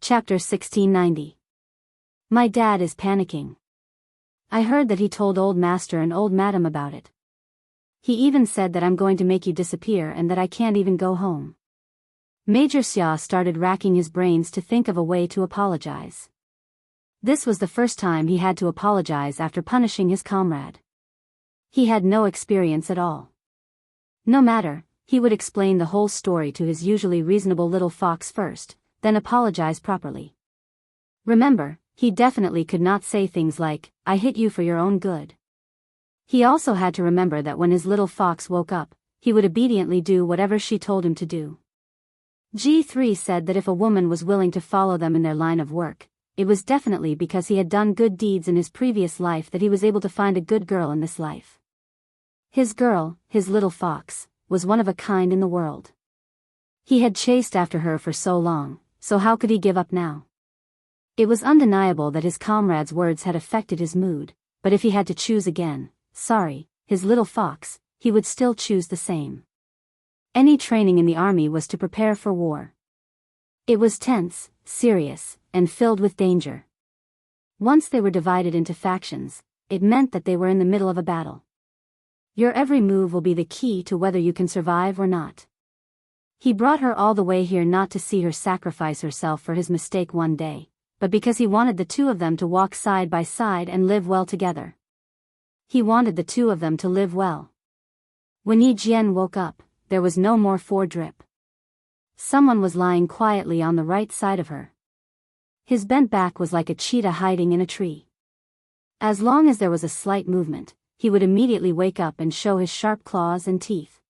Chapter 1690. My dad is panicking. I heard that he told old master and old madam about it. He even said that I'm going to make you disappear and that I can't even go home. Major Xia started racking his brains to think of a way to apologize. This was the first time he had to apologize after punishing his comrade. He had no experience at all. No matter, he would explain the whole story to his usually reasonable little fox first, then apologize properly. Remember, he definitely could not say things like, "I hit you for your own good." He also had to remember that when his little fox woke up, he would obediently do whatever she told him to do. G3 said that if a woman was willing to follow them in their line of work, it was definitely because he had done good deeds in his previous life that he was able to find a good girl in this life. His girl, his little fox, was one of a kind in the world. He had chased after her for so long, so how could he give up now? It was undeniable that his comrade's words had affected his mood, but if he had to choose again, his little fox, he would still choose the same. Any training in the army was to prepare for war. It was tense, serious, and filled with danger. Once they were divided into factions, it meant that they were in the middle of a battle. Your every move will be the key to whether you can survive or not. He brought her all the way here not to see her sacrifice herself for his mistake one day, but because he wanted the two of them to walk side by side and live well together. He wanted the two of them to live well. When Yi Jian woke up, there was no more drip. Someone was lying quietly on the right side of her. His bent back was like a cheetah hiding in a tree. As long as there was a slight movement, he would immediately wake up and show his sharp claws and teeth.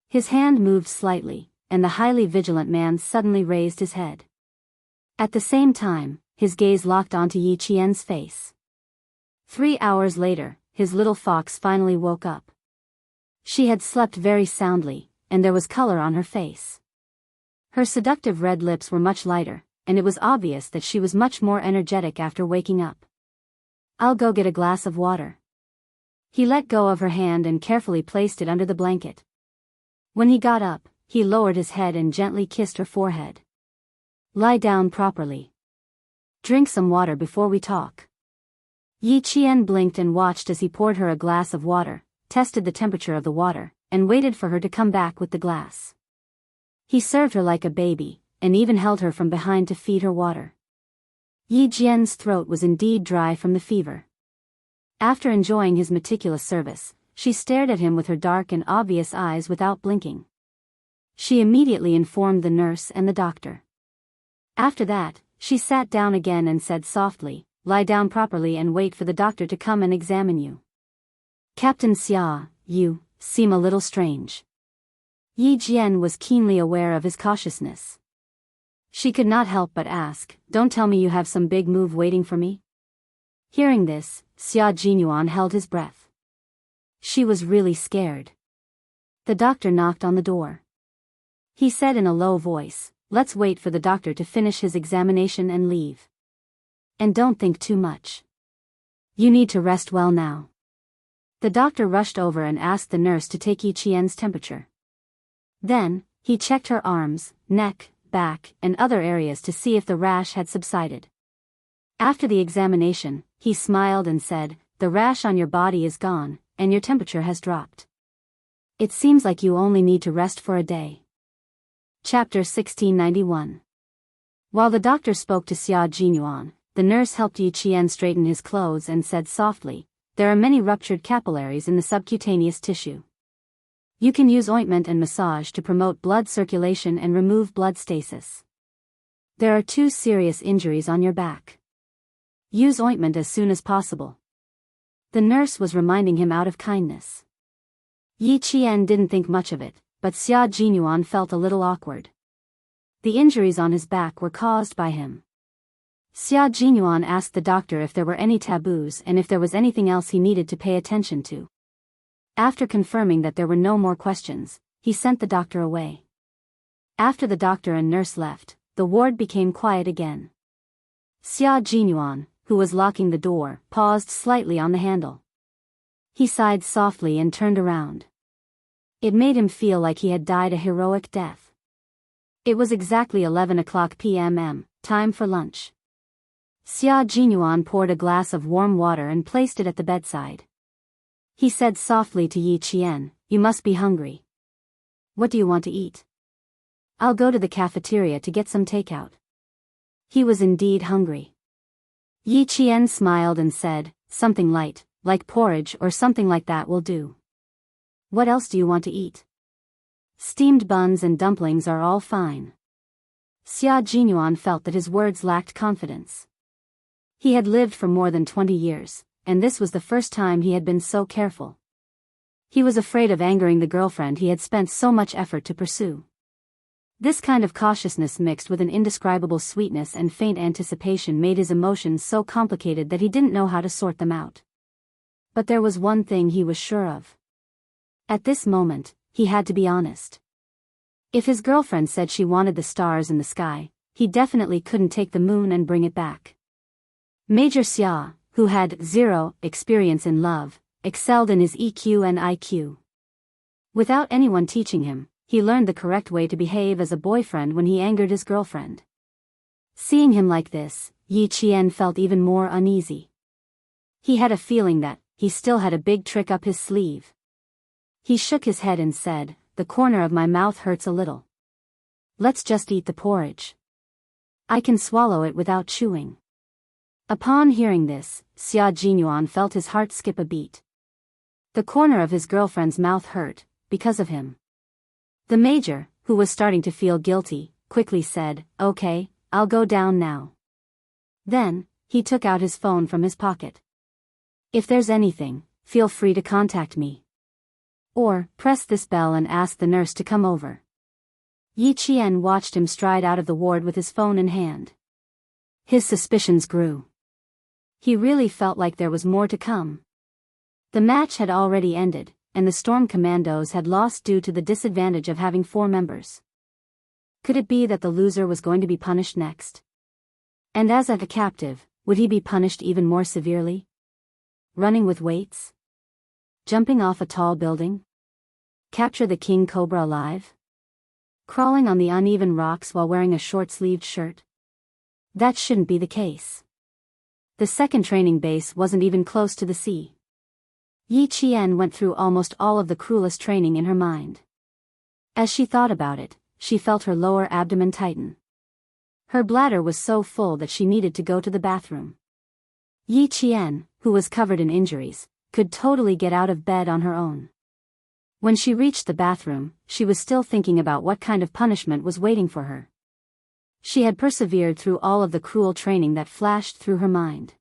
His hand moved slightly, and the highly vigilant man suddenly raised his head. At the same time, his gaze locked onto Yi Qian's face. 3 hours later, his little fox finally woke up. She had slept very soundly, and there was color on her face. Her seductive red lips were much lighter, and it was obvious that she was much more energetic after waking up. "I'll go get a glass of water." He let go of her hand and carefully placed it under the blanket. When he got up, he lowered his head and gently kissed her forehead. "Lie down properly. Drink some water before we talk." Yi Qian blinked and watched as he poured her a glass of water, tested the temperature of the water, and waited for her to come back with the glass. He served her like a baby, and even held her from behind to feed her water. Yi Jian's throat was indeed dry from the fever. After enjoying his meticulous service, she stared at him with her dark and obvious eyes without blinking. She immediately informed the nurse and the doctor. After that, she sat down again and said softly, "Lie down properly and wait for the doctor to come and examine you." "Captain Xia, you seem a little strange." Yi Jian was keenly aware of his cautiousness. She could not help but ask, "Don't tell me you have some big move waiting for me?" Hearing this, Xia Jinyuan held his breath. She was really scared. The doctor knocked on the door. He said in a low voice, "Let's wait for the doctor to finish his examination and leave. And don't think too much. You need to rest well now." The doctor rushed over and asked the nurse to take Yi Qian's temperature. Then, he checked her arms, neck, back, and other areas to see if the rash had subsided. After the examination, he smiled and said, "The rash on your body is gone, and your temperature has dropped. It seems like you only need to rest for a day." Chapter 1691. While the doctor spoke to Xia Jinyuan, the nurse helped Yi Qian straighten his clothes and said softly, "There are many ruptured capillaries in the subcutaneous tissue. You can use ointment and massage to promote blood circulation and remove blood stasis. There are 2 serious injuries on your back. Use ointment as soon as possible." The nurse was reminding him out of kindness. Yi Qian didn't think much of it, but Xia Jinyuan felt a little awkward. The injuries on his back were caused by him. Xia Jinyuan asked the doctor if there were any taboos and if there was anything else he needed to pay attention to. After confirming that there were no more questions, he sent the doctor away. After the doctor and nurse left, the ward became quiet again. Xia Jinyuan, who was locking the door, paused slightly on the handle. He sighed softly and turned around. It made him feel like he had died a heroic death. It was exactly 11 o'clock p.m., time for lunch. Xia Jinyuan poured a glass of warm water and placed it at the bedside. He said softly to Yi Qian, "You must be hungry. What do you want to eat?" "I'll go to the cafeteria to get some takeout." He was indeed hungry. Yi Qian smiled and said, "Something light, like porridge or something like that will do." "What else do you want to eat?" "Steamed buns and dumplings are all fine." Xia Jinyuan felt that his words lacked confidence. He had lived for more than 20 years, and this was the first time he had been so careful. He was afraid of angering the girlfriend he had spent so much effort to pursue. This kind of cautiousness mixed with an indescribable sweetness and faint anticipation made his emotions so complicated that he didn't know how to sort them out. But there was one thing he was sure of. At this moment, he had to be honest. If his girlfriend said she wanted the stars in the sky, he definitely couldn't take the moon and bring it back. Major Xia, who had zero experience in love, excelled in his EQ and IQ. Without anyone teaching him, he learned the correct way to behave as a boyfriend when he angered his girlfriend. Seeing him like this, Yi Qian felt even more uneasy. He had a feeling that he still had a big trick up his sleeve. He shook his head and said, "The corner of my mouth hurts a little. Let's just eat the porridge. I can swallow it without chewing." Upon hearing this, Xia Jinyuan felt his heart skip a beat. The corner of his girlfriend's mouth hurt, because of him. The major, who was starting to feel guilty, quickly said, "Okay, I'll go down now." Then, he took out his phone from his pocket. "If there's anything, feel free to contact me. Or, press this bell and ask the nurse to come over." Yi Qian watched him stride out of the ward with his phone in hand. His suspicions grew. He really felt like there was more to come. The match had already ended, and the Storm Commandos had lost due to the disadvantage of having 4 members. Could it be that the loser was going to be punished next? And as a captive, would he be punished even more severely? Running with weights? Jumping off a tall building? Capture the king cobra alive? Crawling on the uneven rocks while wearing a short-sleeved shirt? That shouldn't be the case. The second training base wasn't even close to the sea. Yi Qian went through almost all of the cruelest training in her mind. As she thought about it, she felt her lower abdomen tighten. Her bladder was so full that she needed to go to the bathroom. Yi Qian, who was covered in injuries, could totally get out of bed on her own. When she reached the bathroom, she was still thinking about what kind of punishment was waiting for her. She had persevered through all of the cruel training that flashed through her mind.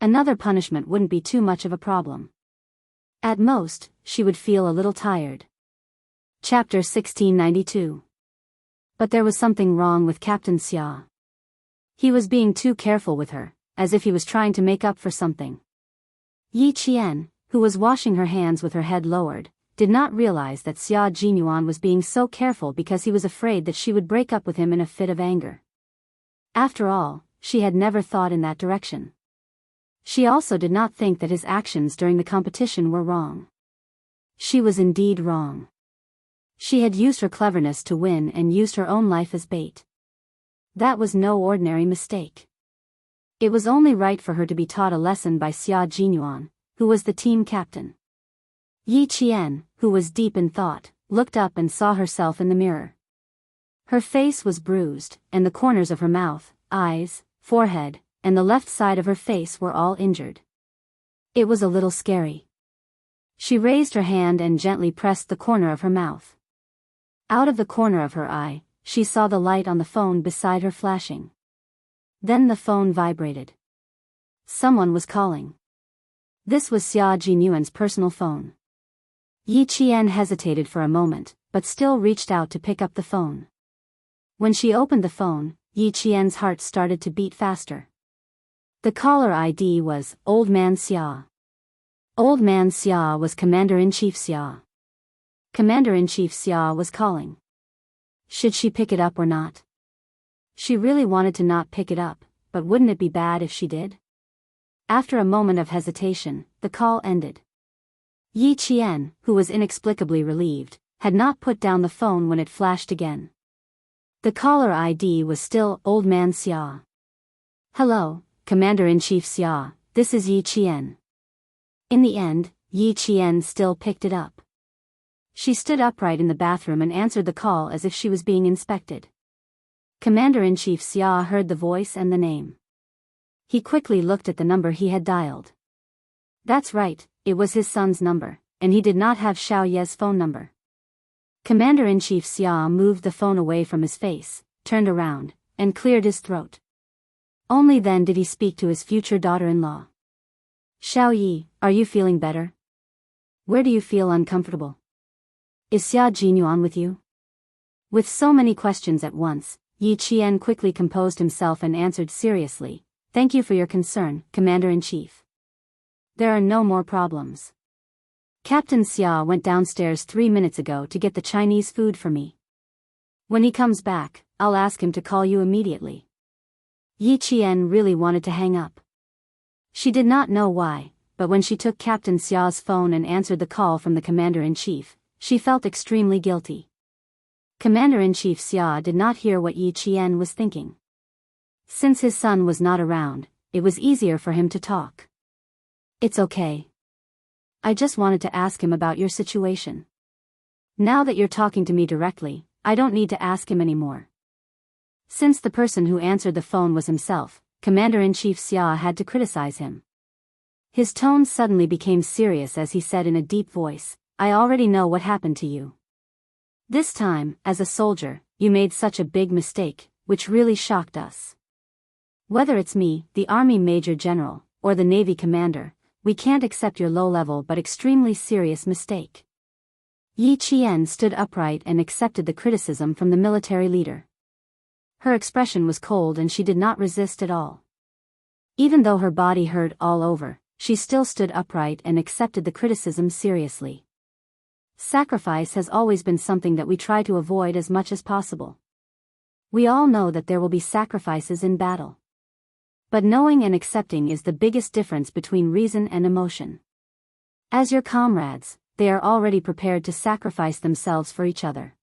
Another punishment wouldn't be too much of a problem. At most, she would feel a little tired. Chapter 1692. But there was something wrong with Captain Xia. He was being too careful with her, as if he was trying to make up for something. Yi Qian, who was washing her hands with her head lowered, did not realize that Xia Jinyuan was being so careful because he was afraid that she would break up with him in a fit of anger. After all, she had never thought in that direction. She also did not think that his actions during the competition were wrong. She was indeed wrong. She had used her cleverness to win and used her own life as bait. That was no ordinary mistake. It was only right for her to be taught a lesson by Xia Jinyuan, who was the team captain. Yi Qian, who was deep in thought, looked up and saw herself in the mirror. Her face was bruised, and the corners of her mouth, eyes, forehead, and the left side of her face were all injured. It was a little scary. She raised her hand and gently pressed the corner of her mouth. Out of the corner of her eye, she saw the light on the phone beside her flashing. Then the phone vibrated. Someone was calling. This was Xia Jinyuan's personal phone. Yi Qian hesitated for a moment, but still reached out to pick up the phone. When she opened the phone, Yi Qian's heart started to beat faster. The caller ID was Old Man Xia. Old Man Xia was Commander-in-Chief Xia. Commander-in-Chief Xia was calling. Should she pick it up or not? She really wanted to not pick it up, but wouldn't it be bad if she did? After a moment of hesitation, the call ended. Yi Qian, who was inexplicably relieved, had not put down the phone when it flashed again. The caller ID was still Old Man Xia. "Hello, Commander-in-Chief Xia, this is Yi Qian." In the end, Yi Qian still picked it up. She stood upright in the bathroom and answered the call as if she was being inspected. Commander-in-Chief Xia heard the voice and the name. He quickly looked at the number he had dialed. That's right, it was his son's number, and he did not have Xiao Ye's phone number. Commander-in-Chief Xia moved the phone away from his face, turned around, and cleared his throat. Only then did he speak to his future daughter-in-law. "Xiao Yi, are you feeling better? Where do you feel uncomfortable? Is Xia Jinyuan with you?" With so many questions at once, Yi Qian quickly composed himself and answered seriously, "Thank you for your concern, Commander-in-Chief. There are no more problems. Captain Xia went downstairs 3 minutes ago to get the Chinese food for me. When he comes back, I'll ask him to call you immediately." Yi Qian really wanted to hang up. She did not know why, but when she took Captain Xia's phone and answered the call from the Commander-in-Chief, she felt extremely guilty. Commander-in-Chief Xia did not hear what Yi Qian was thinking. Since his son was not around, it was easier for him to talk. "It's okay. I just wanted to ask him about your situation. Now that you're talking to me directly, I don't need to ask him anymore." Since the person who answered the phone was himself, Commander-in-Chief Xia had to criticize him. His tone suddenly became serious as he said in a deep voice, "I already know what happened to you. This time, as a soldier, you made such a big mistake, which really shocked us. Whether it's me, the Army Major General, or the Navy Commander, we can't accept your low-level but extremely serious mistake." Yi Qian stood upright and accepted the criticism from the military leader. Her expression was cold and she did not resist at all. Even though her body hurt all over, she still stood upright and accepted the criticism seriously. Sacrifice has always been something that we try to avoid as much as possible. We all know that there will be sacrifices in battle. But knowing and accepting is the biggest difference between reason and emotion. As your comrades, they are already prepared to sacrifice themselves for each other.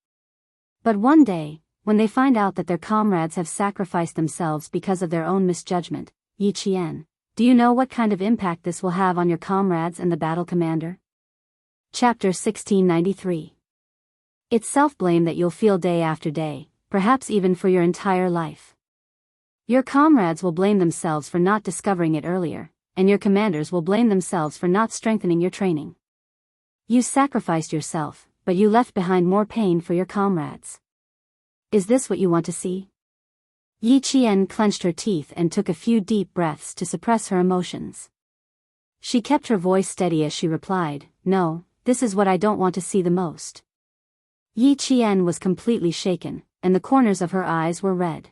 But one day, when they find out that their comrades have sacrificed themselves because of their own misjudgment, Yi Qian, do you know what kind of impact this will have on your comrades and the battle commander? Chapter 1693. It's self-blame that you'll feel day after day, perhaps even for your entire life. Your comrades will blame themselves for not discovering it earlier, and your commanders will blame themselves for not strengthening your training. You sacrificed yourself, but you left behind more pain for your comrades. Is this what you want to see? Yi Qian clenched her teeth and took a few deep breaths to suppress her emotions. She kept her voice steady as she replied, "No, this is what I don't want to see the most." Yi Qian was completely shaken, and the corners of her eyes were red.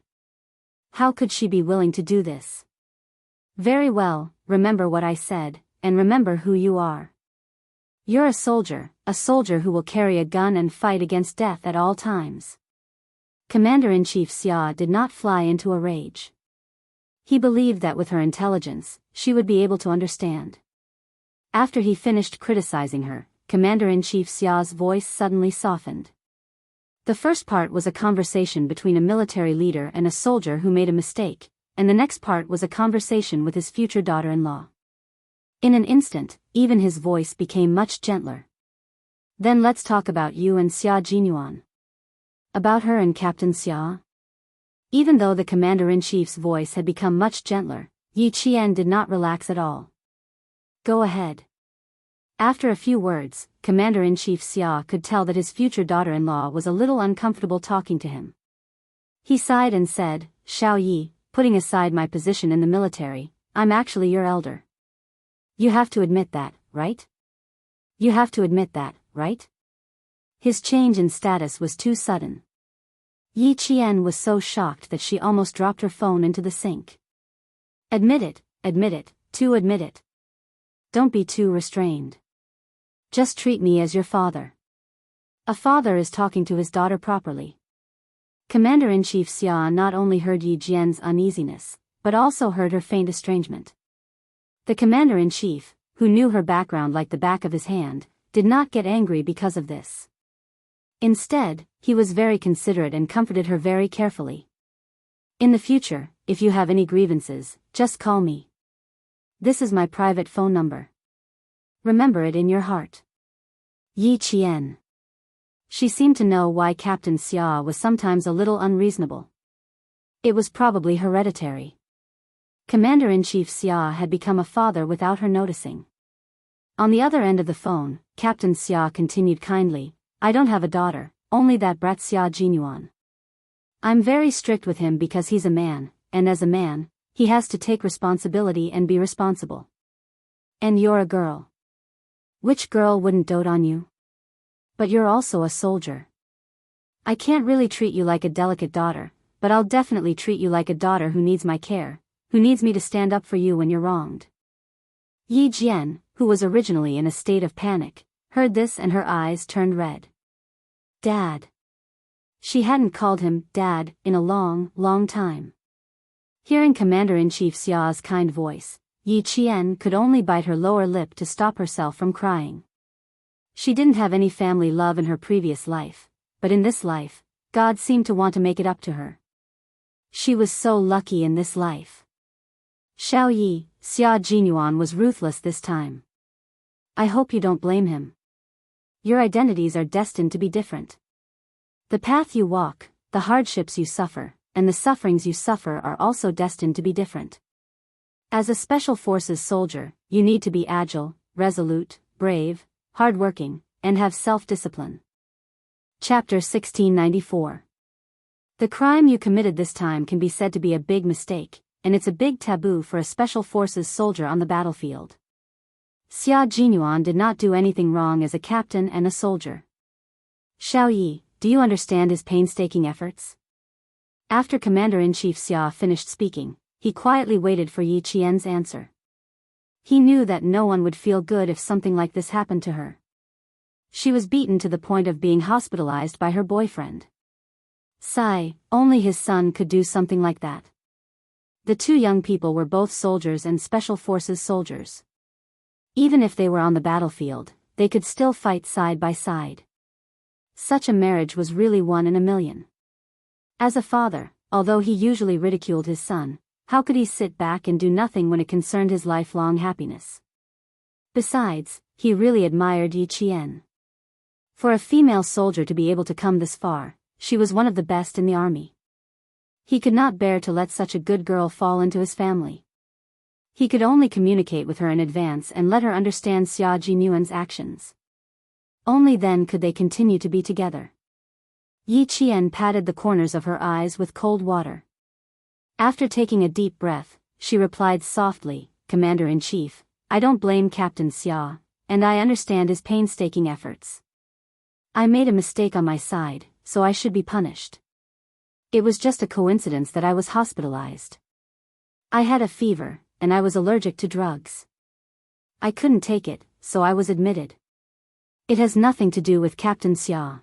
How could she be willing to do this? "Very well, remember what I said, and remember who you are. You're a soldier who will carry a gun and fight against death at all times." Commander-in-Chief Xia did not fly into a rage. He believed that with her intelligence, she would be able to understand. After he finished criticizing her, Commander-in-Chief Xia's voice suddenly softened. The first part was a conversation between a military leader and a soldier who made a mistake, and the next part was a conversation with his future daughter-in-law. In an instant, even his voice became much gentler. "Then let's talk about you and Xia Jinyuan. About her and Captain Xia?" Even though the Commander-in-Chief's voice had become much gentler, Yi Qian did not relax at all. "Go ahead." After a few words, Commander-in-Chief Xia could tell that his future daughter-in-law was a little uncomfortable talking to him. He sighed and said, "Xiao Yi, putting aside my position in the military, I'm actually your elder. You have to admit that, right? You have to admit that, right?" His change in status was too sudden. Yi Qian was so shocked that she almost dropped her phone into the sink. Admit it, admit it, admit it. Don't be too restrained. Just treat me as your father. A father is talking to his daughter properly." Commander-in-Chief Xia not only heard Yi Jian's uneasiness, but also heard her faint estrangement. The Commander-in-Chief, who knew her background like the back of his hand, did not get angry because of this. Instead, he was very considerate and comforted her very carefully. In the future, if you have any grievances, just call me. This is my private phone number. Remember it in your heart. Yi Qian. She seemed to know why Captain Xia was sometimes a little unreasonable. It was probably hereditary. Commander-in-Chief Xia had become a father without her noticing. On the other end of the phone, Captain Xia continued kindly, I don't have a daughter, only that brat Xia Jinyuan. I'm very strict with him because he's a man, and as a man, he has to take responsibility and be responsible. And you're a girl. Which girl wouldn't dote on you? But you're also a soldier. I can't really treat you like a delicate daughter, but I'll definitely treat you like a daughter who needs my care, who needs me to stand up for you when you're wronged. Yi Jian, who was originally in a state of panic, heard this and her eyes turned red. Dad. She hadn't called him Dad in a long, long time. Hearing Commander-in-Chief Xia's kind voice, Yi Qian could only bite her lower lip to stop herself from crying. She didn't have any family love in her previous life, but in this life, God seemed to want to make it up to her. She was so lucky in this life. Xiao Yi, Xia Jinyuan was ruthless this time. I hope you don't blame him. Your identities are destined to be different. The path you walk, the hardships you suffer, and the sufferings you suffer are also destined to be different. As a Special Forces soldier, you need to be agile, resolute, brave, hardworking, and have self-discipline. Chapter 1694. The crime you committed this time can be said to be a big mistake, and it's a big taboo for a Special Forces soldier on the battlefield. Xia Jinyuan did not do anything wrong as a captain and a soldier. Xiao Yi, do you understand his painstaking efforts? After Commander-in-Chief Xia finished speaking, he quietly waited for Yi Qian's answer. He knew that no one would feel good if something like this happened to her. She was beaten to the point of being hospitalized by her boyfriend. Sigh, only his son could do something like that. The two young people were both soldiers and Special Forces soldiers. Even if they were on the battlefield, they could still fight side by side. Such a marriage was really 1 in a million. As a father, although he usually ridiculed his son, how could he sit back and do nothing when it concerned his lifelong happiness? Besides, he really admired Yi Qian. For a female soldier to be able to come this far, she was one of the best in the army. He could not bear to let such a good girl fall into his family. He could only communicate with her in advance and let her understand Xia Jinyuan's actions. Only then could they continue to be together. Yi Qian patted the corners of her eyes with cold water. After taking a deep breath, she replied softly, Commander-in-Chief, I don't blame Captain Xia, and I understand his painstaking efforts. I made a mistake on my side, so I should be punished. It was just a coincidence that I was hospitalized. I had a fever, and I was allergic to drugs. I couldn't take it, so I was admitted. It has nothing to do with Captain Xia.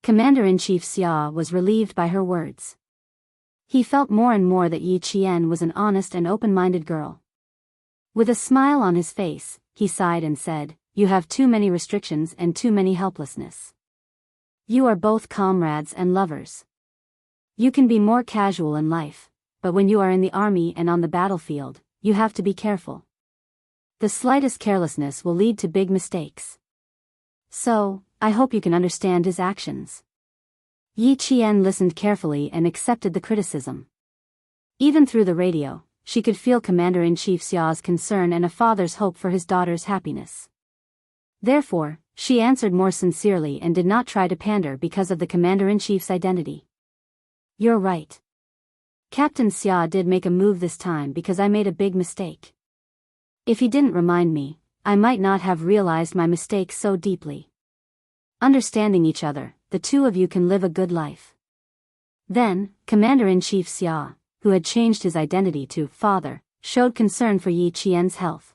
Commander-in-Chief Xia was relieved by her words. He felt more and more that Yi Qian was an honest and open-minded girl. With a smile on his face, he sighed and said, You have too many restrictions and too many helplessness. You are both comrades and lovers. You can be more casual in life, but when you are in the army and on the battlefield, you have to be careful. The slightest carelessness will lead to big mistakes. So, I hope you can understand his actions. Yi Qian listened carefully and accepted the criticism. Even through the radio, she could feel Commander-in-Chief Xia's concern and a father's hope for his daughter's happiness. Therefore, she answered more sincerely and did not try to pander because of the Commander-in-Chief's identity. You're right. Captain Xia did make a move this time because I made a big mistake. If he didn't remind me, I might not have realized my mistake so deeply. Understanding each other, the two of you can live a good life. Then, Commander-in-Chief Xia, who had changed his identity to father, showed concern for Yi Qian's health.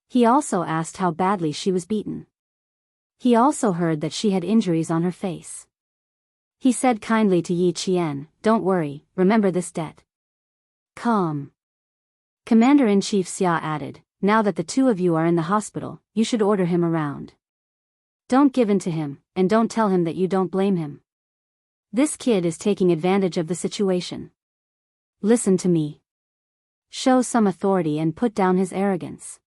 He also asked how badly she was beaten. He also heard that she had injuries on her face. He said kindly to Yi Qian, Don't worry, remember this debt. Calm. Commander-in-Chief Xia added, Now that the two of you are in the hospital, you should order him around. Don't give in to him, and don't tell him that you don't blame him. This kid is taking advantage of the situation. Listen to me. Show some authority and put down his arrogance.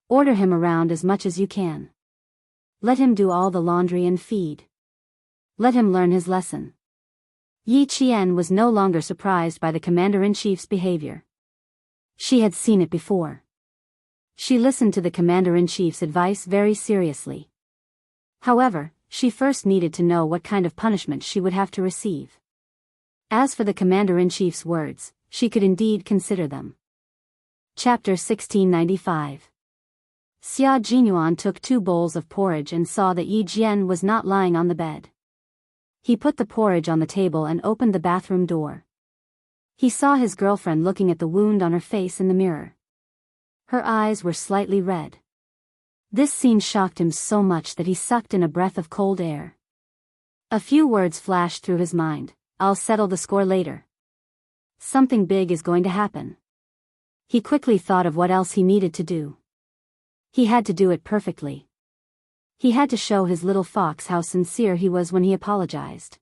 Order him around as much as you can. Let him do all the laundry and feed. Let him learn his lesson. Yi Qian was no longer surprised by the commander-in-chief's behavior. She had seen it before. She listened to the commander-in-chief's advice very seriously. However, she first needed to know what kind of punishment she would have to receive. As for the commander-in-chief's words, she could indeed consider them. Chapter 1695. Xia Jinyuan took 2 bowls of porridge and saw that Yi Jian was not lying on the bed. He put the porridge on the table and opened the bathroom door. He saw his girlfriend looking at the wound on her face in the mirror. Her eyes were slightly red. This scene shocked him so much that he sucked in a breath of cold air. A few words flashed through his mind. I'll settle the score later. Something big is going to happen. He quickly thought of what else he needed to do. He had to do it perfectly. He had to show his little fox how sincere he was when he apologized.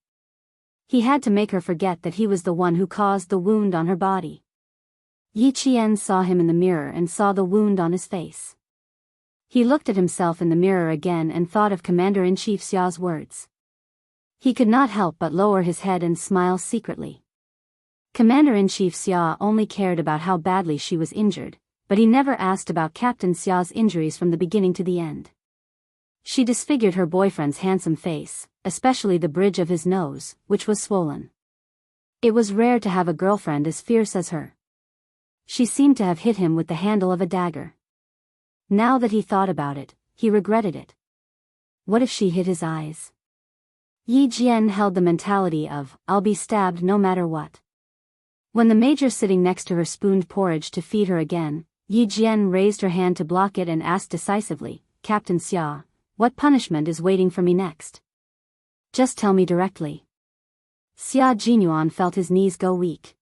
He had to make her forget that he was the one who caused the wound on her body. Yi Qian saw him in the mirror and saw the wound on his face. He looked at himself in the mirror again and thought of Commander-in-Chief Xia's words. He could not help but lower his head and smile secretly. Commander-in-Chief Xia only cared about how badly she was injured, but he never asked about Captain Xia's injuries from the beginning to the end. She disfigured her boyfriend's handsome face, especially the bridge of his nose, which was swollen. It was rare to have a girlfriend as fierce as her. She seemed to have hit him with the handle of a dagger. Now that he thought about it, he regretted it. What if she hit his eyes? Yi Jian held the mentality of, I'll be stabbed no matter what. When the major sitting next to her spooned porridge to feed her again, Yi Jian raised her hand to block it and asked decisively, Captain Xia, what punishment is waiting for me next? Just tell me directly. Xia Jinyuan felt his knees go weak.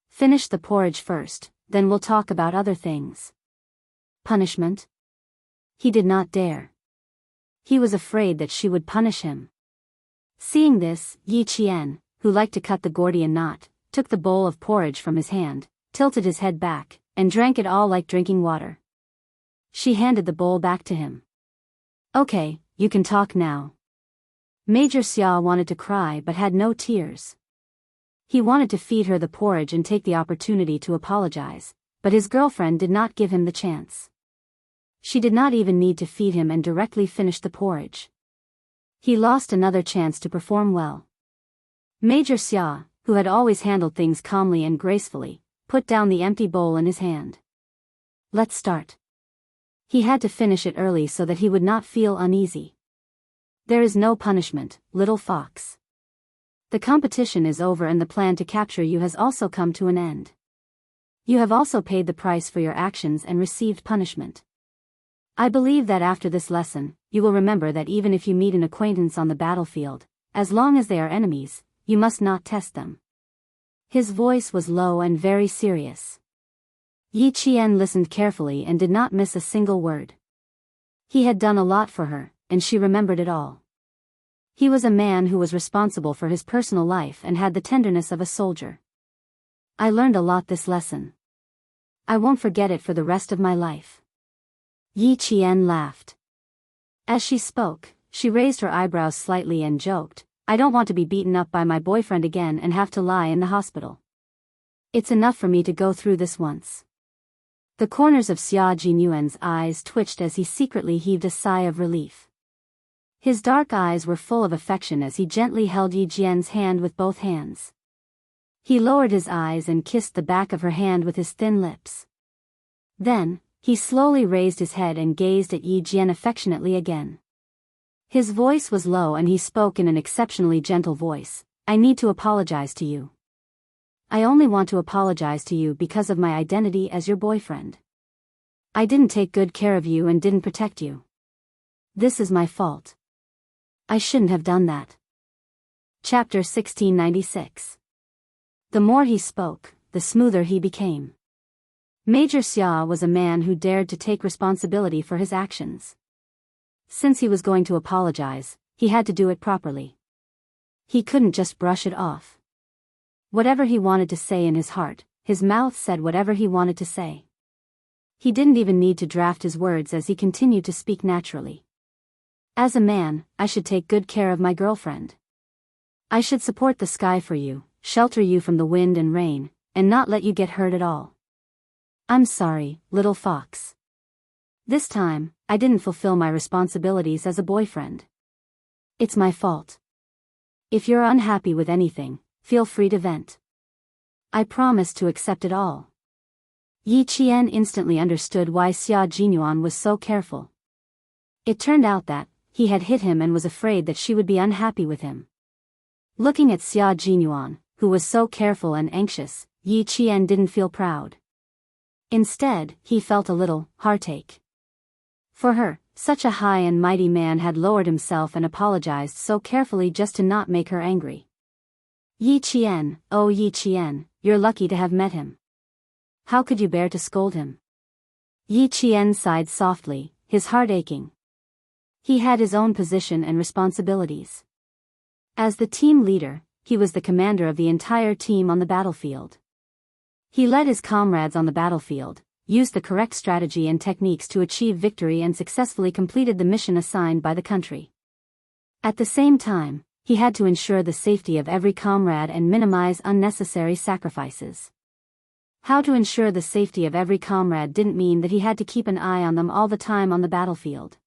Finish the porridge first, then we'll talk about other things. Punishment? He did not dare. He was afraid that she would punish him. Seeing this, Yi Qian, who liked to cut the Gordian knot, took the bowl of porridge from his hand, tilted his head back, and drank it all like drinking water. She handed the bowl back to him. Okay, you can talk now. Major Xia wanted to cry but had no tears. He wanted to feed her the porridge and take the opportunity to apologize, but his girlfriend did not give him the chance. She did not even need to feed him and directly finish the porridge. He lost another chance to perform well. Major Xia, who had always handled things calmly and gracefully, put down the empty bowl in his hand. Let's start. He had to finish it early so that he would not feel uneasy. There is no punishment, little fox. The competition is over and the plan to capture you has also come to an end. You have also paid the price for your actions and received punishment. I believe that after this lesson, you will remember that even if you meet an acquaintance on the battlefield, as long as they are enemies, you must not test them. His voice was low and very serious. Yi Qian listened carefully and did not miss a single word. He had done a lot for her, and she remembered it all. He was a man who was responsible for his personal life and had the tenderness of a soldier. I learned a lot this lesson. I won't forget it for the rest of my life. Yi Qian laughed. As she spoke, she raised her eyebrows slightly and joked, I don't want to be beaten up by my boyfriend again and have to lie in the hospital. It's enough for me to go through this once. The corners of Xia Jinyuan's eyes twitched as he secretly heaved a sigh of relief. His dark eyes were full of affection as he gently held Yi Jian's hand with both hands. He lowered his eyes and kissed the back of her hand with his thin lips. Then, he slowly raised his head and gazed at Yi Jian affectionately again. His voice was low and he spoke in an exceptionally gentle voice, I need to apologize to you. I only want to apologize to you because of my identity as your boyfriend. I didn't take good care of you and didn't protect you. This is my fault. I shouldn't have done that. Chapter 1696. The more he spoke, the smoother he became. Major Xia was a man who dared to take responsibility for his actions. Since he was going to apologize, he had to do it properly. He couldn't just brush it off. Whatever he wanted to say in his heart, his mouth said whatever he wanted to say. He didn't even need to draft his words as he continued to speak naturally. As a man, I should take good care of my girlfriend. I should support the sky for you, shelter you from the wind and rain, and not let you get hurt at all. I'm sorry, little fox. This time, I didn't fulfill my responsibilities as a boyfriend. It's my fault. If you're unhappy with anything, feel free to vent. I promise to accept it all. Yi Qian instantly understood why Xia Jinyuan was so careful. It turned out that he had hit him and was afraid that she would be unhappy with him. Looking at Xia Jinyuan, who was so careful and anxious, Yi Qian didn't feel proud. Instead, he felt a little heartache. For her, such a high and mighty man had lowered himself and apologized so carefully just to not make her angry. Yi Qian, oh Yi Qian, you're lucky to have met him. How could you bear to scold him? Yi Qian sighed softly, his heart aching. He had his own position and responsibilities. As the team leader, he was the commander of the entire team on the battlefield. He led his comrades on the battlefield, used the correct strategy and techniques to achieve victory and successfully completed the mission assigned by the country. At the same time, he had to ensure the safety of every comrade and minimize unnecessary sacrifices. How to ensure the safety of every comrade didn't mean that he had to keep an eye on them all the time on the battlefield.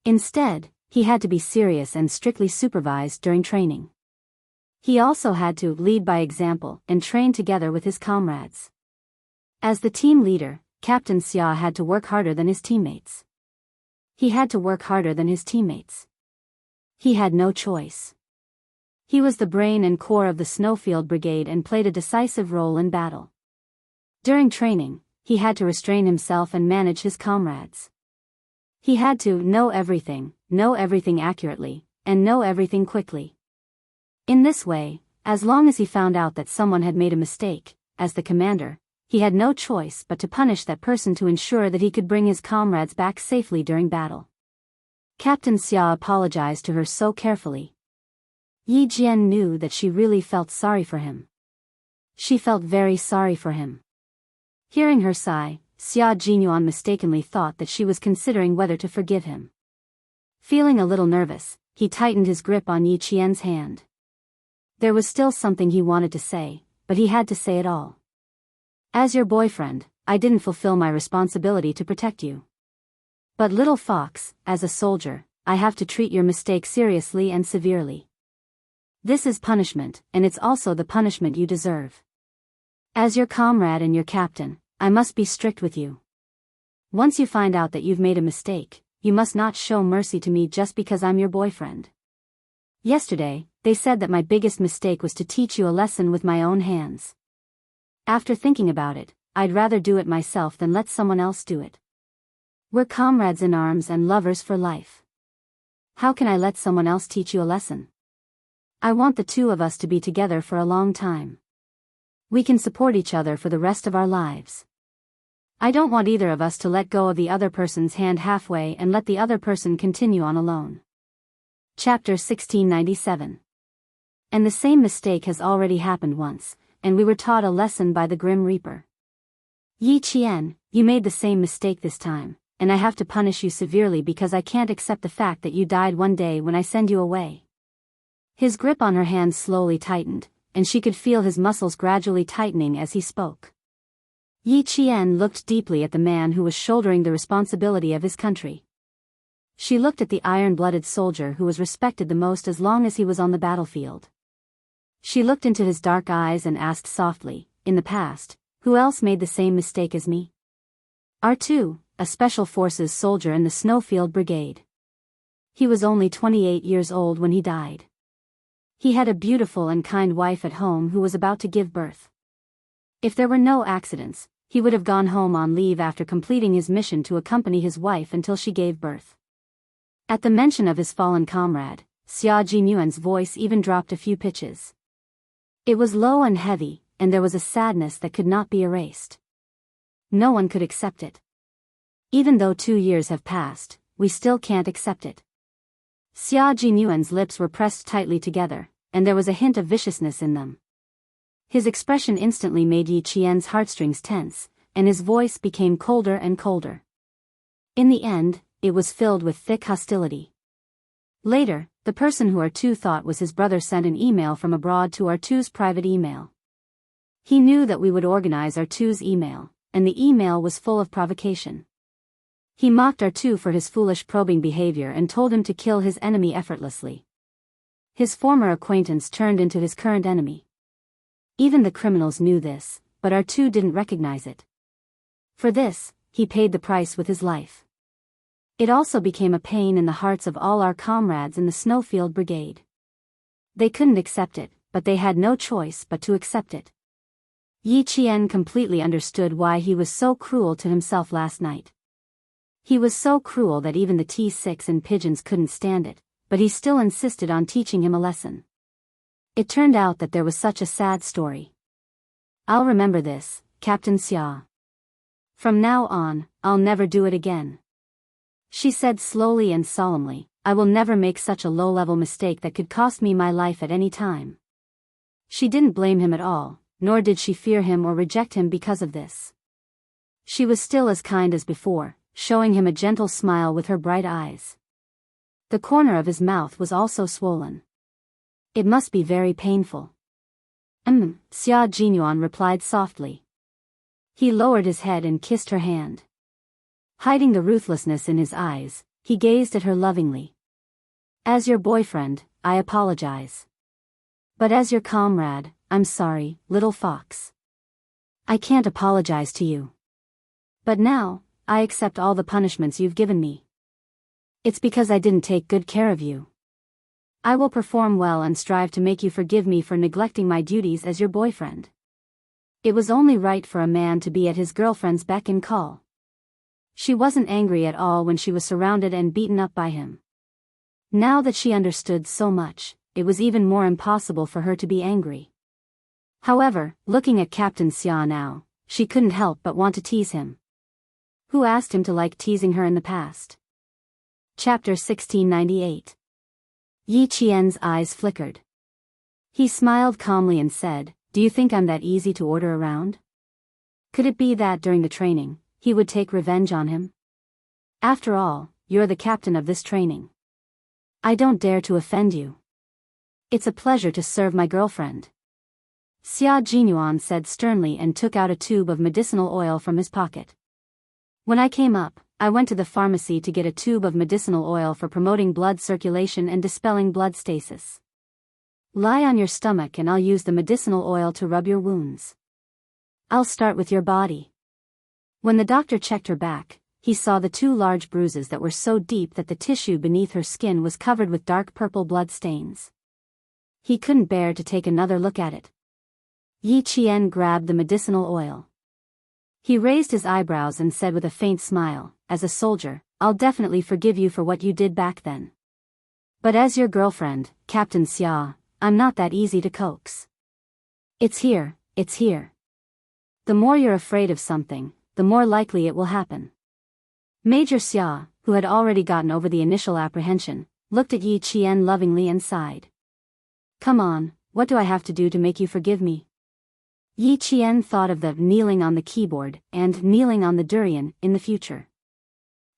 Instead, he had to be serious and strictly supervised during training. He also had to lead by example and train together with his comrades. As the team leader, Captain Xia had to work harder than his teammates. He had to work harder than his teammates. He had no choice. He was the brain and core of the Snowfield Brigade and played a decisive role in battle. During training, he had to restrain himself and manage his comrades. He had to know everything accurately, and know everything quickly. In this way, as long as he found out that someone had made a mistake, as the commander, he had no choice but to punish that person to ensure that he could bring his comrades back safely during battle. Captain Xia apologized to her so carefully. Yi Jian knew that she really felt sorry for him. She felt very sorry for him. Hearing her sigh, Xia Jinyuan mistakenly thought that she was considering whether to forgive him. Feeling a little nervous, he tightened his grip on Yi Qian's hand. There was still something he wanted to say, but he had to say it all. As your boyfriend, I didn't fulfill my responsibility to protect you. But little fox, as a soldier, I have to treat your mistake seriously and severely. This is punishment, and it's also the punishment you deserve. As your comrade and your captain, I must be strict with you. Once you find out that you've made a mistake, you must not show mercy to me just because I'm your boyfriend. Yesterday, they said that my biggest mistake was to teach you a lesson with my own hands. After thinking about it, I'd rather do it myself than let someone else do it. We're comrades in arms and lovers for life. How can I let someone else teach you a lesson? I want the two of us to be together for a long time. We can support each other for the rest of our lives. I don't want either of us to let go of the other person's hand halfway and let the other person continue on alone. Chapter 1697. And the same mistake has already happened once, and we were taught a lesson by the Grim Reaper. Yi Qian, you made the same mistake this time, and I have to punish you severely because I can't accept the fact that you died one day when I send you away. His grip on her hand slowly tightened, and she could feel his muscles gradually tightening as he spoke. Yi Qian looked deeply at the man who was shouldering the responsibility of his country. She looked at the iron-blooded soldier who was respected the most as long as he was on the battlefield. She looked into his dark eyes and asked softly, in the past, who else made the same mistake as me? R2, a Special Forces soldier in the Snowfield Brigade. He was only 28 years old when he died. He had a beautiful and kind wife at home who was about to give birth. If there were no accidents, he would have gone home on leave after completing his mission to accompany his wife until she gave birth. At the mention of his fallen comrade, Xia Jinyuan's voice even dropped a few pitches. It was low and heavy, and there was a sadness that could not be erased. No one could accept it. Even though 2 years have passed, we still can't accept it. Xia Jinyuan's lips were pressed tightly together, and there was a hint of viciousness in them. His expression instantly made Yi Qian's heartstrings tense, and his voice became colder and colder. In the end, it was filled with thick hostility. Later, the person who R2 thought was his brother sent an email from abroad to R2's private email. He knew that we would organize R2's email, and the email was full of provocation. He mocked R2 for his foolish probing behavior and told him to kill his enemy effortlessly. His former acquaintance turned into his current enemy. Even the criminals knew this, but R2 didn't recognize it. For this, he paid the price with his life. It also became a pain in the hearts of all our comrades in the Snowfield Brigade. They couldn't accept it, but they had no choice but to accept it. Yi Qian completely understood why he was so cruel to himself last night. He was so cruel that even the T6 and pigeons couldn't stand it, but he still insisted on teaching him a lesson. It turned out that there was such a sad story. I'll remember this, Captain Xia. From now on, I'll never do it again. She said slowly and solemnly, I will never make such a low-level mistake that could cost me my life at any time. She didn't blame him at all, nor did she fear him or reject him because of this. She was still as kind as before, showing him a gentle smile with her bright eyes. The corner of his mouth was also swollen. It must be very painful. Xia Jinyuan replied softly. He lowered his head and kissed her hand. Hiding the ruthlessness in his eyes, he gazed at her lovingly. As your boyfriend, I apologize. But as your comrade, I'm sorry, little fox. I can't apologize to you. But now, I accept all the punishments you've given me. It's because I didn't take good care of you. I will perform well and strive to make you forgive me for neglecting my duties as your boyfriend. It was only right for a man to be at his girlfriend's beck and call. She wasn't angry at all when she was surrounded and beaten up by him. Now that she understood so much, it was even more impossible for her to be angry. However, looking at Captain Xia now, she couldn't help but want to tease him. Who asked him to like teasing her in the past? Chapter 1698. Yi Qian's eyes flickered. He smiled calmly and said, Do you think I'm that easy to order around? Could it be that during the training, he would take revenge on him? After all, you're the captain of this training. I don't dare to offend you. It's a pleasure to serve my girlfriend. Xia Jinyuan said sternly and took out a tube of medicinal oil from his pocket. When I came up, I went to the pharmacy to get a tube of medicinal oil for promoting blood circulation and dispelling blood stasis. Lie on your stomach and I'll use the medicinal oil to rub your wounds. I'll start with your body. When the doctor checked her back, he saw the 2 large bruises that were so deep that the tissue beneath her skin was covered with dark purple blood stains. He couldn't bear to take another look at it. Yi Qian grabbed the medicinal oil. He raised his eyebrows and said with a faint smile, As a soldier, I'll definitely forgive you for what you did back then. But as your girlfriend, Captain Xia, I'm not that easy to coax. It's here, it's here. The more you're afraid of something, the more likely it will happen. Major Xia, who had already gotten over the initial apprehension, looked at Yi Qian lovingly and sighed. Come on, what do I have to do to make you forgive me? Yi Qian thought of the kneeling on the keyboard and kneeling on the durian in the future.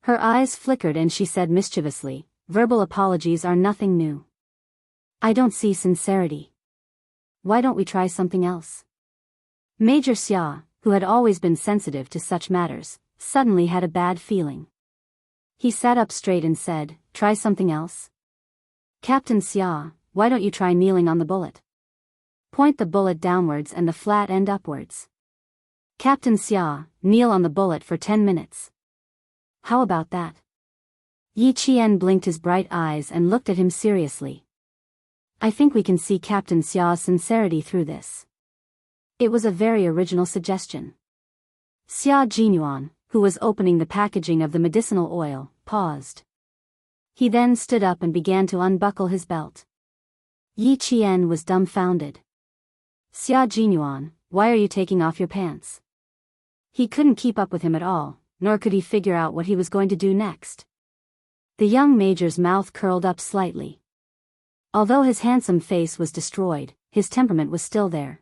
Her eyes flickered and she said mischievously, Verbal apologies are nothing new. I don't see sincerity. Why don't we try something else? Major Xia, who had always been sensitive to such matters, suddenly had a bad feeling. He sat up straight and said, Try something else? Captain Xia, why don't you try kneeling on the bullet? Point the bullet downwards and the flat end upwards. Captain Xia, kneel on the bullet for 10 minutes. How about that? Yi Qian blinked his bright eyes and looked at him seriously. I think we can see Captain Xia's sincerity through this. It was a very original suggestion. Xia Jinyuan, who was opening the packaging of the medicinal oil, paused. He then stood up and began to unbuckle his belt. Yi Qian was dumbfounded. Xia Jinyuan, why are you taking off your pants? He couldn't keep up with him at all, nor could he figure out what he was going to do next. The young major's mouth curled up slightly. Although his handsome face was destroyed, his temperament was still there.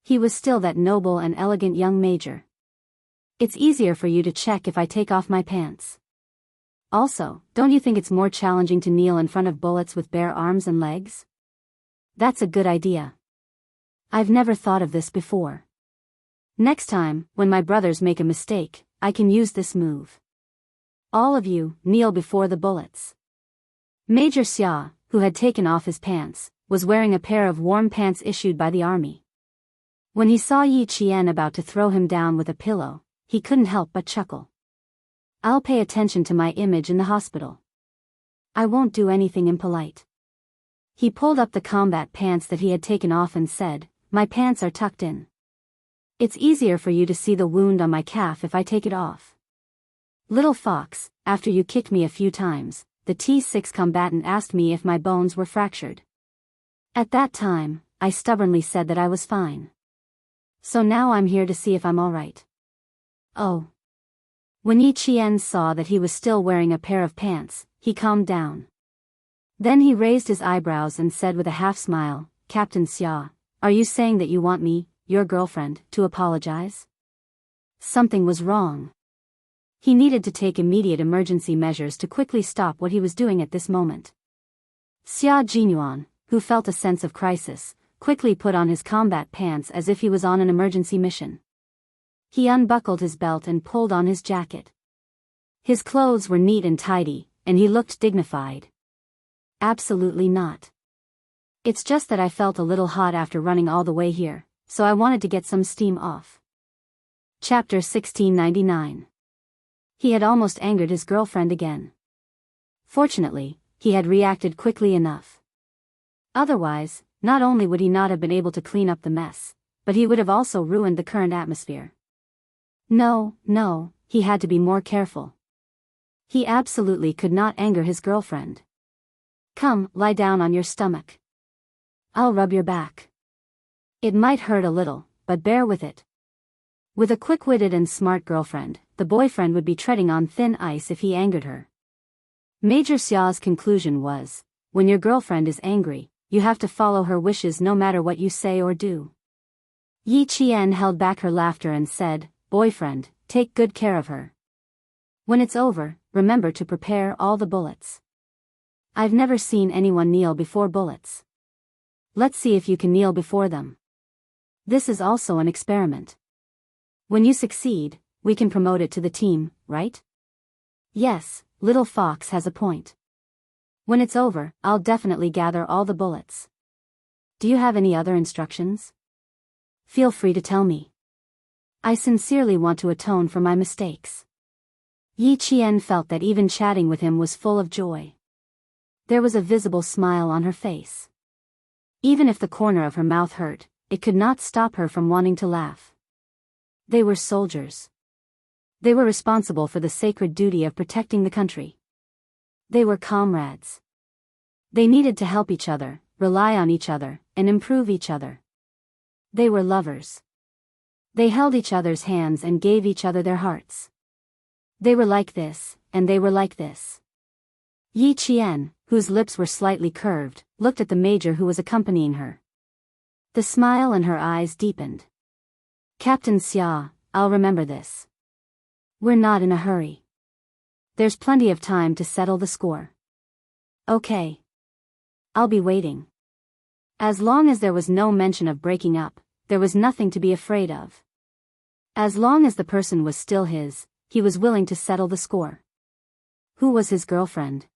He was still that noble and elegant young major. It's easier for you to check if I take off my pants. Also, don't you think it's more challenging to kneel in front of bullets with bare arms and legs? That's a good idea. I've never thought of this before. Next time, when my brothers make a mistake, I can use this move. All of you, kneel before the bullets. Major Xia, who had taken off his pants, was wearing a pair of warm pants issued by the army. When he saw Yi Qian about to throw him down with a pillow, he couldn't help but chuckle. I'll pay attention to my image in the hospital. I won't do anything impolite. He pulled up the combat pants that he had taken off and said, "My pants are tucked in. It's easier for you to see the wound on my calf if I take it off." Little fox, after you kicked me a few times, the T6 combatant asked me if my bones were fractured. At that time, I stubbornly said that I was fine. So now I'm here to see if I'm alright. Oh. When Yi Qian saw that he was still wearing a pair of pants, he calmed down. Then he raised his eyebrows and said with a half-smile, "Captain Xia, are you saying that you want me, your girlfriend, to apologize?" Something was wrong. He needed to take immediate emergency measures to quickly stop what he was doing at this moment. Xia Jinyuan, who felt a sense of crisis, quickly put on his combat pants as if he was on an emergency mission. He unbuckled his belt and pulled on his jacket. His clothes were neat and tidy, and he looked dignified. Absolutely not. It's just that I felt a little hot after running all the way here, so I wanted to get some steam off. Chapter 1699. He had almost angered his girlfriend again. Fortunately, he had reacted quickly enough. Otherwise, not only would he not have been able to clean up the mess, but he would have also ruined the current atmosphere. No, he had to be more careful. He absolutely could not anger his girlfriend. "Come, lie down on your stomach. I'll rub your back. It might hurt a little, but bear with it." With a quick-witted and smart girlfriend, the boyfriend would be treading on thin ice if he angered her. Major Xia's conclusion was, when your girlfriend is angry, you have to follow her wishes no matter what you say or do. Yi Qian held back her laughter and said, "Boyfriend, take good care of her. When it's over, remember to prepare all the bullets. I've never seen anyone kneel before bullets. Let's see if you can kneel before them. This is also an experiment. When you succeed, we can promote it to the team, right?" "Yes, little fox has a point. When it's over, I'll definitely gather all the bullets. Do you have any other instructions? Feel free to tell me. I sincerely want to atone for my mistakes." Yi Qian felt that even chatting with him was full of joy. There was a visible smile on her face. Even if the corner of her mouth hurt, it could not stop her from wanting to laugh. They were soldiers. They were responsible for the sacred duty of protecting the country. They were comrades. They needed to help each other, rely on each other, and improve each other. They were lovers. They held each other's hands and gave each other their hearts. They were like this, and they were like this. Yi Qian, whose lips were slightly curved, looked at the major who was accompanying her. The smile in her eyes deepened. "Captain Xia, I'll remember this. We're not in a hurry. There's plenty of time to settle the score. Okay. I'll be waiting." As long as there was no mention of breaking up, there was nothing to be afraid of. As long as the person was still his, he was willing to settle the score. Who was his girlfriend?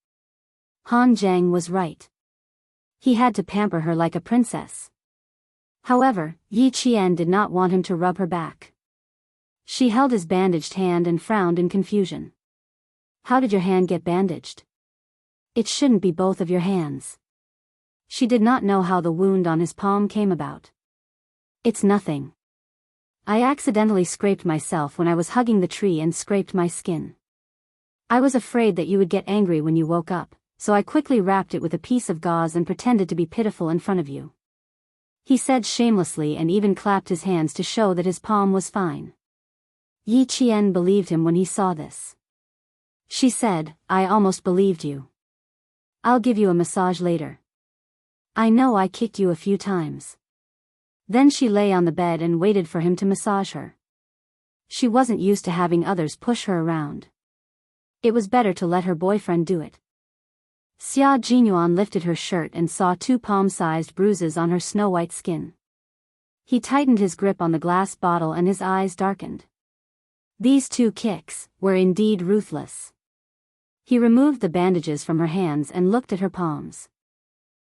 Han Zhang was right. He had to pamper her like a princess. However, Yi Qian did not want him to rub her back. She held his bandaged hand and frowned in confusion. "How did your hand get bandaged? It shouldn't be both of your hands." She did not know how the wound on his palm came about. "It's nothing. I accidentally scraped myself when I was hugging the tree and scraped my skin. I was afraid that you would get angry when you woke up, so I quickly wrapped it with a piece of gauze and pretended to be pitiful in front of you," he said shamelessly and even clapped his hands to show that his palm was fine. Yi Qian believed him when he saw this. She said, I almost believed you. I'll give you a massage later. I know I kicked you a few times. Then she lay on the bed and waited for him to massage her. She wasn't used to having others push her around. It was better to let her boyfriend do it. Xia Jinyuan lifted her shirt and saw 2 palm-sized bruises on her snow-white skin. He tightened his grip on the glass bottle and his eyes darkened. These 2 kicks were indeed ruthless. He removed the bandages from her hands and looked at her palms.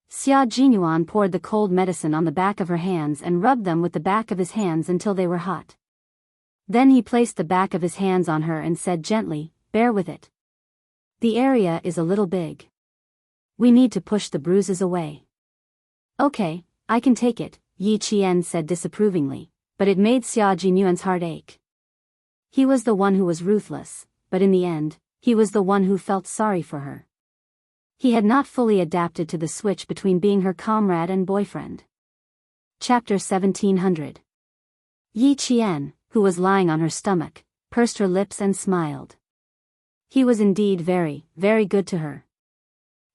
Xia Jinyuan poured the cold medicine on the back of her hands and rubbed them with the back of his hands until they were hot. Then he placed the back of his hands on her and said gently, bear with it. The area is a little big. We need to push the bruises away. Okay, I can take it, Yi Qian said disapprovingly, but it made Xia Jinyuan's heart ache. He was the one who was ruthless, but in the end, he was the one who felt sorry for her. He had not fully adapted to the switch between being her comrade and boyfriend. Chapter 1700. Yi Qian, who was lying on her stomach, pursed her lips and smiled. He was indeed very, very good to her.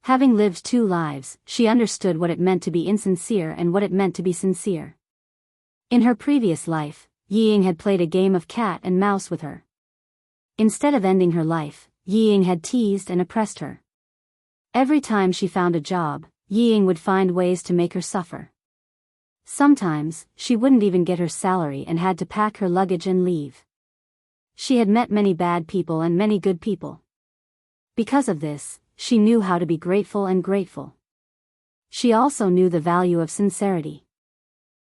Having lived 2 lives, she understood what it meant to be insincere and what it meant to be sincere. In her previous life, Yi Ying had played a game of cat and mouse with her. Instead of ending her life, Yi Ying had teased and oppressed her. Every time she found a job, Yi Ying would find ways to make her suffer. Sometimes, she wouldn't even get her salary and had to pack her luggage and leave. She had met many bad people and many good people. Because of this, she knew how to be grateful and grateful. She also knew the value of sincerity.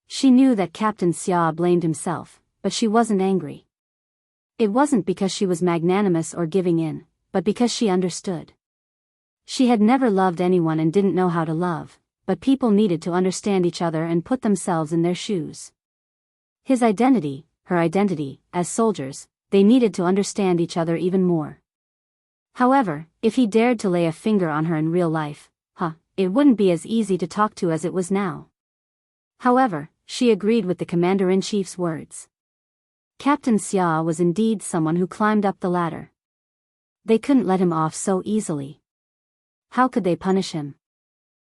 She knew that Captain Xia blamed himself, but she wasn't angry. It wasn't because she was magnanimous or giving in, but because she understood. She had never loved anyone and didn't know how to love, but people needed to understand each other and put themselves in their shoes. His identity, her identity, as soldiers, they needed to understand each other even more. However, if he dared to lay a finger on her in real life, it wouldn't be as easy to talk to as it was now. However, she agreed with the commander-in-chief's words. Captain Xia was indeed someone who climbed up the ladder. They couldn't let him off so easily. How could they punish him?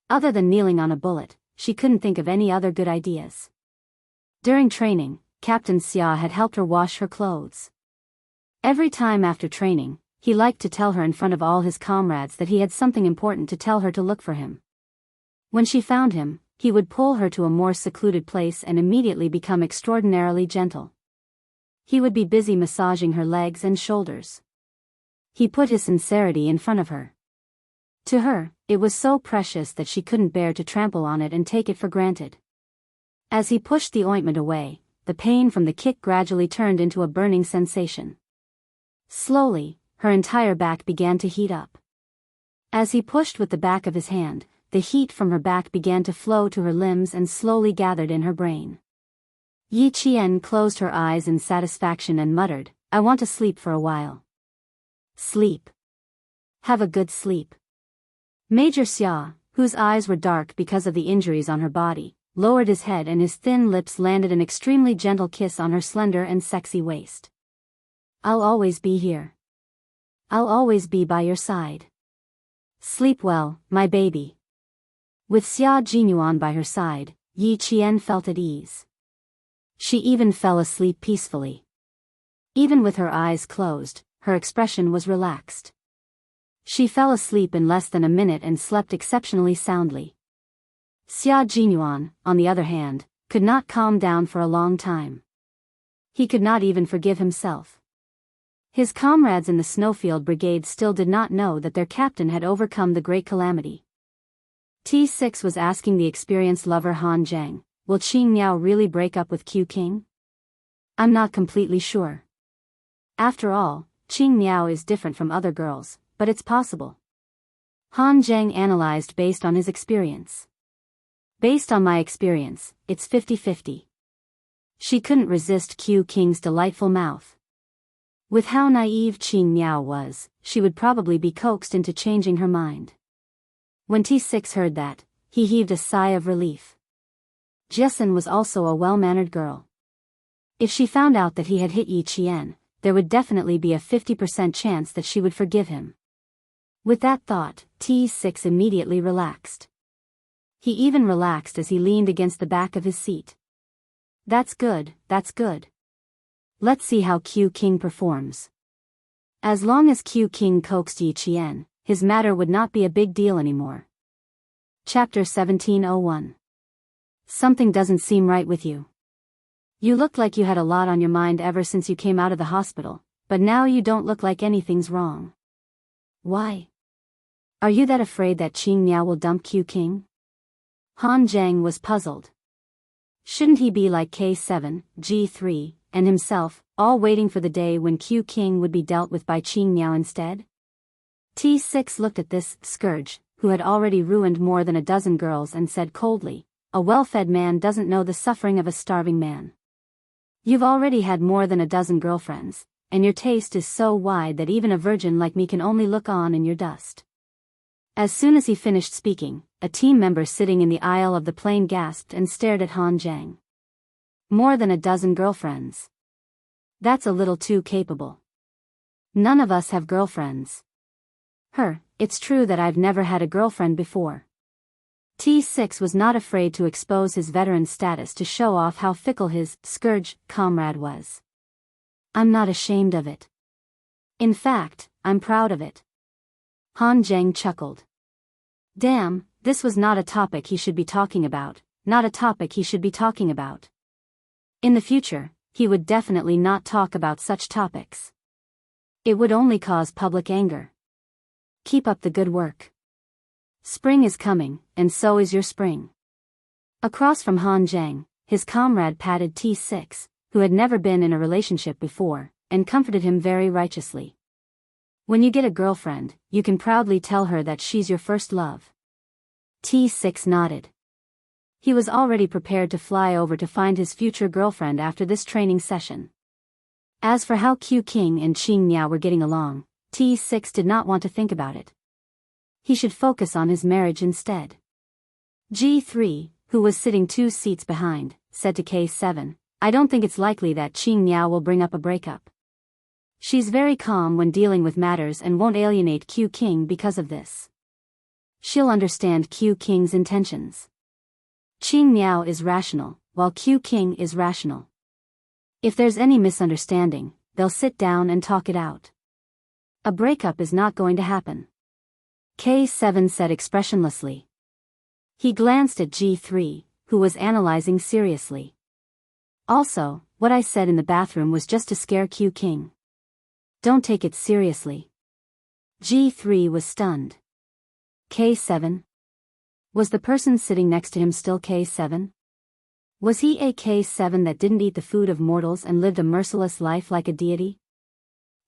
Other than kneeling on a bullet, she couldn't think of any other good ideas. During training, Captain Xia had helped her wash her clothes. Every time after training, he liked to tell her in front of all his comrades that he had something important to tell her to look for him. When she found him, he would pull her to a more secluded place and immediately become extraordinarily gentle. He would be busy massaging her legs and shoulders. He put his sincerity in front of her. To her, it was so precious that she couldn't bear to trample on it and take it for granted. As he pushed the ointment away, the pain from the kick gradually turned into a burning sensation. Slowly, her entire back began to heat up. As he pushed with the back of his hand, the heat from her back began to flow to her limbs and slowly gathered in her brain. Yi Qian closed her eyes in satisfaction and muttered, I want to sleep for a while. Sleep. Have a good sleep. Major Xia, whose eyes were dark because of the injuries on her body, lowered his head and his thin lips landed an extremely gentle kiss on her slender and sexy waist. I'll always be here. I'll always be by your side. Sleep well, my baby. With Xia Jinyuan by her side, Yi Qian felt at ease. She even fell asleep peacefully. Even with her eyes closed, her expression was relaxed. She fell asleep in less than a minute and slept exceptionally soundly. Xia Jinyuan, on the other hand, could not calm down for a long time. He could not even forgive himself. His comrades in the Snowfield Brigade still did not know that their captain had overcome the great calamity. T6 was asking the experienced lover Han Zhang, will Qing Miao really break up with Q King? I'm not completely sure. After all, Qing Miao is different from other girls, but it's possible. Han Zhang analyzed based on his experience. Based on my experience, it's 50-50. She couldn't resist Q King's delightful mouth. With how naive Qing Miao was, she would probably be coaxed into changing her mind. When T6 heard that, he heaved a sigh of relief. Jessen was also a well-mannered girl. If she found out that he had hit Yi Qian, there would definitely be a 50% chance that she would forgive him. With that thought, T6 immediately relaxed. He even relaxed as he leaned against the back of his seat. That's good, that's good. Let's see how Q King performs. As long as Q King coaxed Yi Qian, his matter would not be a big deal anymore. Chapter 1701. Something doesn't seem right with you. You look like you had a lot on your mind ever since you came out of the hospital, but now you don't look like anything's wrong. Why? Are you that afraid that Qing Miao will dump Q King? Han Zhang was puzzled. Shouldn't he be like K7, G3, and himself, all waiting for the day when Q King would be dealt with by Qing Miao instead? T6 looked at this scourge, who had already ruined more than a dozen girls, and said coldly, "A well-fed man doesn't know the suffering of a starving man. You've already had more than a dozen girlfriends, and your taste is so wide that even a virgin like me can only look on in your dust." As soon as he finished speaking, a team member sitting in the aisle of the plane gasped and stared at Han Zhang. More than a dozen girlfriends. That's a little too capable. None of us have girlfriends. It's true that I've never had a girlfriend before. T6 was not afraid to expose his veteran status to show off how fickle his scourge comrade was. I'm not ashamed of it. In fact, I'm proud of it. Han Zhang chuckled. Damn, this was not a topic he should be talking about, not a topic he should be talking about. In the future, he would definitely not talk about such topics. It would only cause public anger. Keep up the good work. Spring is coming, and so is your spring. Across from Han Zhang, his comrade patted T6, who had never been in a relationship before, and comforted him very righteously. When you get a girlfriend, you can proudly tell her that she's your first love. T6 nodded. He was already prepared to fly over to find his future girlfriend after this training session. As for how Q King and Qing Miao were getting along, T6 did not want to think about it. He should focus on his marriage instead. G3, who was sitting 2 seats behind, said to K7, "I don't think it's likely that Qing Miao will bring up a breakup. She's very calm when dealing with matters and won't alienate Q King because of this. She'll understand Q King's intentions. Qing Miao is rational, while Q King is rational. If there's any misunderstanding, they'll sit down and talk it out. A breakup is not going to happen." K7 said expressionlessly. He glanced at G3, who was analyzing seriously. Also, what I said in the bathroom was just to scare Q King. Don't take it seriously. G3 was stunned. K7? Was the person sitting next to him still K7? Was he a K7 that didn't eat the food of mortals and lived a merciless life like a deity?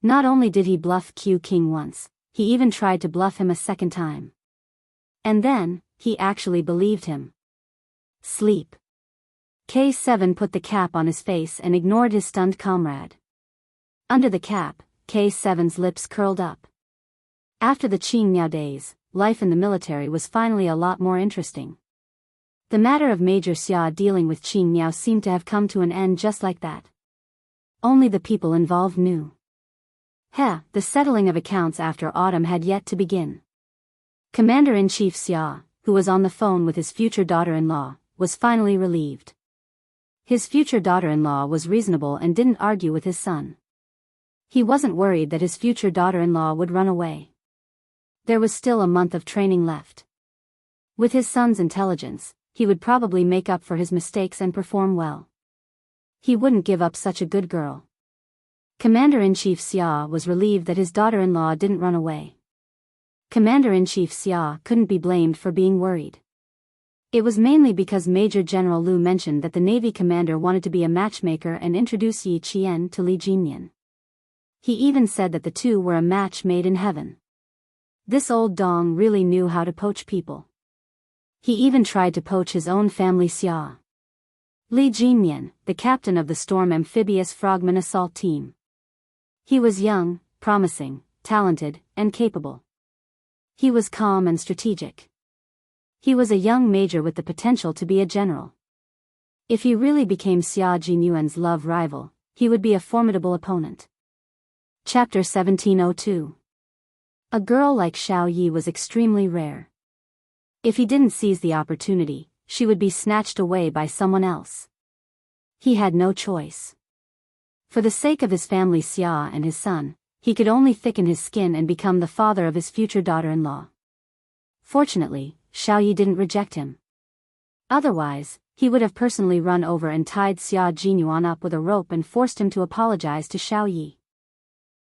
Not only did he bluff Q King once, he even tried to bluff him a second time. And then, he actually believed him. Sleep. K7 put the cap on his face and ignored his stunned comrade. Under the cap, K7's lips curled up. After the Qing Miao days, life in the military was finally a lot more interesting. The matter of Major Xia dealing with Qing Miao seemed to have come to an end just like that. Only the people involved knew. The settling of accounts after autumn had yet to begin. Commander-in-Chief Xia, who was on the phone with his future daughter-in-law, was finally relieved. His future daughter-in-law was reasonable and didn't argue with his son. He wasn't worried that his future daughter-in-law would run away. There was still a month of training left. With his son's intelligence, he would probably make up for his mistakes and perform well. He wouldn't give up such a good girl. Commander-in-Chief Xia was relieved that his daughter-in-law didn't run away. Commander-in-Chief Xia couldn't be blamed for being worried. It was mainly because Major General Lu mentioned that the Navy commander wanted to be a matchmaker and introduce Yi Qian to Li Jinyan. He even said that the two were a match made in heaven. This old dong really knew how to poach people. He even tried to poach his own family Xia. Li Jinyan, the captain of the Storm Amphibious Frogman Assault Team. He was young, promising, talented, and capable. He was calm and strategic. He was a young major with the potential to be a general. If he really became Xia Jinyuan's love rival, he would be a formidable opponent. Chapter 1702. A girl like Xiao Yi was extremely rare. If he didn't seize the opportunity, she would be snatched away by someone else. He had no choice. For the sake of his family Xia and his son, he could only thicken his skin and become the father of his future daughter-in-law. Fortunately, Xiao Yi didn't reject him. Otherwise, he would have personally run over and tied Xia Jinyuan up with a rope and forced him to apologize to Xiao Yi.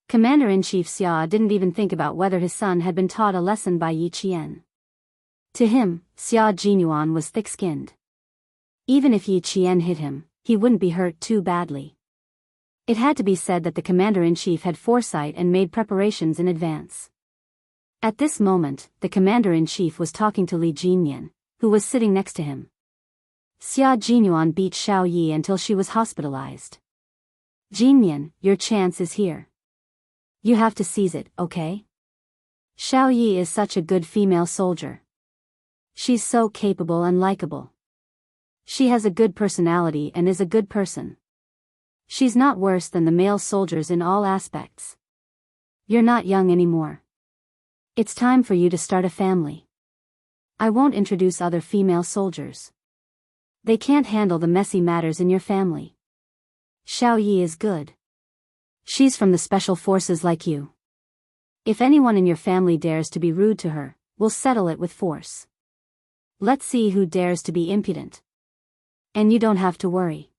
Commander-in-Chief Xia didn't even think about whether his son had been taught a lesson by Yi Qian. To him, Xia Jinyuan was thick-skinned. Even if Yi Qian hit him, he wouldn't be hurt too badly. It had to be said that the commander-in-chief had foresight and made preparations in advance. At this moment, the commander-in-chief was talking to Li Jinyan, who was sitting next to him. Xia Jinyuan beat Xiao Yi until she was hospitalized. Jinyan, your chance is here. You have to seize it, okay? Xiao Yi is such a good female soldier. She's so capable and likable. She has a good personality and is a good person. She's not worse than the male soldiers in all aspects. You're not young anymore. It's time for you to start a family. I won't introduce other female soldiers. They can't handle the messy matters in your family. Xiao Yi is good. She's from the special forces like you. If anyone in your family dares to be rude to her, we'll settle it with force. Let's see who dares to be impudent. And you don't have to worry.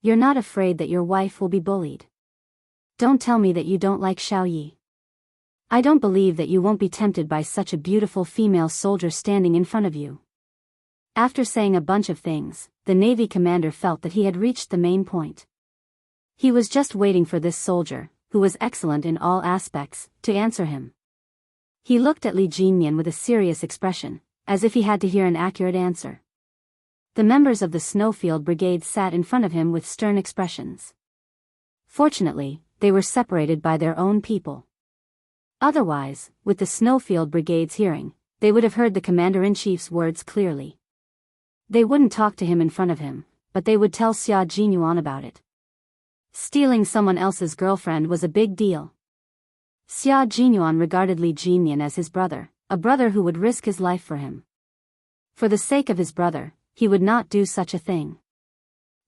You're not afraid that your wife will be bullied. Don't tell me that you don't like Xiao Yi. I don't believe that you won't be tempted by such a beautiful female soldier standing in front of you. After saying a bunch of things, the Navy commander felt that he had reached the main point. He was just waiting for this soldier, who was excellent in all aspects, to answer him. He looked at Li Jinyan with a serious expression, as if he had to hear an accurate answer. The members of the Snowfield Brigade sat in front of him with stern expressions. Fortunately, they were separated by their own people. Otherwise, with the Snowfield Brigade's hearing, they would have heard the commander-in-chief's words clearly. They wouldn't talk to him in front of him, but they would tell Xia Jinyuan about it. Stealing someone else's girlfriend was a big deal. Xia Jinyuan regarded Li Jinyan as his brother, a brother who would risk his life for him. For the sake of his brother, he would not do such a thing.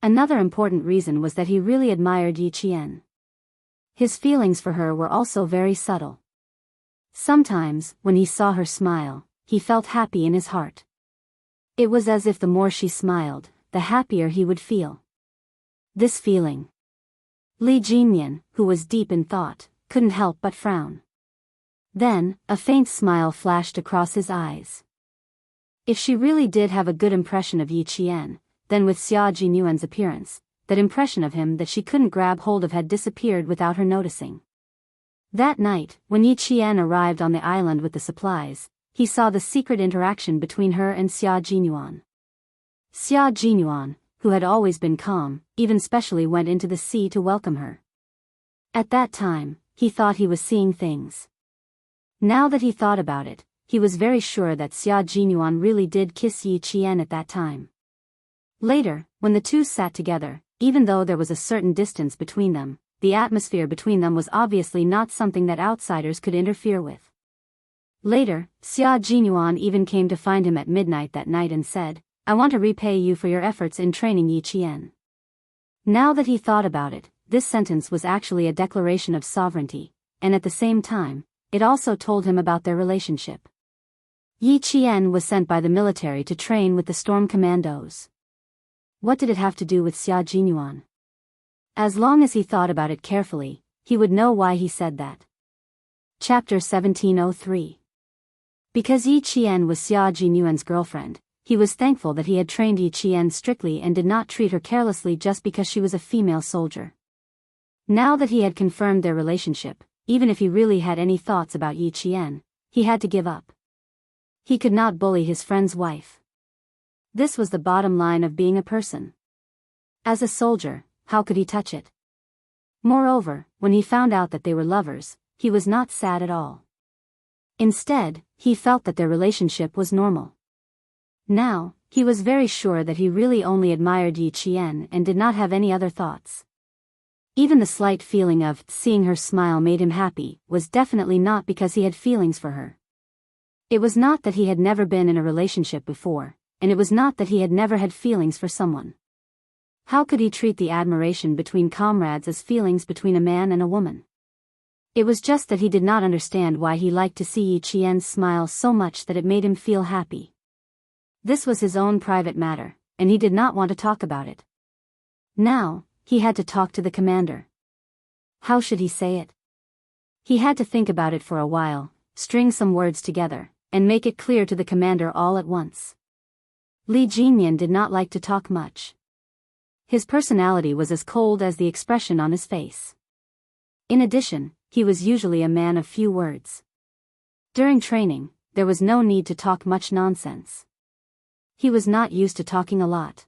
Another important reason was that he really admired Yi Qian. His feelings for her were also very subtle. Sometimes, when he saw her smile, he felt happy in his heart. It was as if the more she smiled, the happier he would feel. This feeling. Li Jinyan, who was deep in thought, couldn't help but frown. Then, a faint smile flashed across his eyes. If she really did have a good impression of Yi Qian, then with Xia Jinyuan's appearance, that impression of him that she couldn't grab hold of had disappeared without her noticing. That night, when Yi Qian arrived on the island with the supplies, he saw the secret interaction between her and Xia Jinyuan. Xia Jinyuan, who had always been calm, even specially went into the sea to welcome her. At that time, he thought he was seeing things. Now that he thought about it, he was very sure that Xia Jinyuan really did kiss Yi Qian at that time. Later, when the two sat together, even though there was a certain distance between them, the atmosphere between them was obviously not something that outsiders could interfere with. Later, Xia Jinyuan even came to find him at midnight that night and said, "I want to repay you for your efforts in training Yi Qian." Now that he thought about it, this sentence was actually a declaration of sovereignty, and at the same time, it also told him about their relationship. Yi Qian was sent by the military to train with the Storm Commandos. What did it have to do with Xia Jinyuan? As long as he thought about it carefully, he would know why he said that. Chapter 1703. Because Yi Qian was Xia Jinyuan's girlfriend, he was thankful that he had trained Yi Qian strictly and did not treat her carelessly just because she was a female soldier. Now that he had confirmed their relationship, even if he really had any thoughts about Yi Qian, he had to give up. He could not bully his friend's wife. This was the bottom line of being a person. As a soldier, how could he touch it? Moreover, when he found out that they were lovers, he was not sad at all. Instead, he felt that their relationship was normal. Now, he was very sure that he really only admired Yi Qian and did not have any other thoughts. Even the slight feeling of seeing her smile made him happy was definitely not because he had feelings for her. It was not that he had never been in a relationship before, and it was not that he had never had feelings for someone. How could he treat the admiration between comrades as feelings between a man and a woman? It was just that he did not understand why he liked to see Yi Qian's smile so much that it made him feel happy. This was his own private matter, and he did not want to talk about it. Now, he had to talk to the commander. How should he say it? He had to think about it for a while, string some words together, and make it clear to the commander all at once. Li Jinyan did not like to talk much. His personality was as cold as the expression on his face. In addition, he was usually a man of few words. During training, there was no need to talk much nonsense. He was not used to talking a lot.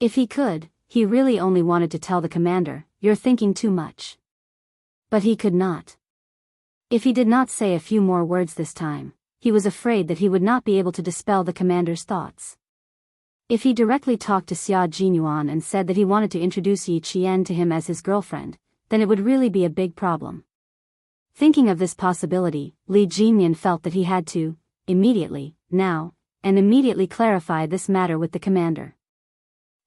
If he could, he really only wanted to tell the commander, "You're thinking too much." But he could not. If he did not say a few more words this time, he was afraid that he would not be able to dispel the commander's thoughts. If he directly talked to Xia Jinyuan and said that he wanted to introduce Yi Qian to him as his girlfriend, then it would really be a big problem. Thinking of this possibility, Li Jinyan felt that he had to, immediately clarify this matter with the commander.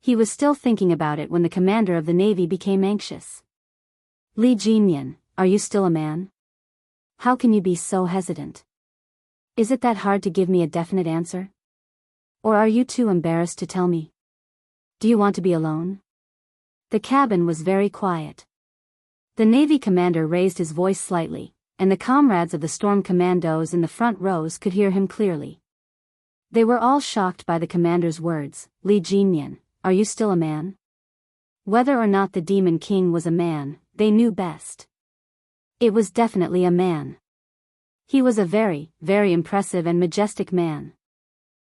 He was still thinking about it when the commander of the navy became anxious. "Li Jinyan, are you still a man? How can you be so hesitant? Is it that hard to give me a definite answer? Or are you too embarrassed to tell me? Do you want to be alone?" The cabin was very quiet. The Navy commander raised his voice slightly, and the comrades of the storm commandos in the front rows could hear him clearly. They were all shocked by the commander's words. "Li Jinyan, are you still a man?" Whether or not the Demon King was a man, they knew best. It was definitely a man. He was a very, very impressive and majestic man.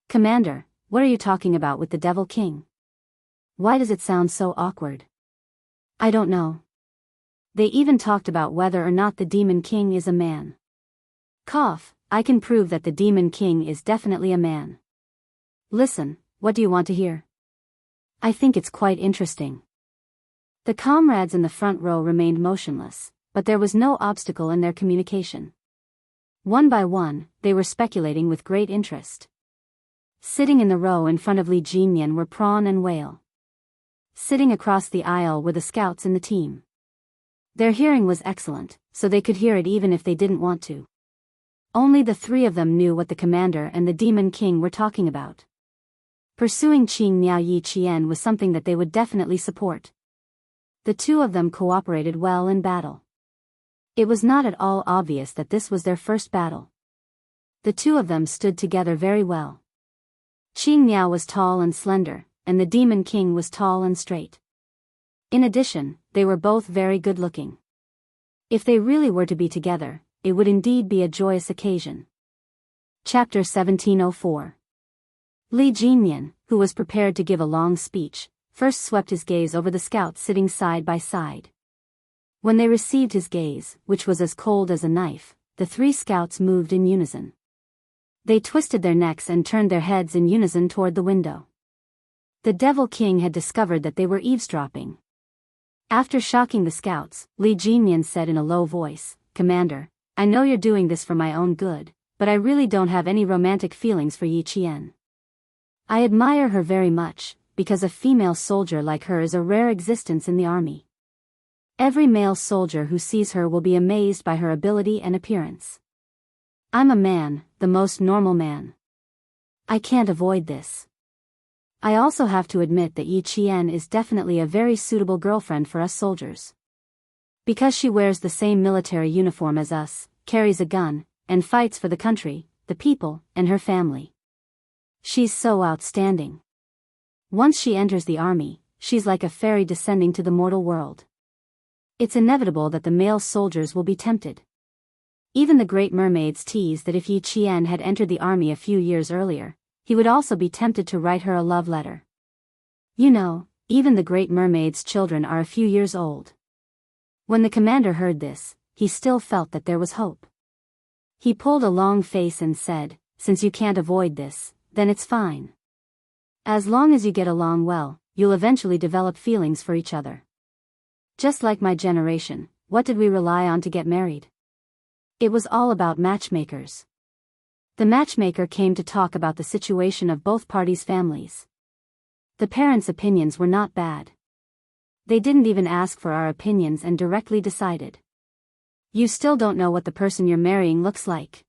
"Commander, what are you talking about with the Devil King? Why does it sound so awkward?" "I don't know. They even talked about whether or not the Demon King is a man." Cough, "I can prove that the Demon King is definitely a man. Listen, what do you want to hear? I think it's quite interesting." The comrades in the front row remained motionless, but there was no obstacle in their communication. One by one, they were speculating with great interest. Sitting in the row in front of Li Jinyan were Prawn and Whale. Sitting across the aisle were the scouts in the team. Their hearing was excellent, so they could hear it even if they didn't want to. Only the three of them knew what the commander and the Demon King were talking about. Pursuing Qing Miao Yi Qian was something that they would definitely support. The two of them cooperated well in battle. It was not at all obvious that this was their first battle. The two of them stood together very well. Qing Miao was tall and slender, and the Demon King was tall and straight. In addition, they were both very good-looking. If they really were to be together, it would indeed be a joyous occasion. Chapter 1704. Li Jinyan, who was prepared to give a long speech, first swept his gaze over the scouts sitting side by side. When they received his gaze, which was as cold as a knife, the three scouts moved in unison. They twisted their necks and turned their heads in unison toward the window. The Devil King had discovered that they were eavesdropping. After shocking the scouts, Li Jinyan said in a low voice, "Commander, I know you're doing this for my own good, but I really don't have any romantic feelings for Yi Qian. I admire her very much, because a female soldier like her is a rare existence in the army. Every male soldier who sees her will be amazed by her ability and appearance. I'm a man, the most normal man. I can't avoid this. I also have to admit that Yi Qian is definitely a very suitable girlfriend for us soldiers. Because she wears the same military uniform as us, carries a gun, and fights for the country, the people, and her family. She's so outstanding. Once she enters the army, she's like a fairy descending to the mortal world. It's inevitable that the male soldiers will be tempted. Even the great mermaids tease that if Yi Qian had entered the army a few years earlier, he would also be tempted to write her a love letter. You know, even the great mermaid's children are a few years old." When the commander heard this, he still felt that there was hope. He pulled a long face and said, "Since you can't avoid this, then it's fine. As long as you get along well, you'll eventually develop feelings for each other." Just like my generation, what did we rely on to get married? It was all about matchmakers. The matchmaker came to talk about the situation of both parties' families. The parents' opinions were not bad. They didn't even ask for our opinions and directly decided. You still don't know what the person you're marrying looks like.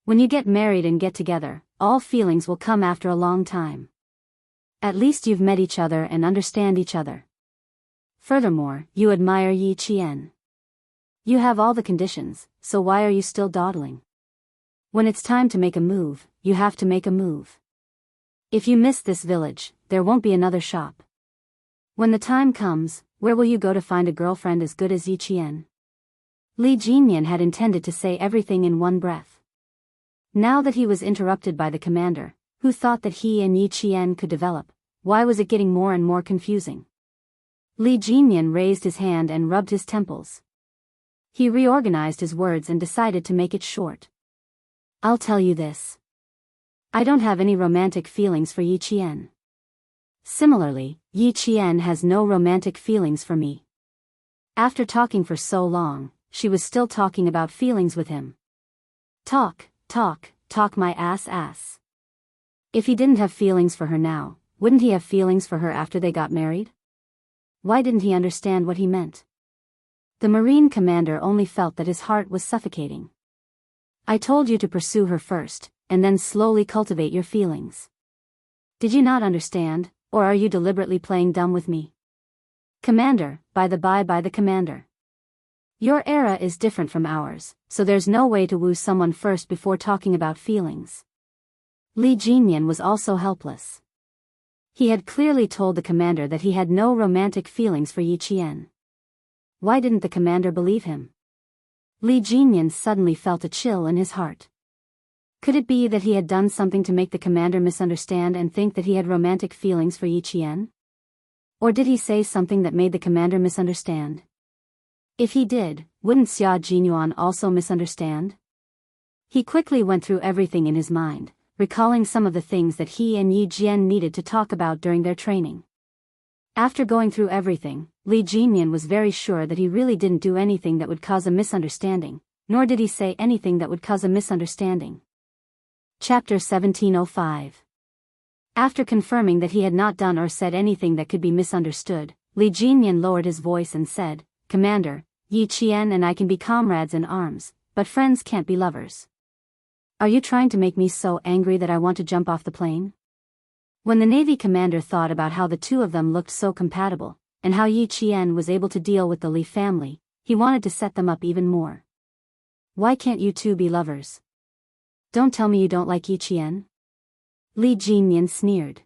When you get married and get together, all feelings will come after a long time. At least you've met each other and understand each other. Furthermore, you admire Yi Qian. You have all the conditions, so why are you still dawdling? When it's time to make a move, you have to make a move. If you miss this village, there won't be another shop. When the time comes, where will you go to find a girlfriend as good as Yi Qian? Li Jinyan had intended to say everything in one breath. Now that he was interrupted by the commander, who thought that he and Yi Qian could develop, why was it getting more and more confusing? Li Jinyan raised his hand and rubbed his temples. He reorganized his words and decided to make it short. I'll tell you this. I don't have any romantic feelings for Yi Qian. Similarly, Yi Qian has no romantic feelings for me. After talking for so long, she was still talking about feelings with him. Talk my ass. If he didn't have feelings for her now, wouldn't he have feelings for her after they got married? Why didn't he understand what he meant? The Marine commander only felt that his heart was suffocating. I told you to pursue her first, and then slowly cultivate your feelings. Did you not understand, or are you deliberately playing dumb with me? Commander, by the commander. Your era is different from ours, so there's no way to woo someone first before talking about feelings. Li Jinyan was also helpless. He had clearly told the commander that he had no romantic feelings for Yi Qian. Why didn't the commander believe him? Li Jinyan suddenly felt a chill in his heart. Could it be that he had done something to make the commander misunderstand and think that he had romantic feelings for Yi Qian? Or did he say something that made the commander misunderstand? If he did, wouldn't Xia Jinyuan also misunderstand? He quickly went through everything in his mind, recalling some of the things that he and Yi Jian needed to talk about during their training. After going through everything, Li Jinyan was very sure that he really didn't do anything that would cause a misunderstanding, nor did he say anything that would cause a misunderstanding. Chapter 1705. After confirming that he had not done or said anything that could be misunderstood, Li Jinyan lowered his voice and said, Commander, Yi Qian and I can be comrades in arms, but friends can't be lovers. Are you trying to make me so angry that I want to jump off the plane? When the Navy commander thought about how the two of them looked so compatible, and how Yi Qian was able to deal with the Li family, he wanted to set them up even more. Why can't you two be lovers? Don't tell me you don't like Yi Qian? Li Jinyan sneered.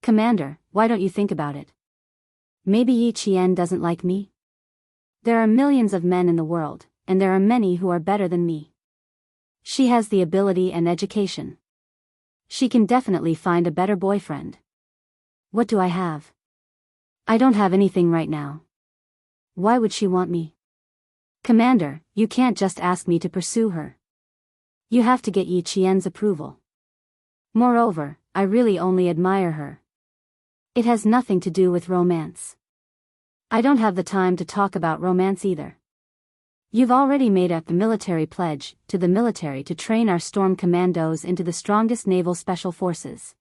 Commander, why don't you think about it? Maybe Yi Qian doesn't like me? There are millions of men in the world, and there are many who are better than me. She has the ability and education. She can definitely find a better boyfriend. What do I have? I don't have anything right now. Why would she want me? Commander, you can't just ask me to pursue her. You have to get Yi Qian's approval. Moreover, I really only admire her. It has nothing to do with romance. I don't have the time to talk about romance either. You've already made up the military pledge to the military to train our storm commandos into the strongest naval special forces.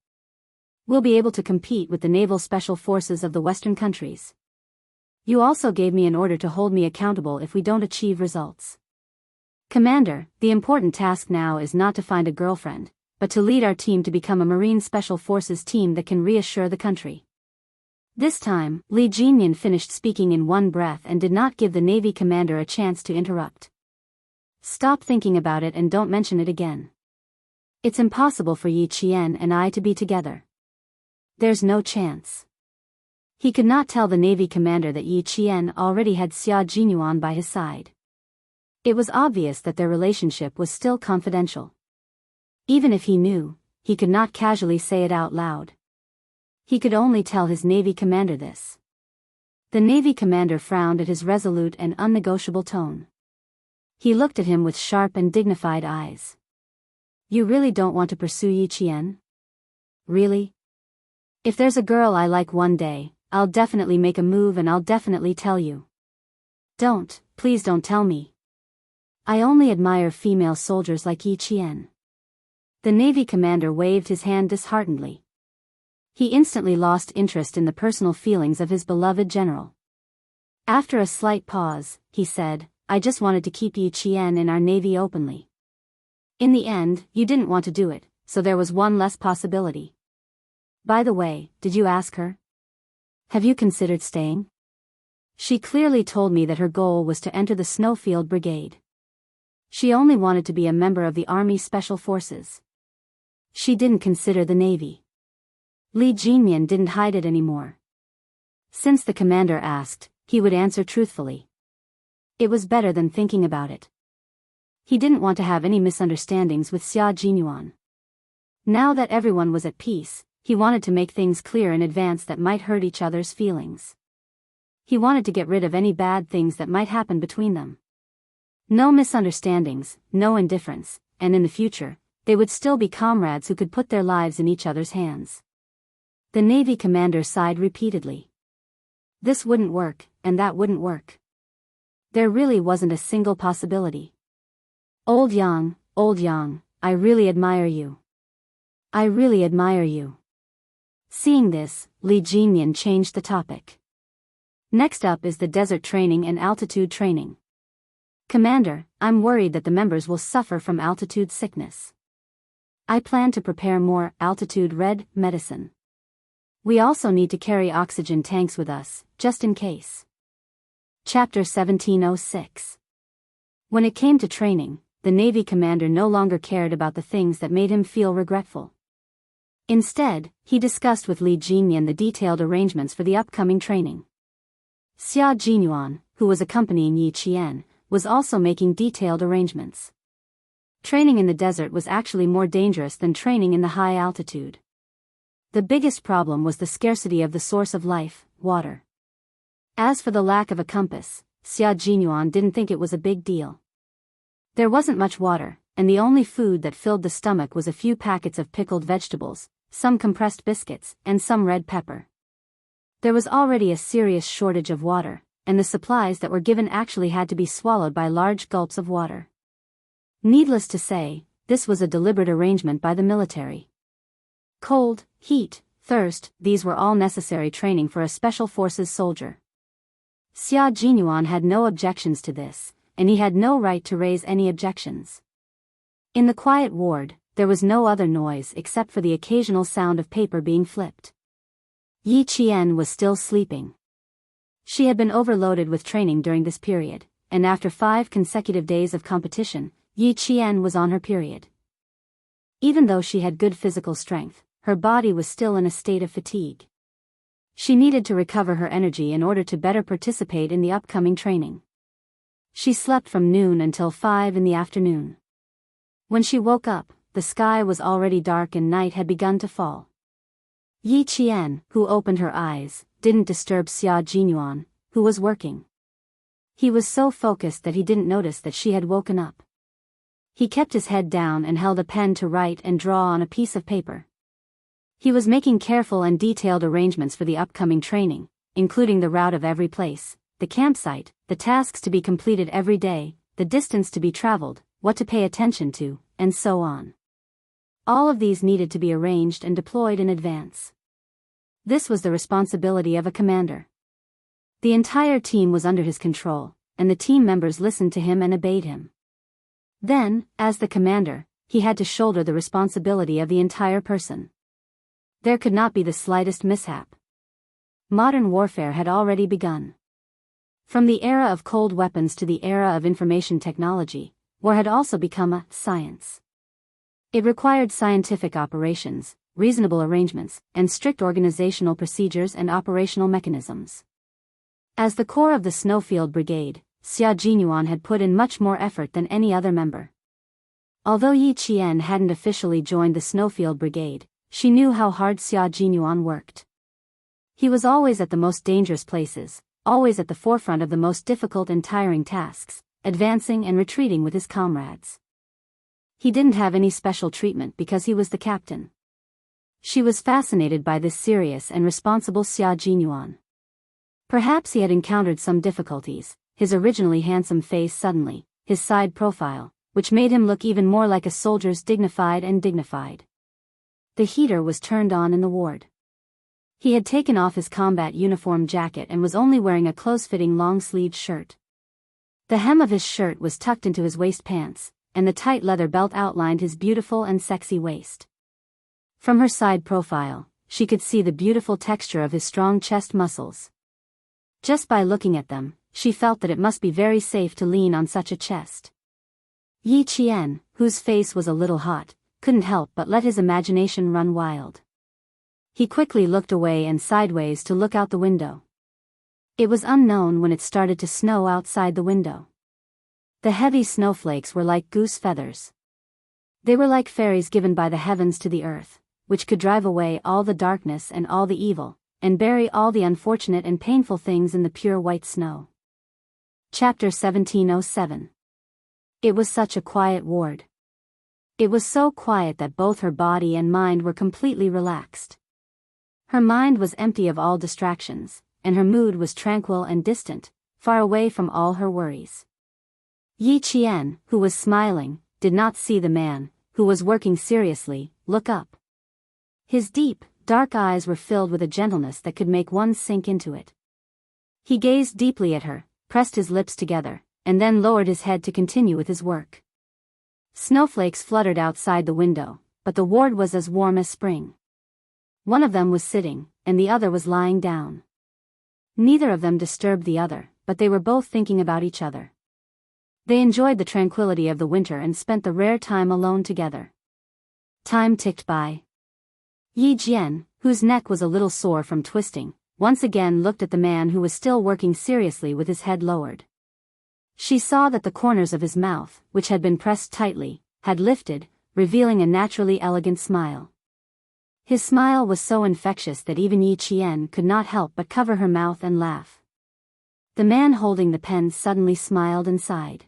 We'll be able to compete with the naval special forces of the Western countries. You also gave me an order to hold me accountable if we don't achieve results. Commander, the important task now is not to find a girlfriend, but to lead our team to become a Marine Special Forces team that can reassure the country. This time, Li Jinyan finished speaking in one breath and did not give the Navy commander a chance to interrupt. Stop thinking about it and don't mention it again. It's impossible for Yi Qian and I to be together. There's no chance. He could not tell the Navy commander that Yi Qian already had Xia Jinyuan by his side. It was obvious that their relationship was still confidential. Even if he knew, he could not casually say it out loud. He could only tell his Navy commander this. The Navy commander frowned at his resolute and unnegotiable tone. He looked at him with sharp and dignified eyes. You really don't want to pursue Yi Qian? Really? If there's a girl I like one day, I'll definitely make a move and I'll definitely tell you. Please don't tell me. I only admire female soldiers like Yi Qian. The Navy commander waved his hand disheartenedly. He instantly lost interest in the personal feelings of his beloved general. After a slight pause, he said, I just wanted to keep Yi Qian in our Navy openly. In the end, you didn't want to do it, so there was one less possibility. By the way, did you ask her? Have you considered staying? She clearly told me that her goal was to enter the Snowfield Brigade. She only wanted to be a member of the Army Special Forces. She didn't consider the Navy. Li Jinmian didn't hide it anymore. Since the commander asked, he would answer truthfully. It was better than thinking about it. He didn't want to have any misunderstandings with Xia Jinyuan. Now that everyone was at peace, he wanted to make things clear in advance that might hurt each other's feelings. He wanted to get rid of any bad things that might happen between them. No misunderstandings, no indifference, and in the future, they would still be comrades who could put their lives in each other's hands. The Navy commander sighed repeatedly. This wouldn't work, and that wouldn't work. There really wasn't a single possibility. Old Yang, I really admire you. I really admire you. Seeing this, Li Jinmian changed the topic. Next up is the desert training and altitude training. Commander, I'm worried that the members will suffer from altitude sickness. I plan to prepare more altitude red medicine. We also need to carry oxygen tanks with us, just in case. Chapter 1706. When it came to training, the Navy commander no longer cared about the things that made him feel regretful. Instead, he discussed with Li Jinmian the detailed arrangements for the upcoming training. Xia Jinyuan, who was accompanying Yi Qian, was also making detailed arrangements. Training in the desert was actually more dangerous than training in the high altitude. The biggest problem was the scarcity of the source of life, water. As for the lack of a compass, Xia Jinyuan didn't think it was a big deal. There wasn't much water, and the only food that filled the stomach was a few packets of pickled vegetables, some compressed biscuits, and some red pepper. There was already a serious shortage of water, and the supplies that were given actually had to be swallowed by large gulps of water. Needless to say, this was a deliberate arrangement by the military. Cold, heat, thirst, these were all necessary training for a special forces soldier. Xia Jinyuan had no objections to this, and he had no right to raise any objections. In the quiet ward, there was no other noise except for the occasional sound of paper being flipped. Yi Qian was still sleeping. She had been overloaded with training during this period, and after 5 consecutive days of competition, Yi Qian was on her period. Even though she had good physical strength, her body was still in a state of fatigue. She needed to recover her energy in order to better participate in the upcoming training. She slept from noon until 5 in the afternoon. When she woke up, the sky was already dark and night had begun to fall. Yi Qian, who opened her eyes, didn't disturb Xia Jinyuan, who was working. He was so focused that he didn't notice that she had woken up. He kept his head down and held a pen to write and draw on a piece of paper. He was making careful and detailed arrangements for the upcoming training, including the route of every place, the campsite, the tasks to be completed every day, the distance to be traveled, what to pay attention to, and so on. All of these needed to be arranged and deployed in advance. This was the responsibility of a commander. The entire team was under his control, and the team members listened to him and obeyed him. Then, as the commander, he had to shoulder the responsibility of the entire person. There could not be the slightest mishap. Modern warfare had already begun. From the era of cold weapons to the era of information technology, war had also become a science. It required scientific operations, reasonable arrangements, and strict organizational procedures and operational mechanisms. As the core of the Snowfield Brigade, Xia Jinyuan had put in much more effort than any other member. Although Yi Qian hadn't officially joined the Snowfield Brigade, she knew how hard Xia Jinyuan worked. He was always at the most dangerous places, always at the forefront of the most difficult and tiring tasks, advancing and retreating with his comrades. He didn't have any special treatment because he was the captain. She was fascinated by this serious and responsible Xia Jinyuan. Perhaps he had encountered some difficulties, his originally handsome face suddenly, his side profile, which made him look even more like a soldier's dignified. The heater was turned on in the ward. He had taken off his combat uniform jacket and was only wearing a close-fitting long-sleeved shirt. The hem of his shirt was tucked into his waist pants, and the tight leather belt outlined his beautiful and sexy waist. From her side profile, she could see the beautiful texture of his strong chest muscles. Just by looking at them, she felt that it must be very safe to lean on such a chest. Yi Qian, whose face was a little hot, couldn't help but let his imagination run wild. He quickly looked away and sideways to look out the window. It was unknown when it started to snow outside the window. The heavy snowflakes were like goose feathers. They were like fairies given by the heavens to the earth, which could drive away all the darkness and all the evil, and bury all the unfortunate and painful things in the pure white snow. Chapter 1707. It was such a quiet ward. It was so quiet that both her body and mind were completely relaxed. Her mind was empty of all distractions, and her mood was tranquil and distant, far away from all her worries. Yi Qian, who was smiling, did not see the man, who was working seriously, look up. His deep, dark eyes were filled with a gentleness that could make one sink into it. He gazed deeply at her, pressed his lips together, and then lowered his head to continue with his work. Snowflakes fluttered outside the window, but the ward was as warm as spring. One of them was sitting, and the other was lying down. Neither of them disturbed the other, but they were both thinking about each other. They enjoyed the tranquility of the winter and spent the rare time alone together. Time ticked by. Yi Jian, whose neck was a little sore from twisting, once again looked at the man who was still working seriously with his head lowered. She saw that the corners of his mouth, which had been pressed tightly, had lifted, revealing a naturally elegant smile. His smile was so infectious that even Yi Qian could not help but cover her mouth and laugh. The man holding the pen suddenly smiled and sighed.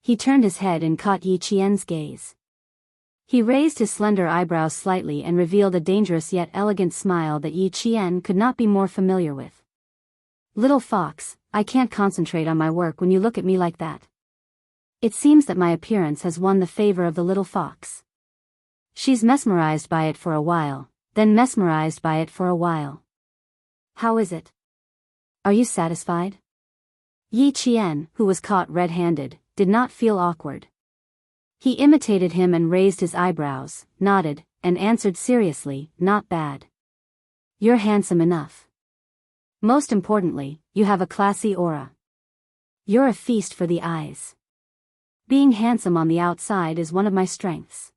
He turned his head and caught Yi Qian's gaze. He raised his slender eyebrows slightly and revealed a dangerous yet elegant smile that Yi Qian could not be more familiar with. "Little fox, I can't concentrate on my work when you look at me like that. It seems that my appearance has won the favor of the little fox. She's mesmerized by it for a while, then mesmerized by it for a while. How is it? Are you satisfied?" Yi Qian, who was caught red-handed, did not feel awkward. He imitated him and raised his eyebrows, nodded, and answered seriously, "Not bad. You're handsome enough. Most importantly, you have a classy aura. You're a feast for the eyes. Being handsome on the outside is one of my strengths.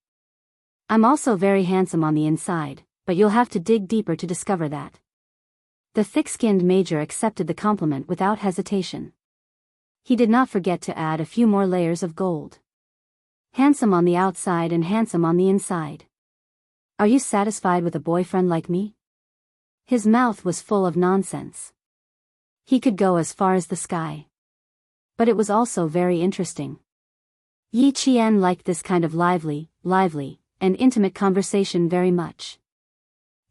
I'm also very handsome on the inside, but you'll have to dig deeper to discover that." The thick-skinned major accepted the compliment without hesitation. He did not forget to add a few more layers of gold. "Handsome on the outside and handsome on the inside. Are you satisfied with a boyfriend like me?" His mouth was full of nonsense. He could go as far as the sky. But it was also very interesting. Yi Qian liked this kind of lively, and intimate conversation very much.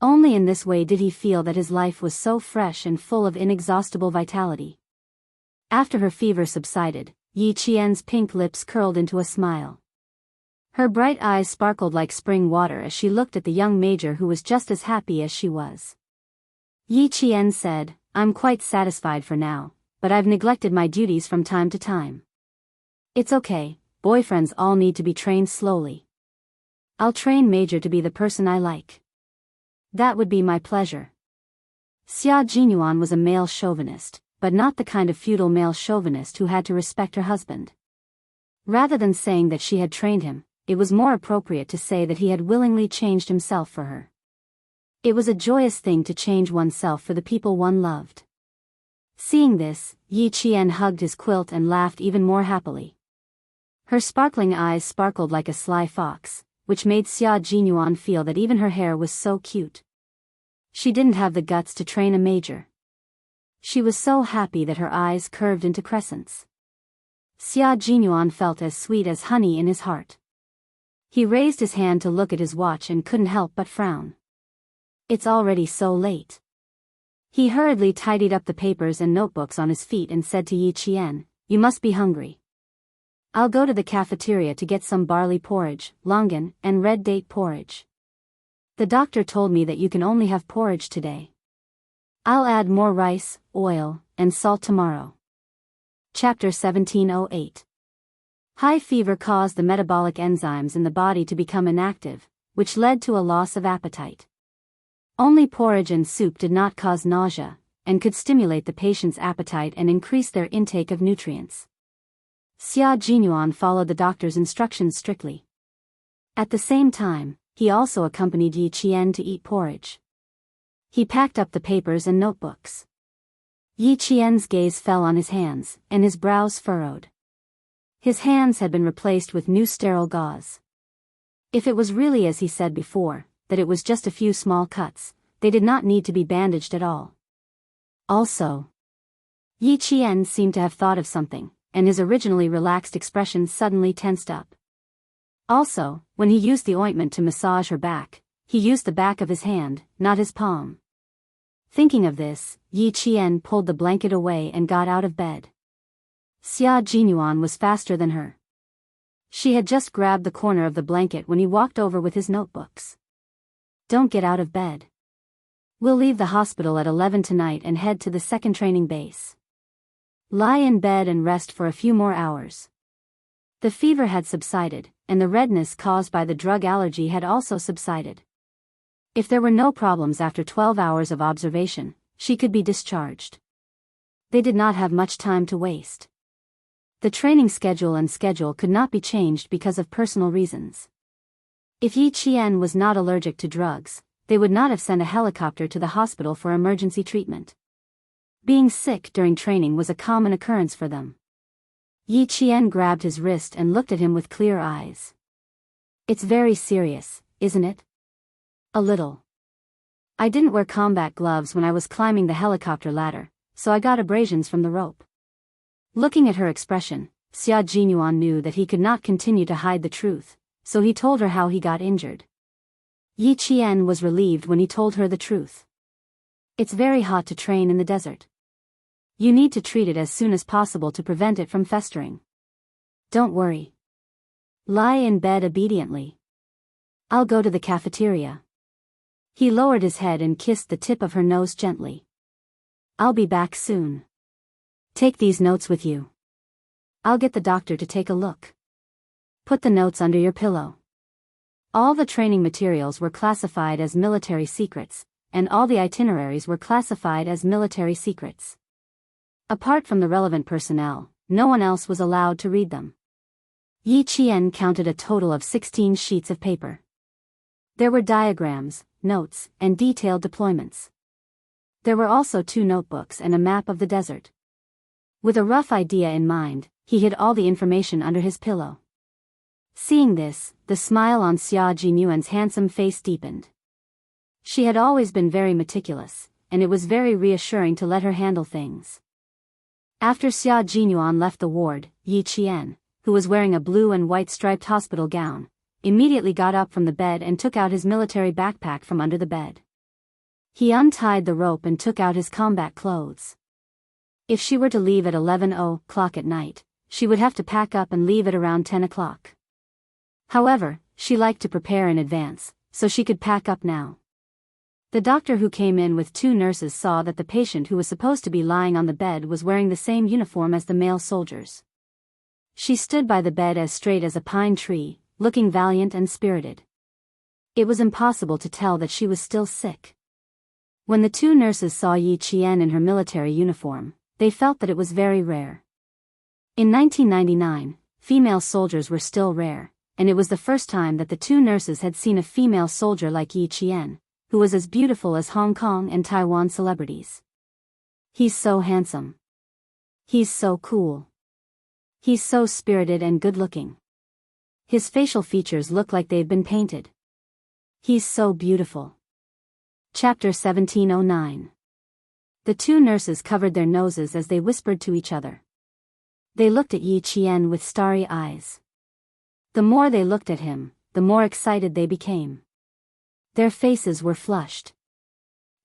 Only in this way did he feel that his life was so fresh and full of inexhaustible vitality. After her fever subsided, Yi Qian's pink lips curled into a smile. Her bright eyes sparkled like spring water as she looked at the young major who was just as happy as she was. Yi Qian said, "I'm quite satisfied for now, but I've neglected my duties from time to time. It's okay, boyfriends all need to be trained slowly. I'll train Major to be the person I like. That would be my pleasure." Xia Jinyuan was a male chauvinist, but not the kind of feudal male chauvinist who had to respect her husband. Rather than saying that she had trained him, it was more appropriate to say that he had willingly changed himself for her. It was a joyous thing to change oneself for the people one loved. Seeing this, Yi Qian hugged his quilt and laughed even more happily. Her sparkling eyes sparkled like a sly fox, which made Xia Jinyuan feel that even her hair was so cute. She didn't have the guts to train a major. She was so happy that her eyes curved into crescents. Xia Jinyuan felt as sweet as honey in his heart. He raised his hand to look at his watch and couldn't help but frown. It's already so late. He hurriedly tidied up the papers and notebooks on his feet and said to Yi Qian, "You must be hungry. I'll go to the cafeteria to get some barley porridge, longan, and red date porridge. The doctor told me that you can only have porridge today. I'll add more rice, oil, and salt tomorrow." Chapter 1708. High fever caused the metabolic enzymes in the body to become inactive, which led to a loss of appetite. Only porridge and soup did not cause nausea, and could stimulate the patient's appetite and increase their intake of nutrients. Xia Jinyuan followed the doctor's instructions strictly. At the same time, he also accompanied Yi Qian to eat porridge. He packed up the papers and notebooks. Yi Qian's gaze fell on his hands, and his brows furrowed. His hands had been replaced with new sterile gauze. If it was really as he said before, that it was just a few small cuts, they did not need to be bandaged at all. Also, Yi Qian seemed to have thought of something, and his originally relaxed expression suddenly tensed up. Also, when he used the ointment to massage her back, he used the back of his hand, not his palm. Thinking of this, Yi Qian pulled the blanket away and got out of bed. Xia Jinyuan was faster than her. She had just grabbed the corner of the blanket when he walked over with his notebooks. "Don't get out of bed. We'll leave the hospital at 11 tonight and head to the second training base. Lie in bed and rest for a few more hours." The fever had subsided, and the redness caused by the drug allergy had also subsided. If there were no problems after 12 hours of observation, she could be discharged. They did not have much time to waste. The training schedule could not be changed because of personal reasons. If Yi Qian was not allergic to drugs, they would not have sent a helicopter to the hospital for emergency treatment. Being sick during training was a common occurrence for them. Yi Qian grabbed his wrist and looked at him with clear eyes. "It's very serious, isn't it?" "A little. I didn't wear combat gloves when I was climbing the helicopter ladder, so I got abrasions from the rope." Looking at her expression, Xia Jinyuan knew that he could not continue to hide the truth, so he told her how he got injured. Yi Qian was relieved when he told her the truth. "It's very hot to train in the desert. You need to treat it as soon as possible to prevent it from festering. Don't worry. Lie in bed obediently. I'll go to the cafeteria." He lowered his head and kissed the tip of her nose gently. "I'll be back soon. Take these notes with you. I'll get the doctor to take a look. Put the notes under your pillow." All the training materials were classified as military secrets, and all the itineraries were classified as military secrets. Apart from the relevant personnel, no one else was allowed to read them. Yi Qian counted a total of 16 sheets of paper. There were diagrams, notes, and detailed deployments. There were also 2 notebooks and a map of the desert. With a rough idea in mind, he hid all the information under his pillow. Seeing this, the smile on Xia Jinyuan's handsome face deepened. She had always been very meticulous, and it was very reassuring to let her handle things. After Xia Jinyuan left the ward, Yi Qian, who was wearing a blue and white striped hospital gown, immediately got up from the bed and took out his military backpack from under the bed. He untied the rope and took out his combat clothes. If she were to leave at 11:00 at night, she would have to pack up and leave at around 10 o'clock. However, she liked to prepare in advance, so she could pack up now. The doctor who came in with 2 nurses saw that the patient who was supposed to be lying on the bed was wearing the same uniform as the male soldiers. She stood by the bed as straight as a pine tree, looking valiant and spirited. It was impossible to tell that she was still sick. When the 2 nurses saw Yi Qian in her military uniform, they felt that it was very rare. In 1999, female soldiers were still rare, and it was the first time that the 2 nurses had seen a female soldier like Yi Qian, who was as beautiful as Hong Kong and Taiwan celebrities. "He's so handsome. He's so cool. He's so spirited and good-looking. His facial features look like they've been painted. He's so beautiful." Chapter 1709. The 2 nurses covered their noses as they whispered to each other. They looked at Yi Qian with starry eyes. The more they looked at him, the more excited they became. Their faces were flushed.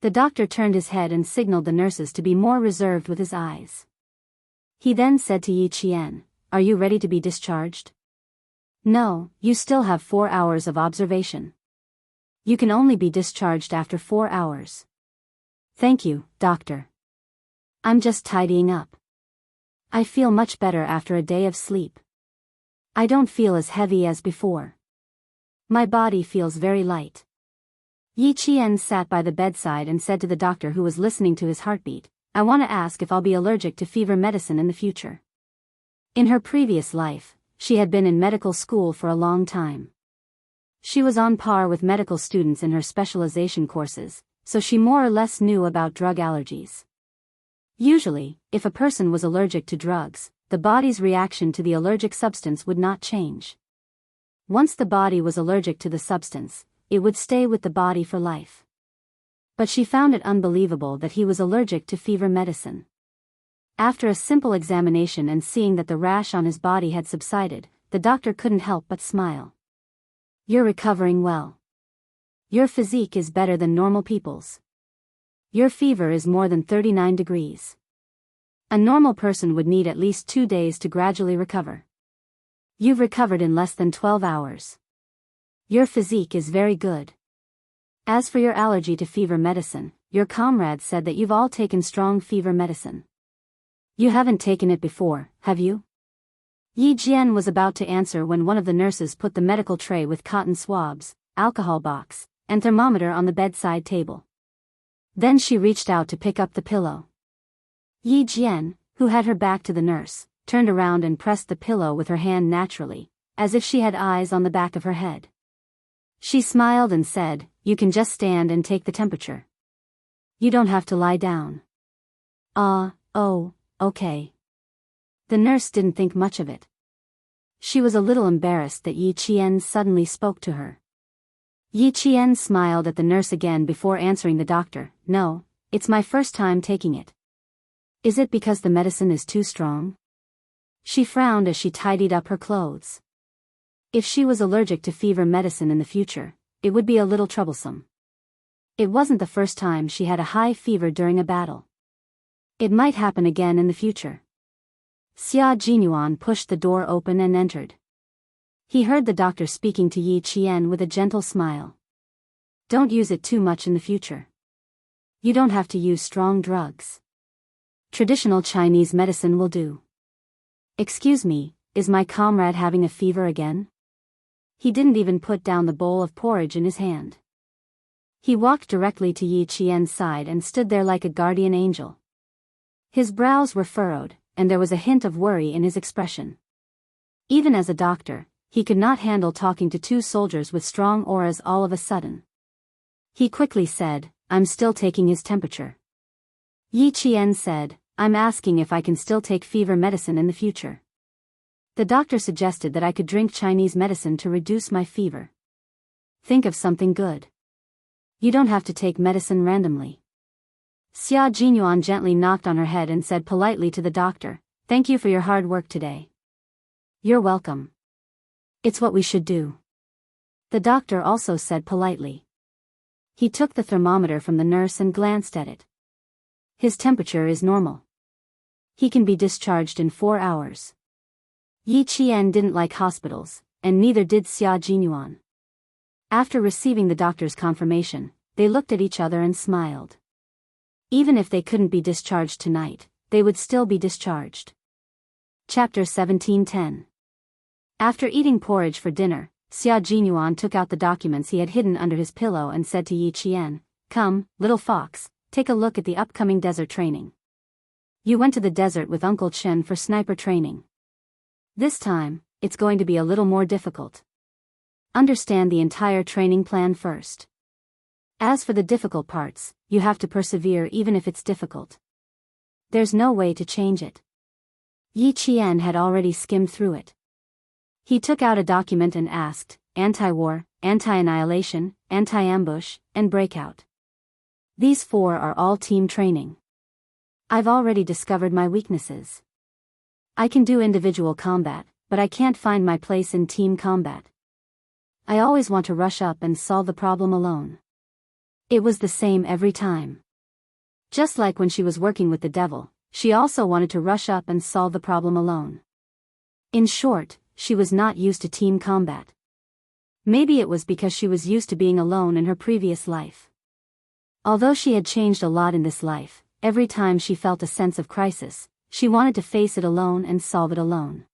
The doctor turned his head and signaled the nurses to be more reserved with his eyes. He then said to Yi Qian, "Are you ready to be discharged?" "No, you still have 4 hours of observation. You can only be discharged after 4 hours." "Thank you, doctor. I'm just tidying up. I feel much better after a day of sleep. I don't feel as heavy as before. My body feels very light." Yi Qian sat by the bedside and said to the doctor who was listening to his heartbeat, "I want to ask if I'll be allergic to fever medicine in the future." In her previous life, she had been in medical school for a long time. She was on par with medical students in her specialization courses, so she more or less knew about drug allergies. Usually, if a person was allergic to drugs, the body's reaction to the allergic substance would not change. Once the body was allergic to the substance, it would stay with the body for life. But she found it unbelievable that he was allergic to fever medicine. After a simple examination and seeing that the rash on his body had subsided, the doctor couldn't help but smile. "You're recovering well. Your physique is better than normal people's. Your fever is more than 39 degrees. A normal person would need at least 2 days to gradually recover. You've recovered in less than 12 hours. Your physique is very good. As for your allergy to fever medicine, your comrades said that you've all taken strong fever medicine. You haven't taken it before, have you?" Yi Jian was about to answer when one of the nurses put the medical tray with cotton swabs, alcohol box, and thermometer on the bedside table. Then she reached out to pick up the pillow. Yi Jian, who had her back to the nurse, turned around and pressed the pillow with her hand naturally, as if she had eyes on the back of her head. She smiled and said, "You can just stand and take the temperature. You don't have to lie down." Oh, okay." The nurse didn't think much of it. She was a little embarrassed that Yi Qian suddenly spoke to her. Yi Qian smiled at the nurse again before answering the doctor, "No, it's my first time taking it." "Is it because the medicine is too strong?" She frowned as she tidied up her clothes. If she was allergic to fever medicine in the future, it would be a little troublesome. It wasn't the first time she had a high fever during a battle. It might happen again in the future. Xia Jinyuan pushed the door open and entered. He heard the doctor speaking to Yi Qian with a gentle smile. "Don't use it too much in the future. You don't have to use strong drugs. Traditional Chinese medicine will do." "Excuse me, is my comrade having a fever again?" He didn't even put down the bowl of porridge in his hand. He walked directly to Yi Qian's side and stood there like a guardian angel. His brows were furrowed, and there was a hint of worry in his expression. Even as a doctor, he could not handle talking to 2 soldiers with strong auras all of a sudden. He quickly said, "I'm still taking his temperature." Yi Qian said, "I'm asking if I can still take fever medicine in the future." The doctor suggested that I could drink Chinese medicine to reduce my fever. "Think of something good. You don't have to take medicine randomly." Xia Jinyuan gently knocked on her head and said politely to the doctor, "Thank you for your hard work today." "You're welcome. It's what we should do." The doctor also said politely. He took the thermometer from the nurse and glanced at it. His temperature is normal. He can be discharged in 4 hours. Yi Qian didn't like hospitals, and neither did Xia Jinyuan. After receiving the doctor's confirmation, they looked at each other and smiled. Even if they couldn't be discharged tonight, they would still be discharged. Chapter 17:10. After eating porridge for dinner, Xia Jinyuan took out the documents he had hidden under his pillow and said to Yi Qian, "Come, little fox, take a look at the upcoming desert training. You went to the desert with Uncle Chen for sniper training. This time, it's going to be a little more difficult. Understand the entire training plan first. As for the difficult parts, you have to persevere even if it's difficult. There's no way to change it." Yi Qian had already skimmed through it. He took out a document and asked, "Anti-war, anti-annihilation, anti-ambush, and breakout. These 4 are all team training. I've already discovered my weaknesses. I can do individual combat, but I can't find my place in team combat. I always want to rush up and solve the problem alone. It was the same every time. Just like when she was working with the devil, she also wanted to rush up and solve the problem alone. In short, she was not used to team combat. Maybe it was because she was used to being alone in her previous life. Although she had changed a lot in this life, every time she felt a sense of crisis, she wanted to face it alone and solve it alone.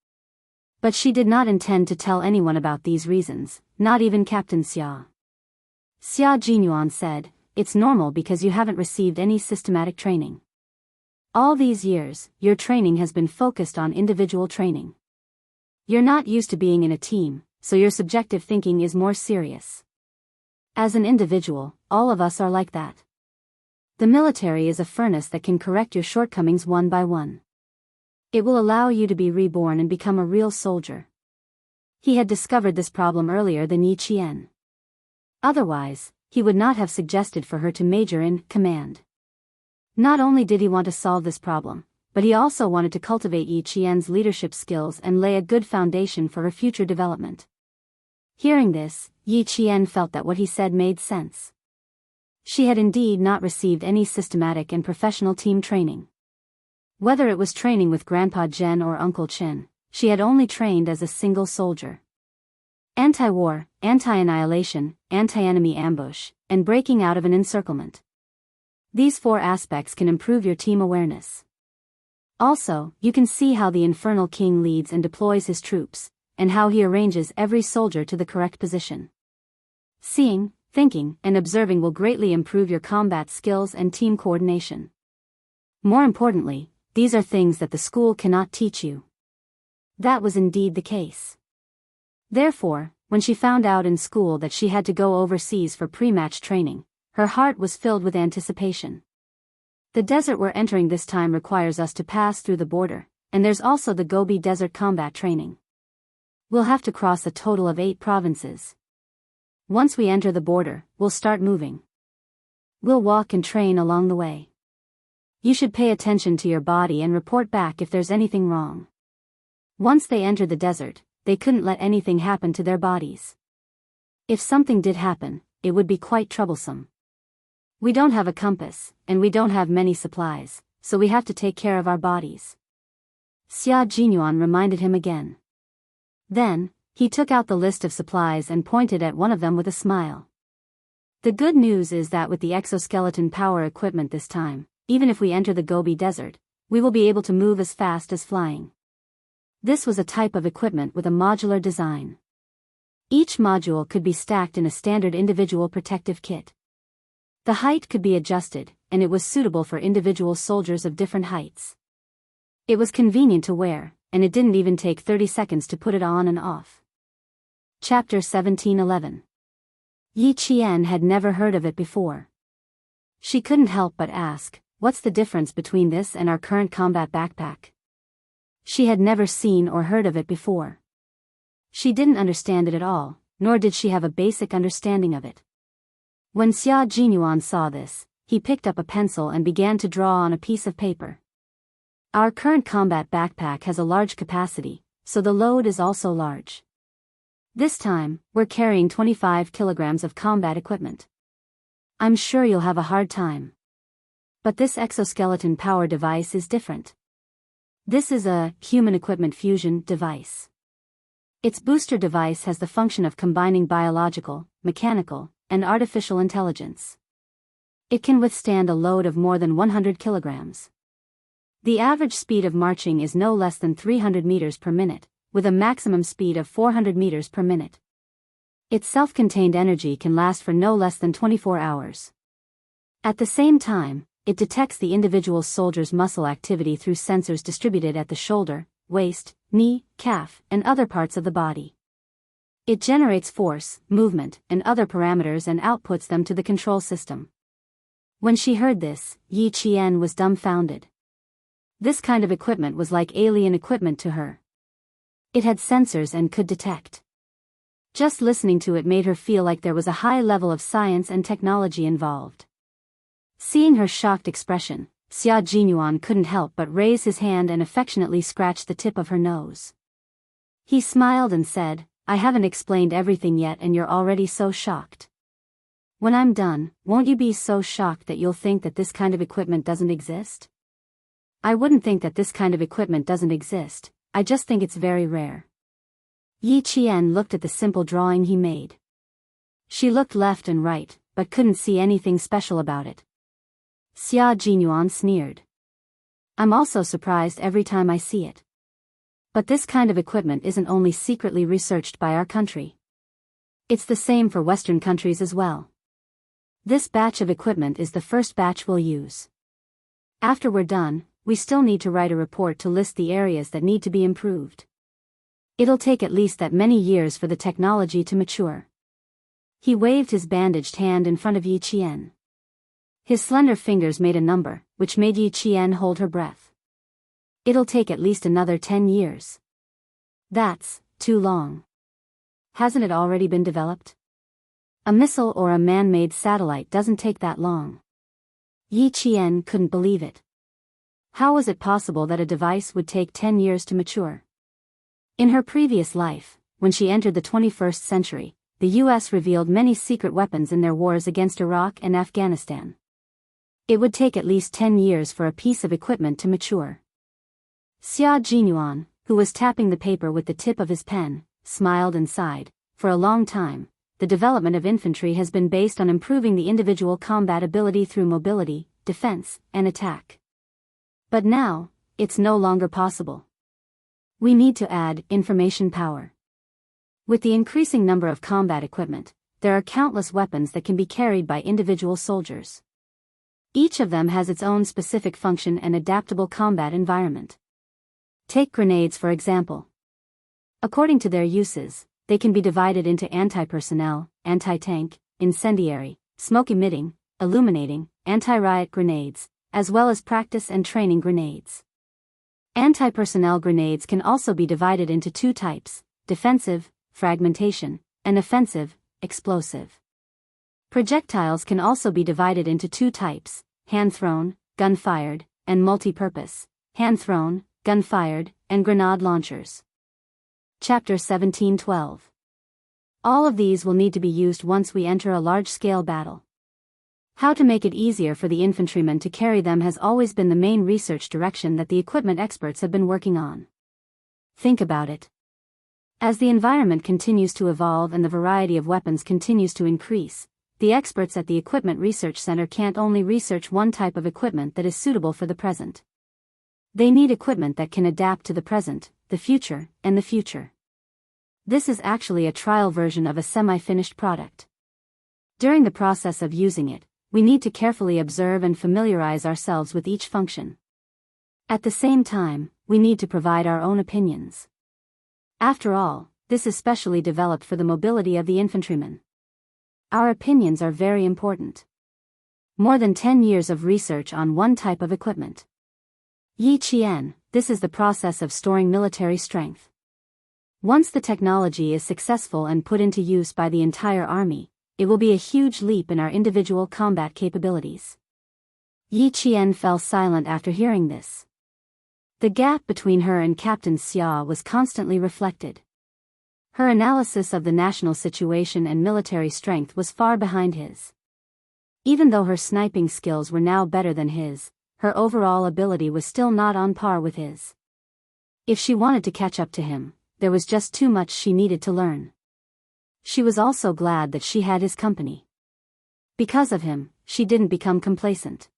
But she did not intend to tell anyone about these reasons, not even Captain Xia. Xia Jinyuan said, "It's normal because you haven't received any systematic training. All these years, your training has been focused on individual training. You're not used to being in a team, so your subjective thinking is more serious. As an individual, all of us are like that. The military is a furnace that can correct your shortcomings one by one. It will allow you to be reborn and become a real soldier." He had discovered this problem earlier than Yi Qian. Otherwise, he would not have suggested for her to major in command. Not only did he want to solve this problem, but he also wanted to cultivate Yi Qian's leadership skills and lay a good foundation for her future development. Hearing this, Yi Qian felt that what he said made sense. She had indeed not received any systematic and professional team training. Whether it was training with Grandpa Zhen or Uncle Chen, she had only trained as a single soldier. Anti-war, anti-annihilation, anti-enemy ambush, and breaking out of an encirclement. These 4 aspects can improve your team awareness. Also, you can see how the Infernal King leads and deploys his troops, and how he arranges every soldier to the correct position. Seeing, thinking, and observing will greatly improve your combat skills and team coordination. More importantly, these are things that the school cannot teach you. That was indeed the case. Therefore, when she found out in school that she had to go overseas for pre-match training, her heart was filled with anticipation. The desert we're entering this time requires us to pass through the border, and there's also the Gobi Desert combat training. We'll have to cross a total of 8 provinces. Once we enter the border, we'll start moving. We'll walk and train along the way. You should pay attention to your body and report back if there's anything wrong. Once they entered the desert, they couldn't let anything happen to their bodies. If something did happen, it would be quite troublesome. We don't have a compass, and we don't have many supplies, so we have to take care of our bodies. Xia Jinyuan reminded him again. Then, he took out the list of supplies and pointed at one of them with a smile. The good news is that with the exoskeleton power equipment this time, even if we enter the Gobi Desert, we will be able to move as fast as flying. This was a type of equipment with a modular design. Each module could be stacked in a standard individual protective kit. The height could be adjusted, and it was suitable for individual soldiers of different heights. It was convenient to wear, and it didn't even take 30 seconds to put it on and off. Chapter 1711. Yi Qian had never heard of it before. She couldn't help but ask, "What's the difference between this and our current combat backpack?" She had never seen or heard of it before. She didn't understand it at all, nor did she have a basic understanding of it. When Xia Jinyuan saw this, he picked up a pencil and began to draw on a piece of paper. Our current combat backpack has a large capacity, so the load is also large. This time, we're carrying 25 kilograms of combat equipment. I'm sure you'll have a hard time. But this exoskeleton power device is different. This is a human equipment fusion device. Its booster device has the function of combining biological, mechanical, and artificial intelligence. It can withstand a load of more than 100 kilograms. The average speed of marching is no less than 300 meters per minute, with a maximum speed of 400 meters per minute. Its self-contained energy can last for no less than 24 hours. At the same time, it detects the individual soldier's muscle activity through sensors distributed at the shoulder, waist, knee, calf, and other parts of the body. It generates force, movement, and other parameters and outputs them to the control system. When she heard this, Yi Qian was dumbfounded. This kind of equipment was like alien equipment to her. It had sensors and could detect. Just listening to it made her feel like there was a high level of science and technology involved. Seeing her shocked expression, Xia Jinyuan couldn't help but raise his hand and affectionately scratch the tip of her nose. He smiled and said, "I haven't explained everything yet and you're already so shocked. When I'm done, won't you be so shocked that you'll think that this kind of equipment doesn't exist? I wouldn't think that this kind of equipment doesn't exist, I just think it's very rare. Yi Qian looked at the simple drawing he made. She looked left and right, but couldn't see anything special about it. Xia Jinyuan sneered. I'm also surprised every time I see it. But this kind of equipment isn't only secretly researched by our country. It's the same for Western countries as well. This batch of equipment is the first batch we'll use. After we're done, we still need to write a report to list the areas that need to be improved. It'll take at least that many years for the technology to mature. He waved his bandaged hand in front of Yi Qian. His slender fingers made a number, which made Yi Qian hold her breath. It'll take at least another 10 years. That's too long. Hasn't it already been developed? A missile or a man-made satellite doesn't take that long. Yi Qian couldn't believe it. How was it possible that a device would take 10 years to mature? In her previous life, when she entered the 21st century, the US revealed many secret weapons in their wars against Iraq and Afghanistan. It would take at least 10 years for a piece of equipment to mature. Xia Jinyuan, who was tapping the paper with the tip of his pen, smiled and sighed. For a long time, the development of infantry has been based on improving the individual combat ability through mobility, defense, and attack. But now, it's no longer possible. We need to add information power. With the increasing number of combat equipment, there are countless weapons that can be carried by individual soldiers. Each of them has its own specific function and adaptable combat environment. Take grenades for example. According to their uses, they can be divided into anti-personnel, anti-tank, incendiary, smoke-emitting, illuminating, anti-riot grenades, as well as practice and training grenades. Anti-personnel grenades can also be divided into two types: defensive, fragmentation, and offensive, explosive. Projectiles can also be divided into two types: hand-thrown, gun-fired, and multi-purpose, hand-thrown, gun-fired, and grenade launchers. Chapter 17:12. All of these will need to be used once we enter a large-scale battle. How to make it easier for the infantrymen to carry them has always been the main research direction that the equipment experts have been working on. Think about it. As the environment continues to evolve and the variety of weapons continues to increase, the experts at the Equipment Research Center can't only research one type of equipment that is suitable for the present. They need equipment that can adapt to the present, the future, and the future. This is actually a trial version of a semi-finished product. During the process of using it, we need to carefully observe and familiarize ourselves with each function. At the same time, we need to provide our own opinions. After all, this is specially developed for the mobility of the infantrymen. Our opinions are very important. More than 10 years of research on one type of equipment. Yi Qian, this is the process of storing military strength. Once the technology is successful and put into use by the entire army, it will be a huge leap in our individual combat capabilities. Yi Qian fell silent after hearing this. The gap between her and Captain Xia was constantly reflected. Her analysis of the national situation and military strength was far behind his. Even though her sniping skills were now better than his, her overall ability was still not on par with his. If she wanted to catch up to him, there was just too much she needed to learn. She was also glad that she had his company. Because of him, she didn't become complacent.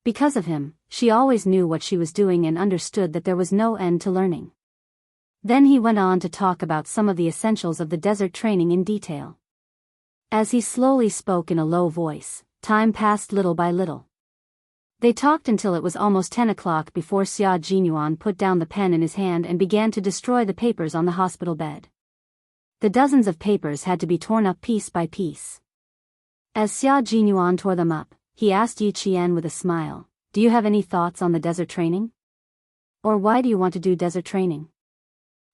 Because of him, she always knew what she was doing and understood that there was no end to learning. Then he went on to talk about some of the essentials of the desert training in detail. As he slowly spoke in a low voice, time passed little by little. They talked until it was almost 10 o'clock before Xia Jinyuan put down the pen in his hand and began to destroy the papers on the hospital bed. The dozens of papers had to be torn up piece by piece. As Xia Jinyuan tore them up, he asked Yi Qian with a smile, "Do you have any thoughts on the desert training? Or why do you want to do desert training?"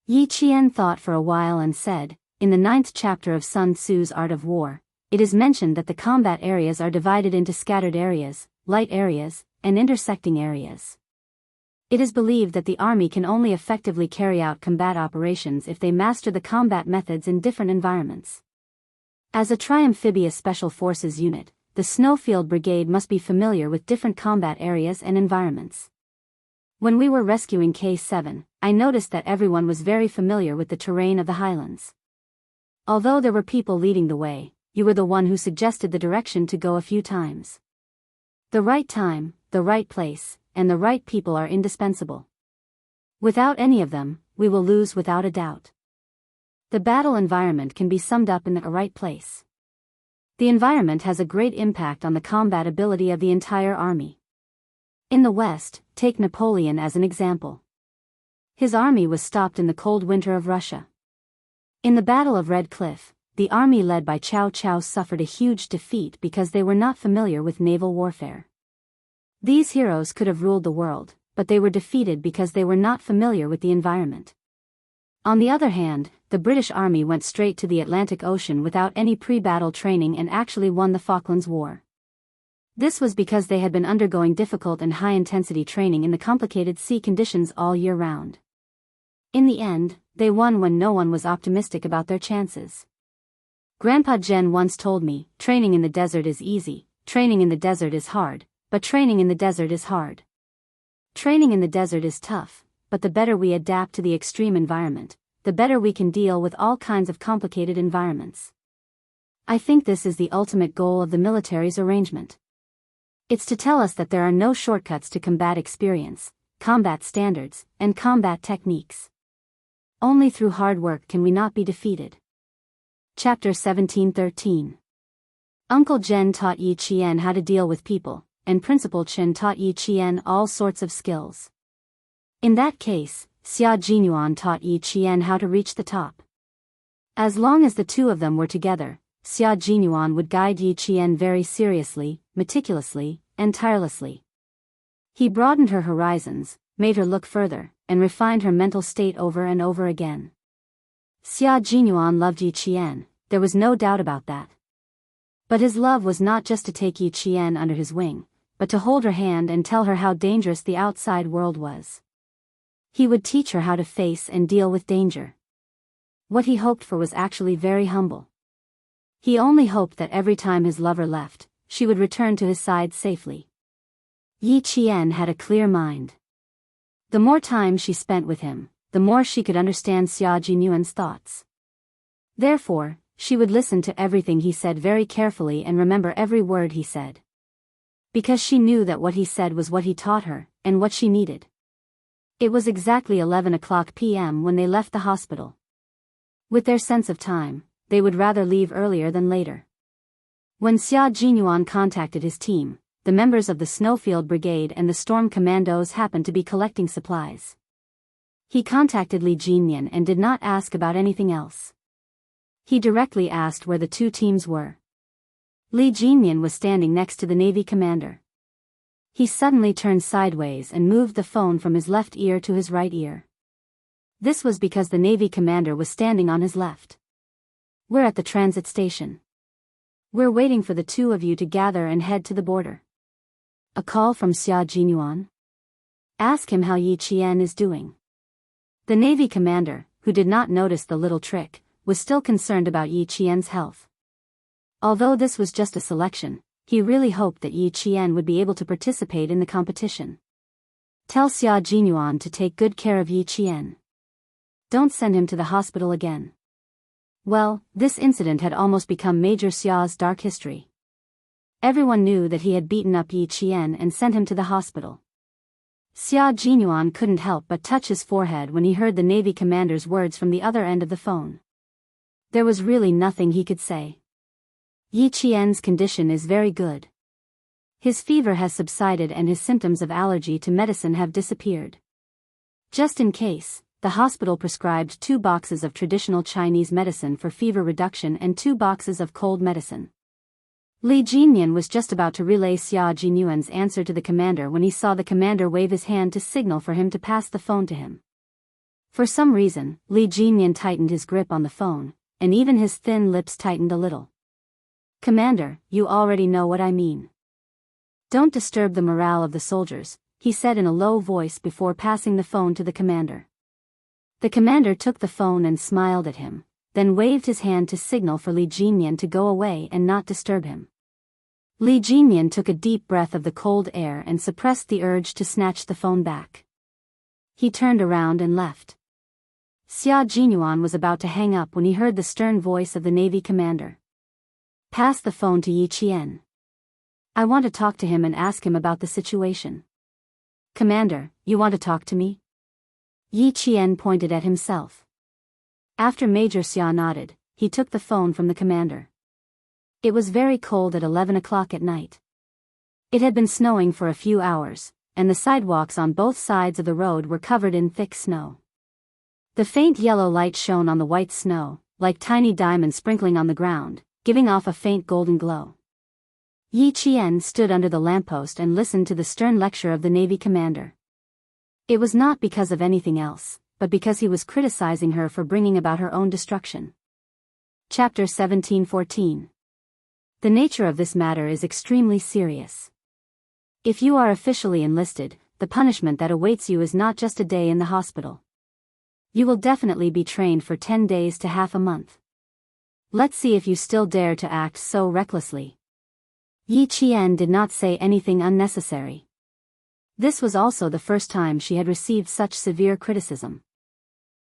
Yi Qian thought for a while and said, "In the 9th chapter of Sun Tzu's Art of War, it is mentioned that the combat areas are divided into scattered areas, light areas, and intersecting areas. It is believed that the army can only effectively carry out combat operations if they master the combat methods in different environments. As a tri-amphibious special forces unit, the Snowfield Brigade must be familiar with different combat areas and environments. When we were rescuing K7, I noticed that everyone was very familiar with the terrain of the highlands. Although there were people leading the way, you were the one who suggested the direction to go a few times. The right time, the right place, and the right people are indispensable. Without any of them, we will lose without a doubt. The battle environment can be summed up in the right place. The environment has a great impact on the combat ability of the entire army. In the West, take Napoleon as an example. His army was stopped in the cold winter of Russia. In the Battle of Red Cliff, the army led by Cao Cao suffered a huge defeat because they were not familiar with naval warfare. These heroes could have ruled the world, but they were defeated because they were not familiar with the environment. On the other hand, the British Army went straight to the Atlantic Ocean without any pre-battle training and actually won the Falklands War. This was because they had been undergoing difficult and high-intensity training in the complicated sea conditions all year round. In the end, they won when no one was optimistic about their chances. Grandpa Jen once told me, training in the desert is easy, training in the desert is hard, but training in the desert is hard. Training in the desert is tough, but the better we adapt to the extreme environment, the better we can deal with all kinds of complicated environments. I think this is the ultimate goal of the military's arrangement. It's to tell us that there are no shortcuts to combat experience, combat standards, and combat techniques. Only through hard work can we not be defeated. Chapter 17:13. Uncle Jen taught Yi Qian how to deal with people, and Principal Chen taught Yi Qian all sorts of skills. In that case, Xia Jinyuan taught Yi Qian how to reach the top. As long as the two of them were together, Xia Jinyuan would guide Yi Qian very seriously, meticulously, and tirelessly. He broadened her horizons, made her look further, and refined her mental state over and over again. Xia Jinyuan loved Yi Qian, there was no doubt about that. But his love was not just to take Yi Qian under his wing, but to hold her hand and tell her how dangerous the outside world was. He would teach her how to face and deal with danger. What he hoped for was actually very humble. He only hoped that every time his lover left, she would return to his side safely. Yi Qian had a clear mind. The more time she spent with him, the more she could understand Xia Jinyuan's thoughts. Therefore, she would listen to everything he said very carefully and remember every word he said. Because she knew that what he said was what he taught her, and what she needed. It was exactly 11:00 p.m. when they left the hospital. With their sense of time, they would rather leave earlier than later. When Xia Jinyuan contacted his team, the members of the Snowfield Brigade and the Storm Commandos happened to be collecting supplies. He contacted Li Jinyan and did not ask about anything else. He directly asked where the two teams were. Li Jinyan was standing next to the Navy commander. He suddenly turned sideways and moved the phone from his left ear to his right ear. This was because the Navy commander was standing on his left. "We're at the transit station. We're waiting for the two of you to gather and head to the border." A call from Xia Jinyuan? Ask him how Yi Qian is doing. The Navy commander, who did not notice the little trick, was still concerned about Yi Qian's health. Although this was just a selection, he really hoped that Yi Qian would be able to participate in the competition. Tell Xia Jinyuan to take good care of Yi Qian. Don't send him to the hospital again. Well, this incident had almost become Major Xia's dark history. Everyone knew that he had beaten up Yi Qian and sent him to the hospital. Xia Jinyuan couldn't help but touch his forehead when he heard the Navy commander's words from the other end of the phone. There was really nothing he could say. Yi Qian's condition is very good. His fever has subsided and his symptoms of allergy to medicine have disappeared. Just in case, the hospital prescribed 2 boxes of traditional Chinese medicine for fever reduction and 2 boxes of cold medicine. Li Jinyan was just about to relay Xia Jinyuan's answer to the commander when he saw the commander wave his hand to signal for him to pass the phone to him. For some reason, Li Jinyan tightened his grip on the phone, and even his thin lips tightened a little. "Commander, you already know what I mean. Don't disturb the morale of the soldiers," he said in a low voice before passing the phone to the commander. The commander took the phone and smiled at him, then waved his hand to signal for Li Jinyan to go away and not disturb him. Li Jinyan took a deep breath of the cold air and suppressed the urge to snatch the phone back. He turned around and left. Xia Jinyuan was about to hang up when he heard the stern voice of the Navy commander. Pass the phone to Yi Qian. I want to talk to him and ask him about the situation. Commander, you want to talk to me? Yi Qian pointed at himself. After Major Xia nodded, he took the phone from the commander. It was very cold at 11 o'clock at night. It had been snowing for a few hours, and the sidewalks on both sides of the road were covered in thick snow. The faint yellow light shone on the white snow, like tiny diamonds sprinkling on the ground, giving off a faint golden glow. Yi Qian stood under the lamppost and listened to the stern lecture of the Navy commander. It was not because of anything else, but because he was criticizing her for bringing about her own destruction. Chapter 17:14. The nature of this matter is extremely serious. If you are officially enlisted, the punishment that awaits you is not just a day in the hospital. You will definitely be trained for 10 days to half a month. Let's see if you still dare to act so recklessly. Yi Qian did not say anything unnecessary. This was also the first time she had received such severe criticism.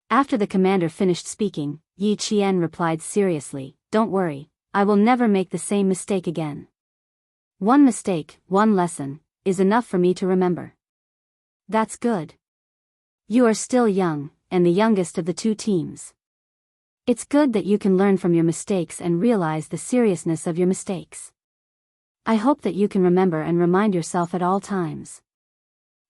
After the commander finished speaking, Yi Qian replied seriously, "Don't worry, I will never make the same mistake again. One mistake, one lesson, is enough for me to remember." That's good. You are still young, and the youngest of the two teams. It's good that you can learn from your mistakes and realize the seriousness of your mistakes. I hope that you can remember and remind yourself at all times.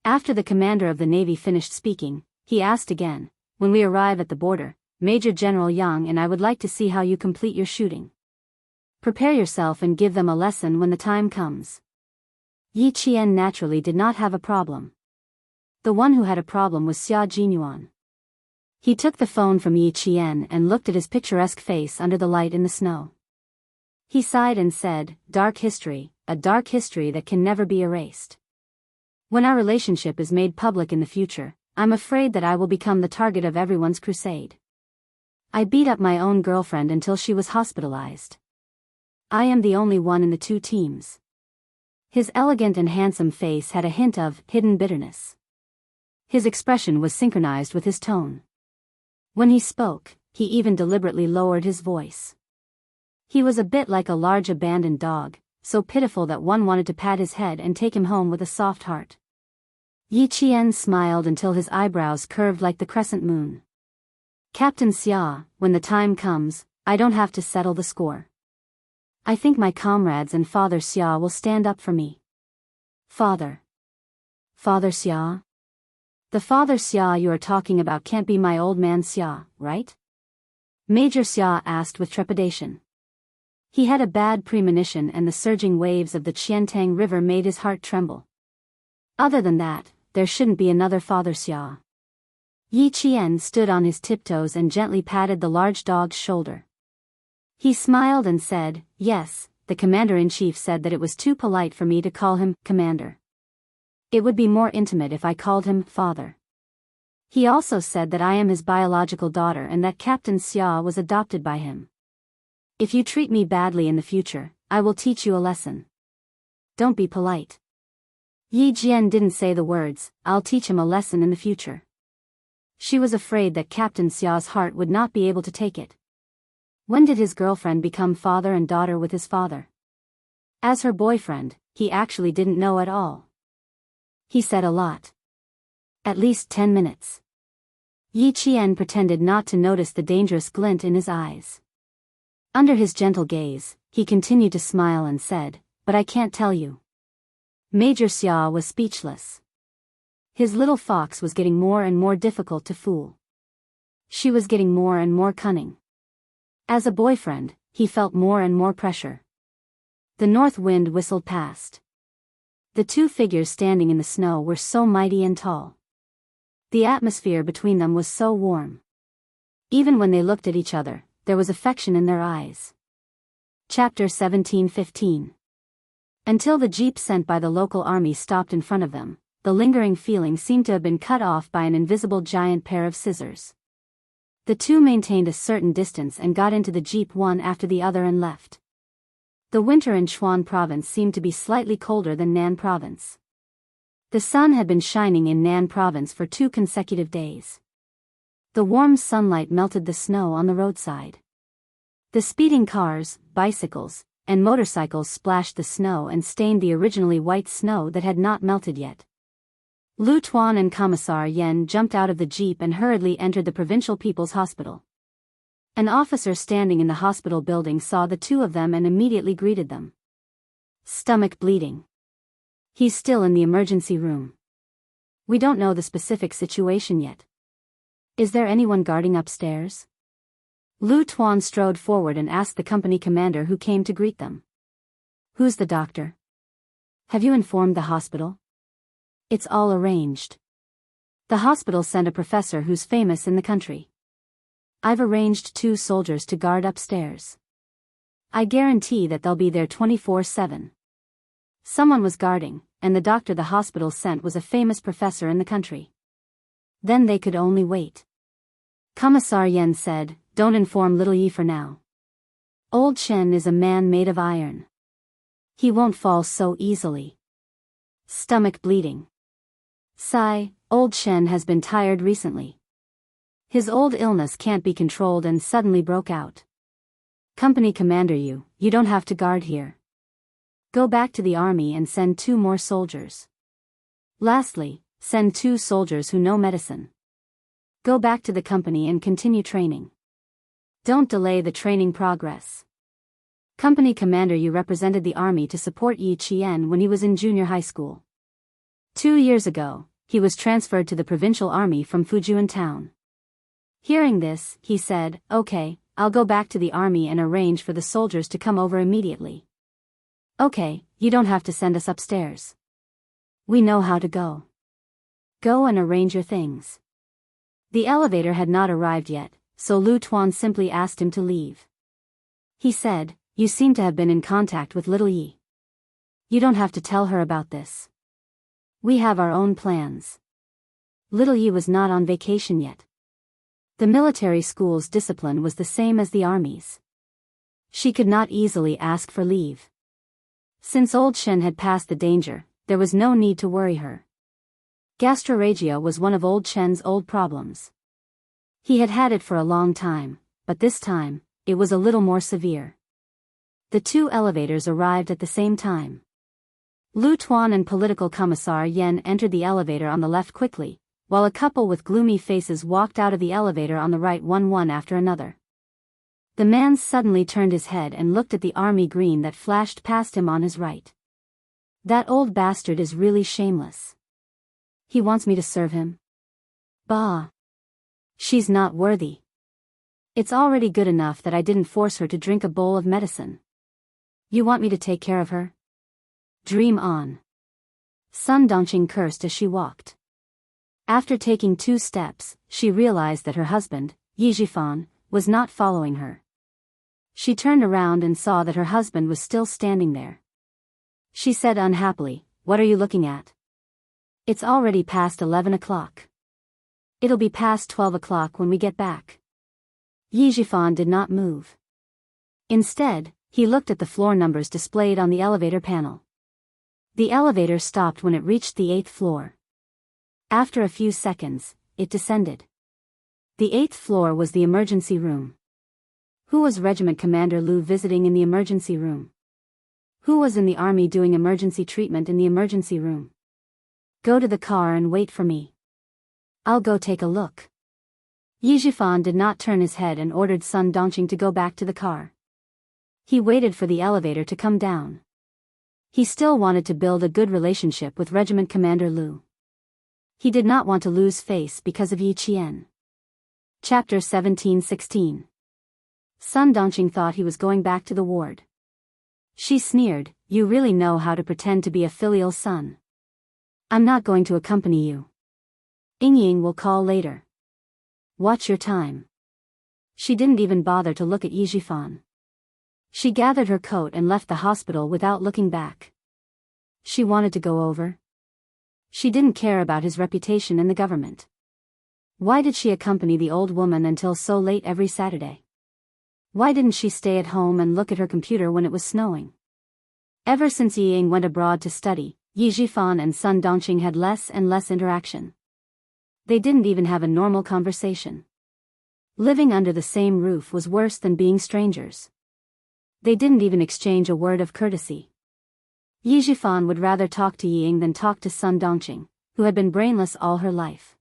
After the commander of the Navy finished speaking, he asked again, "When we arrive at the border, Major General Yang and I would like to see how you complete your shooting. Prepare yourself and give them a lesson when the time comes." Yi Qian naturally did not have a problem. The one who had a problem was Xia Jinyuan. He took the phone from Yi Qian and looked at his picturesque face under the light in the snow. He sighed and said, "Dark history, a dark history that can never be erased. When our relationship is made public in the future, I'm afraid that I will become the target of everyone's crusade. I beat up my own girlfriend until she was hospitalized. I am the only one in the two teams." His elegant and handsome face had a hint of hidden bitterness. His expression was synchronized with his tone. When he spoke, he even deliberately lowered his voice. He was a bit like a large abandoned dog, so pitiful that one wanted to pat his head and take him home with a soft heart. Yi Qian smiled until his eyebrows curved like the crescent moon. "Captain Xia, when the time comes, I don't have to settle the score. I think my comrades and Father Xia will stand up for me." "Father? Father Xia? The Father Xia you are talking about can't be my old man Xia, right?" Major Xia asked with trepidation. He had a bad premonition and the surging waves of the Qiantang River made his heart tremble. Other than that, there shouldn't be another Father Xia. Yi Qian stood on his tiptoes and gently patted the large dog's shoulder. He smiled and said, "Yes, the Commander-in-Chief said that it was too polite for me to call him Commander. It would be more intimate if I called him Father. He also said that I am his biological daughter and that Captain Xia was adopted by him. If you treat me badly in the future, I will teach you a lesson. Don't be polite." Yi Jian didn't say the words, "I'll teach him a lesson in the future." She was afraid that Captain Xia's heart would not be able to take it. When did his girlfriend become father and daughter with his father? As her boyfriend, he actually didn't know at all. He said a lot. At least 10 minutes. Yi Qian pretended not to notice the dangerous glint in his eyes. Under his gentle gaze, he continued to smile and said, "But I can't tell you." Major Xia was speechless. His little fox was getting more and more difficult to fool. She was getting more and more cunning. As a boyfriend, he felt more and more pressure. The north wind whistled past. The two figures standing in the snow were so mighty and tall. The atmosphere between them was so warm. Even when they looked at each other, there was affection in their eyes. Chapter 17:15. Until the jeep sent by the local army stopped in front of them, the lingering feeling seemed to have been cut off by an invisible giant pair of scissors. The two maintained a certain distance and got into the jeep one after the other and left. The winter in Chuan province seemed to be slightly colder than Nan province. The sun had been shining in Nan province for 2 consecutive days. The warm sunlight melted the snow on the roadside. The speeding cars, bicycles, and motorcycles splashed the snow and stained the originally white snow that had not melted yet. Lu Tuan and Commissar Yen jumped out of the jeep and hurriedly entered the Provincial People's Hospital. An officer standing in the hospital building saw the two of them and immediately greeted them. Stomach bleeding. He's still in the emergency room. We don't know the specific situation yet. Is there anyone guarding upstairs? Lu Tuan strode forward and asked the company commander who came to greet them. Who's the doctor? Have you informed the hospital? It's all arranged. The hospital sent a professor who's famous in the country. I've arranged 2 soldiers to guard upstairs. I guarantee that they'll be there 24/7. Someone was guarding, and the doctor the hospital sent was a famous professor in the country. Then they could only wait. Commissar Yen said, don't inform little Yi for now. Old Chen is a man made of iron. He won't fall so easily. Stomach bleeding. Sigh, old Chen has been tired recently. His old illness can't be controlled and suddenly broke out. Company commander, you don't have to guard here. Go back to the army and send 2 more soldiers. Lastly, send 2 soldiers who know medicine. Go back to the company and continue training. Don't delay the training progress. Company commander, you represented the army to support Yi Qian when he was in junior high school. 2 years ago, he was transferred to the provincial army from Fujian town. Hearing this, he said, okay, I'll go back to the army and arrange for the soldiers to come over immediately. Okay, you don't have to send us upstairs. We know how to go. Go and arrange your things. The elevator had not arrived yet, so Lu Tuan simply asked him to leave. He said, you seem to have been in contact with little Yi. You don't have to tell her about this. We have our own plans. Little Yi was not on vacation yet. The military school's discipline was the same as the army's. She could not easily ask for leave. Since old Shen had passed the danger, there was no need to worry her. Gastrorrhea was one of old Chen's old problems. He had had it for a long time, but this time, it was a little more severe. The 2 elevators arrived at the same time. Lu Tuan and Political Commissar Yen entered the elevator on the left quickly, while a couple with gloomy faces walked out of the elevator on the right one after another. The man suddenly turned his head and looked at the army green that flashed past him on his right. That old bastard is really shameless. He wants me to serve him? Bah. She's not worthy. It's already good enough that I didn't force her to drink a bowl of medicine. You want me to take care of her? Dream on. Sun Dongqing cursed as she walked. After taking 2 steps, she realized that her husband, Yi Jifan, was not following her. She turned around and saw that her husband was still standing there. She said unhappily, what are you looking at? It's already past 11 o'clock. It'll be past 12 o'clock when we get back. Yi Jifan did not move. Instead, he looked at the floor numbers displayed on the elevator panel. The elevator stopped when it reached the 8th floor. After a few seconds, it descended. The 8th floor was the emergency room. Who was Regiment Commander Lu visiting in the emergency room? Who was in the army doing emergency treatment in the emergency room? Go to the car and wait for me. I'll go take a look. Yi Jifan did not turn his head and ordered Sun Dongqing to go back to the car. He waited for the elevator to come down. He still wanted to build a good relationship with Regiment Commander Lu. He did not want to lose face because of Yi Qian. Chapter 17-16. Sun Dongqing thought he was going back to the ward. She sneered, you really know how to pretend to be a filial son. I'm not going to accompany you. Ying will call later. Watch your time. She didn't even bother to look at Yi Jifan. She gathered her coat and left the hospital without looking back. She wanted to go over. She didn't care about his reputation in the government. Why did she accompany the old woman until so late every Saturday? Why didn't she stay at home and look at her computer when it was snowing? Ever since Yi Ying went abroad to study, Yi Zhifan and Sun Dongqing had less and less interaction. They didn't even have a normal conversation. Living under the same roof was worse than being strangers. They didn't even exchange a word of courtesy. Yi Zhifan would rather talk to Yi Ying than talk to Sun Dongqing, who had been brainless all her life.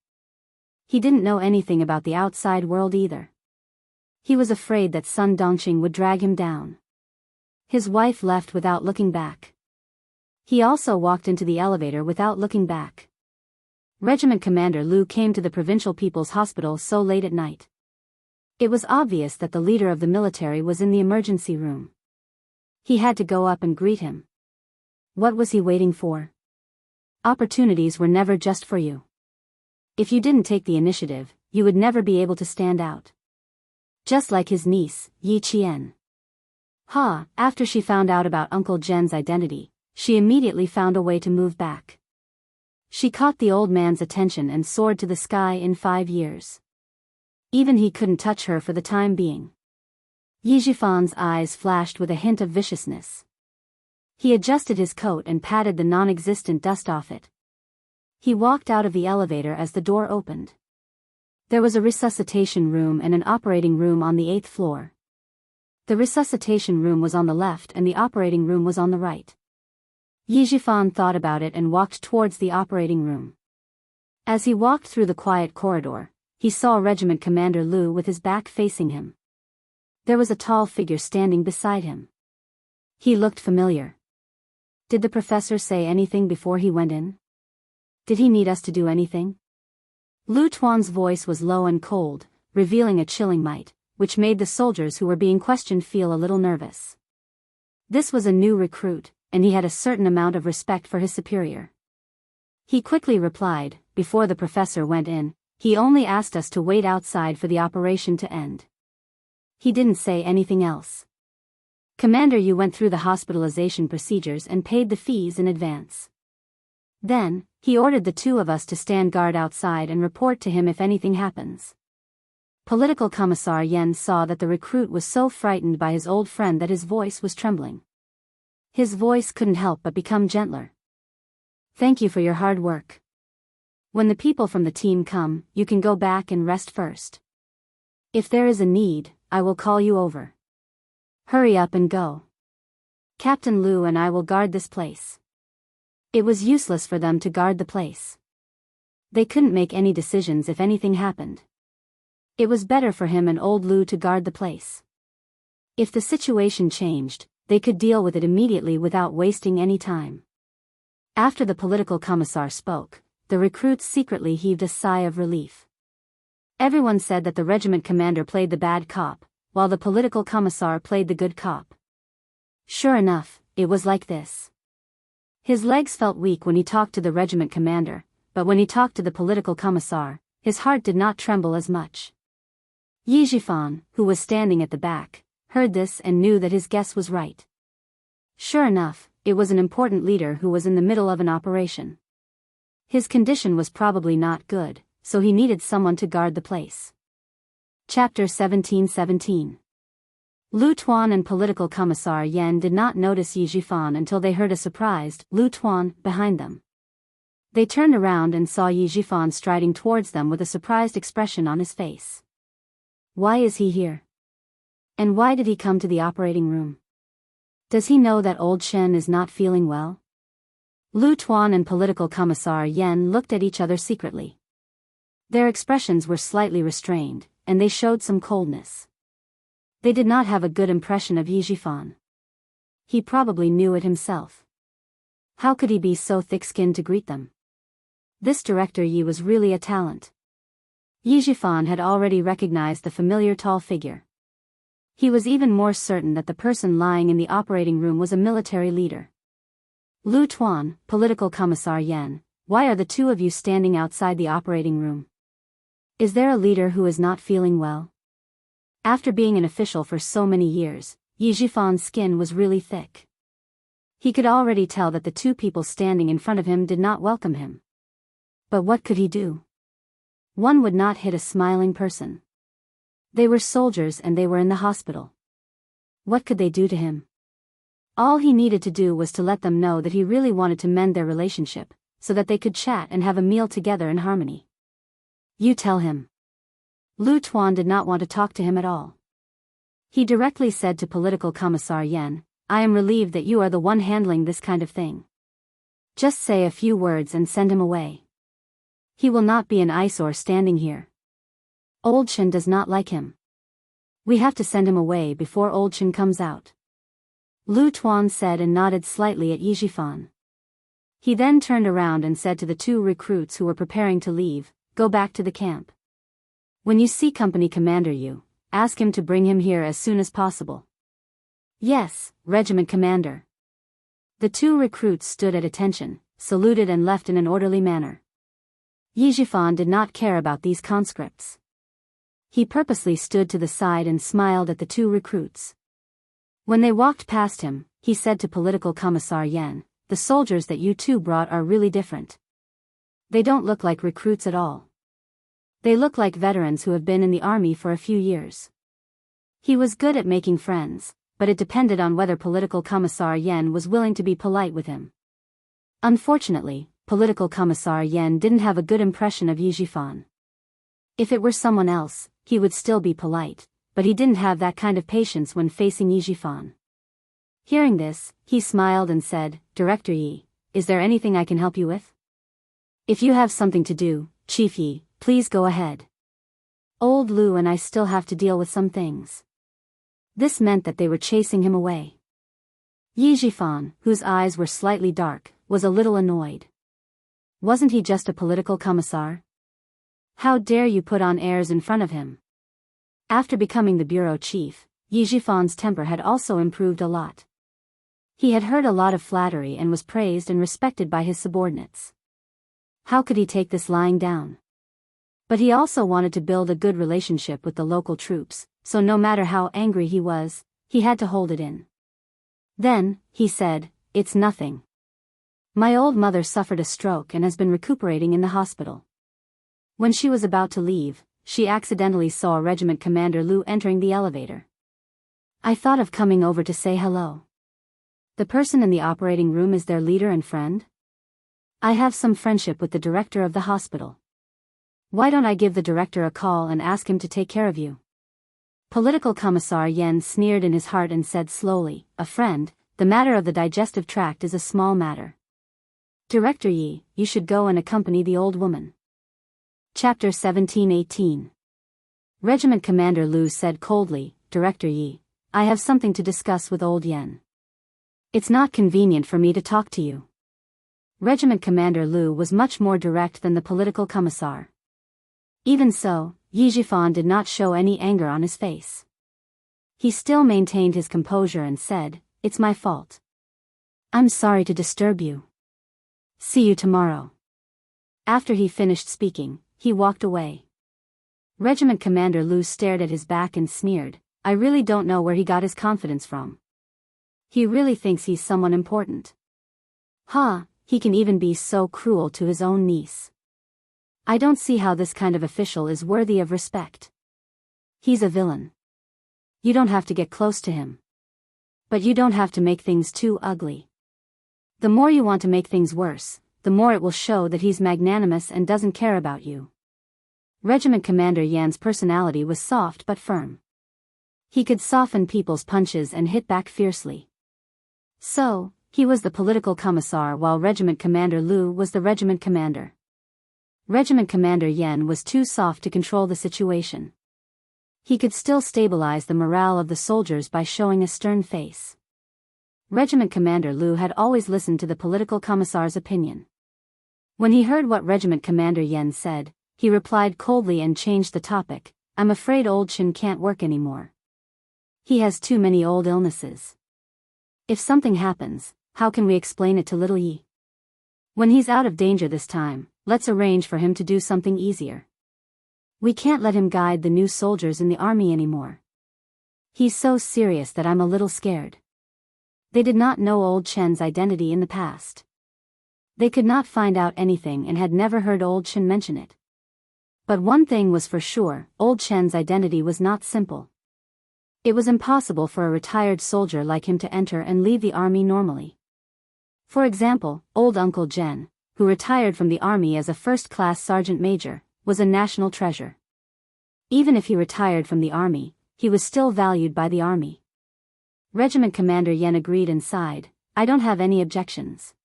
He didn't know anything about the outside world either. He was afraid that Sun Dongqing would drag him down. His wife left without looking back. He also walked into the elevator without looking back. Regiment Commander Lu came to the Provincial People's Hospital so late at night. It was obvious that the leader of the military was in the emergency room. He had to go up and greet him. What was he waiting for? Opportunities were never just for you. If you didn't take the initiative, you would never be able to stand out. Just like his niece, Yi Qian. After she found out about Uncle Zhen's identity, she immediately found a way to move back. She caught the old man's attention and soared to the sky in 5 years. Even he couldn't touch her for the time being. Yi Zhifan's eyes flashed with a hint of viciousness. He adjusted his coat and patted the non-existent dust off it. He walked out of the elevator as the door opened. There was a resuscitation room and an operating room on the 8th floor. The resuscitation room was on the left and the operating room was on the right. Yi Zhifan thought about it and walked towards the operating room. As he walked through the quiet corridor, he saw Regiment Commander Lu with his back facing him. There was a tall figure standing beside him. He looked familiar. Did the professor say anything before he went in? Did he need us to do anything? Lu Tuan's voice was low and cold, revealing a chilling might, which made the soldiers who were being questioned feel a little nervous. This was a new recruit, and he had a certain amount of respect for his superior. He quickly replied, before the professor went in, he only asked us to wait outside for the operation to end. He didn't say anything else. Commander Yu went through the hospitalization procedures and paid the fees in advance. Then, he ordered the two of us to stand guard outside and report to him if anything happens. Political Commissar Yen saw that the recruit was so frightened by his old friend that his voice was trembling. His voice couldn't help but become gentler. Thank you for your hard work. When the people from the team come, you can go back and rest first. If there is a need, I will call you over. Hurry up and go. Captain Lu and I will guard this place. It was useless for them to guard the place. They couldn't make any decisions if anything happened. It was better for him and old Lu to guard the place. If the situation changed, they could deal with it immediately without wasting any time. After the political commissar spoke, the recruits secretly heaved a sigh of relief. Everyone said that the regiment commander played the bad cop, while the political commissar played the good cop. Sure enough, it was like this. His legs felt weak when he talked to the regiment commander, but when he talked to the political commissar, his heart did not tremble as much. Yi Zhifan, who was standing at the back, heard this and knew that his guess was right. Sure enough, it was an important leader who was in the middle of an operation. His condition was probably not good, so he needed someone to guard the place. Chapter 1717. Lu Tuan and political commissar Yen did not notice Yi Zhifan until they heard a surprised Lu Tuan behind them. They turned around and saw Yi Zhifan striding towards them with a surprised expression on his face. Why is he here? And why did he come to the operating room? Does he know that old Shen is not feeling well? Lu Tuan and political commissar Yen looked at each other secretly. Their expressions were slightly restrained, and they showed some coldness. They did not have a good impression of Yi Zhifan. He probably knew it himself. How could he be so thick-skinned to greet them? This director Yi was really a talent. Yi Zhifan had already recognized the familiar tall figure. He was even more certain that the person lying in the operating room was a military leader. Lu Tuan, political commissar Yen, why are the two of you standing outside the operating room? Is there a leader who is not feeling well? After being an official for so many years, Yi Zhifan's skin was really thick. He could already tell that the two people standing in front of him did not welcome him. But what could he do? One would not hit a smiling person. They were soldiers and they were in the hospital. What could they do to him? All he needed to do was to let them know that he really wanted to mend their relationship, so that they could chat and have a meal together in harmony. You tell him. Lu Tuan did not want to talk to him at all. He directly said to Political Commissar Yan, I am relieved that you are the one handling this kind of thing. Just say a few words and send him away. He will not be an eyesore standing here. Old Chen does not like him. We have to send him away before Old Chen comes out. Lu Tuan said and nodded slightly at Yizhifan. He then turned around and said to the two recruits who were preparing to leave, go back to the camp. When you see Company Commander Yu, ask him to bring him here as soon as possible. Yes, Regiment Commander. The two recruits stood at attention, saluted and left in an orderly manner. Yizhifan did not care about these conscripts. He purposely stood to the side and smiled at the two recruits. When they walked past him, he said to Political Commissar Yan, the soldiers that you two brought are really different. They don't look like recruits at all. They look like veterans who have been in the army for a few years. He was good at making friends, but it depended on whether Political Commissar Yan was willing to be polite with him. Unfortunately, Political Commissar Yan didn't have a good impression of Yizhifan. If it were someone else, he would still be polite, but he didn't have that kind of patience when facing Yizhifan. Hearing this, he smiled and said, Director Yi, is there anything I can help you with? If you have something to do, Chief Yi, please go ahead. Old Lu and I still have to deal with some things. This meant that they were chasing him away. Yizhifan, whose eyes were slightly dark, was a little annoyed. Wasn't he just a political commissar? How dare you put on airs in front of him? After becoming the bureau chief, Yizhifan's temper had also improved a lot. He had heard a lot of flattery and was praised and respected by his subordinates. How could he take this lying down? But he also wanted to build a good relationship with the local troops, so no matter how angry he was, he had to hold it in. Then, he said, it's nothing. My old mother suffered a stroke and has been recuperating in the hospital. When she was about to leave, she accidentally saw Regiment Commander Lu entering the elevator. I thought of coming over to say hello. The person in the operating room is their leader and friend? I have some friendship with the director of the hospital. Why don't I give the director a call and ask him to take care of you? Political Commissar Yan sneered in his heart and said slowly, a friend, the matter of the digestive tract is a small matter. Director Yi, you should go and accompany the old woman. Chapter 17-18. Regiment Commander Lu said coldly, Director Yi, I have something to discuss with old Yan. It's not convenient for me to talk to you. Regiment Commander Lu was much more direct than the political commissar. Even so, Yizhifan did not show any anger on his face. He still maintained his composure and said, it's my fault. I'm sorry to disturb you. See you tomorrow. After he finished speaking, he walked away. Regiment Commander Lu stared at his back and sneered, I really don't know where he got his confidence from. He really thinks he's someone important. He can even be so cruel to his own niece. I don't see how this kind of official is worthy of respect. He's a villain. You don't have to get close to him. But you don't have to make things too ugly. The more you want to make things worse, the more it will show that he's magnanimous and doesn't care about you. Regiment Commander Yan's personality was soft but firm. He could soften people's punches and hit back fiercely. So, he was the political commissar while Regiment Commander Lu was the regiment commander. Regiment Commander Yan was too soft to control the situation. He could still stabilize the morale of the soldiers by showing a stern face. Regiment Commander Lu had always listened to the political commissar's opinion. When he heard what Regiment Commander Yan said, he replied coldly and changed the topic, I'm afraid old Chen can't work anymore. He has too many old illnesses. If something happens, how can we explain it to little Yi? When he's out of danger this time, let's arrange for him to do something easier. We can't let him guide the new soldiers in the army anymore. He's so serious that I'm a little scared. They did not know old Chen's identity in the past. They could not find out anything and had never heard old Chen mention it. But one thing was for sure, old Chen's identity was not simple. It was impossible for a retired soldier like him to enter and leave the army normally. For example, old Uncle Jen, who retired from the army as a first-class sergeant major, was a national treasure. Even if he retired from the army, he was still valued by the army. Regiment Commander Yen agreed and sighed, "I don't have any objections.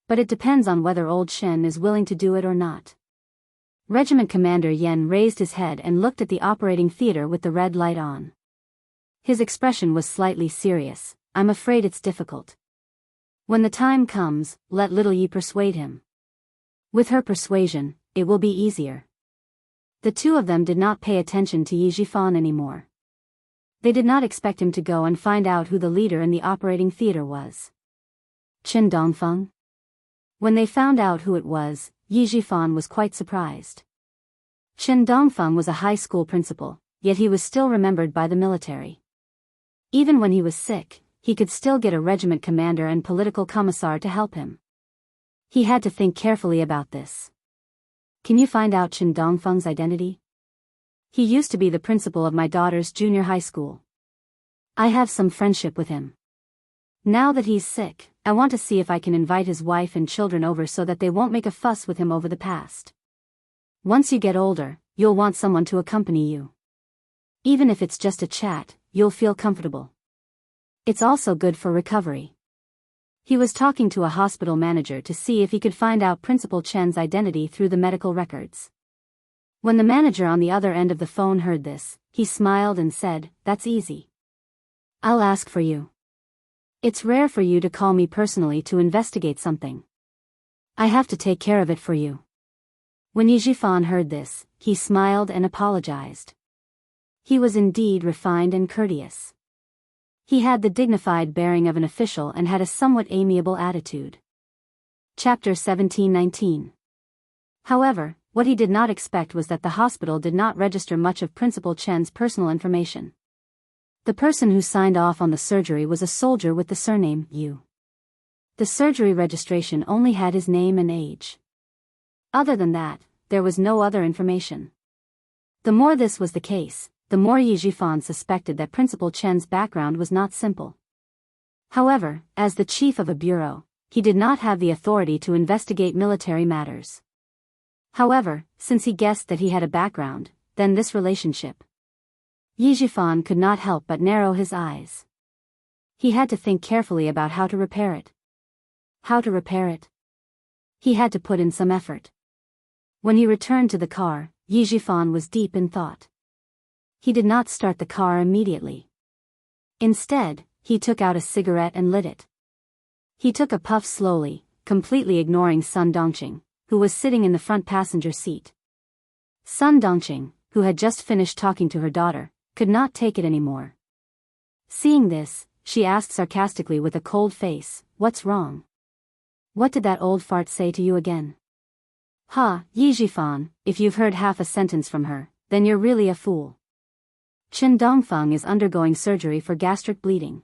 But it depends on whether old Chen is willing to do it or not." Regiment Commander Yen raised his head and looked at the operating theater with the red light on. His expression was slightly serious. "I'm afraid it's difficult. When the time comes, let little Yi persuade him. With her persuasion, it will be easier." The two of them did not pay attention to Yi Jifan anymore. They did not expect him to go and find out who the leader in the operating theater was. Qin Dongfeng? When they found out who it was, Yi Jifan was quite surprised. Qin Dongfeng was a high school principal, yet he was still remembered by the military. Even when he was sick, he could still get a regiment commander and political commissar to help him. He had to think carefully about this. "Can you find out Qin Dongfeng's identity? He used to be the principal of my daughter's junior high school. I have some friendship with him. Now that he's sick, I want to see if I can invite his wife and children over so that they won't make a fuss with him over the past. Once you get older, you'll want someone to accompany you. Even if it's just a chat, you'll feel comfortable. It's also good for recovery." He was talking to a hospital manager to see if he could find out Principal Chen's identity through the medical records. When the manager on the other end of the phone heard this, he smiled and said, "That's easy. I'll ask for you. It's rare for you to call me personally to investigate something. I have to take care of it for you." When Yi Jifan heard this, he smiled and apologized. He was indeed refined and courteous. He had the dignified bearing of an official and had a somewhat amiable attitude. Chapter 17-19. However, what he did not expect was that the hospital did not register much of Principal Chen's personal information. The person who signed off on the surgery was a soldier with the surname Yu. The surgery registration only had his name and age. Other than that, there was no other information. The more this was the case, the more Yi Jifan suspected that Principal Chen's background was not simple. However, as the chief of a bureau, he did not have the authority to investigate military matters. However, since he guessed that he had a background, then this relationship. Yi Jifan could not help but narrow his eyes. He had to think carefully about how to repair it. How to repair it? He had to put in some effort. When he returned to the car, Yi Jifan was deep in thought. He did not start the car immediately. Instead, he took out a cigarette and lit it. He took a puff slowly, completely ignoring Sun Dongqing, who was sitting in the front passenger seat. Sun Dongqing, who had just finished talking to her daughter, could not take it anymore. Seeing this, she asked sarcastically with a cold face, "What's wrong? What did that old fart say to you again?" "Ha, Yi Jifan, if you've heard half a sentence from her, then you're really a fool. Qin Dongfeng is undergoing surgery for gastric bleeding.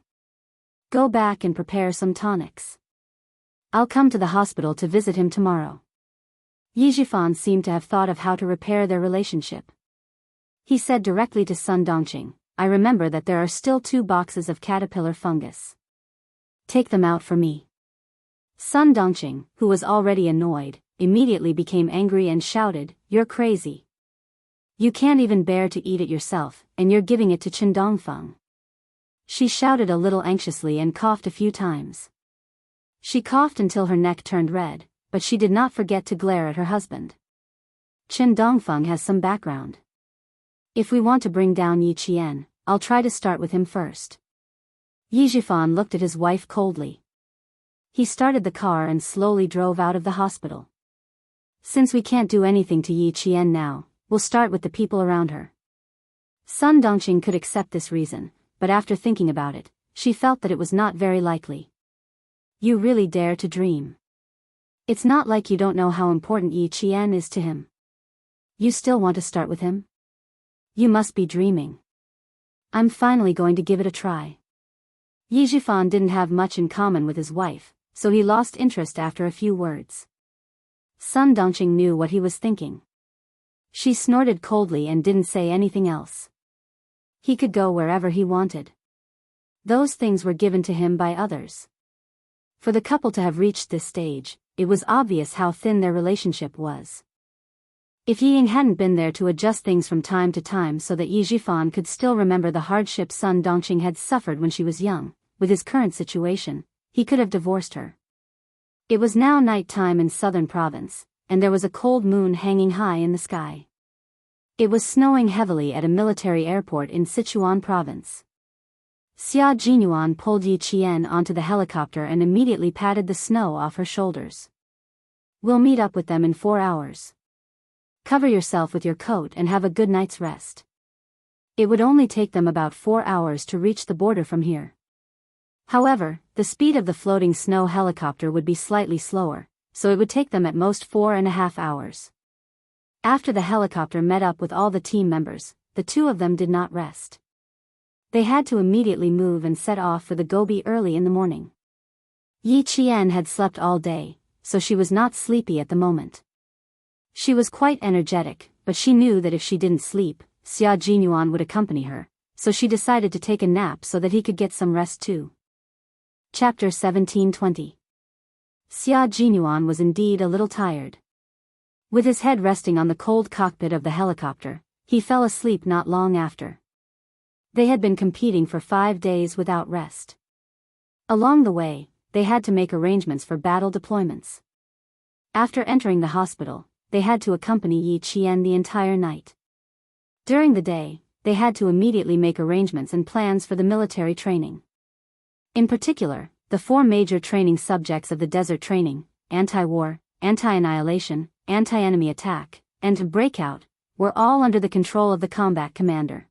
Go back and prepare some tonics. I'll come to the hospital to visit him tomorrow." Yi Jifan seemed to have thought of how to repair their relationship. He said directly to Sun Dongqing, "I remember that there are still 2 boxes of caterpillar fungus. Take them out for me." Sun Dongqing, who was already annoyed, immediately became angry and shouted, "You're crazy. You can't even bear to eat it yourself, and you're giving it to Qin Dongfeng." She shouted a little anxiously and coughed a few times. She coughed until her neck turned red, but she did not forget to glare at her husband. Qin Dongfeng has some background. If we want to bring down Yi Qian, I'll try to start with him first. Yi Jifan looked at his wife coldly. He started the car and slowly drove out of the hospital. "Since we can't do anything to Yi Qian now, we'll start with the people around her." Sun Dongqing could accept this reason, but after thinking about it, she felt that it was not very likely. "You really dare to dream. It's not like you don't know how important Yi Qian is to him. You still want to start with him? You must be dreaming. I'm finally going to give it a try." Yi Jifan didn't have much in common with his wife, so he lost interest after a few words. Sun Dongqing knew what he was thinking. She snorted coldly and didn't say anything else. He could go wherever he wanted. Those things were given to him by others. For the couple to have reached this stage, it was obvious how thin their relationship was. If Yi Ying hadn't been there to adjust things from time to time so that Yi Zhifan could still remember the hardships Sun Dongqing had suffered when she was young, with his current situation, he could have divorced her. It was now night time in southern province, and there was a cold moon hanging high in the sky. It was snowing heavily at a military airport in Sichuan province. Xia Jinyuan pulled Yi Qian onto the helicopter and immediately patted the snow off her shoulders. We'll meet up with them in 4 hours. Cover yourself with your coat and have a good night's rest. It would only take them about 4 hours to reach the border from here. However, the speed of the floating snow helicopter would be slightly slower, so it would take them at most 4.5 hours. After the helicopter met up with all the team members, the two of them did not rest. They had to immediately move and set off for the Gobi early in the morning. Yi Qian had slept all day, so she was not sleepy at the moment. She was quite energetic, but she knew that if she didn't sleep, Xia Jinyuan would accompany her, so she decided to take a nap so that he could get some rest too. Chapter 17:20. Xia Jinyuan was indeed a little tired. With his head resting on the cold cockpit of the helicopter, he fell asleep not long after. They had been competing for 5 days without rest. Along the way, they had to make arrangements for battle deployments. After entering the hospital, they had to accompany Yi Qian the entire night. During the day, they had to immediately make arrangements and plans for the military training. In particular, the 4 major training subjects of the desert training, anti-war, anti-annihilation, anti-enemy attack, and breakout, were all under the control of the combat commander.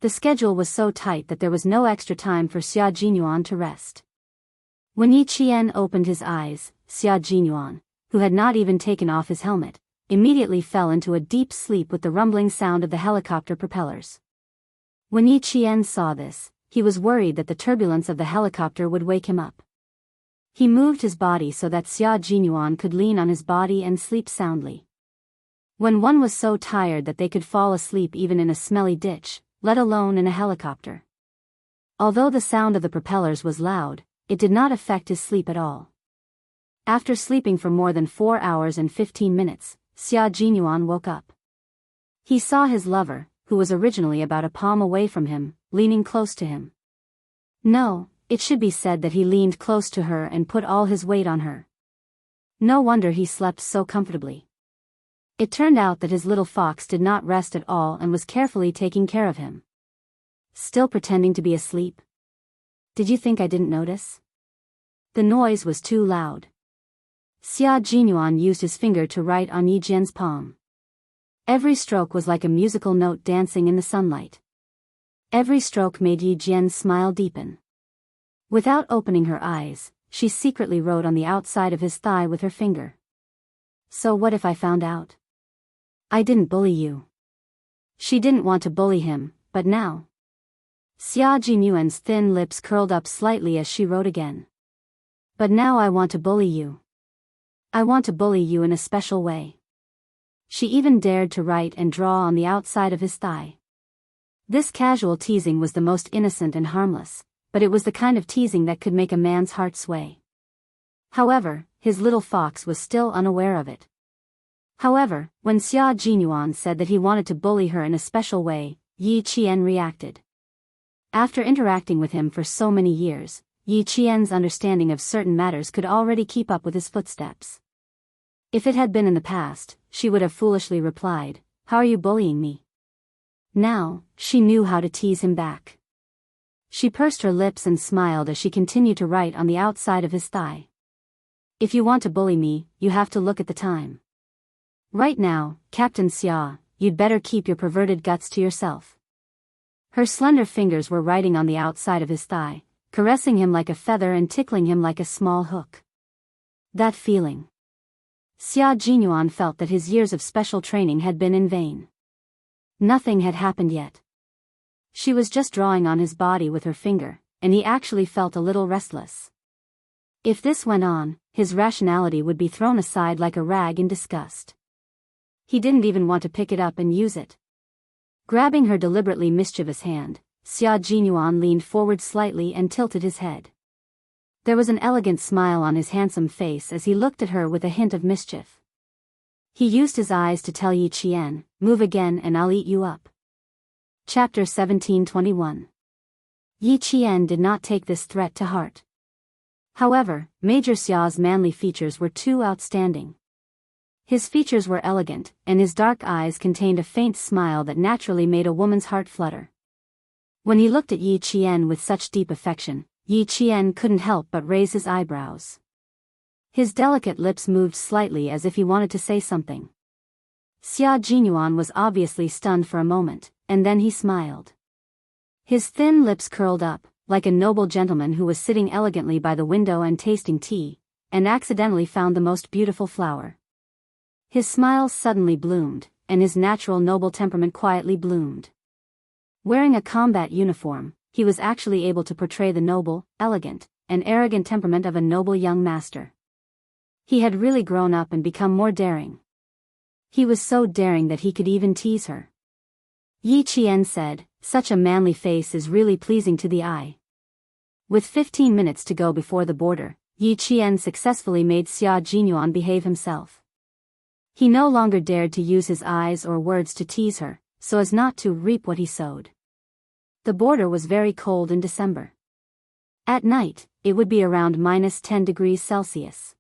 The schedule was so tight that there was no extra time for Xia Jinyuan to rest. When Yi Qian opened his eyes, Xia Jinyuan, who had not even taken off his helmet, immediately fell into a deep sleep with the rumbling sound of the helicopter propellers. When Yi Qian saw this, he was worried that the turbulence of the helicopter would wake him up. He moved his body so that Xia Jinyuan could lean on his body and sleep soundly. When one was so tired that they could fall asleep even in a smelly ditch, let alone in a helicopter. Although the sound of the propellers was loud, it did not affect his sleep at all. After sleeping for more than 4 hours and 15 minutes, Xia Jinyuan woke up. He saw his lover, who was originally about a palm away from him, leaning close to him. No, it should be said that he leaned close to her and put all his weight on her. No wonder he slept so comfortably. It turned out that his little fox did not rest at all and was carefully taking care of him. Still pretending to be asleep? Did you think I didn't notice? The noise was too loud. Xia Jinyuan used his finger to write on Yi Jian's palm. Every stroke was like a musical note dancing in the sunlight. Every stroke made Yi Jian's smile deepen. Without opening her eyes, she secretly wrote on the outside of his thigh with her finger. So what if I found out? I didn't bully you. She didn't want to bully him, but now. Xia Jinyuan's thin lips curled up slightly as she wrote again. But now I want to bully you. I want to bully you in a special way. She even dared to write and draw on the outside of his thigh. This casual teasing was the most innocent and harmless, but it was the kind of teasing that could make a man's heart sway. However, his little fox was still unaware of it. However, when Xia Jinyuan said that he wanted to bully her in a special way, Yi Qian reacted. After interacting with him for so many years, Yi Qian's understanding of certain matters could already keep up with his footsteps. If it had been in the past, she would have foolishly replied, "How are you bullying me?" Now, she knew how to tease him back. She pursed her lips and smiled as she continued to write on the outside of his thigh. "If you want to bully me, you have to look at the time. Right now, Captain Xia, you'd better keep your perverted guts to yourself." Her slender fingers were writing on the outside of his thigh, caressing him like a feather and tickling him like a small hook. That feeling. Xia Jinyuan felt that his years of special training had been in vain. Nothing had happened yet. She was just drawing on his body with her finger, and he actually felt a little restless. If this went on, his rationality would be thrown aside like a rag in disgust. He didn't even want to pick it up and use it. Grabbing her deliberately mischievous hand, Xia Jinyuan leaned forward slightly and tilted his head. There was an elegant smile on his handsome face as he looked at her with a hint of mischief. He used his eyes to tell Yi Qian, "Move again and I'll eat you up." Chapter 17:21. Yi Qian did not take this threat to heart. However, Major Xia's manly features were too outstanding. His features were elegant, and his dark eyes contained a faint smile that naturally made a woman's heart flutter. When he looked at Yi Qian with such deep affection, Yi Qian couldn't help but raise his eyebrows. His delicate lips moved slightly as if he wanted to say something. Xia Jinyuan was obviously stunned for a moment, and then he smiled. His thin lips curled up, like a noble gentleman who was sitting elegantly by the window and tasting tea, and accidentally found the most beautiful flower. His smile suddenly bloomed, and his natural noble temperament quietly bloomed. Wearing a combat uniform, he was actually able to portray the noble, elegant, and arrogant temperament of a noble young master. He had really grown up and become more daring. He was so daring that he could even tease her. Yi Qian said, "Such a manly face is really pleasing to the eye." With 15 minutes to go before the border, Yi Qian successfully made Xia Jinyuan behave himself. He no longer dared to use his eyes or words to tease her, so as not to reap what he sowed. The border was very cold in December. At night, it would be around -10 degrees Celsius.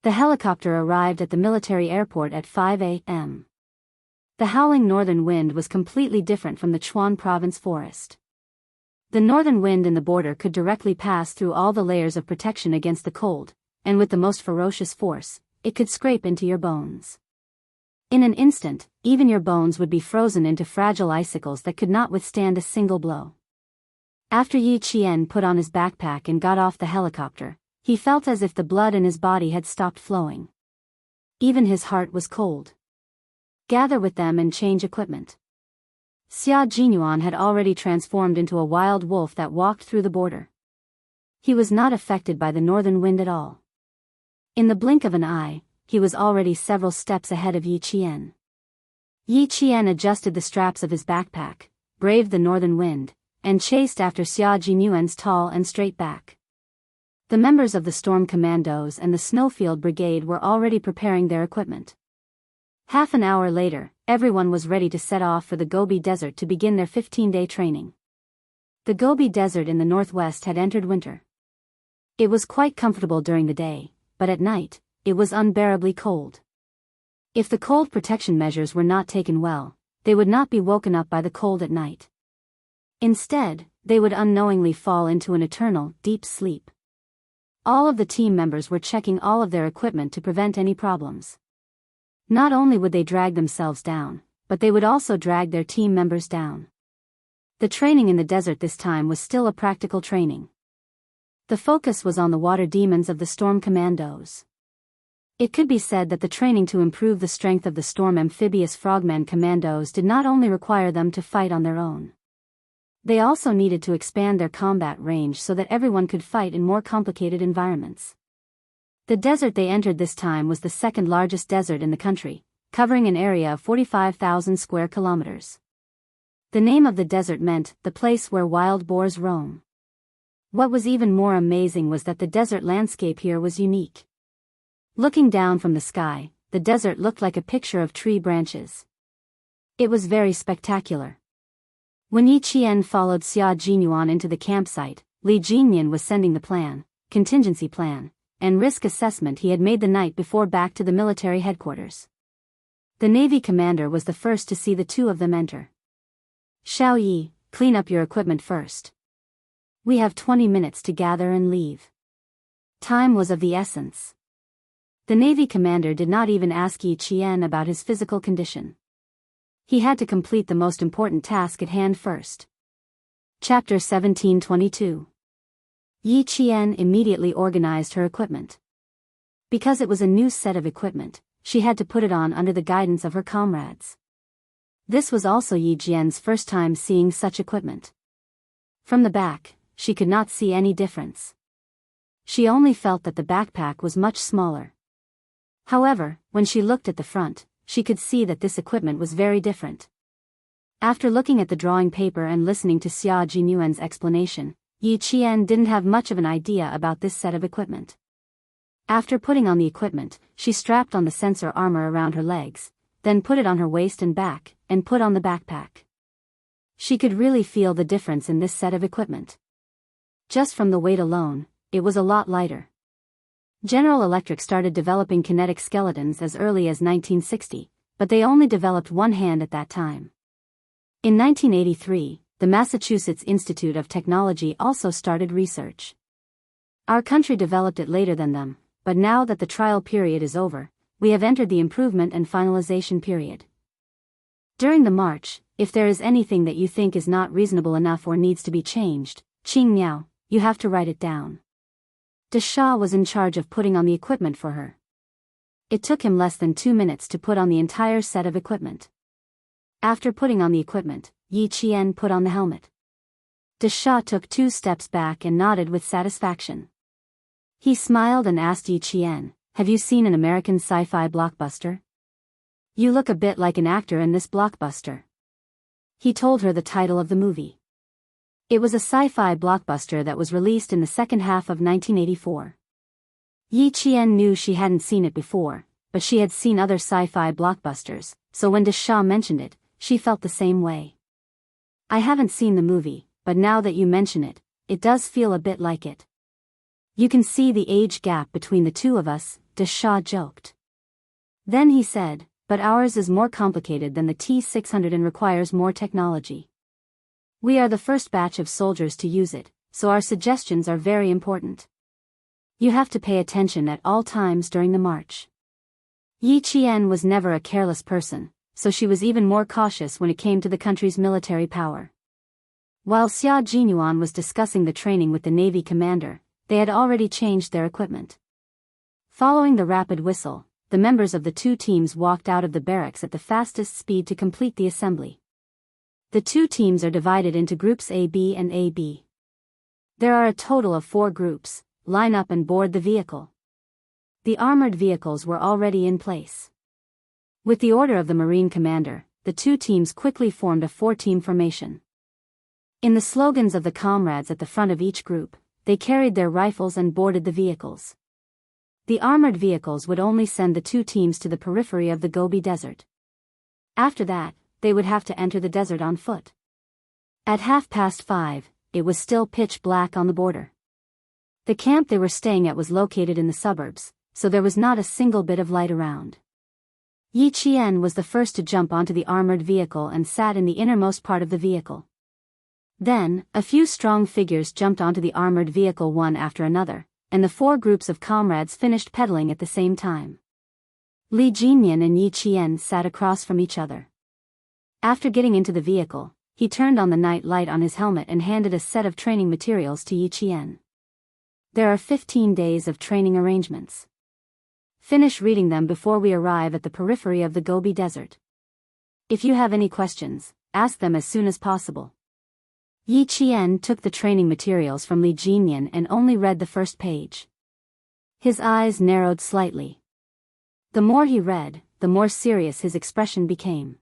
The helicopter arrived at the military airport at 5 a.m. The howling northern wind was completely different from the Chuan province forest. The northern wind in the border could directly pass through all the layers of protection against the cold, and with the most ferocious force, it could scrape into your bones. In an instant, even your bones would be frozen into fragile icicles that could not withstand a single blow. After Yi Qian put on his backpack and got off the helicopter, he felt as if the blood in his body had stopped flowing. Even his heart was cold. Gather with them and change equipment. Xia Jinyuan had already transformed into a wild wolf that walked through the border. He was not affected by the northern wind at all. In the blink of an eye, he was already several steps ahead of Yi Qian. Yi Qian adjusted the straps of his backpack, braved the northern wind, and chased after Xia Jinyuan's tall and straight back. The members of the Storm Commandos and the Snowfield Brigade were already preparing their equipment. Half an hour later, everyone was ready to set off for the Gobi Desert to begin their 15-day training. The Gobi Desert in the northwest had entered winter. It was quite comfortable during the day, but at night, it was unbearably cold. If the cold protection measures were not taken well, they would not be woken up by the cold at night. Instead, they would unknowingly fall into an eternal, deep sleep. All of the team members were checking all of their equipment to prevent any problems. Not only would they drag themselves down, but they would also drag their team members down. The training in the desert this time was still a practical training. The focus was on the water demons of the Storm Commandos. It could be said that the training to improve the strength of the Storm Amphibious Frogman Commandos did not only require them to fight on their own. They also needed to expand their combat range so that everyone could fight in more complicated environments. The desert they entered this time was the second largest desert in the country, covering an area of 45,000 square kilometers. The name of the desert meant, the place where wild boars roam. What was even more amazing was that the desert landscape here was unique. Looking down from the sky, the desert looked like a picture of tree branches. It was very spectacular. When Yi Qian followed Xia Jinyuan into the campsite, Li Jingyan was sending the contingency plan, and risk assessment he had made the night before back to the military headquarters. The Navy commander was the first to see the two of them enter. "Xiao Yi, clean up your equipment first. We have 20 minutes to gather and leave." Time was of the essence. The Navy commander did not even ask Yi Qian about his physical condition. He had to complete the most important task at hand first. Chapter 17:22. Yi Qian immediately organized her equipment. Because it was a new set of equipment, she had to put it on under the guidance of her comrades. This was also Yi Qian's first time seeing such equipment. From the back, she could not see any difference. She only felt that the backpack was much smaller. However, when she looked at the front, she could see that this equipment was very different. After looking at the drawing paper and listening to Xia Jinyuan's explanation, Yi Qian didn't have much of an idea about this set of equipment. After putting on the equipment, she strapped on the sensor armor around her legs, then put it on her waist and back, and put on the backpack. She could really feel the difference in this set of equipment. Just from the weight alone, it was a lot lighter. General Electric started developing kinetic skeletons as early as 1960, but they only developed one hand at that time. In 1983, the Massachusetts Institute of Technology also started research. Our country developed it later than them, but now that the trial period is over, we have entered the improvement and finalization period. During the march, if there is anything that you think is not reasonable enough or needs to be changed, Qing Miao, you have to write it down. De Sha was in charge of putting on the equipment for her. It took him less than 2 minutes to put on the entire set of equipment. After putting on the equipment, Yi Qian put on the helmet. De Sha took 2 steps back and nodded with satisfaction. He smiled and asked Yi Qian, "Have you seen an American sci-fi blockbuster? You look a bit like an actor in this blockbuster." He told her the title of the movie. It was a sci-fi blockbuster that was released in the second half of 1984. Yi Qian knew she hadn't seen it before, but she had seen other sci-fi blockbusters, so when De Sha mentioned it, she felt the same way. "I haven't seen the movie, but now that you mention it, it does feel a bit like it. You can see the age gap between the two of us," De Sha joked. Then he said, "But ours is more complicated than the T-600 and requires more technology. We are the first batch of soldiers to use it, so our suggestions are very important. You have to pay attention at all times during the march." Yi Qian was never a careless person, so she was even more cautious when it came to the country's military power. While Xia Jinyuan was discussing the training with the Navy commander, they had already changed their equipment. Following the rapid whistle, the members of the 2 teams walked out of the barracks at the fastest speed to complete the assembly. The 2 teams are divided into groups AB and AB. There are a total of 4 groups. Line up and board the vehicle. The armored vehicles were already in place. With the order of the Marine commander, the 2 teams quickly formed a 4-team formation. In the slogans of the comrades at the front of each group, they carried their rifles and boarded the vehicles. The armored vehicles would only send the 2 teams to the periphery of the Gobi Desert. After that, they would have to enter the desert on foot. At 5:30, it was still pitch black on the border. The camp they were staying at was located in the suburbs, so there was not a single bit of light around. Yi Qian was the first to jump onto the armored vehicle and sat in the innermost part of the vehicle. Then, a few strong figures jumped onto the armored vehicle one after another, and the 4 groups of comrades finished pedaling at the same time. Li Jinyan and Yi Qian sat across from each other. After getting into the vehicle, he turned on the night light on his helmet and handed a set of training materials to Yi Qian. "There are 15 days of training arrangements. Finish reading them before we arrive at the periphery of the Gobi Desert. If you have any questions, ask them as soon as possible." Yi Qian took the training materials from Li Jinyan and only read the first page. His eyes narrowed slightly. The more he read, the more serious his expression became.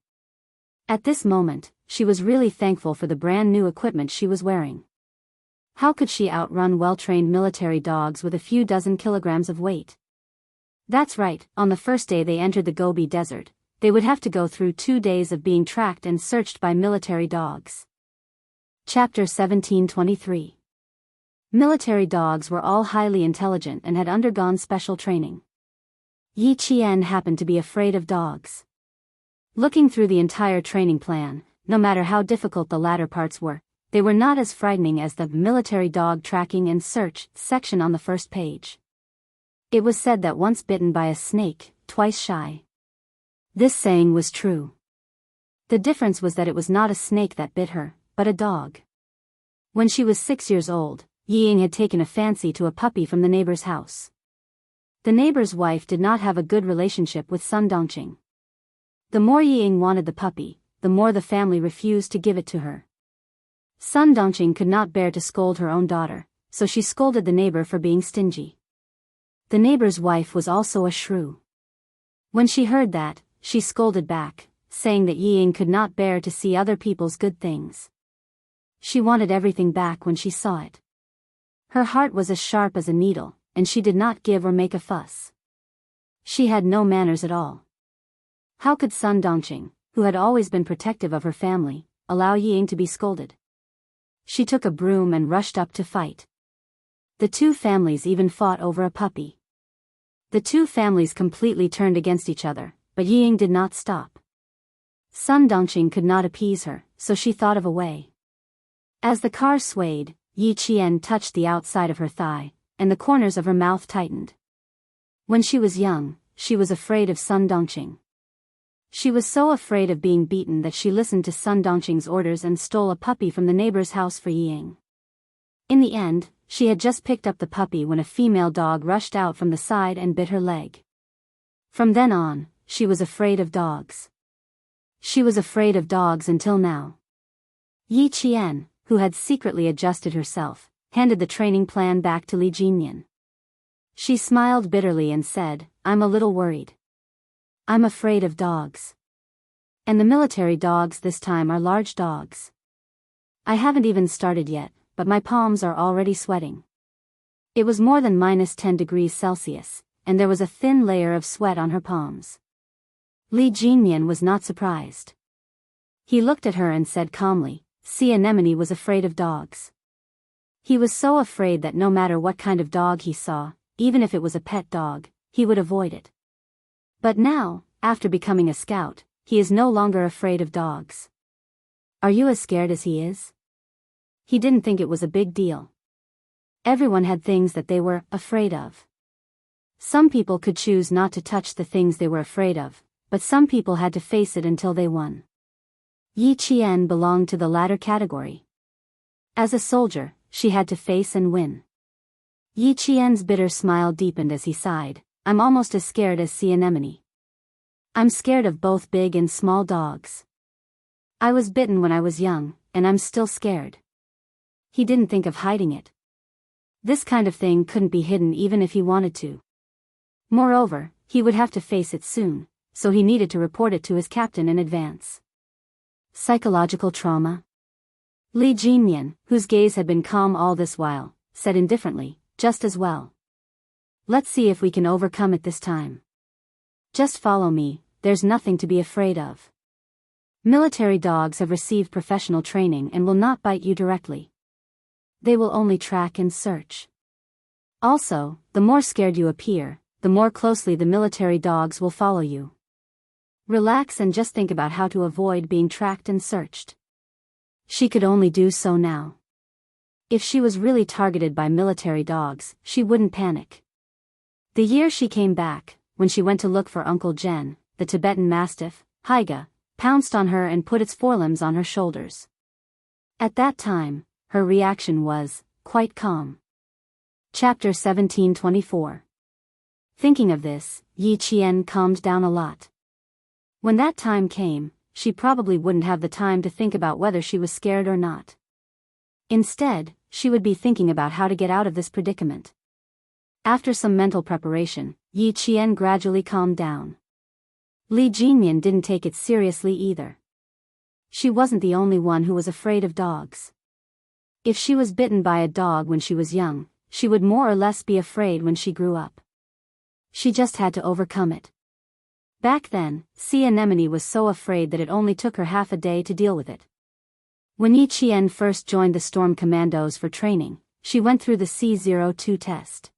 At this moment, she was really thankful for the brand new equipment she was wearing. How could she outrun well-trained military dogs with a few dozen kilograms of weight? That's right, on the first day they entered the Gobi Desert, they would have to go through 2 days of being tracked and searched by military dogs. Chapter 1723. Military dogs were all highly intelligent and had undergone special training. Yi Qian happened to be afraid of dogs. Looking through the entire training plan, no matter how difficult the latter parts were, they were not as frightening as the military dog tracking and search section on the first page. It was said that once bitten by a snake, twice shy. This saying was true. The difference was that it was not a snake that bit her, but a dog. When she was 6 years old, Ying had taken a fancy to a puppy from the neighbor's house. The neighbor's wife did not have a good relationship with Sun Dongqing. The more Ying wanted the puppy, the more the family refused to give it to her. Sun Dongqing could not bear to scold her own daughter, so she scolded the neighbor for being stingy. The neighbor's wife was also a shrew. When she heard that, she scolded back, saying that Ying could not bear to see other people's good things. She wanted everything back when she saw it. Her heart was as sharp as a needle, and she did not give or make a fuss. She had no manners at all. How could Sun Dongqing, who had always been protective of her family, allow Ying to be scolded? She took a broom and rushed up to fight. The two families even fought over a puppy. The two families completely turned against each other, but Ying did not stop. Sun Dongqing could not appease her, so she thought of a way. As the car swayed, Yi Qian touched the outside of her thigh, and the corners of her mouth tightened. When she was young, she was afraid of Sun Dongqing. She was so afraid of being beaten that she listened to Sun Dongqing's orders and stole a puppy from the neighbor's house for Ying. In the end, she had just picked up the puppy when a female dog rushed out from the side and bit her leg. From then on, she was afraid of dogs. She was afraid of dogs until now. Yi Qian, who had secretly adjusted herself, handed the training plan back to Li Jinyan. She smiled bitterly and said, "I'm a little worried. I'm afraid of dogs. And the military dogs this time are large dogs. I haven't even started yet, but my palms are already sweating." It was more than -10 degrees Celsius, and there was a thin layer of sweat on her palms. Li Jinyan was not surprised. He looked at her and said calmly, "See, Anemone was afraid of dogs." He was so afraid that no matter what kind of dog he saw, even if it was a pet dog, he would avoid it. But now, after becoming a scout, he is no longer afraid of dogs. Are you as scared as he is? He didn't think it was a big deal. Everyone had things that they were afraid of. Some people could choose not to touch the things they were afraid of, but some people had to face it until they won. Yi Qian belonged to the latter category. As a soldier, she had to face and win. Yi Qian's bitter smile deepened as he sighed, "I'm almost as scared as sea anemone. I'm scared of both big and small dogs. I was bitten when I was young, and I'm still scared." He didn't think of hiding it. This kind of thing couldn't be hidden even if he wanted to. Moreover, he would have to face it soon, so he needed to report it to his captain in advance. Psychological trauma? Li Jinyan, whose gaze had been calm all this while, said indifferently, "Just as well. Let's see if we can overcome it this time. Just follow me, there's nothing to be afraid of. Military dogs have received professional training and will not bite you directly. They will only track and search. Also, the more scared you appear, the more closely the military dogs will follow you. Relax and just think about how to avoid being tracked and searched." She could only do so now. If she was really targeted by military dogs, she wouldn't panic. The year she came back, when she went to look for Uncle Jen, the Tibetan Mastiff, Haiga, pounced on her and put its forelimbs on her shoulders. At that time, her reaction was quite calm. Chapter 1724. Thinking of this, Yi Qian calmed down a lot. When that time came, she probably wouldn't have the time to think about whether she was scared or not. Instead, she would be thinking about how to get out of this predicament. After some mental preparation, Yi Qian gradually calmed down. Li Jinyan didn't take it seriously either. She wasn't the only one who was afraid of dogs. If she was bitten by a dog when she was young, she would more or less be afraid when she grew up. She just had to overcome it. Back then, sea anemone was so afraid that it only took her half a day to deal with it. When Yi Qian first joined the Storm Commandos for training, she went through the C-02 test.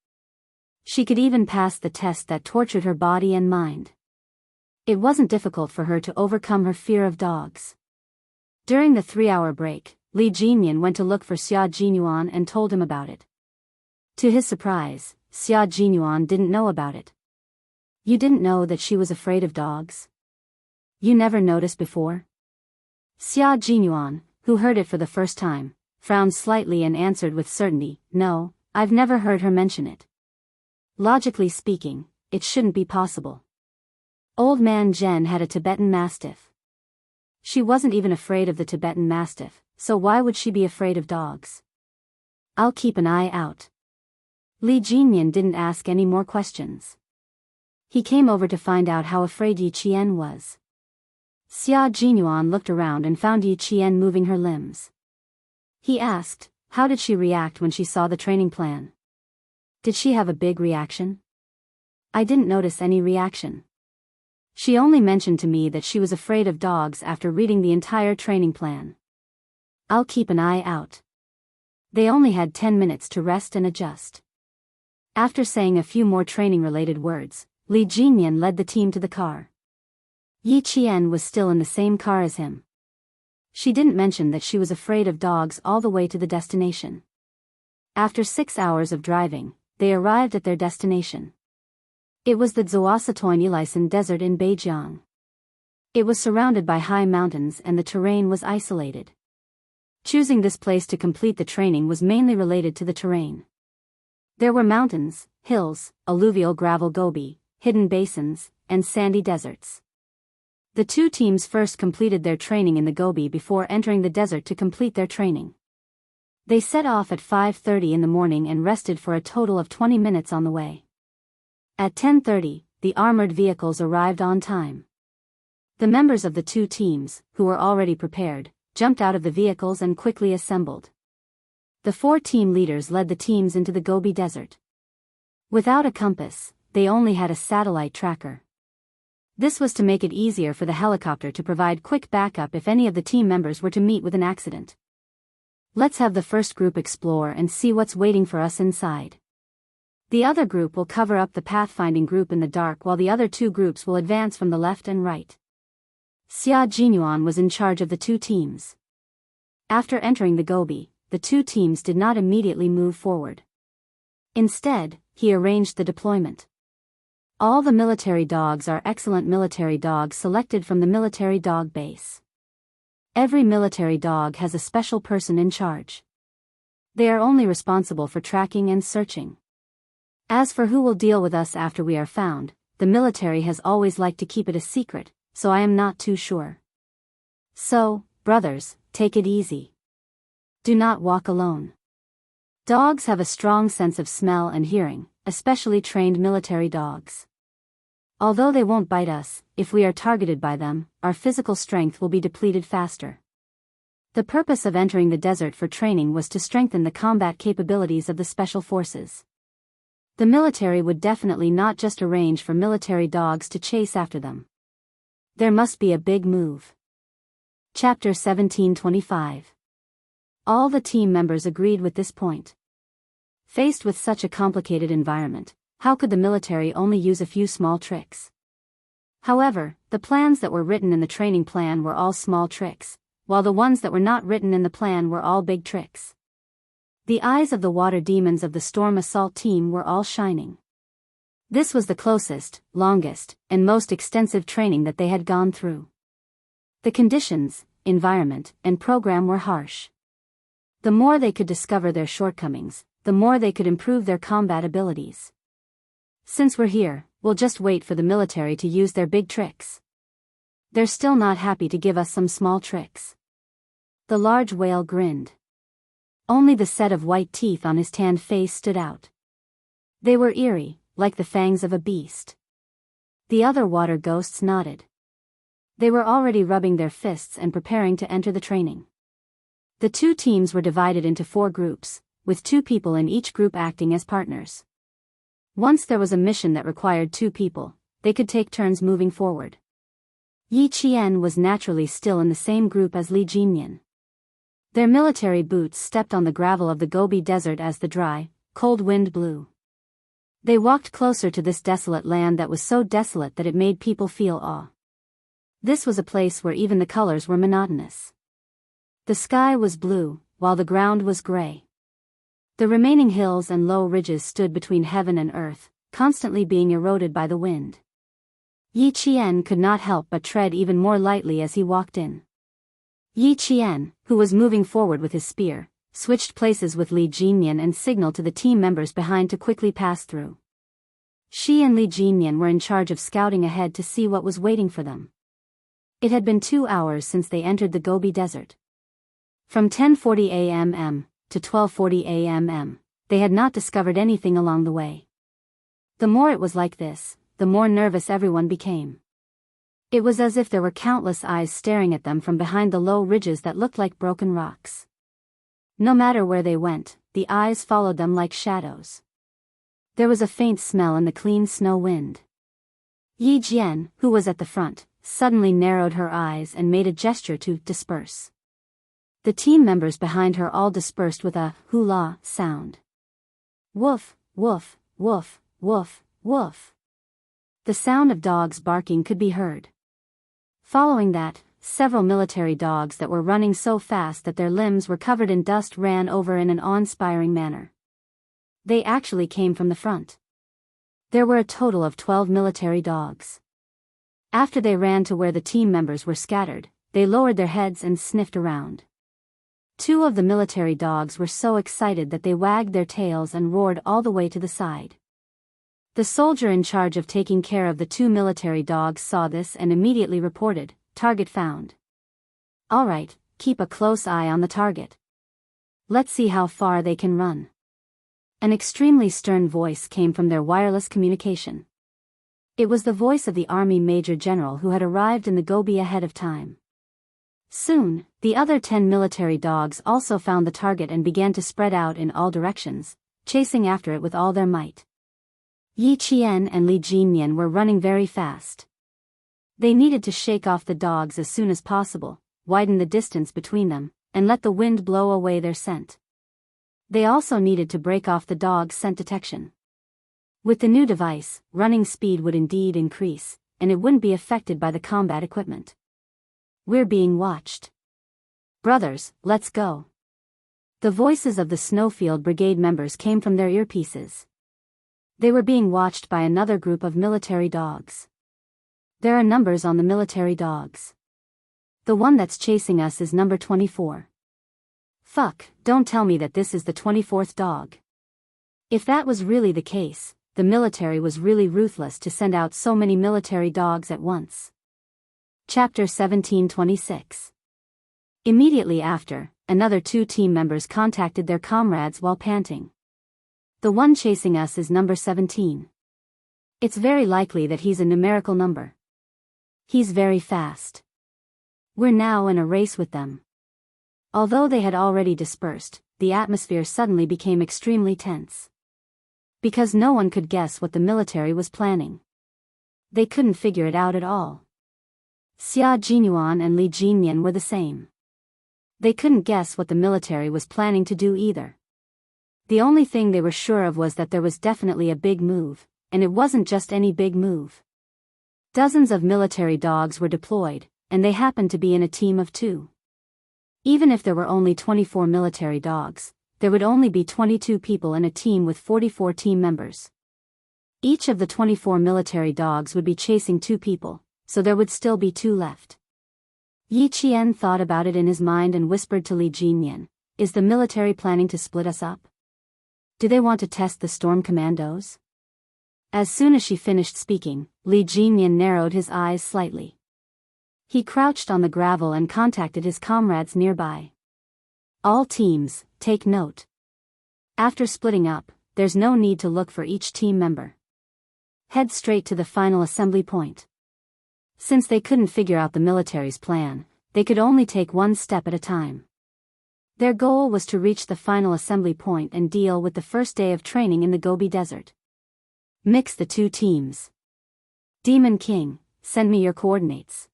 She could even pass the test that tortured her body and mind. It wasn't difficult for her to overcome her fear of dogs. During the 3-hour break, Li Jinyan went to look for Xia Jinyuan and told him about it. To his surprise, Xia Jinyuan didn't know about it. "You didn't know that she was afraid of dogs? You never noticed before?" Xia Jinyuan, who heard it for the first time, frowned slightly and answered with certainty, "No, I've never heard her mention it. Logically speaking, it shouldn't be possible. Old man Zhen had a Tibetan Mastiff. She wasn't even afraid of the Tibetan Mastiff, so why would she be afraid of dogs? I'll keep an eye out." Li Jinyan didn't ask any more questions. He came over to find out how afraid Yi Qian was. Xia Jinyuan looked around and found Yi Qian moving her limbs. He asked, how did she react when she saw the training plan? Did she have a big reaction? I didn't notice any reaction. She only mentioned to me that she was afraid of dogs after reading the entire training plan. I'll keep an eye out. They only had 10 minutes to rest and adjust. After saying a few more training-related words, Li Jinyan led the team to the car. Yi Qian was still in the same car as him. She didn't mention that she was afraid of dogs all the way to the destination. After 6 hours of driving, they arrived at their destination. It was the Zhuosatoinyilaisen Desert in Beijiang. It was surrounded by high mountains and the terrain was isolated. Choosing this place to complete the training was mainly related to the terrain. There were mountains, hills, alluvial gravel gobi, hidden basins, and sandy deserts. The two teams first completed their training in the Gobi before entering the desert to complete their training. They set off at 5:30 in the morning and rested for a total of 20 minutes on the way. At 10:30, the armored vehicles arrived on time. The members of the two teams, who were already prepared, jumped out of the vehicles and quickly assembled. The 4 team leaders led the teams into the Gobi Desert. Without a compass, they only had a satellite tracker. This was to make it easier for the helicopter to provide quick backup if any of the team members were to meet with an accident. Let's have the first group explore and see what's waiting for us inside. The other group will cover up the pathfinding group in the dark while the other 2 groups will advance from the left and right. Xia Jinyuan was in charge of the 2 teams. After entering the Gobi, the 2 teams did not immediately move forward. Instead, he arranged the deployment. All the military dogs are excellent military dogs selected from the military dog base. Every military dog has a special person in charge. They are only responsible for tracking and searching. As for who will deal with us after we are found, the military has always liked to keep it a secret, so I am not too sure. So, brothers, take it easy. Do not walk alone. Dogs have a strong sense of smell and hearing, especially trained military dogs. Although they won't bite us, if we are targeted by them, our physical strength will be depleted faster. The purpose of entering the desert for training was to strengthen the combat capabilities of the special forces. The military would definitely not just arrange for military dogs to chase after them. There must be a big move. Chapter 1725. All the team members agreed with this point. Faced with such a complicated environment, how could the military only use a few small tricks? However, the plans that were written in the training plan were all small tricks, while the ones that were not written in the plan were all big tricks. The eyes of the water demons of the Storm Assault team were all shining. This was the closest, longest, and most extensive training that they had gone through. The conditions, environment, and program were harsh. The more they could discover their shortcomings, the more they could improve their combat abilities. Since we're here, we'll just wait for the military to use their big tricks. They're still not happy to give us some small tricks. The large whale grinned. Only the set of white teeth on his tanned face stood out. They were eerie, like the fangs of a beast. The other water ghosts nodded. They were already rubbing their fists and preparing to enter the training. The 2 teams were divided into 4 groups, with 2 people in each group acting as partners. Once there was a mission that required 2 people, they could take turns moving forward. Yi Qian was naturally still in the same group as Li Jinyan. Their military boots stepped on the gravel of the Gobi Desert as the dry, cold wind blew. They walked closer to this desolate land that was so desolate that it made people feel awe. This was a place where even the colors were monotonous. The sky was blue, while the ground was gray. The remaining hills and low ridges stood between heaven and earth, constantly being eroded by the wind. Yi Qian could not help but tread even more lightly as he walked in. Yi Qian, who was moving forward with his spear, switched places with Li Jinyan and signaled to the team members behind to quickly pass through. She and Li Jinyan were in charge of scouting ahead to see what was waiting for them. It had been 2 hours since they entered the Gobi Desert. From 10:40 a.m. to 12:40 a.m. they had not discovered anything along the way. The more it was like this, the more nervous everyone became. It was as if there were countless eyes staring at them from behind the low ridges that looked like broken rocks. No matter where they went, the eyes followed them like shadows. There was a faint smell in the clean snow wind. Yi Jian, who was at the front, suddenly narrowed her eyes and made a gesture to disperse. The team members behind her all dispersed with a hula sound. Woof, woof, woof, woof, woof. The sound of dogs barking could be heard. Following that, several military dogs that were running so fast that their limbs were covered in dust ran over in an awe-inspiring manner. They actually came from the front. There were a total of 12 military dogs. After they ran to where the team members were scattered, they lowered their heads and sniffed around. 2 of the military dogs were so excited that they wagged their tails and roared all the way to the side. The soldier in charge of taking care of the 2 military dogs saw this and immediately reported, "Target found." "All right, keep a close eye on the target. Let's see how far they can run." An extremely stern voice came from their wireless communication. It was the voice of the Army Major General who had arrived in the Gobi ahead of time. Soon, the other 10 military dogs also found the target and began to spread out in all directions, chasing after it with all their might. Yi Qian and Li Jinyan were running very fast. They needed to shake off the dogs as soon as possible, widen the distance between them, and let the wind blow away their scent. They also needed to break off the dog's scent detection. With the new device, running speed would indeed increase, and it wouldn't be affected by the combat equipment. "We're being watched. Brothers, let's go." The voices of the Snowfield Brigade members came from their earpieces. They were being watched by another group of military dogs. "There are numbers on the military dogs. The one that's chasing us is number 24. Fuck, don't tell me that this is the 24th dog." If that was really the case, the military was really ruthless to send out so many military dogs at once. Chapter 1726. Immediately after, another 2 team members contacted their comrades while panting. "The one chasing us is number 17. It's very likely that he's a numerical number. He's very fast. We're now in a race with them." Although they had already dispersed, the atmosphere suddenly became extremely tense. Because no one could guess what the military was planning. They couldn't figure it out at all. Xia Jinyuan and Li Jinyan were the same. They couldn't guess what the military was planning to do either. The only thing they were sure of was that there was definitely a big move, and it wasn't just any big move. Dozens of military dogs were deployed, and they happened to be in a team of 2. Even if there were only 24 military dogs, there would only be 22 people in a team with 44 team members. Each of the 24 military dogs would be chasing 2 people, so there would still be 2 left. Yi Qian thought about it in his mind and whispered to Li Jinyan, "Is the military planning to split us up? Do they want to test the storm commandos?" As soon as she finished speaking, Li Jinyan narrowed his eyes slightly. He crouched on the gravel and contacted his comrades nearby. "All teams, take note. After splitting up, there's no need to look for each team member. Head straight to the final assembly point." Since they couldn't figure out the military's plan, they could only take one step at a time. Their goal was to reach the final assembly point and deal with the first day of training in the Gobi Desert. Mix the 2 teams. "Demon King, send me your coordinates."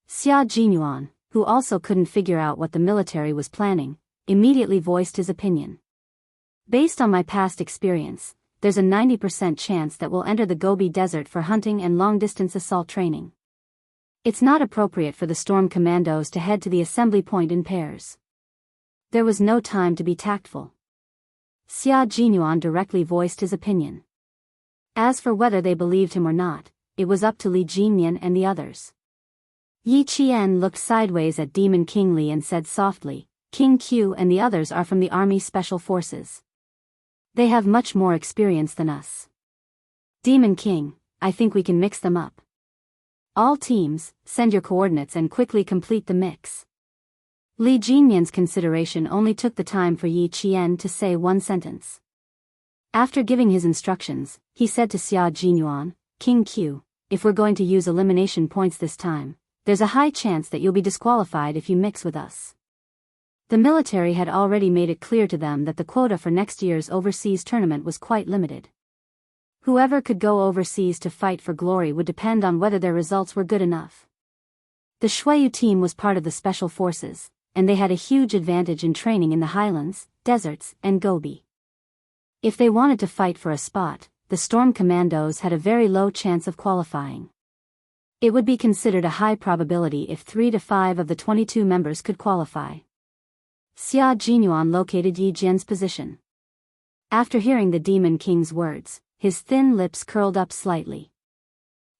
Xia Jinyuan, who also couldn't figure out what the military was planning, immediately voiced his opinion. "Based on my past experience, there's a 90% chance that we'll enter the Gobi Desert for hunting and long-distance assault training. It's not appropriate for the storm commandos to head to the assembly point in pairs." There was no time to be tactful. Xia Jinyuan directly voiced his opinion. As for whether they believed him or not, it was up to Li Jinyan and the others. Yi Qian looked sideways at Demon King Li and said softly, "King Q and the others are from the Army Special Forces. They have much more experience than us. Demon King, I think we can mix them up. All teams, send your coordinates and quickly complete the mix." Li Jinyan's consideration only took the time for Yi Qian to say one sentence. After giving his instructions, he said to Xia Jinyuan, King Q, if we're going to use elimination points this time, there's a high chance that you'll be disqualified if you mix with us. The military had already made it clear to them that the quota for next year's overseas tournament was quite limited. Whoever could go overseas to fight for glory would depend on whether their results were good enough. The Shuiyu team was part of the special forces, and they had a huge advantage in training in the highlands, deserts, and Gobi. If they wanted to fight for a spot, the Storm Commandos had a very low chance of qualifying. It would be considered a high probability if 3 to 5 of the 22 members could qualify. Xia Jinyuan located Yi Jian's position. After hearing the Demon King's words, his thin lips curled up slightly.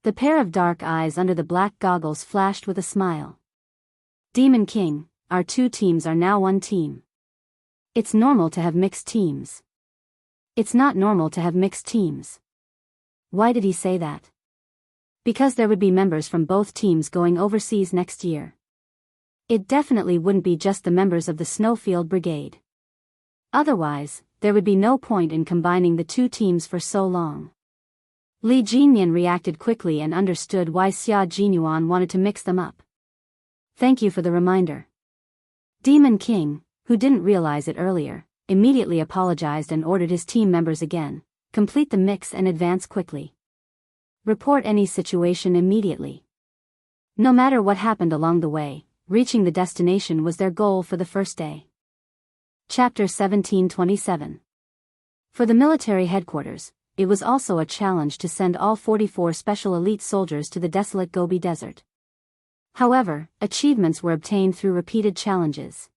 The pair of dark eyes under the black goggles flashed with a smile. Demon King, our 2 teams are now 1 team. It's normal to have mixed teams. It's not normal to have mixed teams. Why did he say that? Because there would be members from both teams going overseas next year. It definitely wouldn't be just the members of the Snowfield Brigade. Otherwise, there would be no point in combining the 2 teams for so long. Li Jinyan reacted quickly and understood why Xia Jinyuan wanted to mix them up. Thank you for the reminder. Demon King, who didn't realize it earlier, immediately apologized and ordered his team members again, complete the mix and advance quickly. Report any situation immediately. No matter what happened along the way, reaching the destination was their goal for the first day. Chapter 1727. For the military headquarters, it was also a challenge to send all 44 special elite soldiers to the desolate Gobi Desert. However, achievements were obtained through repeated challenges.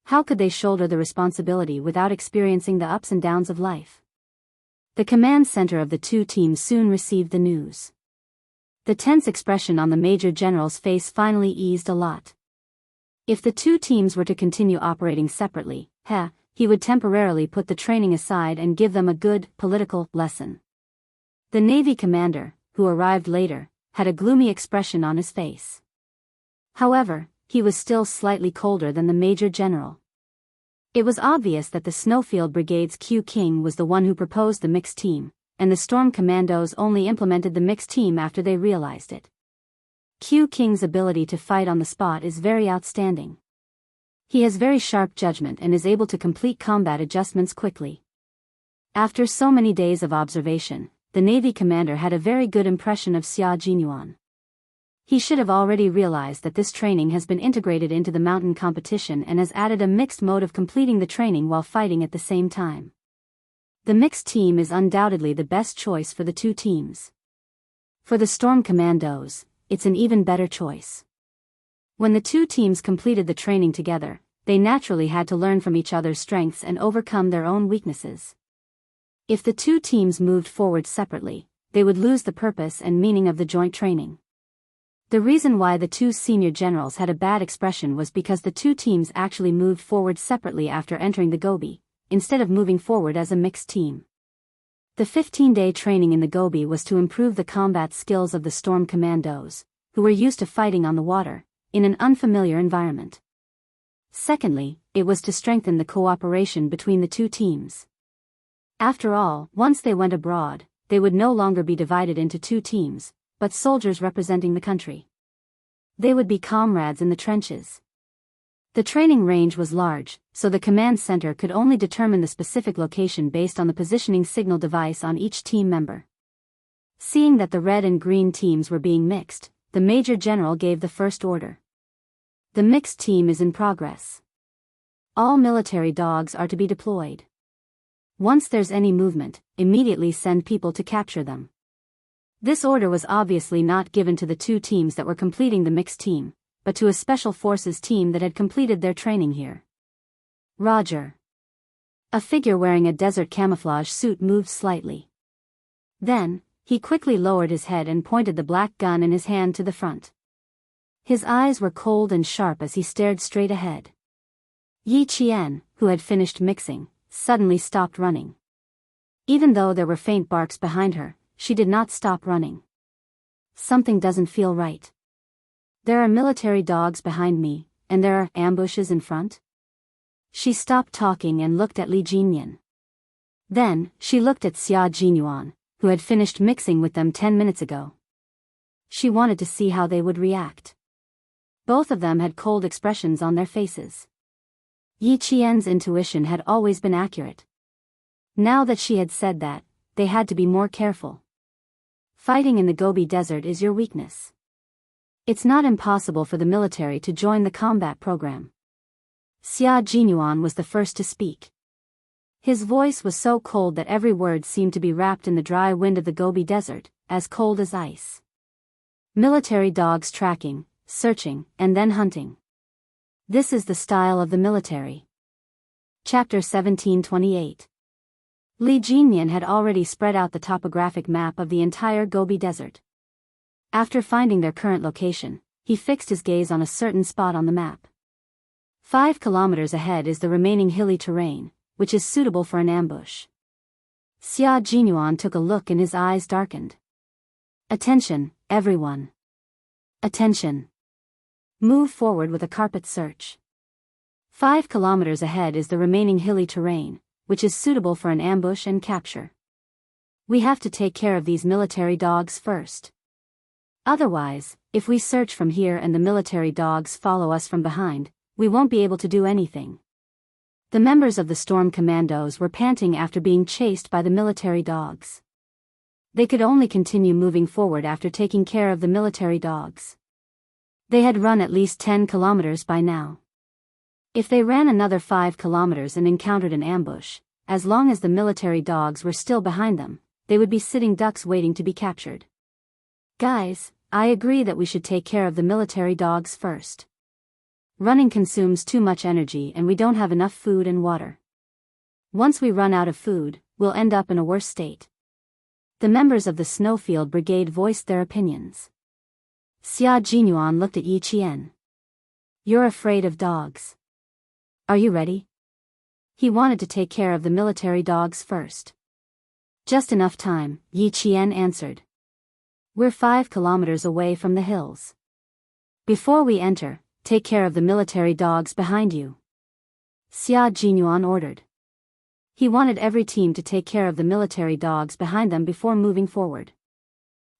How could they shoulder the responsibility without experiencing the ups and downs of life? The command center of the 2 teams soon received the news. The tense expression on the Major General's face finally eased a lot. If the 2 teams were to continue operating separately, he would temporarily put the training aside and give them a good, political lesson. The Navy commander, who arrived later, had a gloomy expression on his face. However, he was still slightly colder than the Major General. It was obvious that the Snowfield Brigade's Q King was the one who proposed the mixed team, and the Storm Commandos only implemented the mixed team after they realized it. Q King's ability to fight on the spot is very outstanding. He has very sharp judgment and is able to complete combat adjustments quickly. After so many days of observation, the Navy commander had a very good impression of Xia Jinyuan. He should have already realized that this training has been integrated into the mountain competition and has added a mixed mode of completing the training while fighting at the same time. The mixed team is undoubtedly the best choice for the 2 teams. For the Storm Commandos, it's an even better choice. When the 2 teams completed the training together, they naturally had to learn from each other's strengths and overcome their own weaknesses. If the 2 teams moved forward separately, they would lose the purpose and meaning of the joint training. The reason why the 2 senior generals had a bad expression was because the 2 teams actually moved forward separately after entering the Gobi, instead of moving forward as a mixed team. The 15-day training in the Gobi was to improve the combat skills of the Storm Commandos, who were used to fighting on the water, in an unfamiliar environment. Secondly, it was to strengthen the cooperation between the 2 teams. After all, once they went abroad, they would no longer be divided into 2 teams, but soldiers representing the country. They would be comrades in the trenches. The training range was large, so the command center could only determine the specific location based on the positioning signal device on each team member. Seeing that the red and green teams were being mixed, the Major General gave the first order. The mixed team is in progress. All military dogs are to be deployed. Once there's any movement, immediately send people to capture them. This order was obviously not given to the 2 teams that were completing the mixed team, but to a special forces team that had completed their training here. Roger. A figure wearing a desert camouflage suit moved slightly. Then, he quickly lowered his head and pointed the black gun in his hand to the front. His eyes were cold and sharp as he stared straight ahead. Yi Qian, who had finished mixing, suddenly stopped running. Even though there were faint barks behind her, she did not stop running. Something doesn't feel right. There are military dogs behind me, and there are ambushes in front. She stopped talking and looked at Li Jinyan. Then, she looked at Xia Jinyuan, who had finished mixing with them 10 minutes ago. She wanted to see how they would react. Both of them had cold expressions on their faces. Yi Qian's intuition had always been accurate. Now that she had said that, they had to be more careful. Fighting in the Gobi Desert is your weakness. It's not impossible for the military to join the combat program. Xia Jinyuan was the first to speak. His voice was so cold that every word seemed to be wrapped in the dry wind of the Gobi Desert, as cold as ice. Military dogs tracking, searching, and then hunting. This is the style of the military. Chapter 1728. Li Jinyan had already spread out the topographic map of the entire Gobi Desert. After finding their current location, he fixed his gaze on a certain spot on the map. 5 kilometers ahead is the remaining hilly terrain, which is suitable for an ambush. Xia Jinyuan took a look and his eyes darkened. Attention, everyone. Attention. Move forward with a carpet search. 5 kilometers ahead is the remaining hilly terrain, which is suitable for an ambush and capture. We have to take care of these military dogs first. Otherwise, if we search from here and the military dogs follow us from behind, we won't be able to do anything. The members of the storm commandos were panting after being chased by the military dogs. They could only continue moving forward after taking care of the military dogs. They had run at least 10 kilometers by now. If they ran another 5 kilometers and encountered an ambush, as long as the military dogs were still behind them, they would be sitting ducks waiting to be captured. Guys, I agree that we should take care of the military dogs first. Running consumes too much energy and we don't have enough food and water. Once we run out of food, we'll end up in a worse state. The members of the Snowfield Brigade voiced their opinions. Xia Jinyuan looked at Yi Qian. You're afraid of dogs. Are you ready? He wanted to take care of the military dogs first. Just enough time, Yi Qian answered. We're 5 kilometers away from the hills. Before we enter, take care of the military dogs behind you. Xia Jinyuan ordered. He wanted every team to take care of the military dogs behind them before moving forward.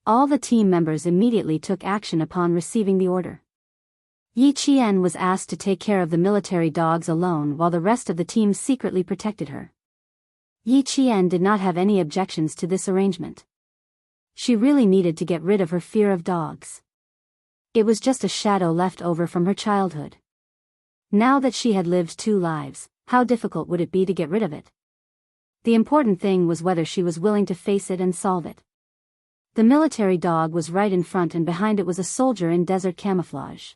All the team members immediately took action upon receiving the order. Yi Qian was asked to take care of the military dogs alone while the rest of the team secretly protected her. Yi Qian did not have any objections to this arrangement. She really needed to get rid of her fear of dogs. It was just a shadow left over from her childhood. Now that she had lived 2 lives, how difficult would it be to get rid of it? The important thing was whether she was willing to face it and solve it. The military dog was right in front and behind it was a soldier in desert camouflage.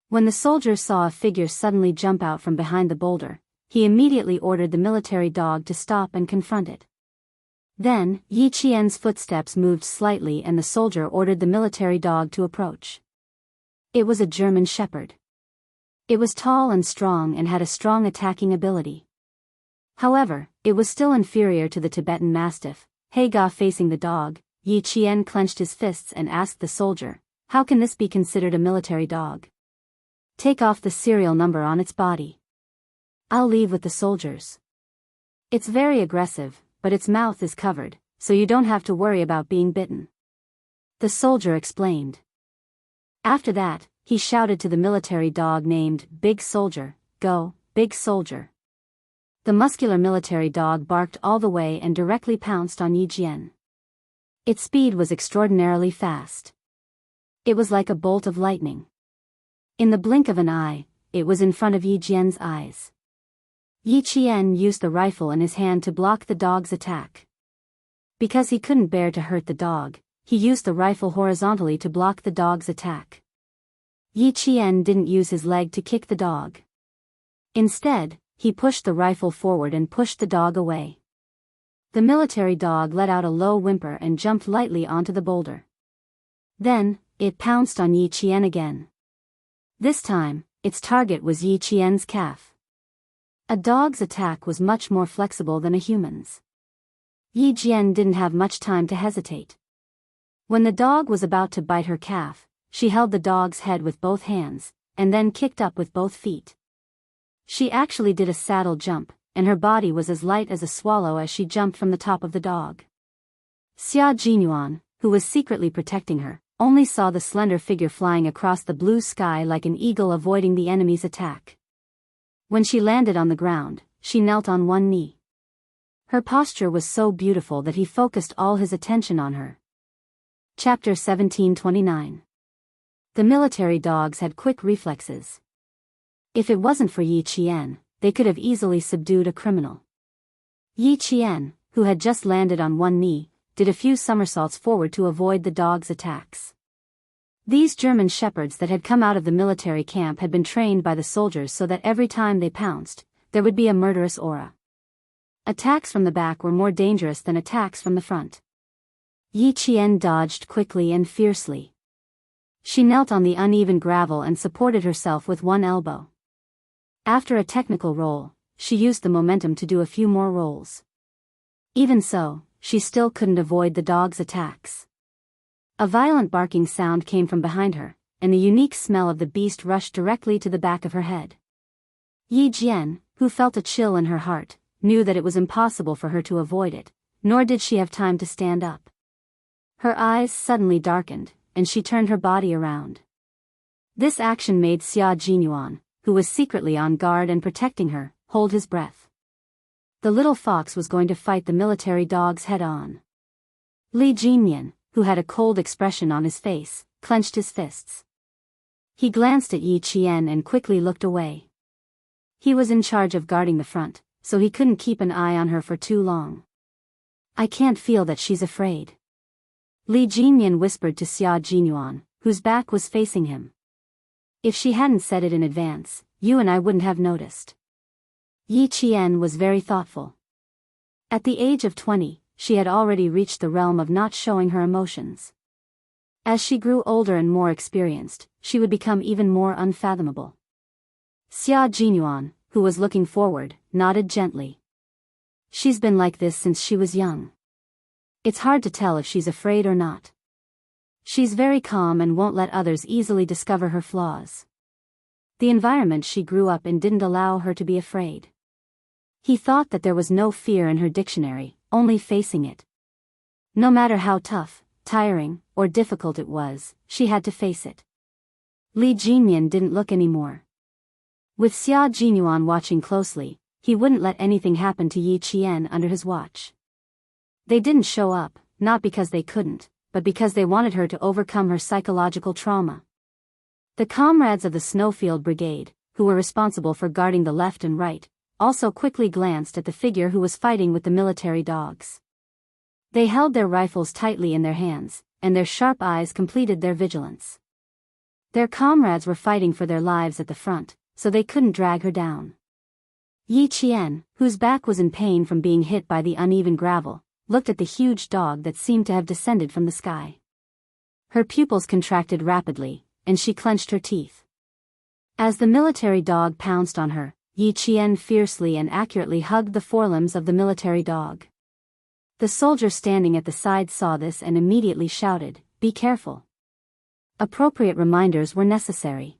When the soldier saw a figure suddenly jump out from behind the boulder, he immediately ordered the military dog to stop and confront it. Then, Yi Qian's footsteps moved slightly and the soldier ordered the military dog to approach. It was a German shepherd. It was tall and strong and had a strong attacking ability. However, it was still inferior to the Tibetan Mastiff. Haga facing the dog, Yi Qian clenched his fists and asked the soldier, how can this be considered a military dog? Take off the serial number on its body. I'll leave with the soldiers. It's very aggressive, but its mouth is covered, so you don't have to worry about being bitten. The soldier explained. After that, he shouted to the military dog named Big Soldier, go, Big Soldier. The muscular military dog barked all the way and directly pounced on Yi Qian. Its speed was extraordinarily fast. It was like a bolt of lightning. In the blink of an eye, it was in front of Yi Qian's eyes. Yi Qian used the rifle in his hand to block the dog's attack. Because he couldn't bear to hurt the dog, he used the rifle horizontally to block the dog's attack. Yi Qian didn't use his leg to kick the dog. Instead, he pushed the rifle forward and pushed the dog away. The military dog let out a low whimper and jumped lightly onto the boulder. Then, it pounced on Yi Qian again. This time, its target was Yi Qian's calf. A dog's attack was much more flexible than a human's. Yi Qian didn't have much time to hesitate. When the dog was about to bite her calf, she held the dog's head with both hands, and then kicked up with both feet. She actually did a saddle jump, and her body was as light as a swallow as she jumped from the top of the dog. Xia Jinyuan, who was secretly protecting her, only saw the slender figure flying across the blue sky like an eagle avoiding the enemy's attack. When she landed on the ground, she knelt on one knee. Her posture was so beautiful that he focused all his attention on her. Chapter 1729. The military dogs had quick reflexes. If it wasn't for Yi Qian, they could have easily subdued a criminal. Yi Qian, who had just landed on one knee, did a few somersaults forward to avoid the dog's attacks. These German shepherds that had come out of the military camp had been trained by the soldiers so that every time they pounced, there would be a murderous aura. Attacks from the back were more dangerous than attacks from the front. Yi Qian dodged quickly and fiercely. She knelt on the uneven gravel and supported herself with one elbow. After a technical roll, she used the momentum to do a few more rolls. Even so, she still couldn't avoid the dog's attacks. A violent barking sound came from behind her, and the unique smell of the beast rushed directly to the back of her head. Yi Jian, who felt a chill in her heart, knew that it was impossible for her to avoid it, nor did she have time to stand up. Her eyes suddenly darkened, and she turned her body around. This action made Xia Jinyuan, who was secretly on guard and protecting her, hold his breath. The little fox was going to fight the military dogs head-on. Li Jinyan, who had a cold expression on his face, clenched his fists. He glanced at Yi Qian and quickly looked away. He was in charge of guarding the front, so he couldn't keep an eye on her for too long. "I can't feel that she's afraid," Li Jinyan whispered to Xia Jinyuan, whose back was facing him. "If she hadn't said it in advance, you and I wouldn't have noticed." Yi Qian was very thoughtful. At the age of 20, she had already reached the realm of not showing her emotions. As she grew older and more experienced, she would become even more unfathomable. Xia Jinyuan, who was looking forward, nodded gently. "She's been like this since she was young. It's hard to tell if she's afraid or not. She's very calm and won't let others easily discover her flaws. The environment she grew up in didn't allow her to be afraid." He thought that there was no fear in her dictionary, only facing it. No matter how tough, tiring, or difficult it was, she had to face it. Li Jinyan didn't look anymore. With Xia Jinyuan watching closely, he wouldn't let anything happen to Yi Qian under his watch. They didn't show up, not because they couldn't, but because they wanted her to overcome her psychological trauma. The comrades of the Snowfield Brigade, who were responsible for guarding the left and right, also quickly glanced at the figure who was fighting with the military dogs. They held their rifles tightly in their hands, and their sharp eyes completed their vigilance. Their comrades were fighting for their lives at the front, so they couldn't drag her down. Yi Qian, whose back was in pain from being hit by the uneven gravel, looked at the huge dog that seemed to have descended from the sky. Her pupils contracted rapidly, and she clenched her teeth. As the military dog pounced on her, Yi Qian fiercely and accurately hugged the forelimbs of the military dog. The soldier standing at the side saw this and immediately shouted, "Be careful." Appropriate reminders were necessary.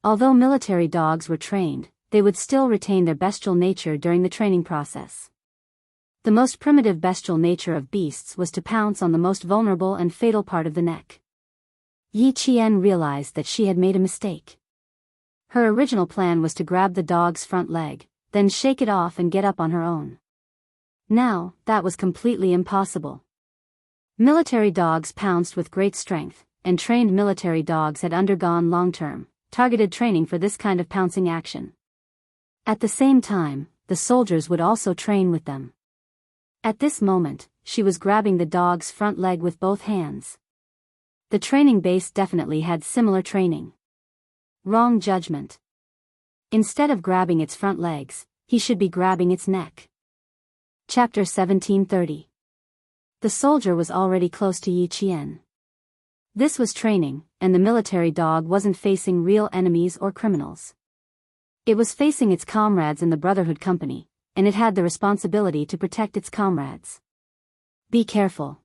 Although military dogs were trained, they would still retain their bestial nature during the training process. The most primitive bestial nature of beasts was to pounce on the most vulnerable and fatal part of the neck. Yi Qian realized that she had made a mistake. Her original plan was to grab the dog's front leg, then shake it off and get up on her own. Now, that was completely impossible. Military dogs pounced with great strength, and trained military dogs had undergone long-term, targeted training for this kind of pouncing action. At the same time, the soldiers would also train with them. At this moment, she was grabbing the dog's front leg with both hands. The training base definitely had similar training. Wrong judgment. Instead of grabbing its front legs, he should be grabbing its neck. Chapter 1730. The soldier was already close to Yi Qian. This was training, and the military dog wasn't facing real enemies or criminals. It was facing its comrades in the Brotherhood Company, and it had the responsibility to protect its comrades. "Be careful."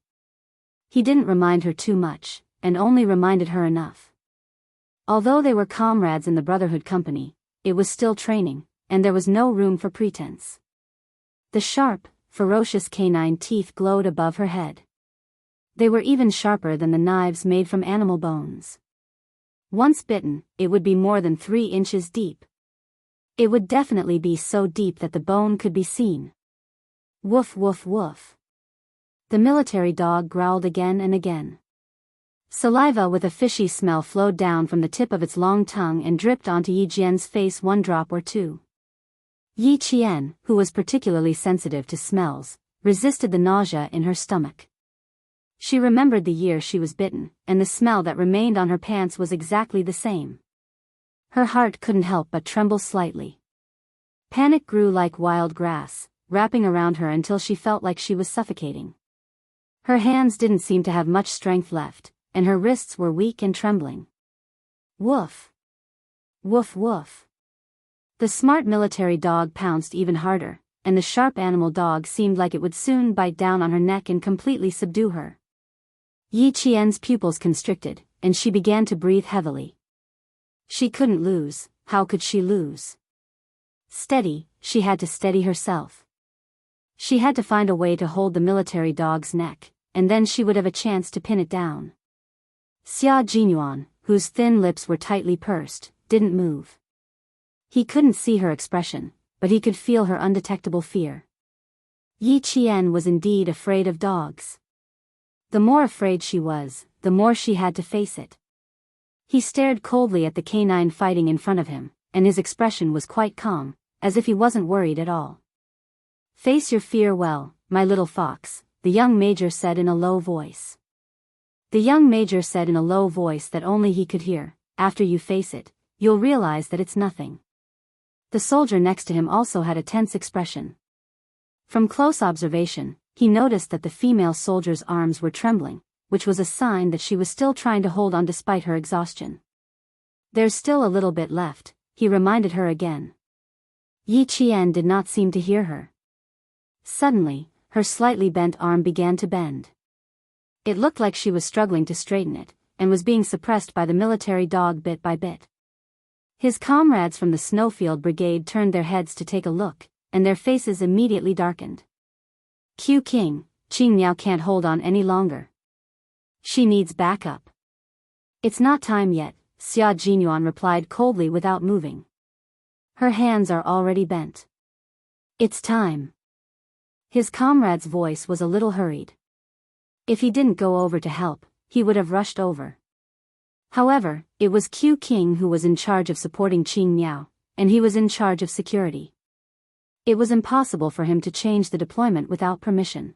He didn't remind her too much, and only reminded her enough. Although they were comrades in the Brotherhood Company, it was still training, and there was no room for pretense. The sharp, ferocious canine teeth glowed above her head. They were even sharper than the knives made from animal bones. Once bitten, it would be more than 3 inches deep. It would definitely be so deep that the bone could be seen. Woof woof woof. The military dog growled again and again. Saliva with a fishy smell flowed down from the tip of its long tongue and dripped onto Yi Jian's face 1 drop or 2. Yi Qian, who was particularly sensitive to smells, resisted the nausea in her stomach. She remembered the year she was bitten, and the smell that remained on her pants was exactly the same. Her heart couldn't help but tremble slightly. Panic grew like wild grass, wrapping around her until she felt like she was suffocating. Her hands didn't seem to have much strength left, and her wrists were weak and trembling. Woof! Woof woof! The smart military dog pounced even harder, and the sharp animal dog seemed like it would soon bite down on her neck and completely subdue her. Yi Qian's pupils constricted, and she began to breathe heavily. She couldn't lose. How could she lose? Steady, she had to steady herself. She had to find a way to hold the military dog's neck, and then she would have a chance to pin it down. Xia Jinyuan, whose thin lips were tightly pursed, didn't move. He couldn't see her expression, but he could feel her undetectable fear. Yi Qian was indeed afraid of dogs. The more afraid she was, the more she had to face it. He stared coldly at the canine fighting in front of him, and his expression was quite calm, as if he wasn't worried at all. "Face your fear well, my little fox," the young major said in a low voice. The young major said in a low voice that only he could hear, "After you face it, you'll realize that it's nothing." The soldier next to him also had a tense expression. From close observation, he noticed that the female soldier's arms were trembling, which was a sign that she was still trying to hold on despite her exhaustion. "There's still a little bit left," he reminded her again. Yi Qian did not seem to hear her. Suddenly, her slightly bent arm began to bend. It looked like she was struggling to straighten it, and was being suppressed by the military dog bit by bit. His comrades from the Snowfield Brigade turned their heads to take a look, and their faces immediately darkened. "Q King, Qing Miao can't hold on any longer. She needs backup." "It's not time yet," Xia Jinyuan replied coldly without moving. "Her hands are already bent. It's time." His comrade's voice was a little hurried. If he didn't go over to help, he would have rushed over. However, it was Q King who was in charge of supporting Qing Miao, and he was in charge of security. It was impossible for him to change the deployment without permission.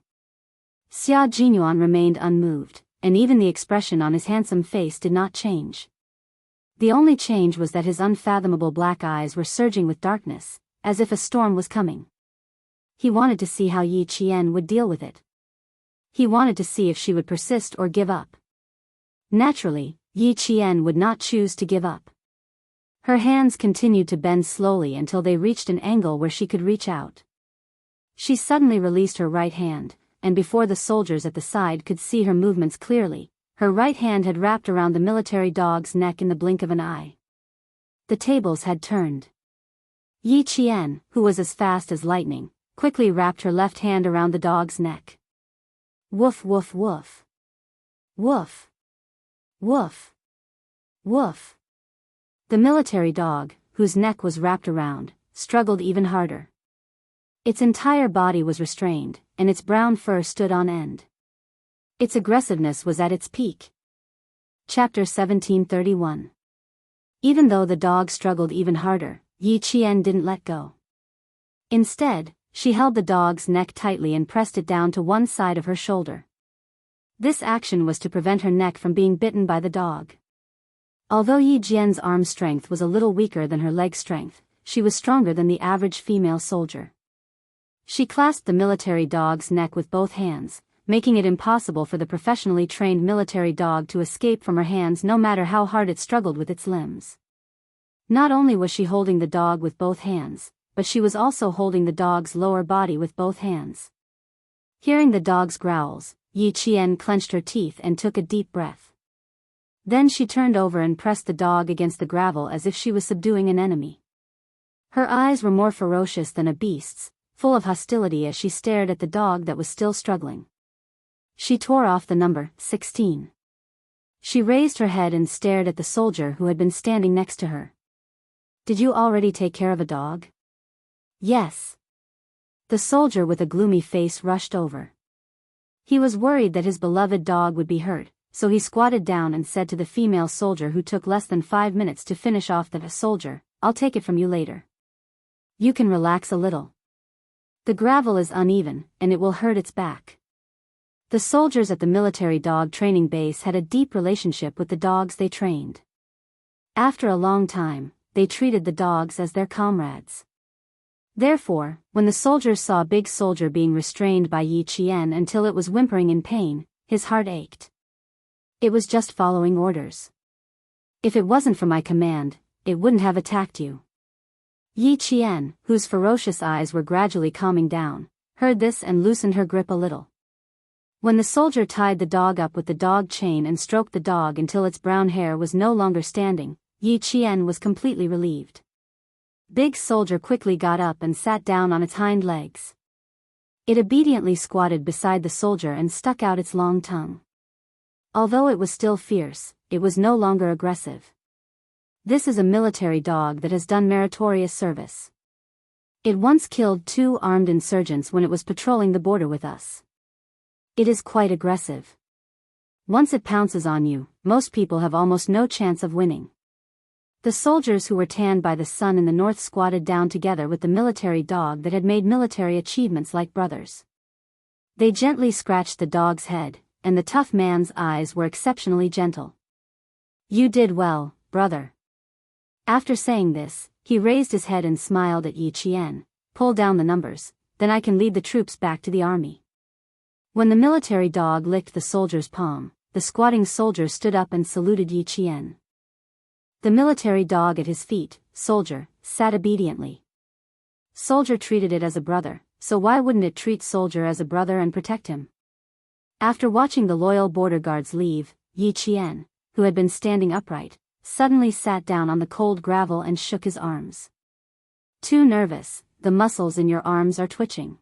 Xia Jinyuan remained unmoved, and even the expression on his handsome face did not change. The only change was that his unfathomable black eyes were surging with darkness, as if a storm was coming. He wanted to see how Yi Qian would deal with it. He wanted to see if she would persist or give up. Naturally, Yi Qian would not choose to give up. Her hands continued to bend slowly until they reached an angle where she could reach out. She suddenly released her right hand, and before the soldiers at the side could see her movements clearly, her right hand had wrapped around the military dog's neck in the blink of an eye. The tables had turned. Yi Qian, who was as fast as lightning, quickly wrapped her left hand around the dog's neck. Woof woof woof. Woof. Woof. Woof. The military dog, whose neck was wrapped around, struggled even harder. Its entire body was restrained, and its brown fur stood on end. Its aggressiveness was at its peak. Chapter 1731. Even though the dog struggled even harder, Yi Qian didn't let go. Instead, she held the dog's neck tightly and pressed it down to one side of her shoulder. This action was to prevent her neck from being bitten by the dog. Although Yi Jian's arm strength was a little weaker than her leg strength, she was stronger than the average female soldier. She clasped the military dog's neck with both hands, making it impossible for the professionally trained military dog to escape from her hands no matter how hard it struggled with its limbs. Not only was she holding the dog with both hands, but she was also holding the dog's lower body with both hands. Hearing the dog's growls, Yi Qian clenched her teeth and took a deep breath. Then she turned over and pressed the dog against the gravel as if she was subduing an enemy. Her eyes were more ferocious than a beast's, full of hostility as she stared at the dog that was still struggling. She tore off the number 16. She raised her head and stared at the soldier who had been standing next to her. Did you already take care of a dog? Yes. The soldier with a gloomy face rushed over. He was worried that his beloved dog would be hurt, so he squatted down and said to the female soldier who took less than 5 minutes to finish off the soldier, I'll take it from you later. You can relax a little. The gravel is uneven, and it will hurt its back. The soldiers at the military dog training base had a deep relationship with the dogs they trained. After a long time, they treated the dogs as their comrades. Therefore, when the soldiers saw Big Soldier being restrained by Yi Qian until it was whimpering in pain, his heart ached. It was just following orders. If it wasn't for my command, it wouldn't have attacked you. Yi Qian, whose ferocious eyes were gradually calming down, heard this and loosened her grip a little. When the soldier tied the dog up with the dog chain and stroked the dog until its brown hair was no longer standing, Yi Qian was completely relieved. Big Soldier quickly got up and sat down on its hind legs. It obediently squatted beside the soldier and stuck out its long tongue. Although it was still fierce, it was no longer aggressive. This is a military dog that has done meritorious service. It once killed 2 armed insurgents when it was patrolling the border with us. It is quite aggressive. Once it pounces on you, most people have almost no chance of winning. The soldiers who were tanned by the sun in the north squatted down together with the military dog that had made military achievements like brothers. They gently scratched the dog's head, and the tough man's eyes were exceptionally gentle. You did well, brother. After saying this, he raised his head and smiled at Yi Qian. Pull down the numbers, then I can lead the troops back to the army. When the military dog licked the soldier's palm, the squatting soldier stood up and saluted Yi Qian. The military dog at his feet, Soldier, sat obediently. Soldier treated it as a brother, so why wouldn't it treat Soldier as a brother and protect him? After watching the loyal border guards leave, Yi Qian, who had been standing upright, suddenly sat down on the cold gravel and shook his arms. Too nervous, the muscles in your arms are twitching.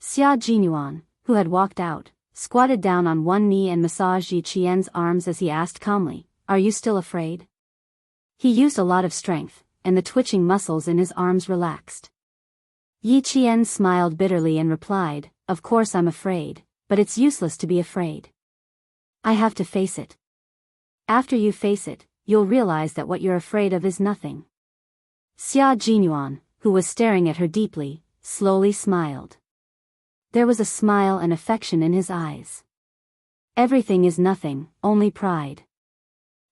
Xia Jinyuan, who had walked out, squatted down on one knee and massaged Yi Qian's arms as he asked calmly, Are you still afraid? He used a lot of strength, and the twitching muscles in his arms relaxed. Yi Qian smiled bitterly and replied, Of course I'm afraid, but it's useless to be afraid. I have to face it. After you face it, you'll realize that what you're afraid of is nothing. Xia Jinyuan, who was staring at her deeply, slowly smiled. There was a smile and affection in his eyes. Everything is nothing, only pride.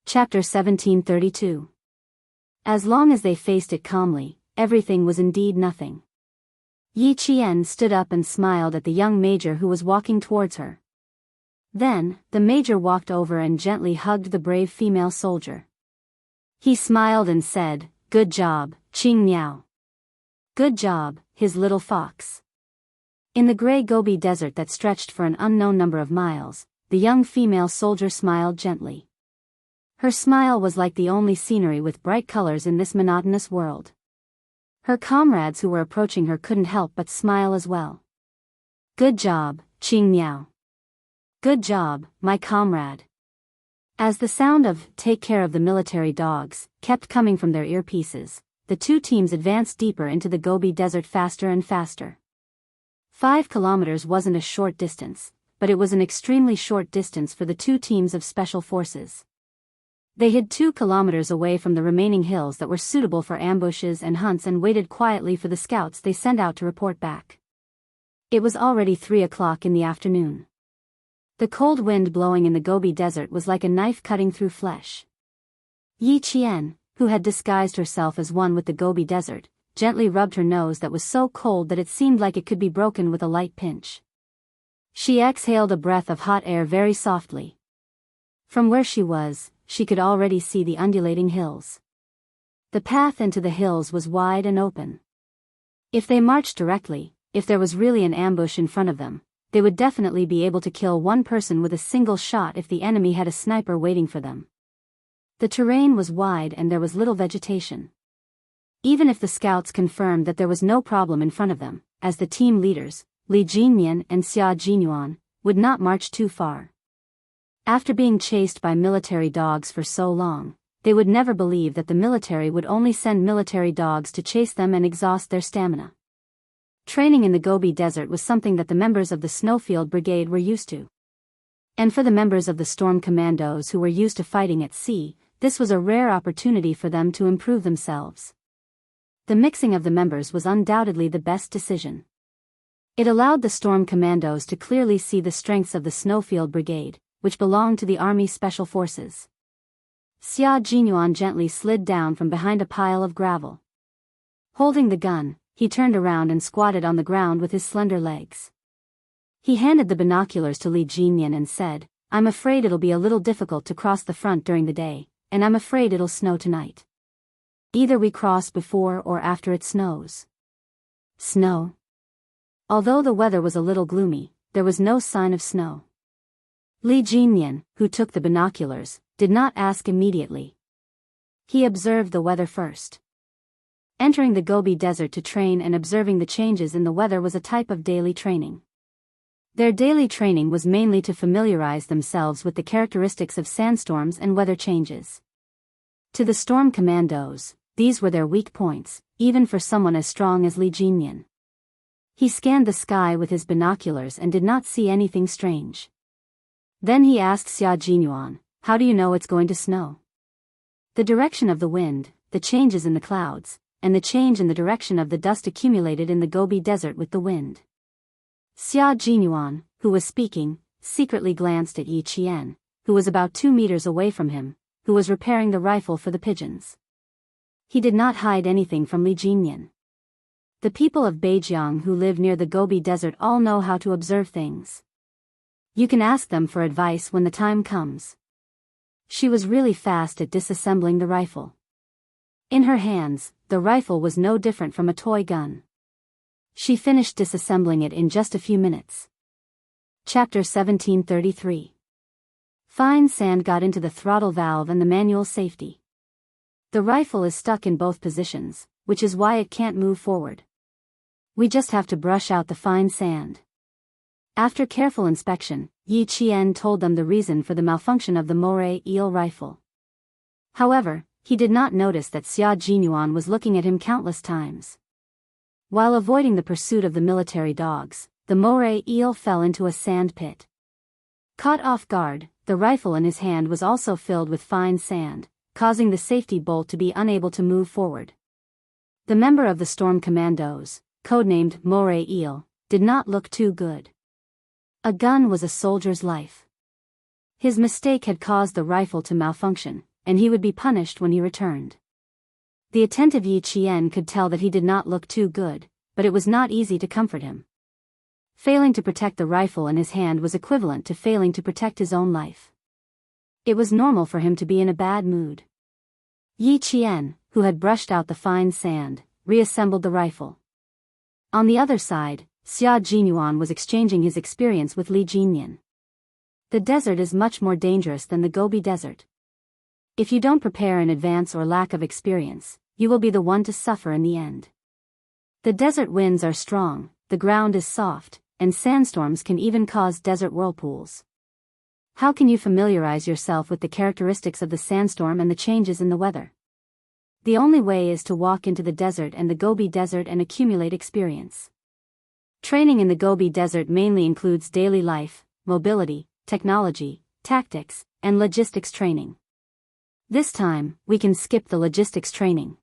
Chapter 1732. As long as they faced it calmly, everything was indeed nothing. Yi Qian stood up and smiled at the young major who was walking towards her. Then, the major walked over and gently hugged the brave female soldier. He smiled and said, Good job, Qing Miao. Good job, his little fox. In the gray Gobi Desert that stretched for an unknown number of miles, the young female soldier smiled gently. Her smile was like the only scenery with bright colors in this monotonous world. Her comrades who were approaching her couldn't help but smile as well. Good job, Qing Miao. Good job, my comrade. As the sound of "take care of the military dogs" kept coming from their earpieces, the two teams advanced deeper into the Gobi Desert faster and faster. 5 kilometers wasn't a short distance, but it was an extremely short distance for the two teams of special forces. They hid 2 kilometers away from the remaining hills that were suitable for ambushes and hunts and waited quietly for the scouts they sent out to report back. It was already 3 o'clock in the afternoon. The cold wind blowing in the Gobi Desert was like a knife cutting through flesh. Yi Qian, who had disguised herself as one with the Gobi Desert, gently rubbed her nose that was so cold that it seemed like it could be broken with a light pinch. She exhaled a breath of hot air very softly. From where she was, she could already see the undulating hills. The path into the hills was wide and open. If they marched directly, if there was really an ambush in front of them, they would definitely be able to kill one person with a single shot if the enemy had a sniper waiting for them. The terrain was wide and there was little vegetation. Even if the scouts confirmed that there was no problem in front of them, as the team leaders, Li Jinmian and Xia Jinyuan, would not march too far. After being chased by military dogs for so long, they would never believe that the military would only send military dogs to chase them and exhaust their stamina. Training in the Gobi Desert was something that the members of the Snowfield Brigade were used to. And for the members of the Storm Commandos who were used to fighting at sea, this was a rare opportunity for them to improve themselves. The mixing of the members was undoubtedly the best decision. It allowed the Storm Commandos to clearly see the strengths of the Snowfield Brigade, which belonged to the Army Special Forces. Xia Jinyuan gently slid down from behind a pile of gravel. Holding the gun, he turned around and squatted on the ground with his slender legs. He handed the binoculars to Li Jinyan and said, "I'm afraid it'll be a little difficult to cross the front during the day, and I'm afraid it'll snow tonight. Either we cross before or after it snows." Snow? Although the weather was a little gloomy, there was no sign of snow. Li Jinyan, who took the binoculars, did not ask immediately. He observed the weather first. Entering the Gobi Desert to train and observing the changes in the weather was a type of daily training. Their daily training was mainly to familiarize themselves with the characteristics of sandstorms and weather changes. To the Storm Commandos, these were their weak points, even for someone as strong as Li Jinyan. He scanned the sky with his binoculars and did not see anything strange. Then he asked Xia Jinyuan, "How do you know it's going to snow?" The direction of the wind, the changes in the clouds, and the change in the direction of the dust accumulated in the Gobi Desert with the wind. Xia Jinyuan, who was speaking, secretly glanced at Yi Qian, who was about 2 meters away from him, who was repairing the rifle for the pigeons. He did not hide anything from Li Jinyan. The people of Beijiang who live near the Gobi Desert all know how to observe things. You can ask them for advice when the time comes. She was really fast at disassembling the rifle. In her hands, the rifle was no different from a toy gun. She finished disassembling it in just a few minutes. Chapter 1733. Fine sand got into the throttle valve and the manual safety. The rifle is stuck in both positions, which is why it can't move forward. We just have to brush out the fine sand. After careful inspection, Yi Qian told them the reason for the malfunction of the moray eel rifle. However, he did not notice that Xia Jinyuan was looking at him countless times. While avoiding the pursuit of the military dogs, the moray eel fell into a sand pit. Caught off guard, the rifle in his hand was also filled with fine sand, causing the safety bolt to be unable to move forward. The member of the Storm Commandos, codenamed Moray Eel, did not look too good. A gun was a soldier's life. His mistake had caused the rifle to malfunction, and he would be punished when he returned. The attentive Yi Qian could tell that he did not look too good, but it was not easy to comfort him. Failing to protect the rifle in his hand was equivalent to failing to protect his own life. It was normal for him to be in a bad mood. Yi Qian, who had brushed out the fine sand, reassembled the rifle. On the other side, Xia Jinyuan was exchanging his experience with Li Jinyan. The desert is much more dangerous than the Gobi Desert. If you don't prepare in advance or lack of experience, you will be the one to suffer in the end. The desert winds are strong, the ground is soft, and sandstorms can even cause desert whirlpools. How can you familiarize yourself with the characteristics of the sandstorm and the changes in the weather? The only way is to walk into the desert and the Gobi Desert and accumulate experience. Training in the Gobi Desert mainly includes daily life, mobility, technology, tactics, and logistics training. This time, we can skip the logistics training.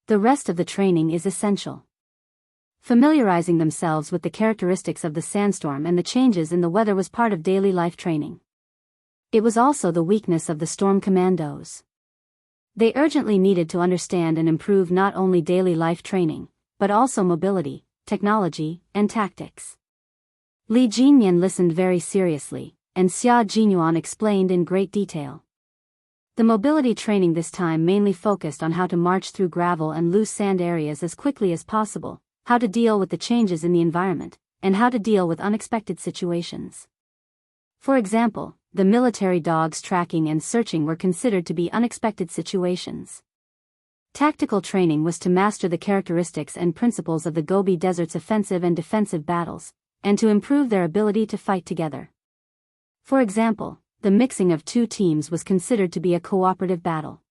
The rest of the training is essential. Familiarizing themselves with the characteristics of the sandstorm and the changes in the weather was part of daily life training. It was also the weakness of the Storm Commandos. They urgently needed to understand and improve not only daily life training, but also mobility, technology, and tactics. Li Jinyan listened very seriously, and Xia Jinyuan explained in great detail. The mobility training this time mainly focused on how to march through gravel and loose sand areas as quickly as possible, how to deal with the changes in the environment, and how to deal with unexpected situations. For example, the military dogs tracking and searching were considered to be unexpected situations. Tactical training was to master the characteristics and principles of the Gobi Desert's offensive and defensive battles, and to improve their ability to fight together. For example, the mixing of two teams was considered to be a cooperative battle.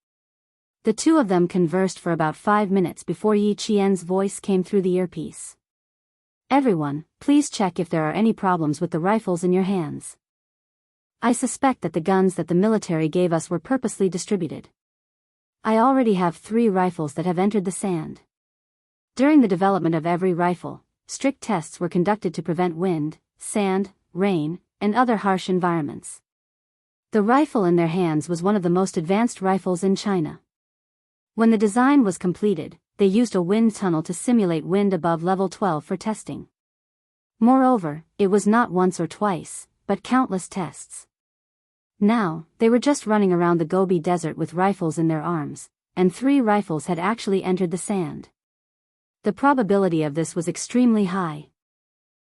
The two of them conversed for about 5 minutes before Yi Qian's voice came through the earpiece. "Everyone, please check if there are any problems with the rifles in your hands. I suspect that the guns that the military gave us were purposely distributed. I already have 3 rifles that have entered the sand. During the development of every rifle, strict tests were conducted to prevent wind, sand, rain, and other harsh environments. The rifle in their hands was one of the most advanced rifles in China. When the design was completed, they used a wind tunnel to simulate wind above level 12 for testing. Moreover, it was not once or twice, but countless tests. Now, they were just running around the Gobi Desert with rifles in their arms, and 3 rifles had actually entered the sand. The probability of this was extremely high.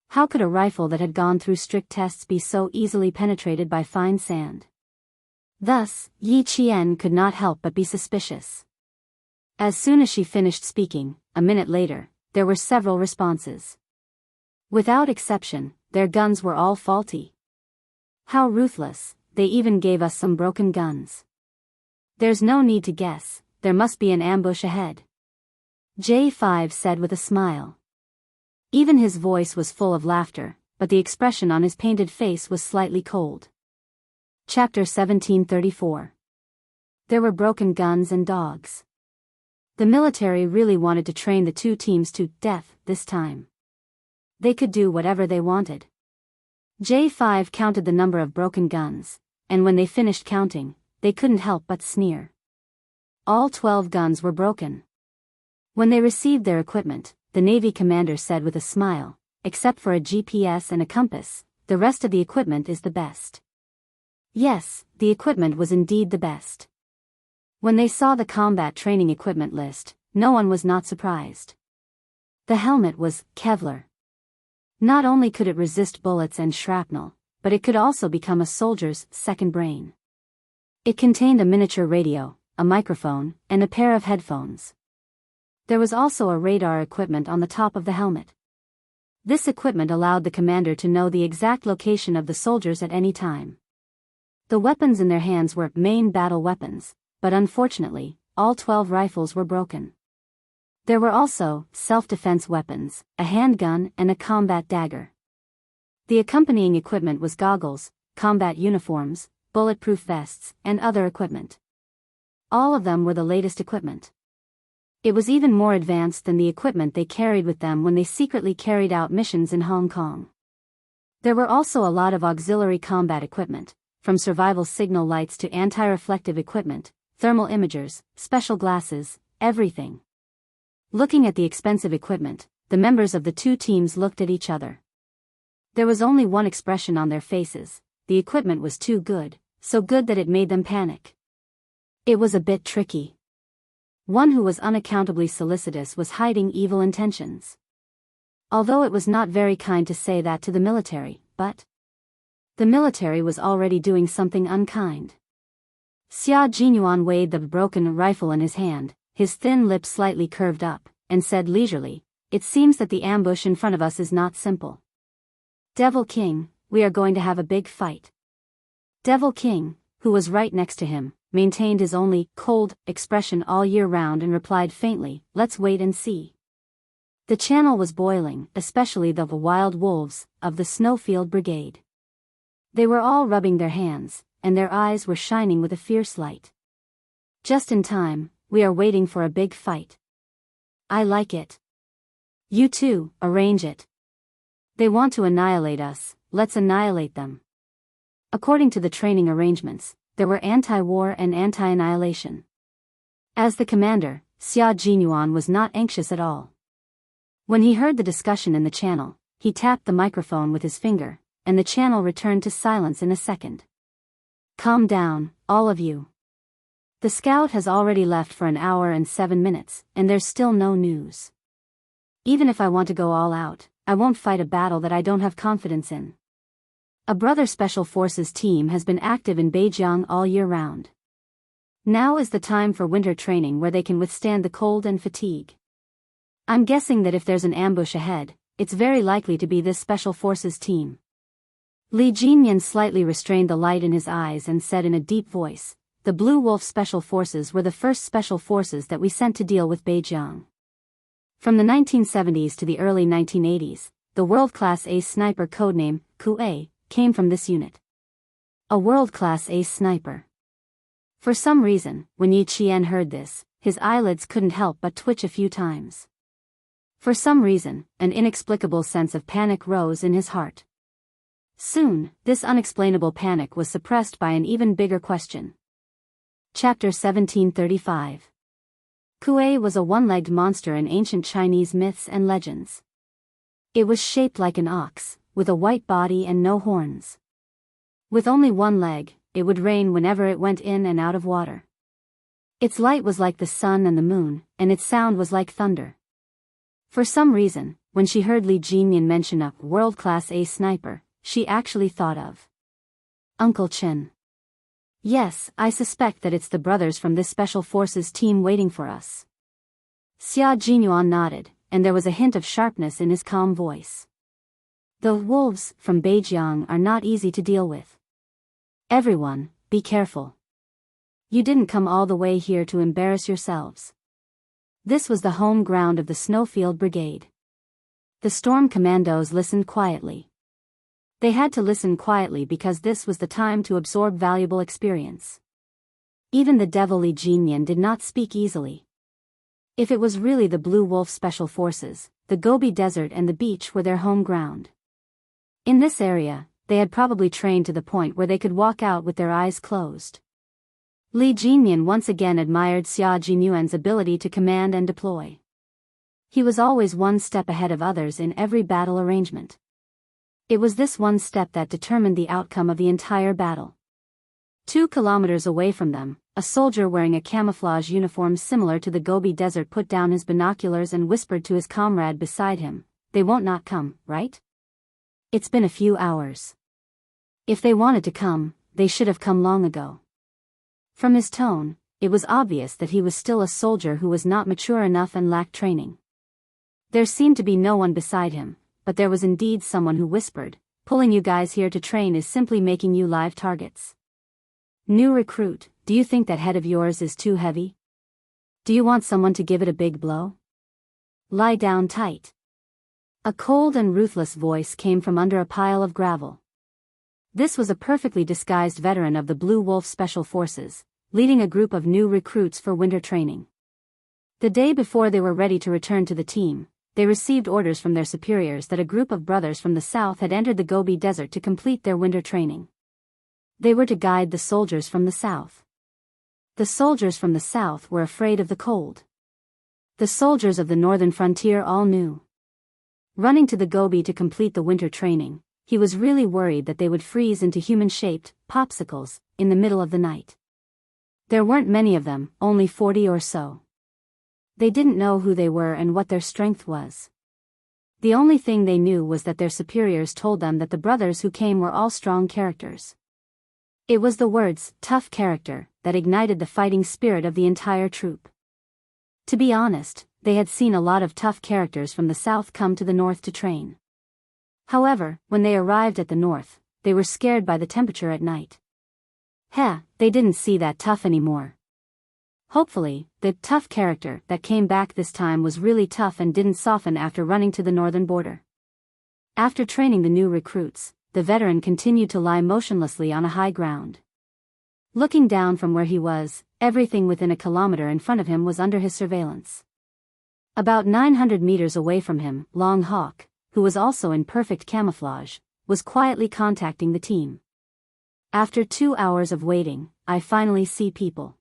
How could a rifle that had gone through strict tests be so easily penetrated by fine sand? Thus, Yi Qian could not help but be suspicious. As soon as she finished speaking, a minute later, there were several responses. Without exception, their guns were all faulty. How ruthless, they even gave us some broken guns. There's no need to guess, there must be an ambush ahead. J5 said with a smile. Even his voice was full of laughter, but the expression on his painted face was slightly cold. Chapter 1734. There were broken guns and dogs. The military really wanted to train the 2 teams to death this time. They could do whatever they wanted. J5 counted the number of broken guns, and when they finished counting, they couldn't help but sneer. All 12 guns were broken. When they received their equipment, the Navy commander said with a smile, "Except for a GPS and a compass, the rest of the equipment is the best." Yes, the equipment was indeed the best. When they saw the combat training equipment list, no one was not surprised. The helmet was Kevlar. Not only could it resist bullets and shrapnel, but it could also become a soldier's second brain. It contained a miniature radio, a microphone, and a pair of headphones. There was also a radar equipment on the top of the helmet. This equipment allowed the commander to know the exact location of the soldiers at any time. The weapons in their hands were main battle weapons, but unfortunately, all 12 rifles were broken. There were also self-defense weapons, a handgun and a combat dagger. The accompanying equipment was goggles, combat uniforms, bulletproof vests, and other equipment. All of them were the latest equipment. It was even more advanced than the equipment they carried with them when they secretly carried out missions in Hong Kong. There were also a lot of auxiliary combat equipment, from survival signal lights to anti-reflective equipment, thermal imagers, special glasses, everything. Looking at the expensive equipment, the members of the 2 teams looked at each other. There was only one expression on their faces: the equipment was too good, so good that it made them panic. It was a bit tricky. One who was unaccountably solicitous was hiding evil intentions. Although it was not very kind to say that to the military, but the military was already doing something unkind. Xia Jinyuan weighed the broken rifle in his hand, his thin lips slightly curved up, and said leisurely, "It seems that the ambush in front of us is not simple. Devil King, we are going to have a big fight." Devil King, who was right next to him, maintained his only cold expression all year round and replied faintly, "Let's wait and see." The channel was boiling, especially the wild wolves of the Snowfield Brigade. They were all rubbing their hands, and their eyes were shining with a fierce light. "Just in time, we are waiting for a big fight. I like it. You too, arrange it. They want to annihilate us, let's annihilate them." According to the training arrangements, there were anti-war and anti-annihilation. As the commander, Xia Jinyuan was not anxious at all. When he heard the discussion in the channel, he tapped the microphone with his finger, and the channel returned to silence in a second. "Calm down, all of you. The scout has already left for an hour and 7 minutes, and there's still no news. Even if I want to go all out, I won't fight a battle that I don't have confidence in. A brother Special Forces team has been active in Beijing all year round. Now is the time for winter training where they can withstand the cold and fatigue. I'm guessing that if there's an ambush ahead, it's very likely to be this Special Forces team. Li Jinyan slightly restrained the light in his eyes and said in a deep voice, "The Blue Wolf Special Forces were the first special forces that we sent to deal with Beijing. From the 1970s to the early 1980s, the world-class ace sniper codename, Ku-A, came from this unit." A world-class ace sniper. For some reason, when Yi Qian heard this, his eyelids couldn't help but twitch a few times. For some reason, an inexplicable sense of panic rose in his heart. Soon, this unexplainable panic was suppressed by an even bigger question. Chapter 1735. Ku-A was a one-legged monster in ancient Chinese myths and legends. It was shaped like an ox, with a white body and no horns. With only one leg, it would rain whenever it went in and out of water. Its light was like the sun and the moon, and its sound was like thunder. For some reason, when she heard Li Jinyan mention a world-class ace sniper, she actually thought of Uncle Chen. "Yes, I suspect that it's the brothers from this Special Forces team waiting for us." Xia Jinyuan nodded, and there was a hint of sharpness in his calm voice. "The wolves from Beijing are not easy to deal with. Everyone, be careful. You didn't come all the way here to embarrass yourselves." This was the home ground of the Snowfield Brigade. The Storm Commandos listened quietly. They had to listen quietly because this was the time to absorb valuable experience. Even the devil Li Jinyan did not speak easily. If it was really the Blue Wolf Special Forces, the Gobi Desert and the beach were their home ground. In this area, they had probably trained to the point where they could walk out with their eyes closed. Li Jinyan once again admired Xia Jinyuan's ability to command and deploy. He was always one step ahead of others in every battle arrangement. It was this one step that determined the outcome of the entire battle. 2 kilometers away from them, a soldier wearing a camouflage uniform similar to the Gobi Desert put down his binoculars and whispered to his comrade beside him, "They won't not come, right? It's been a few hours. If they wanted to come, they should have come long ago." From his tone, it was obvious that he was still a soldier who was not mature enough and lacked training. There seemed to be no one beside him, but there was indeed someone who whispered, "Pulling you guys here to train is simply making you live targets. New recruit, do you think that head of yours is too heavy? Do you want someone to give it a big blow? Lie down tight." A cold and ruthless voice came from under a pile of gravel. This was a perfectly disguised veteran of the Blue Wolf Special Forces, leading a group of new recruits for winter training. The day before they were ready to return to the team, they received orders from their superiors that a group of brothers from the south had entered the Gobi Desert to complete their winter training. They were to guide the soldiers from the south. The soldiers from the south were afraid of the cold. The soldiers of the northern frontier all knew. Running to the Gobi to complete the winter training, he was really worried that they would freeze into human-shaped popsicles in the middle of the night. There weren't many of them, only 40 or so. They didn't know who they were and what their strength was. The only thing they knew was that their superiors told them that the brothers who came were all strong characters. It was the words, "tough character," that ignited the fighting spirit of the entire troop. To be honest, they had seen a lot of tough characters from the south come to the north to train. However, when they arrived at the north, they were scared by the temperature at night. They didn't see that tough anymore. Hopefully, the tough character that came back this time was really tough and didn't soften after running to the northern border. After training the new recruits, the veteran continued to lie motionlessly on a high ground. Looking down from where he was, everything within a kilometer in front of him was under his surveillance. About 900 meters away from him, Long Hawk, who was also in perfect camouflage, was quietly contacting the team. "After 2 hours of waiting, I finally see people.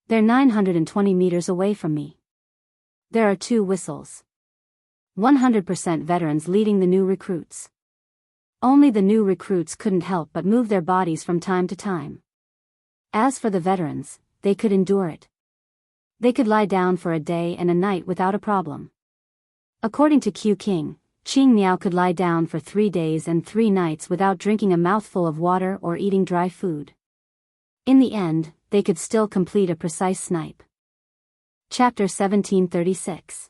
They're 920 meters away from me. There are 2 whistles. 100% veterans leading the new recruits. Only the new recruits couldn't help but move their bodies from time to time. As for the veterans, they could endure it. They could lie down for a day and a night without a problem. According to Q King, Qing Miao could lie down for 3 days and 3 nights without drinking a mouthful of water or eating dry food. In the end, they could still complete a precise snipe. Chapter 1736.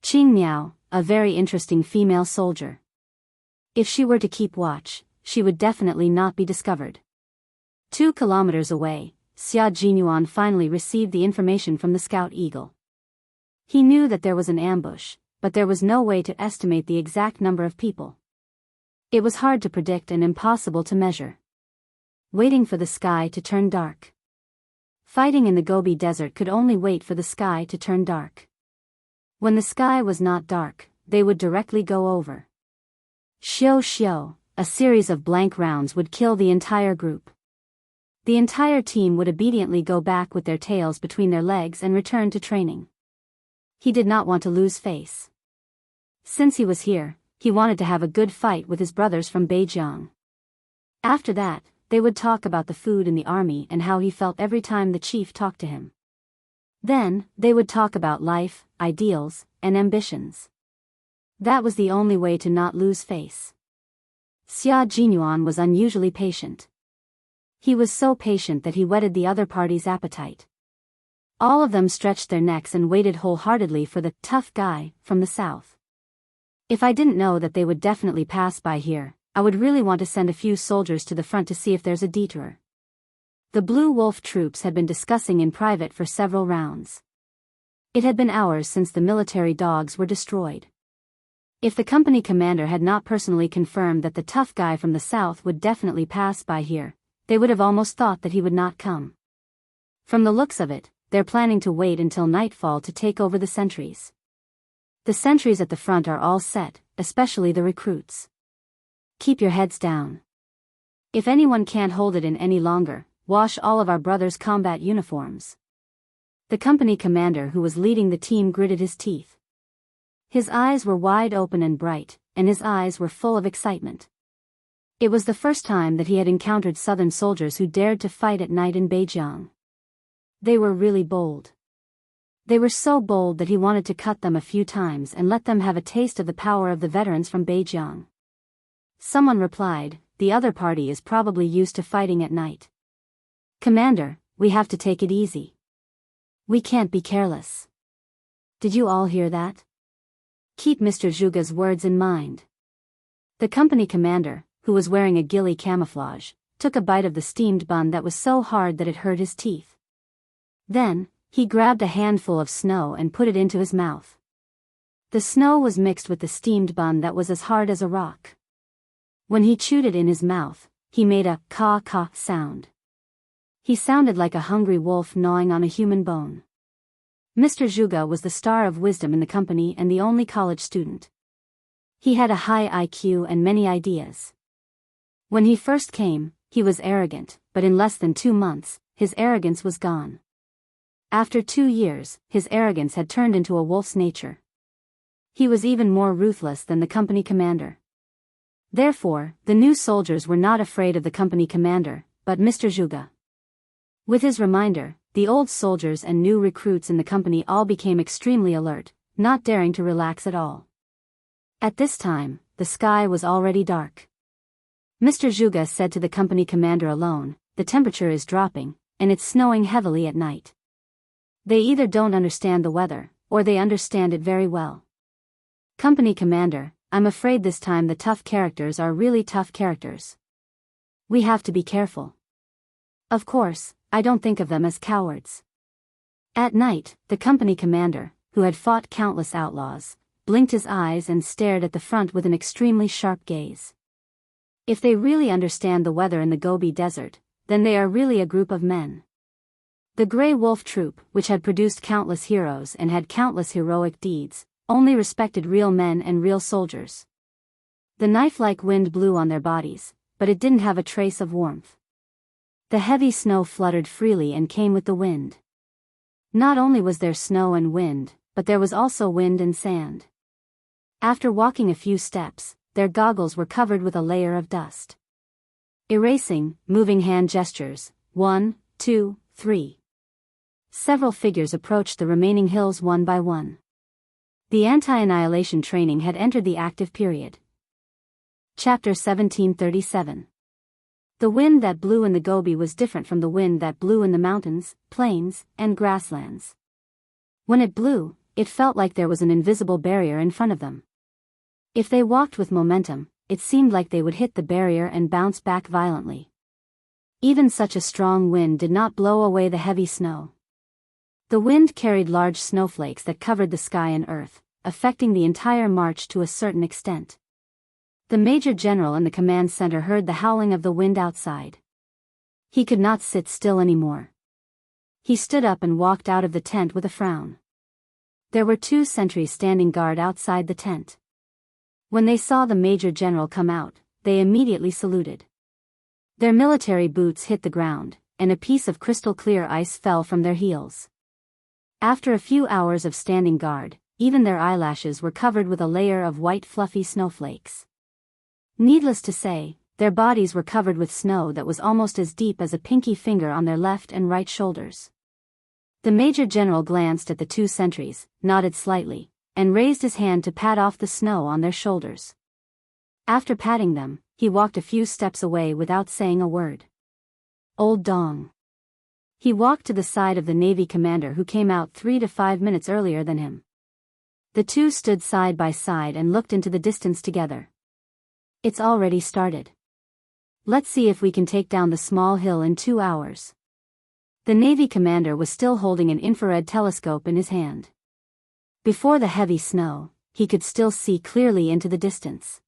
Qing Miao, a very interesting female soldier. If she were to keep watch, she would definitely not be discovered. 2 kilometers away, Xianxia finally received the information from the Scout Eagle. He knew that there was an ambush, but there was no way to estimate the exact number of people. It was hard to predict and impossible to measure. Waiting for the sky to turn dark. Fighting in the Gobi Desert could only wait for the sky to turn dark. When the sky was not dark, they would directly go over. Xiao, a series of blank rounds would kill the entire group. The entire team would obediently go back with their tails between their legs and return to training. He did not want to lose face. Since he was here, he wanted to have a good fight with his brothers from Beijing. After that, they would talk about the food in the army and how he felt every time the chief talked to him. Then, they would talk about life, ideals, and ambitions. That was the only way to not lose face. Xia Jinyuan was unusually patient. He was so patient that he whetted the other party's appetite. All of them stretched their necks and waited wholeheartedly for the tough guy from the south. If I didn't know that they would definitely pass by here, I would really want to send a few soldiers to the front to see if there's a detour. The Blue Wolf troops had been discussing in private for several rounds. It had been hours since the military dogs were destroyed. If the company commander had not personally confirmed that the tough guy from the south would definitely pass by here, they would have almost thought that he would not come. From the looks of it, they're planning to wait until nightfall to take over the sentries. The sentries at the front are all set, especially the recruits. Keep your heads down. If anyone can't hold it in any longer, wash all of our brothers' combat uniforms. The company commander who was leading the team gritted his teeth. His eyes were wide open and bright, and his eyes were full of excitement. It was the first time that he had encountered southern soldiers who dared to fight at night in Beijing. They were really bold. They were so bold that he wanted to cut them a few times and let them have a taste of the power of the veterans from Beijing. Someone replied, "The other party is probably used to fighting at night. Commander, we have to take it easy. We can't be careless." Did you all hear that? Keep Mr. Zhuge's words in mind. The company commander, who was wearing a ghillie camouflage, took a bite of the steamed bun that was so hard that it hurt his teeth. Then, he grabbed a handful of snow and put it into his mouth. The snow was mixed with the steamed bun that was as hard as a rock. When he chewed it in his mouth, he made a caw-caw sound. He sounded like a hungry wolf gnawing on a human bone. Mr. Zhuge was the star of wisdom in the company and the only college student. He had a high IQ and many ideas. When he first came, he was arrogant, but in less than 2 months, his arrogance was gone. After 2 years, his arrogance had turned into a wolf's nature. He was even more ruthless than the company commander. Therefore, the new soldiers were not afraid of the company commander, but Mr. Zhuge. With his reminder, the old soldiers and new recruits in the company all became extremely alert, not daring to relax at all. At this time, the sky was already dark. Mr. Zhuge said to the company commander alone, "The temperature is dropping, and it's snowing heavily at night." They either don't understand the weather, or they understand it very well. Company commander, I'm afraid this time the tough characters are really tough characters. We have to be careful. Of course, I don't think of them as cowards. At night, the company commander, who had fought countless outlaws, blinked his eyes and stared at the front with an extremely sharp gaze. If they really understand the weather in the Gobi Desert, then they are really a group of men. The Grey Wolf Troop, which had produced countless heroes and had countless heroic deeds, only respected real men and real soldiers. The knife-like wind blew on their bodies, but it didn't have a trace of warmth. The heavy snow fluttered freely and came with the wind. Not only was there snow and wind, but there was also wind and sand. After walking a few steps, their goggles were covered with a layer of dust. Erasing, moving hand gestures, 1, 2, 3. Several figures approached the remaining hills one by one. The anti-annihilation training had entered the active period. Chapter 1737. The wind that blew in the Gobi was different from the wind that blew in the mountains, plains, and grasslands. When it blew, it felt like there was an invisible barrier in front of them. If they walked with momentum, it seemed like they would hit the barrier and bounce back violently. Even such a strong wind did not blow away the heavy snow. The wind carried large snowflakes that covered the sky and earth, affecting the entire march to a certain extent. The Major General in the command center heard the howling of the wind outside. He could not sit still anymore. He stood up and walked out of the tent with a frown. There were 2 sentries standing guard outside the tent. When they saw the Major General come out, they immediately saluted. Their military boots hit the ground, and a piece of crystal-clear ice fell from their heels. After a few hours of standing guard, even their eyelashes were covered with a layer of white fluffy snowflakes. Needless to say, their bodies were covered with snow that was almost as deep as a pinky finger on their left and right shoulders. The Major General glanced at the 2 sentries, nodded slightly, and raised his hand to pat off the snow on their shoulders. After patting them, he walked a few steps away without saying a word. Old Dong. He walked to the side of the Navy commander who came out 3 to 5 minutes earlier than him. The 2 stood side by side and looked into the distance together. It's already started. Let's see if we can take down the small hill in 2 hours. The Navy commander was still holding an infrared telescope in his hand. Before the heavy snow, he could still see clearly into the distance.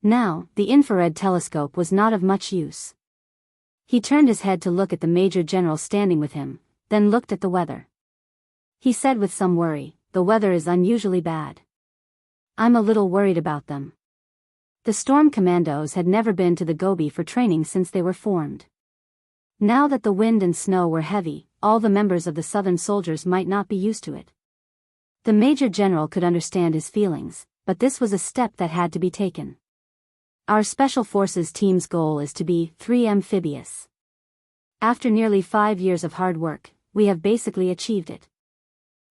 Now, the infrared telescope was not of much use. He turned his head to look at the Major General standing with him, then looked at the weather. He said with some worry, "The weather is unusually bad. I'm a little worried about them." The Storm Commandos had never been to the Gobi for training since they were formed. Now that the wind and snow were heavy, all the members of the Southern soldiers might not be used to it. The Major General could understand his feelings, but this was a step that had to be taken. Our Special Forces team's goal is to be 3 amphibious. After nearly 5 years of hard work, we have basically achieved it.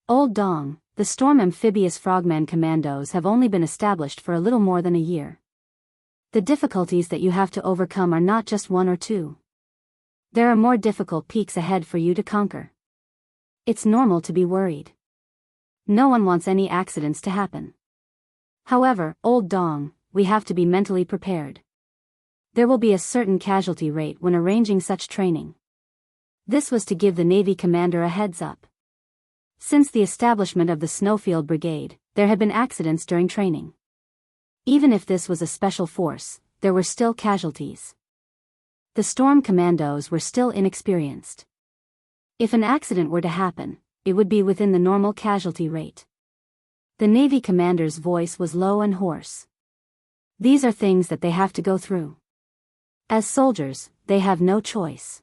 Old Dong, the Storm Amphibious Frogman Commandos have only been established for a little more than a year. The difficulties that you have to overcome are not just 1 or 2. There are more difficult peaks ahead for you to conquer. It's normal to be worried. No one wants any accidents to happen. However, Old Dong, we have to be mentally prepared. There will be a certain casualty rate when arranging such training. This was to give the Navy commander a heads up. Since the establishment of the Snowfield Brigade, there had been accidents during training. Even if this was a special force, there were still casualties. The Storm Commandos were still inexperienced. If an accident were to happen, it would be within the normal casualty rate. The Navy commander's voice was low and hoarse. These are things that they have to go through. As soldiers, they have no choice.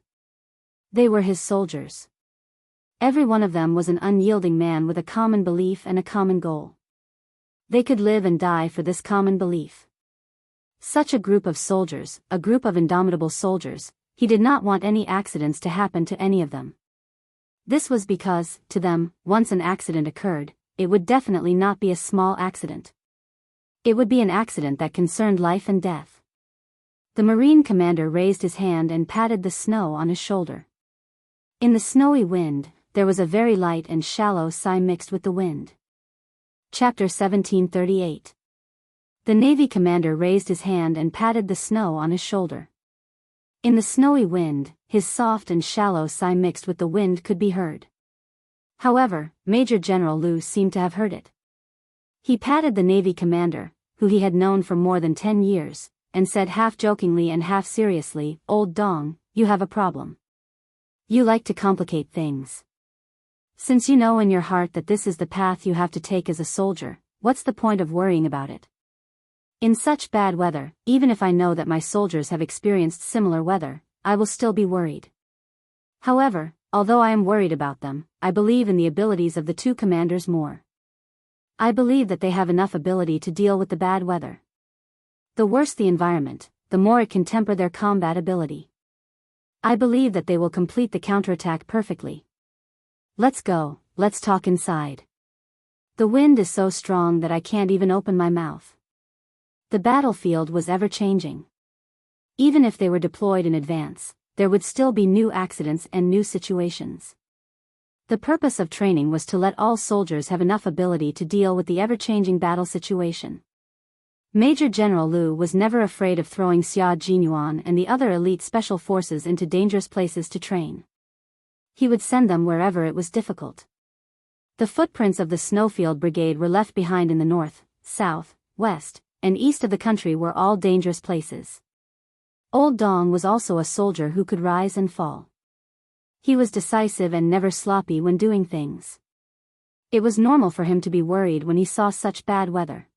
They were his soldiers. Every one of them was an unyielding man with a common belief and a common goal. They could live and die for this common belief. Such a group of soldiers, a group of indomitable soldiers, he did not want any accidents to happen to any of them. This was because, to them, once an accident occurred, it would definitely not be a small accident. It would be an accident that concerned life and death. The Marine commander raised his hand and patted the snow on his shoulder. In the snowy wind, there was a very light and shallow sigh mixed with the wind. Chapter 1738. The Navy commander raised his hand and patted the snow on his shoulder. In the snowy wind, his soft and shallow sigh mixed with the wind could be heard. However, Major General Liu seemed to have heard it. He patted the Navy commander, who he had known for more than 10 years, and said half jokingly and half seriously, "Old Dong, you have a problem. You like to complicate things. Since you know in your heart that this is the path you have to take as a soldier, what's the point of worrying about it? In such bad weather, even if I know that my soldiers have experienced similar weather, I will still be worried. However, although I am worried about them, I believe in the abilities of the 2 commanders more. I believe that they have enough ability to deal with the bad weather. The worse the environment, the more it can temper their combat ability. I believe that they will complete the counterattack perfectly. Let's go, let's talk inside. The wind is so strong that I can't even open my mouth." The battlefield was ever-changing. Even if they were deployed in advance, there would still be new accidents and new situations. The purpose of training was to let all soldiers have enough ability to deal with the ever-changing battle situation. Major General Liu was never afraid of throwing Xia Jinyuan and the other elite special forces into dangerous places to train. He would send them wherever it was difficult. The footprints of the Snowfield Brigade were left behind in the north, south, west, and east of the country were all dangerous places. Old Dong was also a soldier who could rise and fall. He was decisive and never sloppy when doing things. It was normal for him to be worried when he saw such bad weather.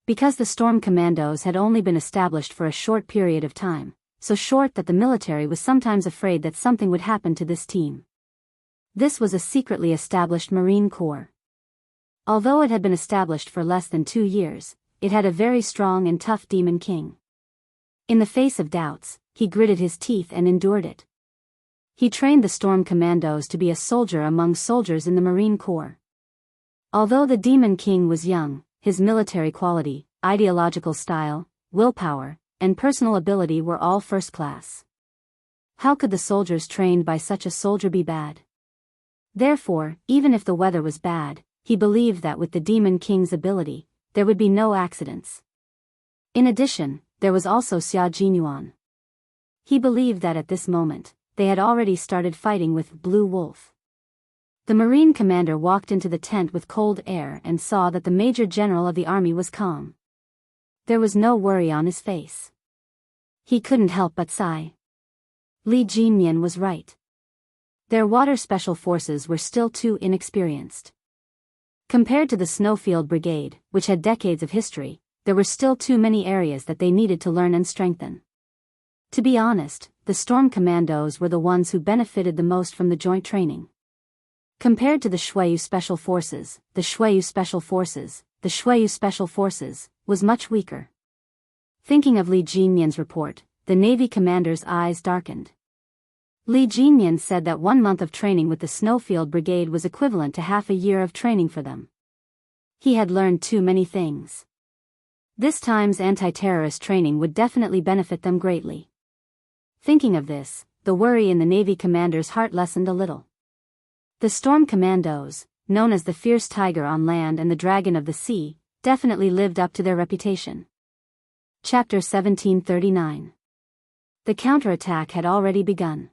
Because the Storm Commandos had only been established for a short period of time, so short that the military was sometimes afraid that something would happen to this team. This was a secretly established Marine Corps. Although it had been established for less than 2 years, it had a very strong and tough Demon King. In the face of doubts, he gritted his teeth and endured it. He trained the Storm Commandos to be a soldier among soldiers in the Marine Corps. Although the Demon King was young, his military quality, ideological style, willpower, and personal ability were all first class. How could the soldiers trained by such a soldier be bad? Therefore, even if the weather was bad, he believed that with the Demon King's ability, there would be no accidents. In addition, there was also Xia Jinyuan. He believed that at this moment, they had already started fighting with Blue Wolf. The Marine commander walked into the tent with cold air and saw that the Major General of the army was calm. There was no worry on his face. He couldn't help but sigh. Li Jinyan was right. Their water special forces were still too inexperienced. Compared to the Snowfield Brigade, which had decades of history, there were still too many areas that they needed to learn and strengthen. To be honest, the Storm Commandos were the ones who benefited the most from the joint training. Compared to the Shuayu Special Forces, the Shuayu Special Forces was much weaker. Thinking of Li Jinyan's report, the Navy commander's eyes darkened. Li Jinyan said that 1 month of training with the Snowfield Brigade was equivalent to half a year of training for them. He had learned too many things. This time's anti-terrorist training would definitely benefit them greatly. Thinking of this, the worry in the Navy commander's heart lessened a little. The Storm Commandos, known as the Fierce Tiger on land and the Dragon of the Sea, definitely lived up to their reputation. Chapter 1739. The counterattack had already begun.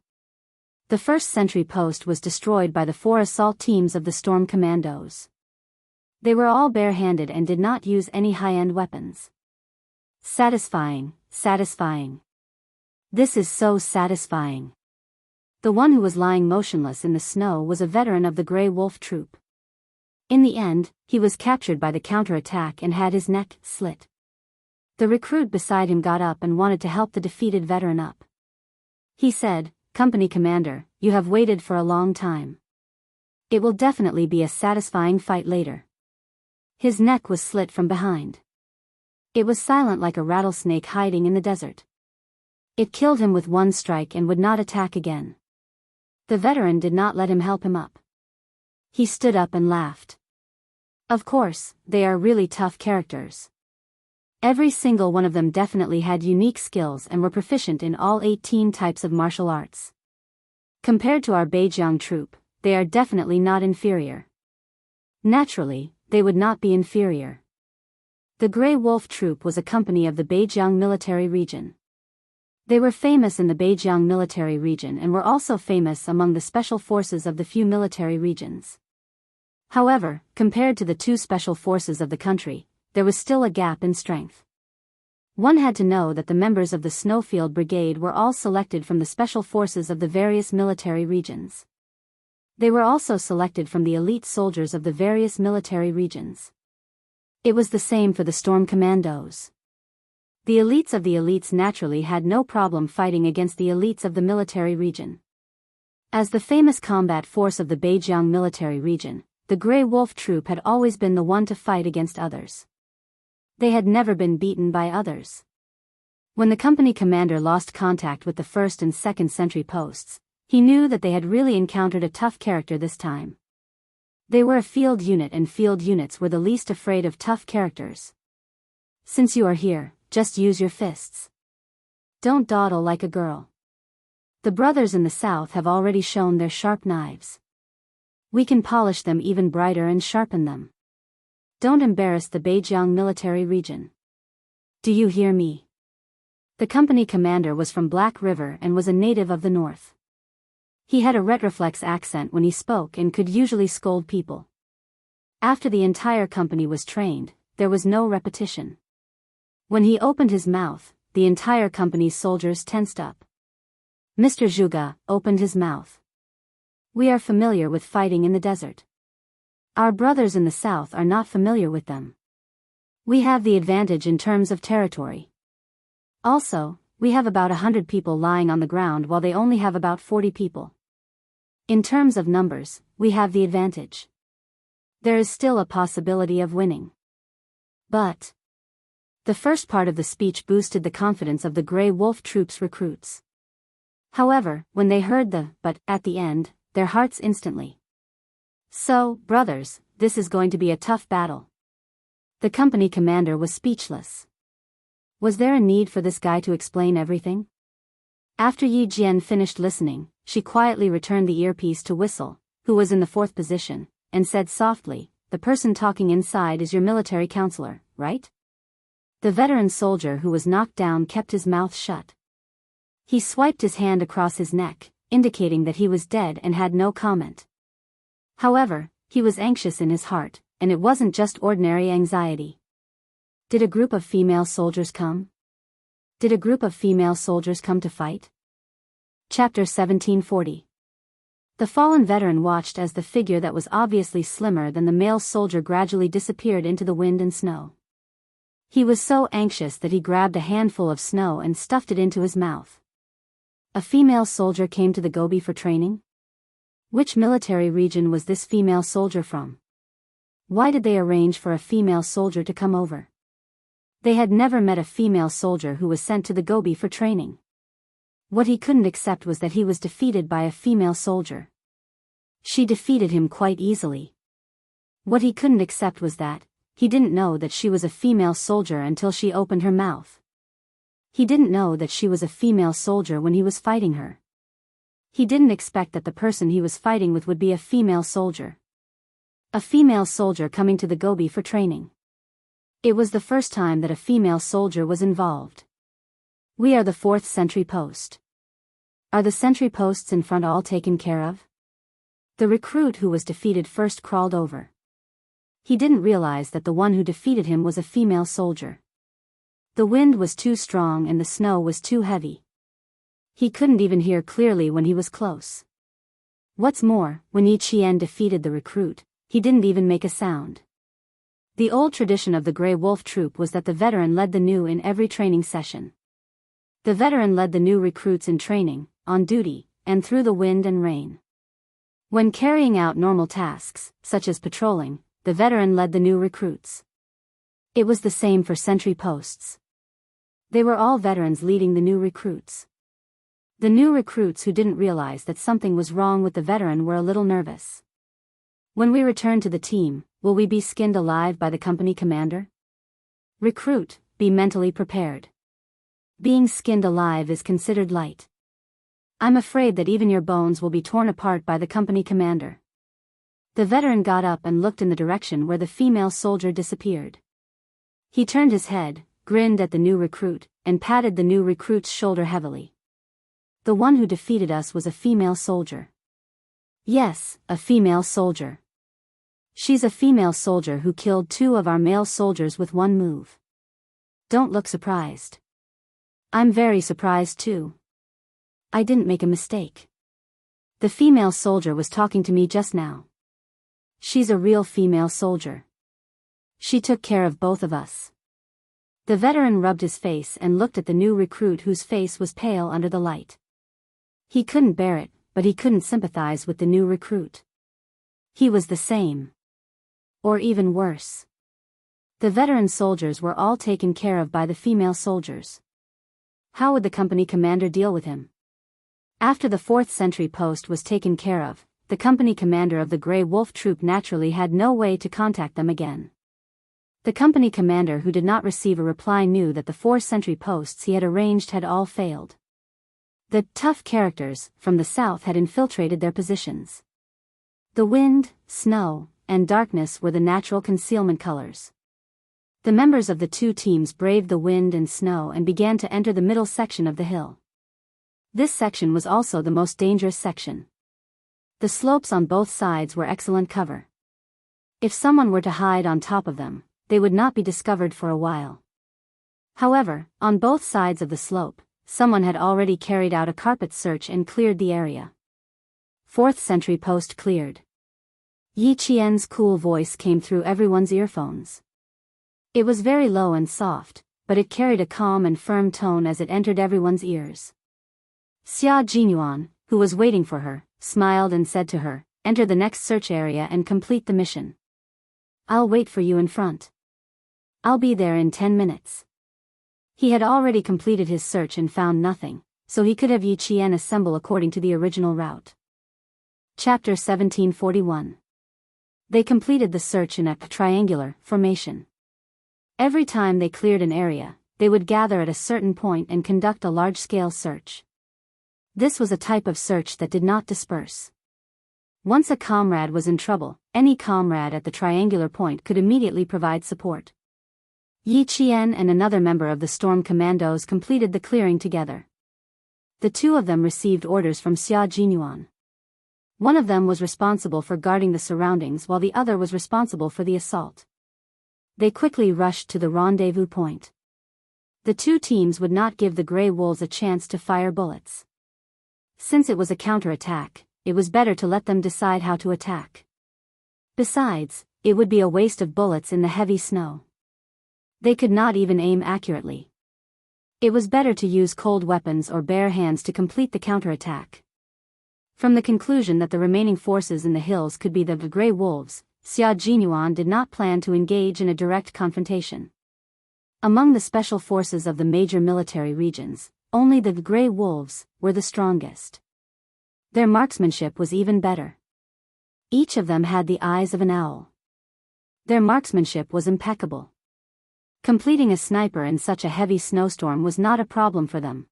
The first sentry post was destroyed by the 4 assault teams of the Storm Commandos. They were all barehanded and did not use any high-end weapons. Satisfying. This is so satisfying. The one who was lying motionless in the snow was a veteran of the Grey Wolf troop. In the end, he was captured by the counterattack and had his neck slit. The recruit beside him got up and wanted to help the defeated veteran up. He said, "Company commander, you have waited for a long time. It will definitely be a satisfying fight later." His neck was slit from behind. It was silent like a rattlesnake hiding in the desert. It killed him with 1 strike and would not attack again. The veteran did not let him help him up. He stood up and laughed. Of course, they are really tough characters. Every single one of them definitely had unique skills and were proficient in all 18 types of martial arts. Compared to our Beijiang troop, they are definitely not inferior. Naturally, they would not be inferior. The Grey Wolf troop was a company of the Beijiang military region. They were famous in the Beijiang military region and were also famous among the special forces of the few military regions. However, compared to the 2 special forces of the country, there was still a gap in strength. One had to know that the members of the Snowfield Brigade were all selected from the special forces of the various military regions. They were also selected from the elite soldiers of the various military regions. It was the same for the Storm Commandos. The elites of the elites naturally had no problem fighting against the elites of the military region. As the famous combat force of the Beijiang military region, the Grey Wolf troop had always been the one to fight against others. They had never been beaten by others. When the company commander lost contact with the 1st and 2nd sentry posts, he knew that they had really encountered a tough character this time. They were a field unit and field units were the least afraid of tough characters. Since you are here, just use your fists. Don't dawdle like a girl. The brothers in the south have already shown their sharp knives. We can polish them even brighter and sharpen them. Don't embarrass the Beijiang military region. Do you hear me? The company commander was from Black River and was a native of the north. He had a retroflex accent when he spoke and could usually scold people. After the entire company was trained, there was no repetition. When he opened his mouth, the entire company's soldiers tensed up. Mr. Zhuge opened his mouth. We are familiar with fighting in the desert. Our brothers in the south are not familiar with them. We have the advantage in terms of territory. Also, we have about 100 people lying on the ground while they only have about 40 people. In terms of numbers, we have the advantage. There is still a possibility of winning. But the first part of the speech boosted the confidence of the Grey Wolf troops recruits. However, when they heard the "but" at the end, their hearts instantly. So, brothers, this is going to be a tough battle. The company commander was speechless. Was there a need for this guy to explain everything? After Yi Jian finished listening, she quietly returned the earpiece to Whistle, who was in the fourth position, and said softly, "The person talking inside is your military counselor, right?" The veteran soldier who was knocked down kept his mouth shut. He swiped his hand across his neck, indicating that he was dead and had no comment. However, he was anxious in his heart, and it wasn't just ordinary anxiety. Did a group of female soldiers come? Did a group of female soldiers come to fight? Chapter 1740. The fallen veteran watched as the figure that was obviously slimmer than the male soldier gradually disappeared into the wind and snow. He was so anxious that he grabbed a handful of snow and stuffed it into his mouth. A female soldier came to the Gobi for training? Which military region was this female soldier from? Why did they arrange for a female soldier to come over? They had never met a female soldier who was sent to the Gobi for training. What he couldn't accept was that he was defeated by a female soldier. She defeated him quite easily. What he couldn't accept was that he didn't know that she was a female soldier until she opened her mouth. He didn't know that she was a female soldier when he was fighting her. He didn't expect that the person he was fighting with would be a female soldier. A female soldier coming to the Gobi for training. It was the first time that a female soldier was involved. We are the 4th sentry post. Are the sentry posts in front all taken care of? The recruit who was defeated first crawled over. He didn't realize that the one who defeated him was a female soldier. The wind was too strong and the snow was too heavy. He couldn't even hear clearly when he was close. What's more, when Yi Qian defeated the recruit, he didn't even make a sound. The old tradition of the Grey Wolf troop was that the veteran led the new in every training session. The veteran led the new recruits in training, on duty, and through the wind and rain. When carrying out normal tasks, such as patrolling, the veteran led the new recruits. It was the same for sentry posts. They were all veterans leading the new recruits. The new recruits who didn't realize that something was wrong with the veteran were a little nervous. When we return to the team, will we be skinned alive by the company commander? Recruit, be mentally prepared. Being skinned alive is considered light. I'm afraid that even your bones will be torn apart by the company commander. The veteran got up and looked in the direction where the female soldier disappeared. He turned his head, grinned at the new recruit, and patted the new recruit's shoulder heavily. The one who defeated us was a female soldier. Yes, a female soldier. She's a female soldier who killed 2 of our male soldiers with one move. Don't look surprised. I'm very surprised too. I didn't make a mistake. The female soldier was talking to me just now. She's a real female soldier. She took care of both of us. The veteran rubbed his face and looked at the new recruit whose face was pale under the light. He couldn't bear it, but he couldn't sympathize with the new recruit. He was the same. Or even worse. The veteran soldiers were all taken care of by the female soldiers. How would the company commander deal with him? After the 4th sentry post was taken care of, the company commander of the Grey Wolf troop naturally had no way to contact them again. The company commander who did not receive a reply knew that the 4 sentry posts he had arranged had all failed. The tough characters from the south had infiltrated their positions. The wind, snow, and darkness were the natural concealment colors. The members of the two teams braved the wind and snow and began to enter the middle section of the hill. This section was also the most dangerous section. The slopes on both sides were excellent cover. If someone were to hide on top of them, they would not be discovered for a while. However, on both sides of the slope, someone had already carried out a carpet search and cleared the area. Fourth sentry post cleared. Yi Qian's cool voice came through everyone's earphones. It was very low and soft, but it carried a calm and firm tone as it entered everyone's ears. Xia Jinyuan, who was waiting for her, smiled and said to her, "Enter the next search area and complete the mission. I'll wait for you in front. I'll be there in 10 minutes." He had already completed his search and found nothing, so he could have Yi Qian assemble according to the original route. Chapter 1741. They completed the search in a triangular formation. Every time they cleared an area, they would gather at a certain point and conduct a large-scale search. This was a type of search that did not disperse. Once a comrade was in trouble, any comrade at the triangular point could immediately provide support. Yi Qian and another member of the Storm Commandos completed the clearing together. The two of them received orders from Xia Jinyuan. One of them was responsible for guarding the surroundings while the other was responsible for the assault. They quickly rushed to the rendezvous point. The two teams would not give the Grey Wolves a chance to fire bullets. Since it was a counterattack, it was better to let them decide how to attack. Besides, it would be a waste of bullets in the heavy snow. They could not even aim accurately. It was better to use cold weapons or bare hands to complete the counterattack. From the conclusion that the remaining forces in the hills could be the Grey Wolves, Xia Jinyuan did not plan to engage in a direct confrontation. Among the special forces of the major military regions, only the Grey Wolves were the strongest. Their marksmanship was even better. Each of them had the eyes of an owl. Their marksmanship was impeccable. Completing a sniper in such a heavy snowstorm was not a problem for them.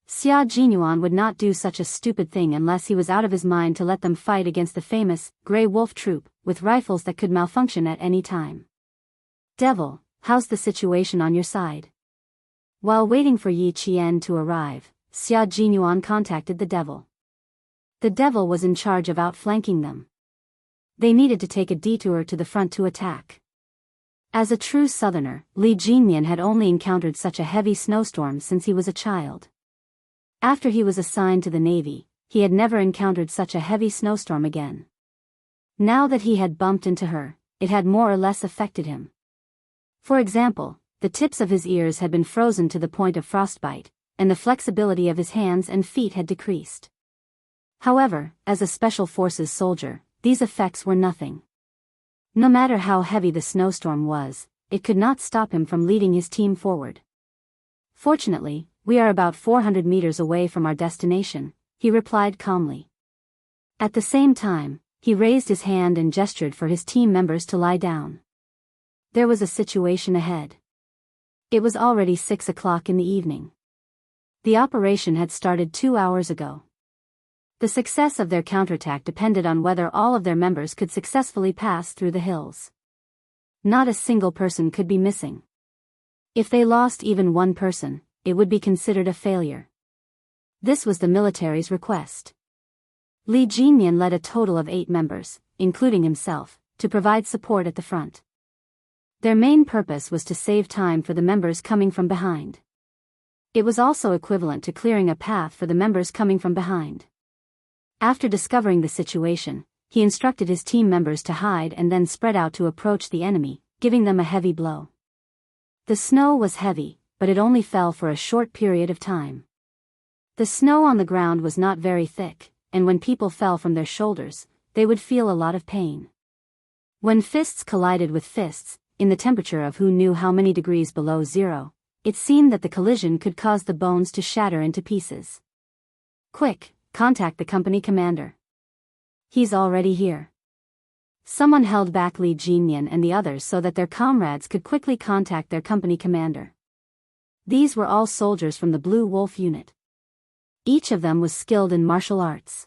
Xia Jinyuan would not do such a stupid thing unless he was out of his mind to let them fight against the famous Grey Wolf troop, with rifles that could malfunction at any time. "Devil, how's the situation on your side?" While waiting for Yi Qian to arrive, Xia Jinyuan contacted the devil. The devil was in charge of outflanking them. They needed to take a detour to the front to attack. As a true southerner, Li Jinmian had only encountered such a heavy snowstorm since he was a child. After he was assigned to the Navy, he had never encountered such a heavy snowstorm again. Now that he had bumped into her, it had more or less affected him. For example, the tips of his ears had been frozen to the point of frostbite, and the flexibility of his hands and feet had decreased. However, as a Special Forces soldier, these effects were nothing. No matter how heavy the snowstorm was, it could not stop him from leading his team forward. "Fortunately, we are about 400 meters away from our destination," he replied calmly. At the same time, he raised his hand and gestured for his team members to lie down. There was a situation ahead. It was already 6 o'clock in the evening. The operation had started 2 hours ago. The success of their counterattack depended on whether all of their members could successfully pass through the hills. Not a single person could be missing. If they lost even one person, it would be considered a failure. This was the military's request. Li Jinmian led a total of 8 members, including himself, to provide support at the front. Their main purpose was to save time for the members coming from behind. It was also equivalent to clearing a path for the members coming from behind. After discovering the situation, he instructed his team members to hide and then spread out to approach the enemy, giving them a heavy blow. The snow was heavy, but it only fell for a short period of time. The snow on the ground was not very thick, and when people fell from their shoulders, they would feel a lot of pain. When fists collided with fists, in the temperature of who knew how many degrees below zero, it seemed that the collision could cause the bones to shatter into pieces. "Quick, contact the company commander. He's already here." Someone held back Li Jinmian and the others so that their comrades could quickly contact their company commander. These were all soldiers from the Blue Wolf unit. Each of them was skilled in martial arts.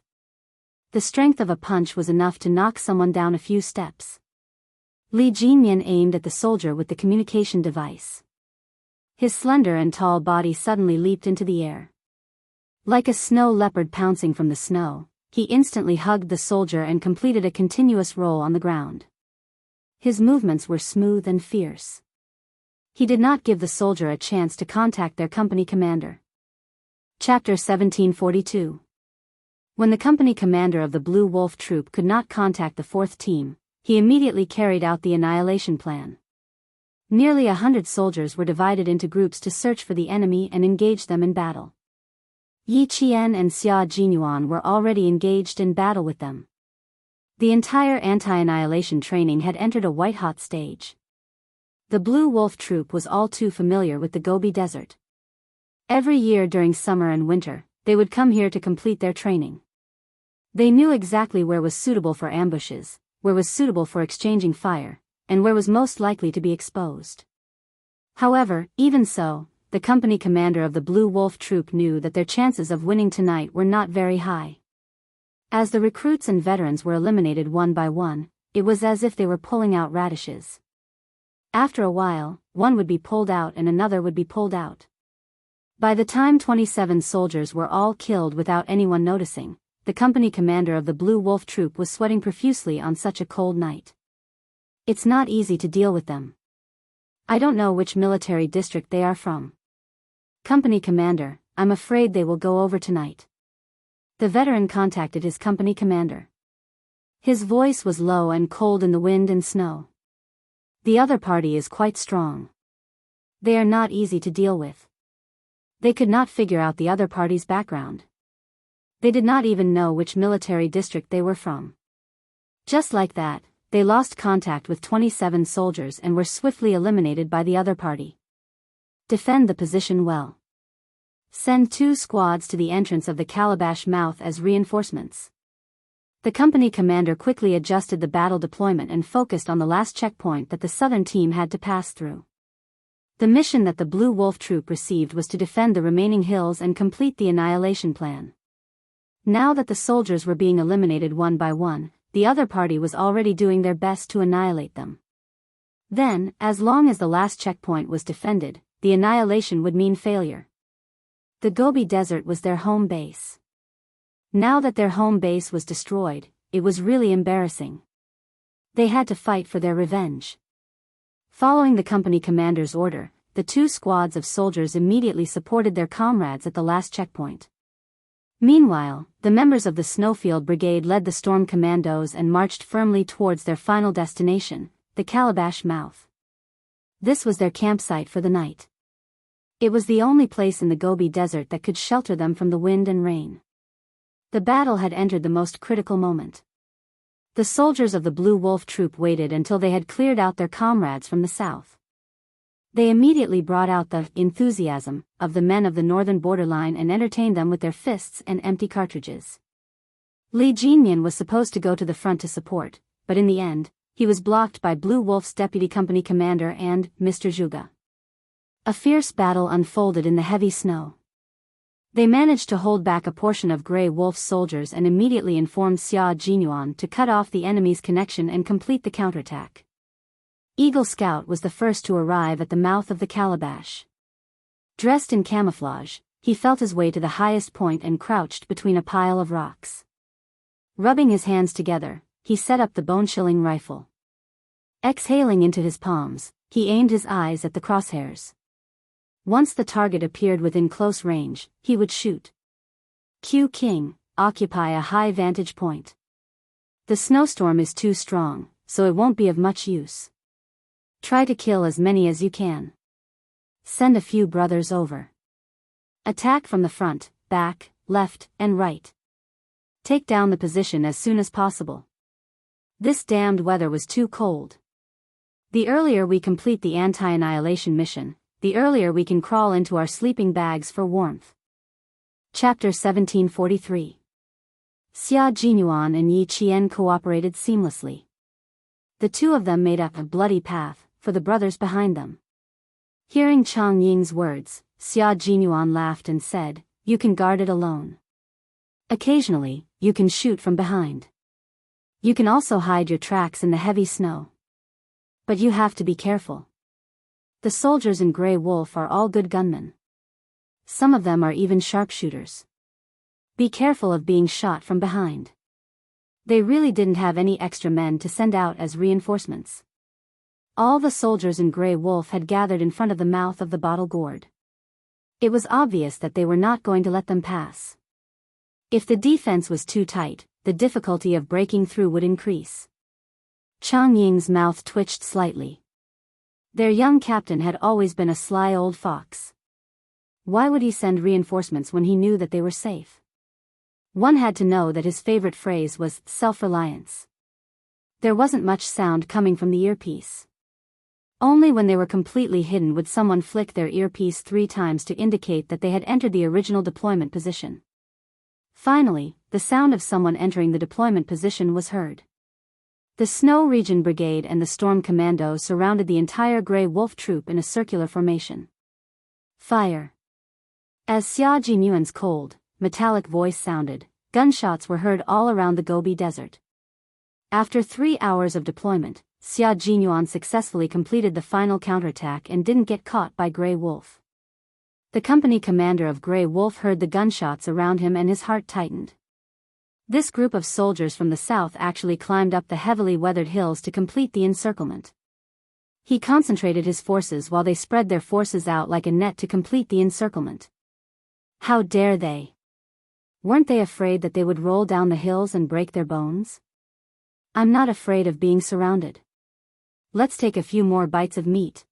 The strength of a punch was enough to knock someone down a few steps. Li Jinyan aimed at the soldier with the communication device. His slender and tall body suddenly leaped into the air. Like a snow leopard pouncing from the snow, he instantly hugged the soldier and completed a continuous roll on the ground. His movements were smooth and fierce. He did not give the soldier a chance to contact their company commander. Chapter 1742. When the company commander of the Blue Wolf Troop could not contact the fourth team, he immediately carried out the annihilation plan. Nearly 100 soldiers were divided into groups to search for the enemy and engage them in battle. Yi Qian and Xia Jinyuan were already engaged in battle with them. The entire anti-annihilation training had entered a white-hot stage. The Blue Wolf Troop was all too familiar with the Gobi Desert. Every year during summer and winter, they would come here to complete their training. They knew exactly where was suitable for ambushes, where was suitable for exchanging fire, and where was most likely to be exposed. However, even so, the company commander of the Blue Wolf Troop knew that their chances of winning tonight were not very high. As the recruits and veterans were eliminated one by one, it was as if they were pulling out radishes. After a while, one would be pulled out and another would be pulled out. By the time 27 soldiers were all killed without anyone noticing, the company commander of the Blue Wolf Troop was sweating profusely on such a cold night. It's not easy to deal with them. I don't know which military district they are from. Company commander, I'm afraid they will go over tonight. The veteran contacted his company commander. His voice was low and cold in the wind and snow. The other party is quite strong. They are not easy to deal with. They could not figure out the other party's background. They did not even know which military district they were from. Just like that, they lost contact with 27 soldiers and were swiftly eliminated by the other party. Defend the position well. Send 2 squads to the entrance of the calabash mouth as reinforcements. The company commander quickly adjusted the battle deployment and focused on the last checkpoint that the southern team had to pass through. The mission that the Blue Wolf Troop received was to defend the remaining hills and complete the annihilation plan. Now that the soldiers were being eliminated one by one, the other party was already doing their best to annihilate them. Then, as long as the last checkpoint was defended, the annihilation would mean failure. The Gobi Desert was their home base. Now that their home base was destroyed, it was really embarrassing. They had to fight for their revenge. Following the company commander's order, the 2 squads of soldiers immediately supported their comrades at the last checkpoint. Meanwhile, the members of the Snowfield Brigade led the Storm Commandos and marched firmly towards their final destination, the Calabash Mouth. This was their campsite for the night. It was the only place in the Gobi Desert that could shelter them from the wind and rain. The battle had entered the most critical moment. The soldiers of the Blue Wolf Troop waited until they had cleared out their comrades from the south. They immediately brought out the enthusiasm of the men of the northern borderline and entertained them with their fists and empty cartridges. Li Jinyan was supposed to go to the front to support, but in the end, he was blocked by Blue Wolf's deputy company commander and Mr. Zhuge. A fierce battle unfolded in the heavy snow. They managed to hold back a portion of Grey Wolf's soldiers and immediately informed Xia Jinyuan to cut off the enemy's connection and complete the counterattack. Eagle Scout was the first to arrive at the mouth of the calabash. Dressed in camouflage, he felt his way to the highest point and crouched between a pile of rocks. Rubbing his hands together, he set up the bone-chilling rifle. Exhaling into his palms, he aimed his eyes at the crosshairs. Once the target appeared within close range, he would shoot. Q King, occupy a high vantage point. The snowstorm is too strong, so it won't be of much use. Try to kill as many as you can. Send a few brothers over. Attack from the front, back, left, and right. Take down the position as soon as possible. This damned weather was too cold. The earlier we complete the anti-annihilation mission, the earlier we can crawl into our sleeping bags for warmth. Chapter 1743. Xia Jinyuan and Yi Qian cooperated seamlessly. The two of them made up a bloody path for the brothers behind them. Hearing Chang Ying's words, Xia Jinyuan laughed and said, "You can guard it alone." Occasionally, you can shoot from behind. You can also hide your tracks in the heavy snow. But you have to be careful. The soldiers in Grey Wolf are all good gunmen. Some of them are even sharpshooters. Be careful of being shot from behind. They really didn't have any extra men to send out as reinforcements. All the soldiers in Grey Wolf had gathered in front of the mouth of the bottle gourd. It was obvious that they were not going to let them pass. If the defense was too tight, the difficulty of breaking through would increase. Chang Ying's mouth twitched slightly. Their young captain had always been a sly old fox. Why would he send reinforcements when he knew that they were safe? One had to know that his favorite phrase was self-reliance. There wasn't much sound coming from the earpiece. Only when they were completely hidden would someone flick their earpiece 3 times to indicate that they had entered the original deployment position. Finally, the sound of someone entering the deployment position was heard. The Snow Region Brigade and the Storm Commando surrounded the entire Grey Wolf troop in a circular formation. Fire! As Xia Jinyuan's cold, metallic voice sounded, gunshots were heard all around the Gobi Desert. After 3 hours of deployment, Xia Jinyuan successfully completed the final counterattack and didn't get caught by Grey Wolf. The company commander of Grey Wolf heard the gunshots around him and his heart tightened. This group of soldiers from the south actually climbed up the heavily weathered hills to complete the encirclement. He concentrated his forces while they spread their forces out like a net to complete the encirclement. How dare they? Weren't they afraid that they would roll down the hills and break their bones? I'm not afraid of being surrounded. Let's take a few more bites of meat.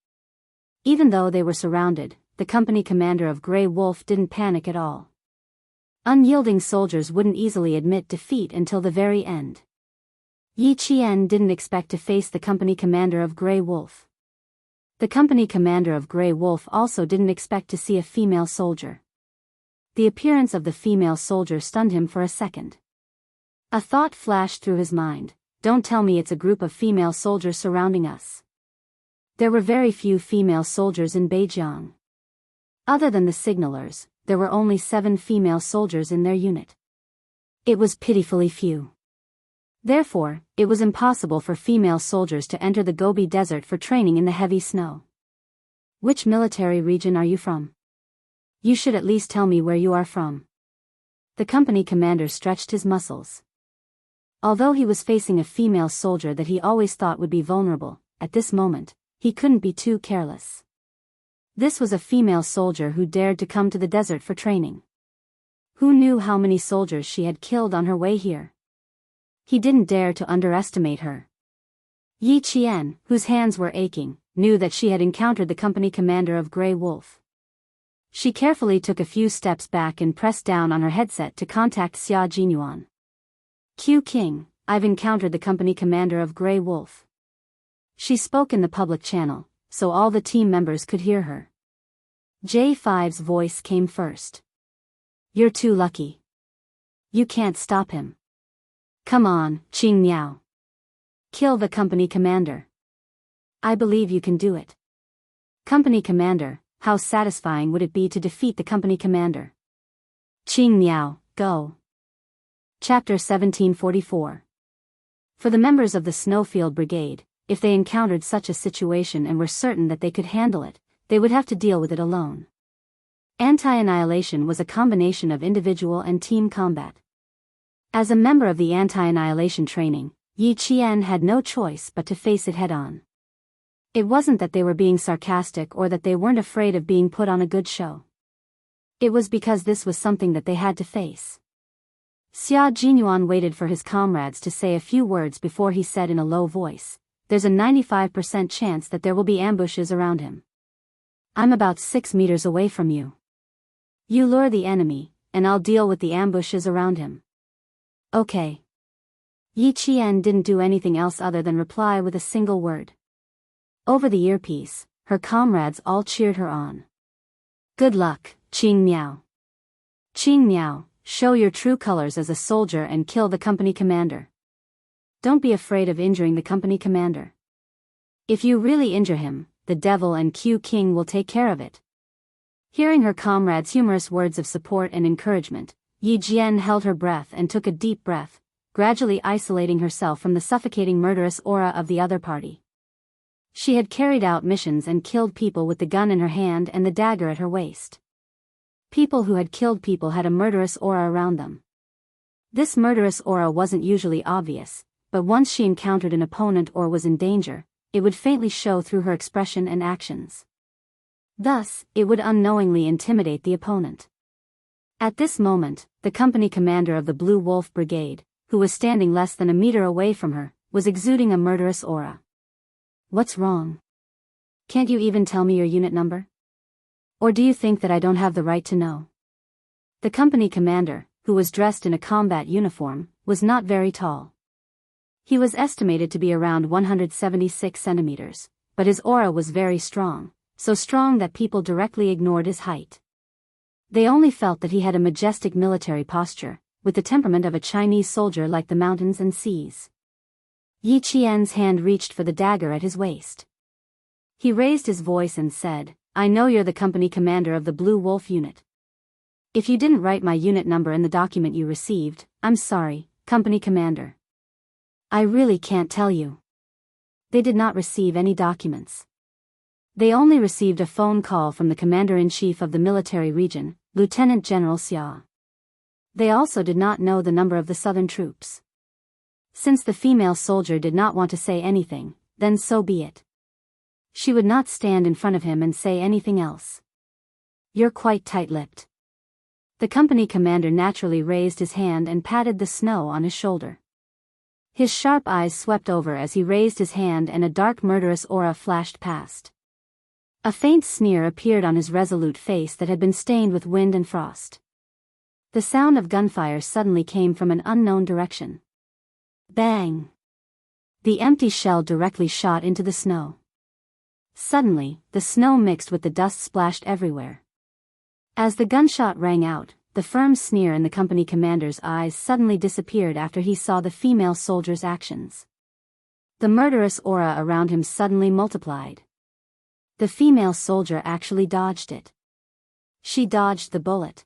Even though they were surrounded, the company commander of Grey Wolf didn't panic at all. Unyielding soldiers wouldn't easily admit defeat until the very end. Yi Qian didn't expect to face the company commander of Grey Wolf. The company commander of Grey Wolf also didn't expect to see a female soldier. The appearance of the female soldier stunned him for a second. A thought flashed through his mind. Don't tell me it's a group of female soldiers surrounding us. There were very few female soldiers in Beijiang. Other than the signalers, there were only 7 female soldiers in their unit. It was pitifully few. Therefore, it was impossible for female soldiers to enter the Gobi Desert for training in the heavy snow. Which military region are you from? You should at least tell me where you are from. The company commander stretched his muscles. Although he was facing a female soldier that he always thought would be vulnerable, at this moment, he couldn't be too careless. This was a female soldier who dared to come to the desert for training. Who knew how many soldiers she had killed on her way here? He didn't dare to underestimate her. Yi Qian, whose hands were aching, knew that she had encountered the company commander of Grey Wolf. She carefully took a few steps back and pressed down on her headset to contact Xia Jinyuan. Q King, I've encountered the company commander of Grey Wolf. She spoke in the public channel, so all the team members could hear her. J5's voice came first. You're too lucky. You can't stop him. Come on, Qing Miao. Kill the company commander. I believe you can do it. Company commander, how satisfying would it be to defeat the company commander? Qing Miao, go. Chapter 1744. For the members of the Snowfield Brigade, if they encountered such a situation and were certain that they could handle it, they would have to deal with it alone. Anti-annihilation was a combination of individual and team combat. As a member of the anti-annihilation training, Yi Qian had no choice but to face it head-on. It wasn't that they were being sarcastic or that they weren't afraid of being put on a good show. It was because this was something that they had to face. Xia Jinyuan waited for his comrades to say a few words before he said in a low voice, there's a 95% chance that there will be ambushes around him. I'm about 6 meters away from you. You lure the enemy, and I'll deal with the ambushes around him. Okay. Yi Qian didn't do anything else other than reply with a single word. Over the earpiece, her comrades all cheered her on. Good luck, Qing Miao. Qing Miao, show your true colors as a soldier and kill the company commander. Don't be afraid of injuring the company commander. If you really injure him, the devil and Q King will take care of it. Hearing her comrades' humorous words of support and encouragement, Yi Jian held her breath and took a deep breath, gradually isolating herself from the suffocating murderous aura of the other party. She had carried out missions and killed people with the gun in her hand and the dagger at her waist. People who had killed people had a murderous aura around them. This murderous aura wasn't usually obvious, but once she encountered an opponent or was in danger, it would faintly show through her expression and actions. Thus, it would unknowingly intimidate the opponent. At this moment, the company commander of the Blue Wolf Brigade, who was standing less than a meter away from her, was exuding a murderous aura. What's wrong? Can't you even tell me your unit number? Or do you think that I don't have the right to know? The company commander, who was dressed in a combat uniform, was not very tall. He was estimated to be around 176 centimeters, but his aura was very strong, so strong that people directly ignored his height. They only felt that he had a majestic military posture, with the temperament of a Chinese soldier like the mountains and seas. Yi Qian's hand reached for the dagger at his waist. He raised his voice and said, "I know you're the company commander of the Blue Wolf unit. If you didn't write my unit number in the document you received, I'm sorry, company commander. I really can't tell you." They did not receive any documents. They only received a phone call from the commander-in-chief of the military region, Lieutenant General Xia. They also did not know the number of the southern troops. Since the female soldier did not want to say anything, then so be it. She would not stand in front of him and say anything else. "You're quite tight-lipped." The company commander naturally raised his hand and patted the snow on his shoulder. His sharp eyes swept over as he raised his hand and a dark murderous aura flashed past. A faint sneer appeared on his resolute face that had been stained with wind and frost. The sound of gunfire suddenly came from an unknown direction. Bang! The empty shell directly shot into the snow. Suddenly, the snow mixed with the dust splashed everywhere. As the gunshot rang out, the firm sneer in the company commander's eyes suddenly disappeared after he saw the female soldier's actions. The murderous aura around him suddenly multiplied. The female soldier actually dodged it. She dodged the bullet.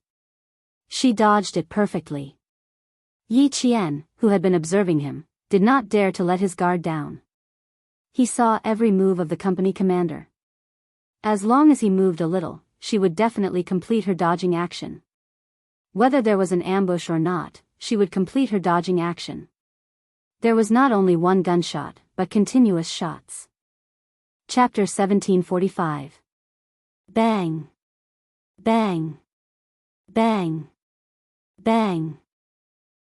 She dodged it perfectly. Yi Qian, who had been observing him, did not dare to let his guard down. He saw every move of the company commander. As long as he moved a little, she would definitely complete her dodging action. Whether there was an ambush or not, she would complete her dodging action. There was not only one gunshot, but continuous shots. Chapter 1745. Bang! Bang! Bang! Bang!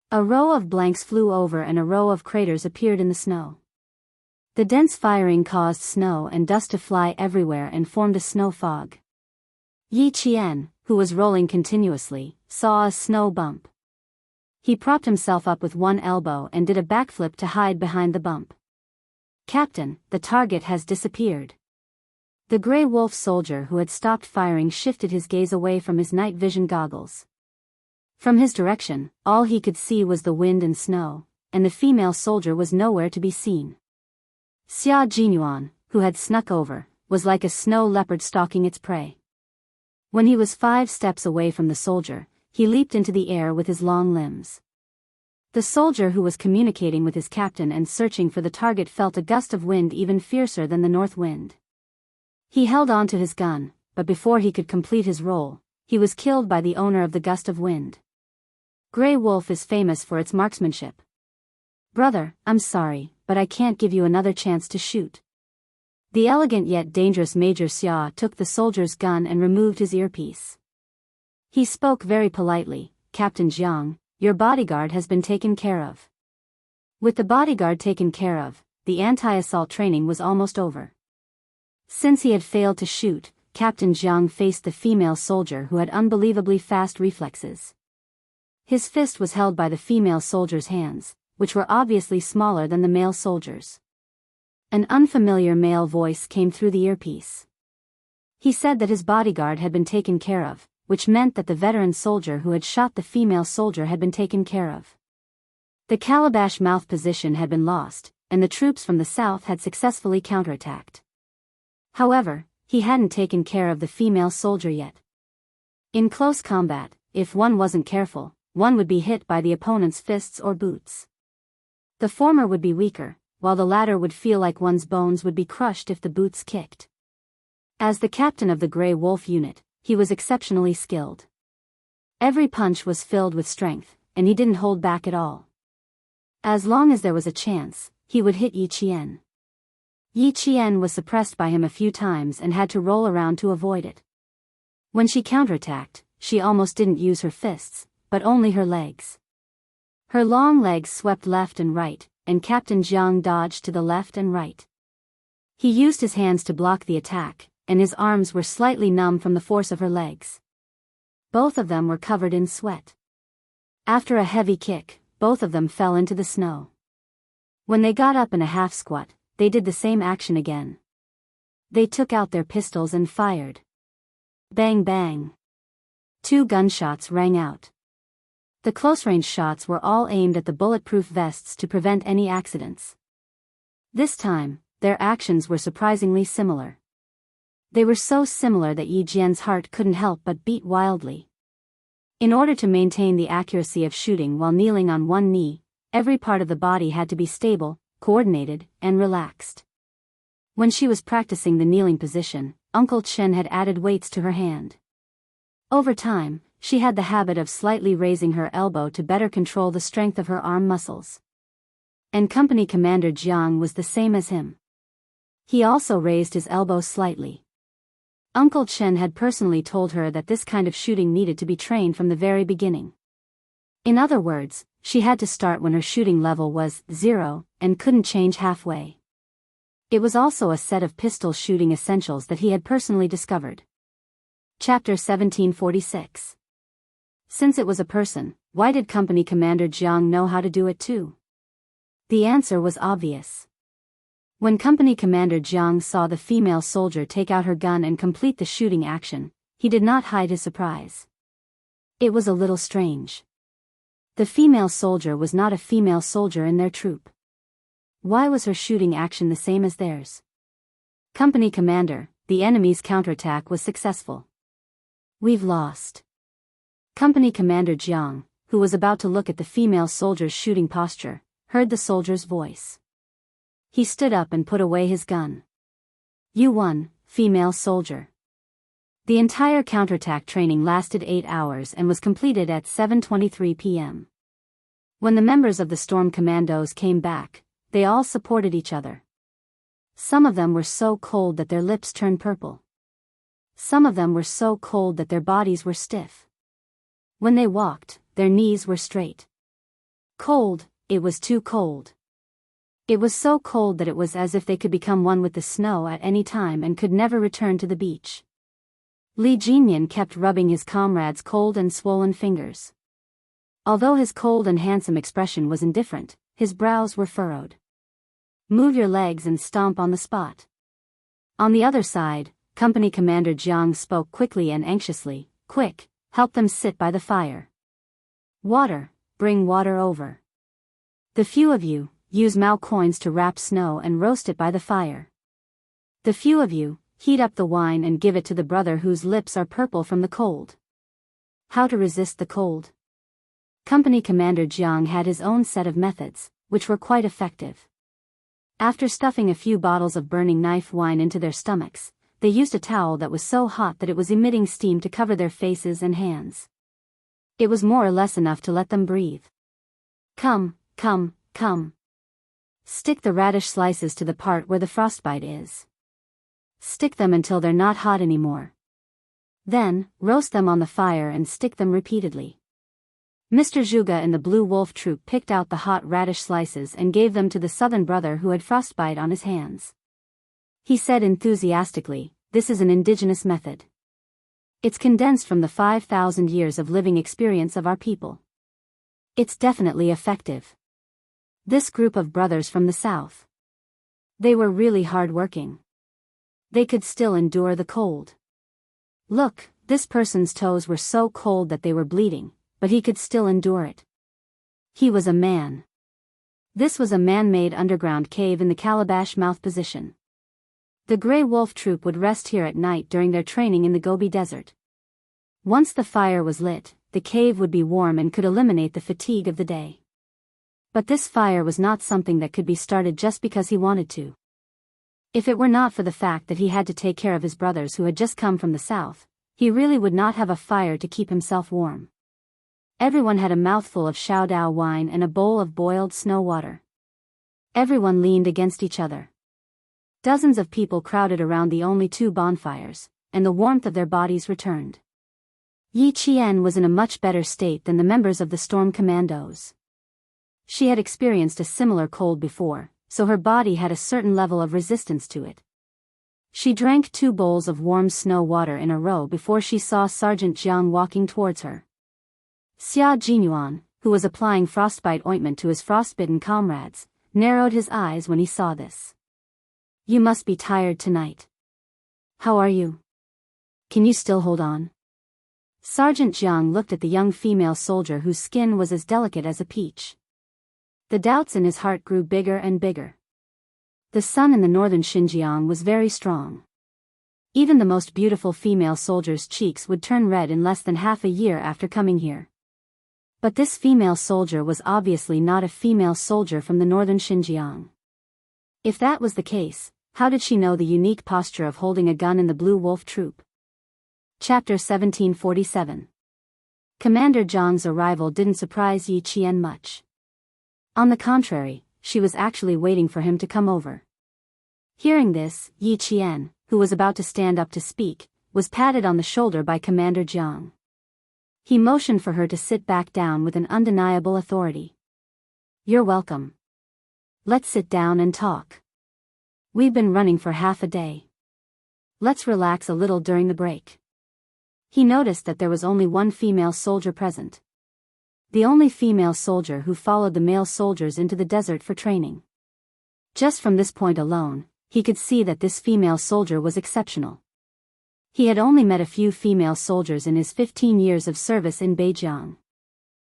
A row of blanks flew over and a row of craters appeared in the snow. The dense firing caused snow and dust to fly everywhere and formed a snow fog. Yi Qian, who was rolling continuously, saw a snow bump. He propped himself up with one elbow and did a backflip to hide behind the bump. "Captain, the target has disappeared." The gray wolf soldier who had stopped firing shifted his gaze away from his night vision goggles. From his direction, all he could see was the wind and snow, and the female soldier was nowhere to be seen. Xia Jinyuan, who had snuck over, was like a snow leopard stalking its prey. When he was 5 steps away from the soldier, he leaped into the air with his long limbs. The soldier who was communicating with his captain and searching for the target felt a gust of wind even fiercer than the north wind. He held on to his gun, but before he could complete his roll, he was killed by the owner of the gust of wind. Grey Wolf is famous for its marksmanship. "Brother, I'm sorry, but I can't give you another chance to shoot." The elegant yet dangerous Major Xia took the soldier's gun and removed his earpiece. He spoke very politely, "Captain Jiang, your bodyguard has been taken care of." With the bodyguard taken care of, the anti-assault training was almost over. Since he had failed to shoot, Captain Jiang faced the female soldier who had unbelievably fast reflexes. His fist was held by the female soldier's hands, which were obviously smaller than the male soldier's. An unfamiliar male voice came through the earpiece. He said that his bodyguard had been taken care of, which meant that the veteran soldier who had shot the female soldier had been taken care of. The calabash mouth position had been lost, and the troops from the south had successfully counterattacked. However, he hadn't taken care of the female soldier yet. In close combat, if one wasn't careful, one would be hit by the opponent's fists or boots. The former would be weaker, while the latter would feel like one's bones would be crushed if the boots kicked. As the captain of the Grey Wolf unit, he was exceptionally skilled. Every punch was filled with strength, and he didn't hold back at all. As long as there was a chance, he would hit Yi Qian. Yi Qian was suppressed by him a few times and had to roll around to avoid it. When she counterattacked, she almost didn't use her fists, but only her legs. Her long legs swept left and right, and Captain Jiang dodged to the left and right. He used his hands to block the attack, and his arms were slightly numb from the force of her legs. Both of them were covered in sweat. After a heavy kick, both of them fell into the snow. When they got up in a half squat, they did the same action again. They took out their pistols and fired. Bang bang. 2 gunshots rang out. The close-range shots were all aimed at the bulletproof vests to prevent any accidents. This time, their actions were surprisingly similar. They were so similar that Yi Jian's heart couldn't help but beat wildly. In order to maintain the accuracy of shooting while kneeling on one knee, every part of the body had to be stable, coordinated, and relaxed. When she was practicing the kneeling position, Uncle Chen had added weights to her hand. Over time, she had the habit of slightly raising her elbow to better control the strength of her arm muscles. And Company Commander Jiang was the same as him. He also raised his elbow slightly. Uncle Chen had personally told her that this kind of shooting needed to be trained from the very beginning. In other words, she had to start when her shooting level was 0, and couldn't change halfway. It was also a set of pistol shooting essentials that he had personally discovered. Chapter 1746. Since it was a person, why did Company Commander Jiang know how to do it too? The answer was obvious. When Company Commander Jiang saw the female soldier take out her gun and complete the shooting action, he did not hide his surprise. It was a little strange. The female soldier was not a female soldier in their troop. Why was her shooting action the same as theirs? Company Commander, the enemy's counterattack was successful. We've lost. Company Commander Jiang, who was about to look at the female soldier's shooting posture, heard the soldier's voice. He stood up and put away his gun. You won, female soldier. The entire counterattack training lasted 8 hours and was completed at 7:23 p.m. When the members of the Storm Commandos came back, they all supported each other. Some of them were so cold that their lips turned purple. Some of them were so cold that their bodies were stiff. When they walked, their knees were straight. Cold, it was too cold. It was so cold that it was as if they could become one with the snow at any time and could never return to the beach. Li Jinyan kept rubbing his comrade's cold and swollen fingers. Although his cold and handsome expression was indifferent, his brows were furrowed. Move your legs and stomp on the spot. On the other side, Company Commander Jiang spoke quickly and anxiously. Quick, help them sit by the fire. Water, bring water over. The few of you, use Mao coins to wrap snow and roast it by the fire. The few of you, heat up the wine and give it to the brother whose lips are purple from the cold. How to resist the cold? Company Commander Jiang had his own set of methods, which were quite effective. After stuffing a few bottles of burning knife wine into their stomachs, they used a towel that was so hot that it was emitting steam to cover their faces and hands. It was more or less enough to let them breathe. Come, come, come. Stick the radish slices to the part where the frostbite is. Stick them until they're not hot anymore. Then, roast them on the fire and stick them repeatedly. Mr. Zhuge and the Blue Wolf troop picked out the hot radish slices and gave them to the southern brother who had frostbite on his hands. He said enthusiastically, "This is an indigenous method. It's condensed from the 5,000 years of living experience of our people. It's definitely effective." This group of brothers from the south. They were really hard-working. They could still endure the cold. Look, this person's toes were so cold that they were bleeding, but he could still endure it. He was a man. This was a man-made underground cave in the calabash mouth position. The Grey Wolf troop would rest here at night during their training in the Gobi Desert. Once the fire was lit, the cave would be warm and could eliminate the fatigue of the day. But this fire was not something that could be started just because he wanted to. If it were not for the fact that he had to take care of his brothers who had just come from the south, he really would not have a fire to keep himself warm. Everyone had a mouthful of Shaodao wine and a bowl of boiled snow water. Everyone leaned against each other. Dozens of people crowded around the only two bonfires, and the warmth of their bodies returned. Yi Qian was in a much better state than the members of the Storm Commandos. She had experienced a similar cold before, so her body had a certain level of resistance to it. She drank 2 bowls of warm snow water in a row before she saw Sergeant Jiang walking towards her. Xia Jinyuan, who was applying frostbite ointment to his frostbitten comrades, narrowed his eyes when he saw this. "You must be tired tonight. How are you? Can you still hold on?" Sergeant Jiang looked at the young female soldier whose skin was as delicate as a peach. The doubts in his heart grew bigger and bigger. The sun in the northern Xinjiang was very strong. Even the most beautiful female soldier's cheeks would turn red in less than half a year after coming here. But this female soldier was obviously not a female soldier from the northern Xinjiang. If that was the case, how did she know the unique posture of holding a gun in the Blue Wolf Troop? Chapter 1747. Commander Zhang's arrival didn't surprise Yi Qian much. On the contrary, she was actually waiting for him to come over. Hearing this, Yi Qian, who was about to stand up to speak, was patted on the shoulder by Commander Jiang. He motioned for her to sit back down with an undeniable authority. "You're welcome. Let's sit down and talk. We've been running for half a day. Let's relax a little during the break." He noticed that there was only one female soldier present. The only female soldier who followed the male soldiers into the desert for training. Just from this point alone, he could see that this female soldier was exceptional. He had only met a few female soldiers in his 15 years of service in Beijing.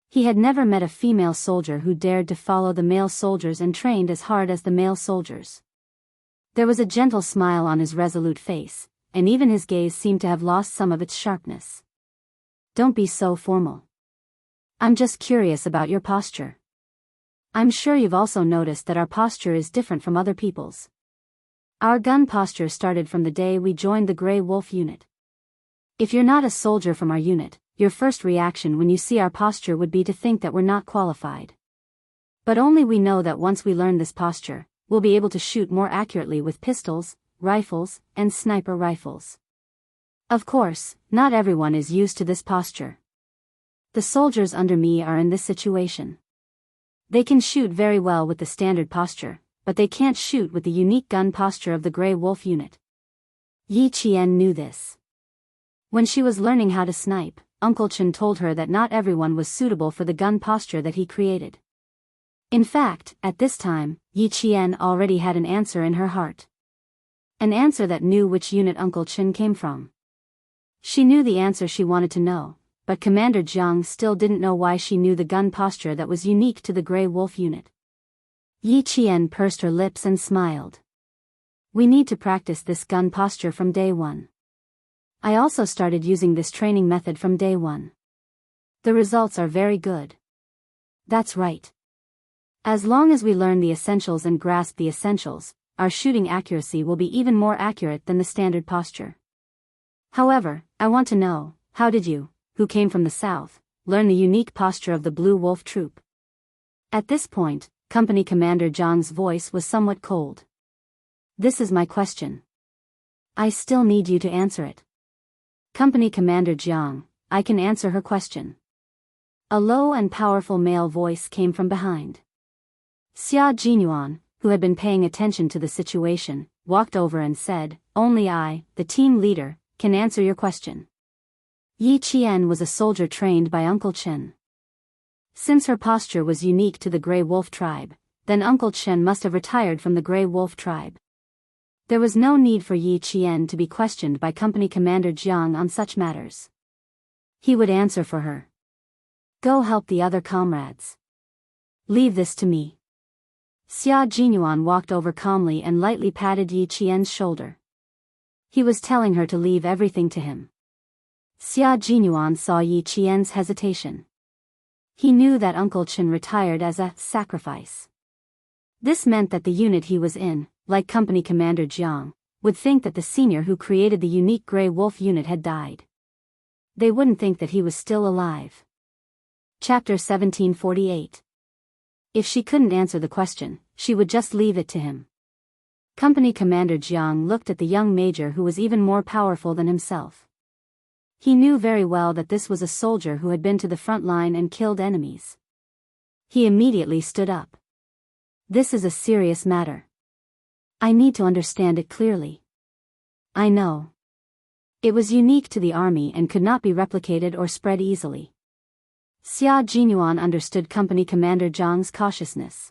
He had never met a female soldier who dared to follow the male soldiers and trained as hard as the male soldiers. There was a gentle smile on his resolute face, and even his gaze seemed to have lost some of its sharpness. "Don't be so formal. I'm just curious about your posture. I'm sure you've also noticed that our posture is different from other people's. Our gun posture started from the day we joined the Grey Wolf unit. If you're not a soldier from our unit, your first reaction when you see our posture would be to think that we're not qualified. But only we know that once we learn this posture, we'll be able to shoot more accurately with pistols, rifles, and sniper rifles. Of course, not everyone is used to this posture. The soldiers under me are in this situation. They can shoot very well with the standard posture, but they can't shoot with the unique gun posture of the Grey Wolf unit." Yi Qian knew this. When she was learning how to snipe, Uncle Chen told her that not everyone was suitable for the gun posture that he created. In fact, at this time, Yi Qian already had an answer in her heart. An answer that knew which unit Uncle Chen came from. She knew the answer she wanted to know, but Commander Jiang still didn't know why she knew the gun posture that was unique to the Grey Wolf unit. Yi Qian pursed her lips and smiled. "We need to practice this gun posture from day one. I also started using this training method from day one. The results are very good." "That's right. As long as we learn the essentials and grasp the essentials, our shooting accuracy will be even more accurate than the standard posture. However, I want to know, how did you, who came from the south, learn the unique posture of the Blue Wolf Troop?" At this point, Company Commander Zhang's voice was somewhat cold. "This is my question. I still need you to answer it." "Company Commander Jiang, I can answer her question." A low and powerful male voice came from behind. Xia Jinyuan, who had been paying attention to the situation, walked over and said, "Only I, the team leader, can answer your question." Yi Qian was a soldier trained by Uncle Chen. Since her posture was unique to the Grey Wolf tribe, then Uncle Chen must have retired from the Grey Wolf tribe. There was no need for Yi Qian to be questioned by Company Commander Jiang on such matters. He would answer for her. "Go help the other comrades. Leave this to me." Xia Jinyuan walked over calmly and lightly patted Yi Qian's shoulder. He was telling her to leave everything to him. Xia Jinyuan saw Yi Qian's hesitation. He knew that Uncle Chen retired as a sacrifice. This meant that the unit he was in, like Company Commander Jiang, would think that the senior who created the unique Grey Wolf unit had died. They wouldn't think that he was still alive. Chapter 1748. If she couldn't answer the question, she would just leave it to him. Company Commander Jiang looked at the young major who was even more powerful than himself. He knew very well that this was a soldier who had been to the front line and killed enemies. He immediately stood up. This is a serious matter. I need to understand it clearly. I know. It was unique to the army and could not be replicated or spread easily. Xia Jinyuan understood Company Commander Jiang's cautiousness.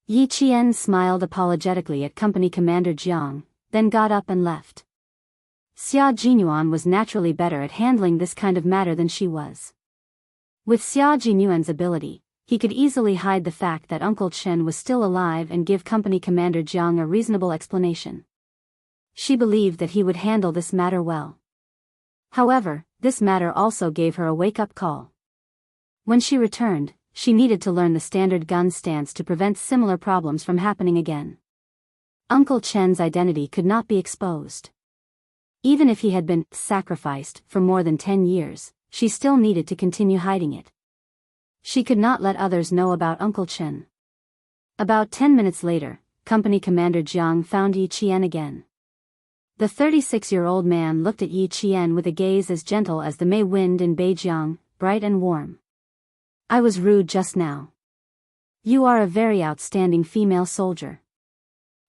Yi Qian smiled apologetically at Company Commander Jiang, then got up and left. Xia Jinyuan was naturally better at handling this kind of matter than she was. With Xia Jinyuan's ability, he could easily hide the fact that Uncle Chen was still alive and give Company Commander Jiang a reasonable explanation. She believed that he would handle this matter well. However, this matter also gave her a wake-up call. When she returned, she needed to learn the standard gun stance to prevent similar problems from happening again. Uncle Chen's identity could not be exposed. Even if he had been sacrificed for more than 10 years, she still needed to continue hiding it. She could not let others know about Uncle Chen. About 10 minutes later, Company Commander Jiang found Yi Qian again. The 36-year-old man looked at Yi Qian with a gaze as gentle as the May wind in Beijiang, bright and warm. I was rude just now. You are a very outstanding female soldier.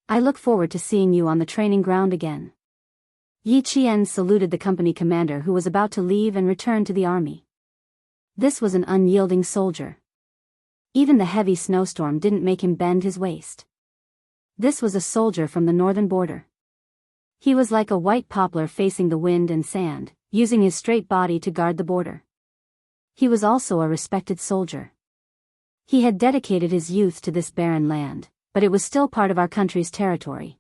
I look forward to seeing you on the training ground again. Yi Qian saluted the company commander who was about to leave and return to the army. This was an unyielding soldier. Even the heavy snowstorm didn't make him bend his waist. This was a soldier from the northern border. He was like a white poplar facing the wind and sand, using his straight body to guard the border. He was also a respected soldier. He had dedicated his youth to this barren land, but it was still part of our country's territory.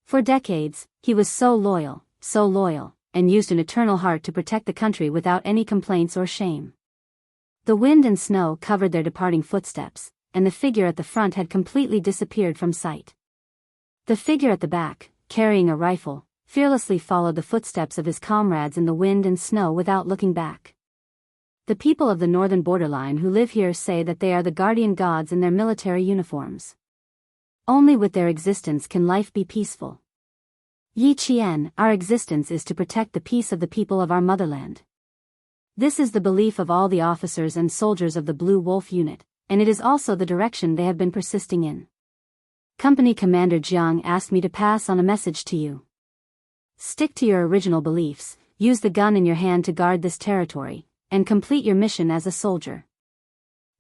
For decades, he was so loyal, and used an eternal heart to protect the country without any complaints or shame. The wind and snow covered their departing footsteps, and the figure at the front had completely disappeared from sight. The figure at the back, carrying a rifle, fearlessly followed the footsteps of his comrades in the wind and snow without looking back. The people of the northern borderline who live here say that they are the guardian gods in their military uniforms. Only with their existence can life be peaceful. Yi Qian, our existence is to protect the peace of the people of our motherland. This is the belief of all the officers and soldiers of the Blue Wolf unit, and it is also the direction they have been persisting in. Company Commander Jiang asked me to pass on a message to you. Stick to your original beliefs, use the gun in your hand to guard this territory, and complete your mission as a soldier.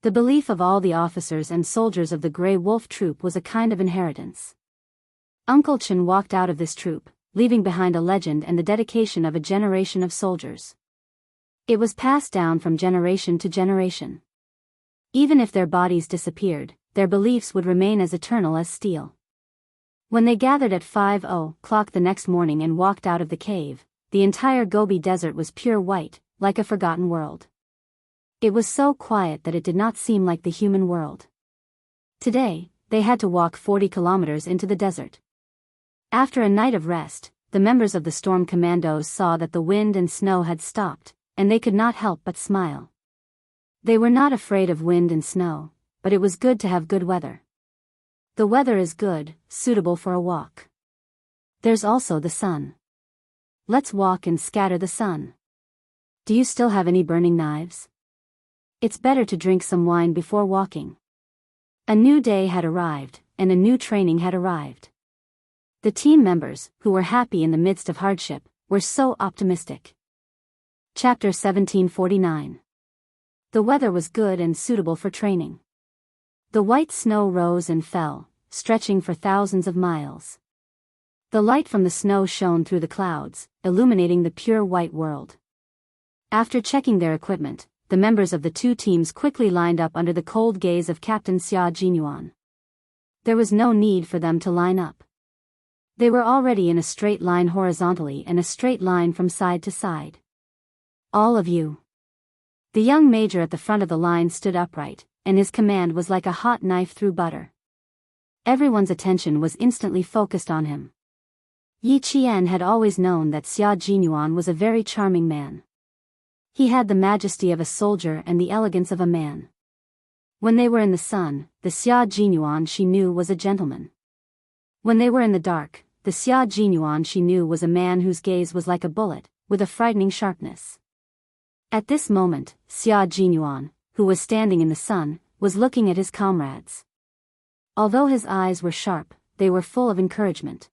The belief of all the officers and soldiers of the Grey Wolf troop was a kind of inheritance. Uncle Chen walked out of this troop, leaving behind a legend and the dedication of a generation of soldiers. It was passed down from generation to generation. Even if their bodies disappeared, their beliefs would remain as eternal as steel. When they gathered at 5:00 the next morning and walked out of the cave, the entire Gobi Desert was pure white, like a forgotten world. It was so quiet that it did not seem like the human world. Today, they had to walk 40 kilometers into the desert. After a night of rest, the members of the storm commandos saw that the wind and snow had stopped, and they could not help but smile. They were not afraid of wind and snow, but it was good to have good weather. The weather is good, suitable for a walk. There's also the sun. Let's walk and scatter the sun. Do you still have any burning knives? It's better to drink some wine before walking. A new day had arrived, and a new training had arrived. The team members, who were happy in the midst of hardship, were so optimistic. Chapter 1749. The weather was good and suitable for training. The white snow rose and fell, stretching for thousands of miles. The light from the snow shone through the clouds, illuminating the pure white world. After checking their equipment, the members of the two teams quickly lined up under the cold gaze of Captain Xia Jinyuan. There was no need for them to line up. They were already in a straight line horizontally and a straight line from side to side. All of you. The young major at the front of the line stood upright, and his command was like a hot knife through butter. Everyone's attention was instantly focused on him. Yi Qian had always known that Xia Jinyuan was a very charming man. He had the majesty of a soldier and the elegance of a man. When they were in the sun, the Xia Jinyuan she knew was a gentleman. When they were in the dark, the Xia Jinyuan she knew was a man whose gaze was like a bullet, with a frightening sharpness. At this moment, Xia Jinyuan, who was standing in the sun, was looking at his comrades. Although his eyes were sharp, they were full of encouragement.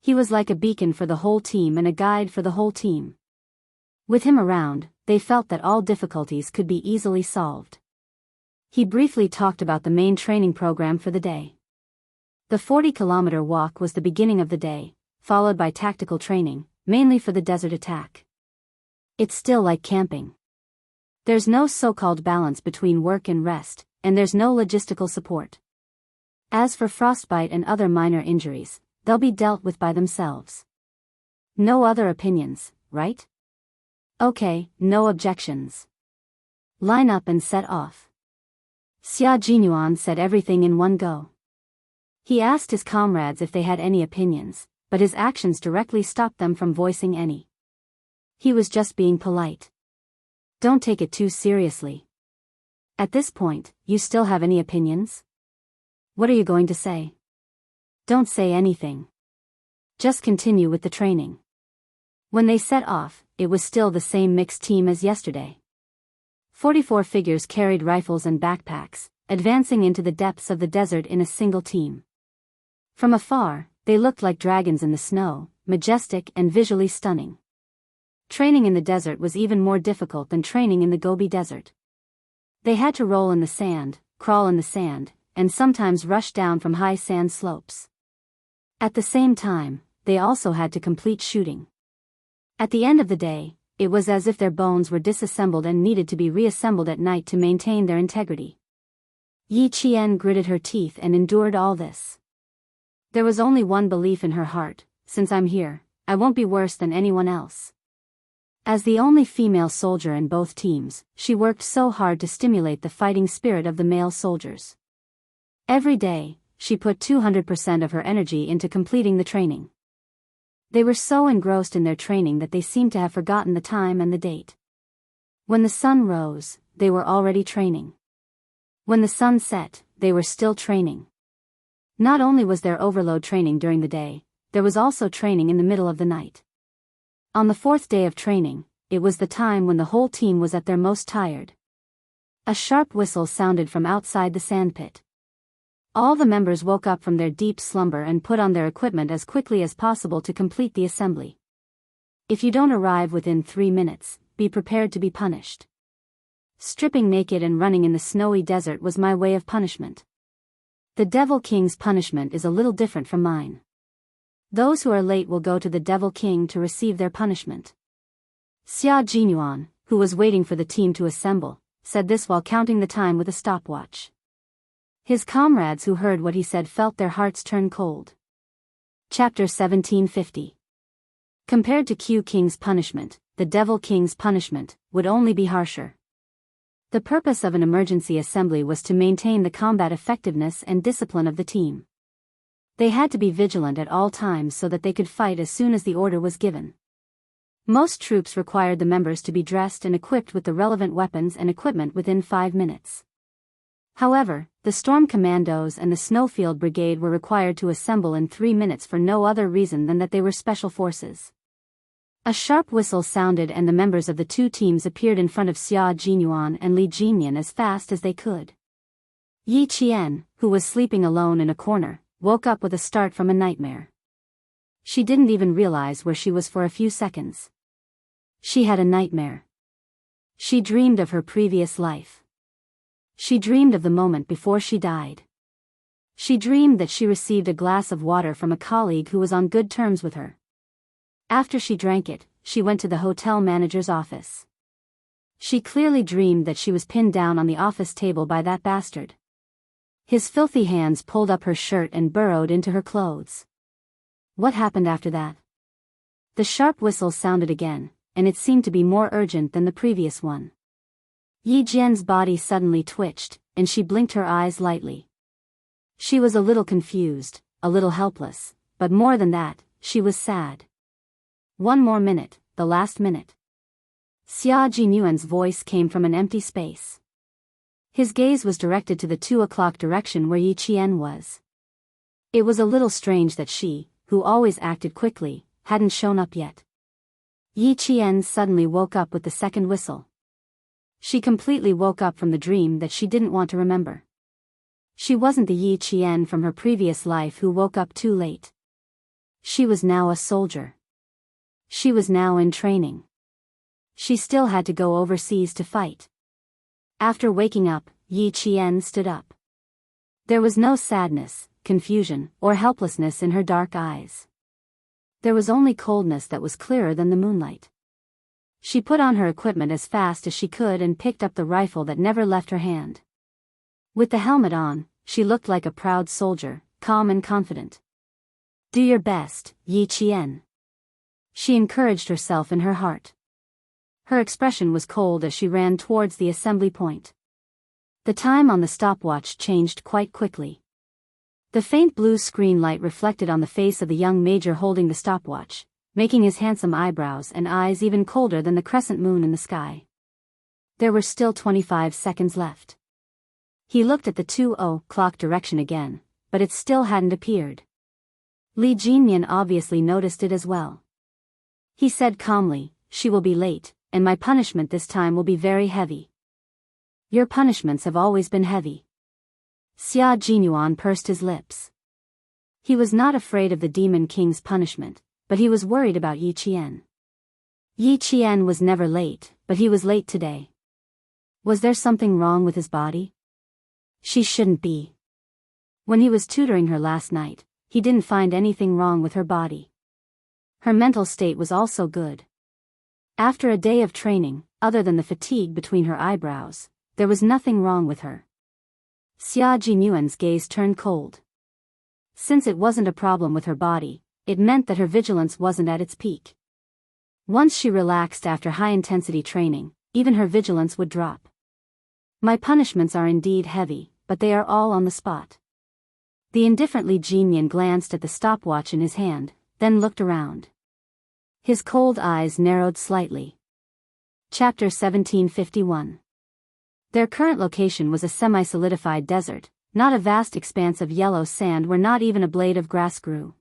He was like a beacon for the whole team and a guide for the whole team. With him around, they felt that all difficulties could be easily solved. He briefly talked about the main training program for the day. The 40-kilometer walk was the beginning of the day, followed by tactical training, mainly for the desert attack. It's still like camping. There's no so-called balance between work and rest, and there's no logistical support. As for frostbite and other minor injuries, they'll be dealt with by themselves. No other opinions, right? Okay, no objections. Line up and set off. Xia Jinyuan said everything in one go. He asked his comrades if they had any opinions, but his actions directly stopped them from voicing any. He was just being polite. Don't take it too seriously. At this point, you still have any opinions? What are you going to say? Don't say anything. Just continue with the training. When they set off, it was still the same mixed team as yesterday. 44 figures carried rifles and backpacks, advancing into the depths of the desert in a single team. From afar, they looked like dragons in the snow, majestic and visually stunning. Training in the desert was even more difficult than training in the Gobi Desert. They had to roll in the sand, crawl in the sand, and sometimes rush down from high sand slopes. At the same time, they also had to complete shooting. At the end of the day, it was as if their bones were disassembled and needed to be reassembled at night to maintain their integrity. Yi Qian gritted her teeth and endured all this. There was only one belief in her heart: since I'm here, I won't be worse than anyone else. As the only female soldier in both teams, she worked so hard to stimulate the fighting spirit of the male soldiers. Every day, she put 200% of her energy into completing the training. They were so engrossed in their training that they seemed to have forgotten the time and the date. When the sun rose, they were already training. When the sun set, they were still training. Not only was there overload training during the day, there was also training in the middle of the night. On the fourth day of training, it was the time when the whole team was at their most tired. A sharp whistle sounded from outside the sandpit. All the members woke up from their deep slumber and put on their equipment as quickly as possible to complete the assembly. If you don't arrive within 3 minutes, be prepared to be punished. Stripping naked and running in the snowy desert was my way of punishment. The Devil King's punishment is a little different from mine. Those who are late will go to the Devil King to receive their punishment. Xia Jinyuan, who was waiting for the team to assemble, said this while counting the time with a stopwatch. His comrades who heard what he said felt their hearts turn cold. Chapter 1750. Compared to Q King's punishment, the Devil King's punishment would only be harsher. The purpose of an emergency assembly was to maintain the combat effectiveness and discipline of the team. They had to be vigilant at all times so that they could fight as soon as the order was given. Most troops required the members to be dressed and equipped with the relevant weapons and equipment within 5 minutes. However, the Storm Commandos and the Snowfield Brigade were required to assemble in 3 minutes for no other reason than that they were special forces. A sharp whistle sounded and the members of the two teams appeared in front of Xia Jinyuan and Li Jinyan as fast as they could. Yi Qian, who was sleeping alone in a corner, woke up with a start from a nightmare. She didn't even realize where she was for a few seconds. She had a nightmare. She dreamed of her previous life. She dreamed of the moment before she died. She dreamed that she received a glass of water from a colleague who was on good terms with her. After she drank it, she went to the hotel manager's office. She clearly dreamed that she was pinned down on the office table by that bastard. His filthy hands pulled up her shirt and burrowed into her clothes. What happened after that? The sharp whistle sounded again, and it seemed to be more urgent than the previous one. Yi Jian's body suddenly twitched, and she blinked her eyes lightly. She was a little confused, a little helpless, but more than that, she was sad. One more minute, the last minute. Xia Jinyuan's voice came from an empty space. His gaze was directed to the 2 o'clock direction where Yi Qian was. It was a little strange that she, who always acted quickly, hadn't shown up yet. Yi Qian suddenly woke up with the second whistle. She completely woke up from the dream that she didn't want to remember. She wasn't the Yi Qian from her previous life who woke up too late. She was now a soldier. She was now in training. She still had to go overseas to fight. After waking up, Yi Qian stood up. There was no sadness, confusion, or helplessness in her dark eyes. There was only coldness that was clearer than the moonlight. She put on her equipment as fast as she could and picked up the rifle that never left her hand. With the helmet on, she looked like a proud soldier, calm and confident. Do your best, Yi Qian. She encouraged herself in her heart. Her expression was cold as she ran towards the assembly point. The time on the stopwatch changed quite quickly. The faint blue screen light reflected on the face of the young major holding the stopwatch, making his handsome eyebrows and eyes even colder than the crescent moon in the sky. There were still 25 seconds left. He looked at the 2 o'clock direction again, but it still hadn't appeared. Li Jinyan obviously noticed it as well. He said calmly, "She will be late, and my punishment this time will be very heavy." "Your punishments have always been heavy." Xia Jinyuan pursed his lips. He was not afraid of the Demon King's punishment, but he was worried about Yi Qian. Yi Qian was never late, but he was late today. Was there something wrong with his body? She shouldn't be. When he was tutoring her last night, he didn't find anything wrong with her body. Her mental state was also good. After a day of training, other than the fatigue between her eyebrows, there was nothing wrong with her. Xia Jinyuan's gaze turned cold. Since it wasn't a problem with her body, it meant that her vigilance wasn't at its peak. Once she relaxed after high-intensity training, even her vigilance would drop. My punishments are indeed heavy, but they are all on the spot. The indifferent Li Jinyan glanced at the stopwatch in his hand, then looked around. His cold eyes narrowed slightly. Chapter 1751. Their current location was a semi-solidified desert, not a vast expanse of yellow sand where not even a blade of grass grew.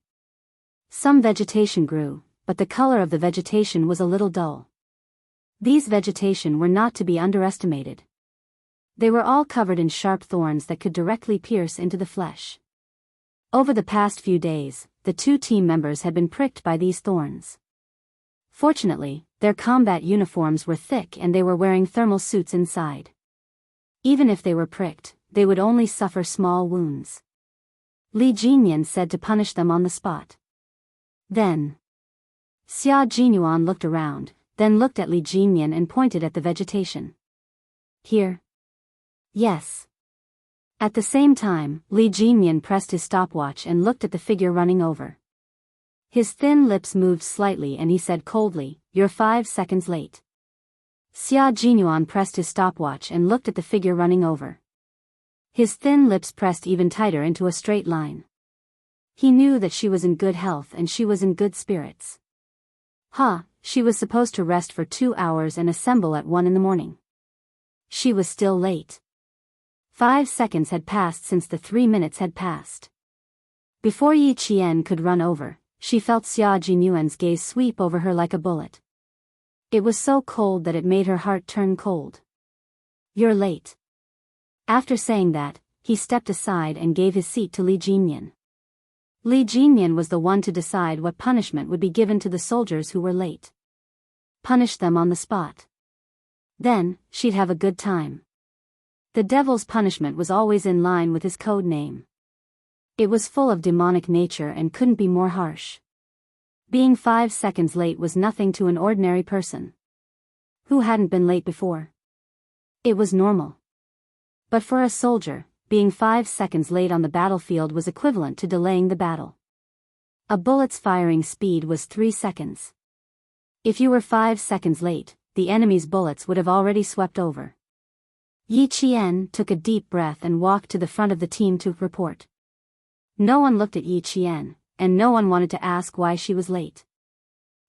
Some vegetation grew, but the color of the vegetation was a little dull. These vegetation were not to be underestimated. They were all covered in sharp thorns that could directly pierce into the flesh. Over the past few days, the 2 team members had been pricked by these thorns. Fortunately, their combat uniforms were thick and they were wearing thermal suits inside. Even if they were pricked, they would only suffer small wounds. Li Jinyan said to punish them on the spot. Then, Xia Jinyuan looked around, then looked at Li Jinyan and pointed at the vegetation. Here? Yes. At the same time, Li Jinyan pressed his stopwatch and looked at the figure running over. His thin lips moved slightly and he said coldly, "You're 5 seconds late." Xia Jinyuan pressed his stopwatch and looked at the figure running over. His thin lips pressed even tighter into a straight line. He knew that she was in good health and she was in good spirits. She was supposed to rest for 2 hours and assemble at 1 in the morning. She was still late. 5 seconds had passed since the 3 minutes had passed. Before Yi Qian could run over, she felt Xia Jinyuan's gaze sweep over her like a bullet. It was so cold that it made her heart turn cold. "You're late." After saying that, he stepped aside and gave his seat to Li Jinyan. Li Jinyan was the one to decide what punishment would be given to the soldiers who were late. Punish them on the spot. Then, she'd have a good time. The devil's punishment was always in line with his code name. It was full of demonic nature and couldn't be more harsh. Being 5 seconds late was nothing to an ordinary person. Who hadn't been late before? It was normal. But for a soldier, being 5 seconds late on the battlefield was equivalent to delaying the battle. A bullet's firing speed was 3 seconds. If you were 5 seconds late, the enemy's bullets would have already swept over. Yi Qian took a deep breath and walked to the front of the team to report. No one looked at Yi Qian, and no one wanted to ask why she was late.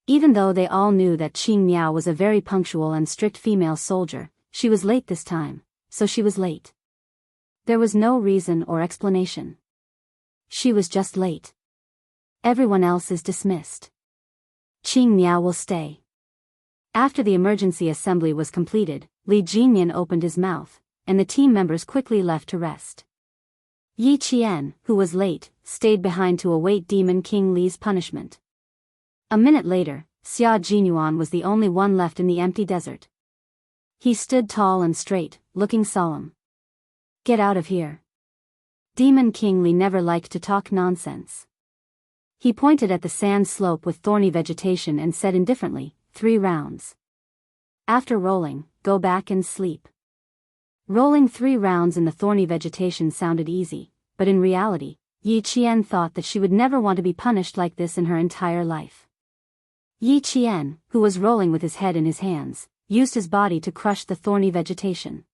Even though they all knew that Qing Miao was a very punctual and strict female soldier, she was late this time, so she was late. There was no reason or explanation. She was just late. Everyone else is dismissed. Qing Miao will stay. After the emergency assembly was completed, Li Jinyan opened his mouth, and the team members quickly left to rest. Yi Qian, who was late, stayed behind to await Demon King Li's punishment. A minute later, Xia Jinyuan was the only one left in the empty desert. He stood tall and straight, looking solemn. Get out of here. Demon King Li never liked to talk nonsense. He pointed at the sand slope with thorny vegetation and said indifferently, 3 rounds. After rolling, go back and sleep. Rolling 3 rounds in the thorny vegetation sounded easy, but in reality, Yi Qian thought that she would never want to be punished like this in her entire life. Yi Qian, who was rolling with his head in his hands, used his body to crush the thorny vegetation.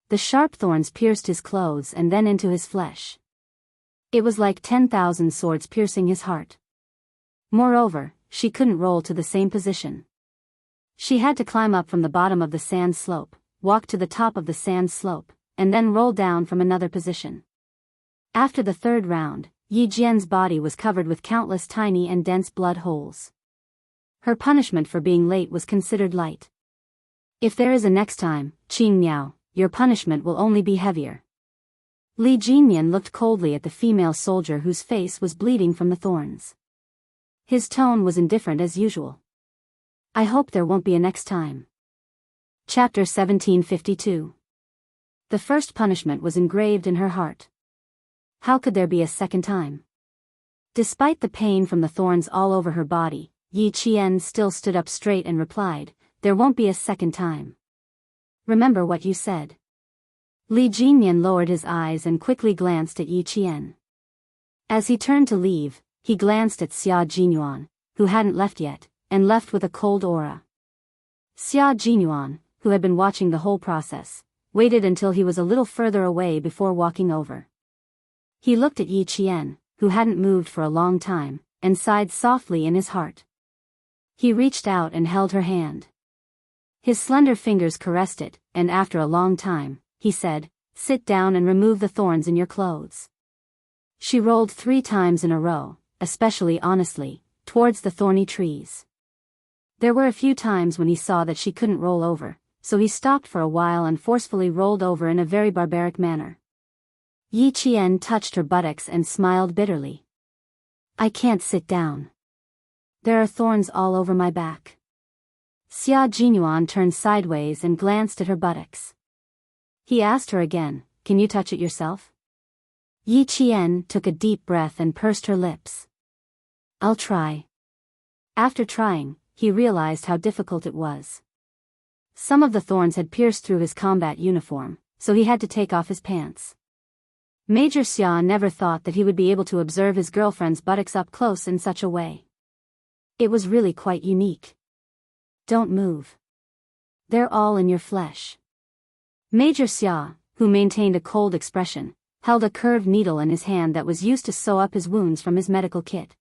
The sharp thorns pierced his clothes and then into his flesh. It was like 10,000 swords piercing his heart. Moreover, she couldn't roll to the same position. She had to climb up from the bottom of the sand slope, walk to the top of the sand slope, and then roll down from another position. After the 3rd round, Yi Jian's body was covered with countless tiny and dense blood holes. Her punishment for being late was considered light. If there is a next time, Qing Miao, your punishment will only be heavier. Li Jinyan looked coldly at the female soldier whose face was bleeding from the thorns. His tone was indifferent as usual. I hope there won't be a next time. Chapter 1752. The first punishment was engraved in her heart. How could there be a second time? Despite the pain from the thorns all over her body, Yi Qian still stood up straight and replied, there won't be a second time. Remember what you said. Li Jinyan lowered his eyes and quickly glanced at Yi Qian. As he turned to leave, he glanced at Xia Jinyuan, who hadn't left yet, and left with a cold aura. Xia Jinyuan, who had been watching the whole process, waited until he was a little further away before walking over. He looked at Yi Qian, who hadn't moved for a long time, and sighed softly in his heart. He reached out and held her hand. His slender fingers caressed it, and after a long time, he said, sit down and remove the thorns in your clothes. She rolled 3 times in a row, especially honestly, towards the thorny trees. There were a few times when he saw that she couldn't roll over, so he stopped for a while and forcefully rolled over in a very barbaric manner. Yi Qian touched her buttocks and smiled bitterly. I can't sit down. There are thorns all over my back. Xia Jinyuan turned sideways and glanced at her buttocks. He asked her again, can you touch it yourself? Yi Qian took a deep breath and pursed her lips. I'll try. After trying, he realized how difficult it was. Some of the thorns had pierced through his combat uniform, so he had to take off his pants. Major Xia never thought that he would be able to observe his girlfriend's buttocks up close in such a way. It was really quite unique. Don't move. They're all in your flesh. Major Xia, who maintained a cold expression, held a curved needle in his hand that was used to sew up his wounds from his medical kit.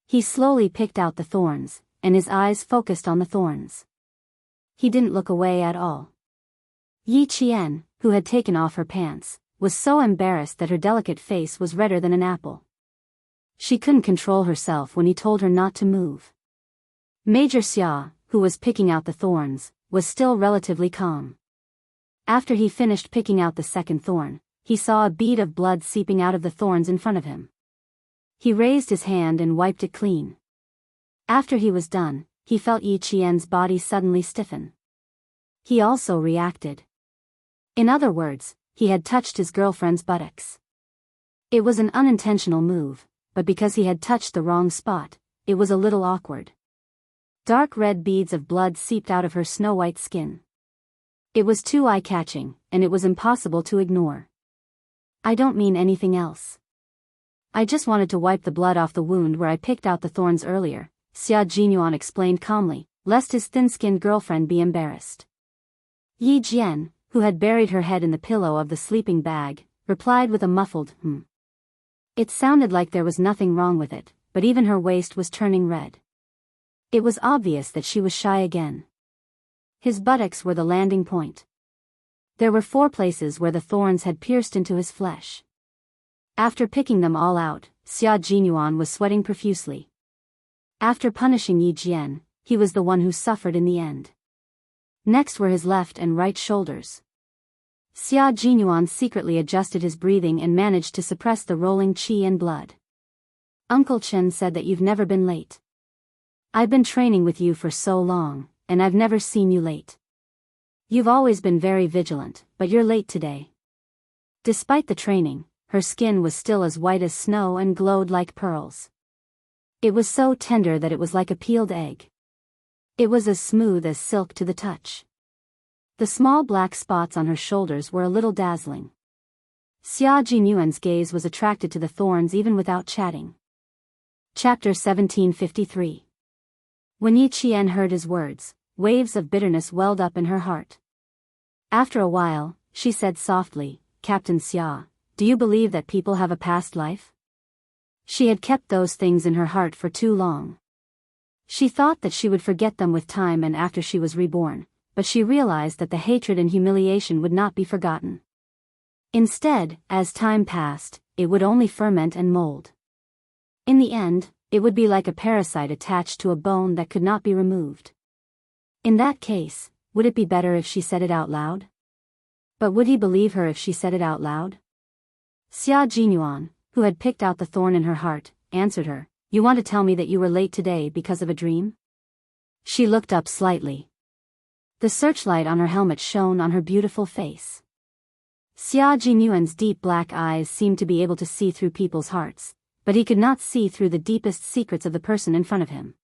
He slowly picked out the thorns, and his eyes focused on the thorns. He didn't look away at all. Yi Qian, who had taken off her pants, was so embarrassed that her delicate face was redder than an apple. She couldn't control herself when he told her not to move. Major Xia, who was picking out the thorns, was still relatively calm. After he finished picking out the second thorn, he saw a bead of blood seeping out of the thorns in front of him. He raised his hand and wiped it clean. After he was done, he felt Yi Qian's body suddenly stiffen. He also reacted. In other words, he had touched his girlfriend's buttocks. It was an unintentional move, but because he had touched the wrong spot, it was a little awkward. Dark red beads of blood seeped out of her snow-white skin. It was too eye-catching, and it was impossible to ignore. I don't mean anything else. I just wanted to wipe the blood off the wound where I picked out the thorns earlier, Xia Jinyuan explained calmly, lest his thin-skinned girlfriend be embarrassed. Yi Jian, who had buried her head in the pillow of the sleeping bag, replied with a muffled, It sounded like there was nothing wrong with it, but even her waist was turning red. It was obvious that she was shy again. His buttocks were the landing point. There were 4 places where the thorns had pierced into his flesh. After picking them all out, Xia Jinyuan was sweating profusely. After punishing Yi Jian, he was the one who suffered in the end. Next were his left and right shoulders. Xia Jinyuan secretly adjusted his breathing and managed to suppress the rolling qi and blood. Uncle Chen said that you've never been late. I've been training with you for so long, and I've never seen you late. You've always been very vigilant, but you're late today. Despite the training, her skin was still as white as snow and glowed like pearls. It was so tender that it was like a peeled egg. It was as smooth as silk to the touch. The small black spots on her shoulders were a little dazzling. Xia Jinyuan's gaze was attracted to the thorns even without chatting. Chapter 1753. When Yi Qian heard his words, waves of bitterness welled up in her heart. After a while, she said softly, Captain Xia, do you believe that people have a past life? She had kept those things in her heart for too long. She thought that she would forget them with time and after she was reborn, but she realized that the hatred and humiliation would not be forgotten. Instead, as time passed, it would only ferment and mold. In the end, it would be like a parasite attached to a bone that could not be removed. In that case, would it be better if she said it out loud? But would he believe her if she said it out loud? Xia Jinyuan, who had picked out the thorn in her heart, answered her, You want to tell me that you were late today because of a dream? She looked up slightly. The searchlight on her helmet shone on her beautiful face. Xia Jinyuan's deep black eyes seemed to be able to see through people's hearts, but he could not see through the deepest secrets of the person in front of him.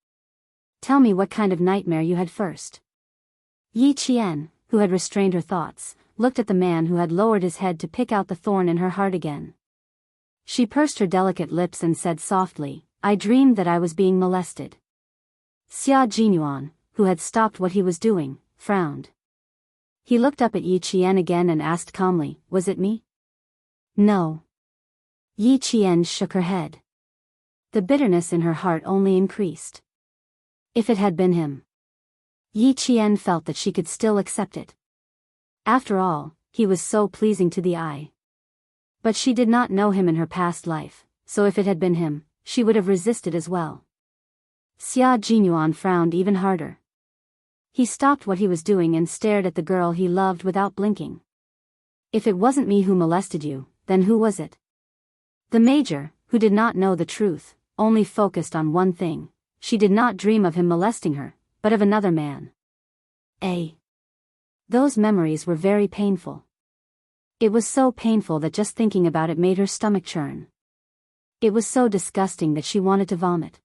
Tell me what kind of nightmare you had first. Yi Qian, who had restrained her thoughts, looked at the man who had lowered his head to pick out the thorn in her heart again. She pursed her delicate lips and said softly, I dreamed that I was being molested. Xia Jinyuan, who had stopped what he was doing, frowned. He looked up at Yi Qian again and asked calmly, Was it me? No. Yi Qian shook her head. The bitterness in her heart only increased. If it had been him. Yi Qian felt that she could still accept it. After all, he was so pleasing to the eye. But she did not know him in her past life, so if it had been him, she would have resisted as well. Xia Jinyuan frowned even harder. He stopped what he was doing and stared at the girl he loved without blinking. If it wasn't me who molested you, then who was it? The major, who did not know the truth, only focused on one thing. She did not dream of him molesting her, but of another man. Those memories were very painful. It was so painful that just thinking about it made her stomach churn. It was so disgusting that she wanted to vomit.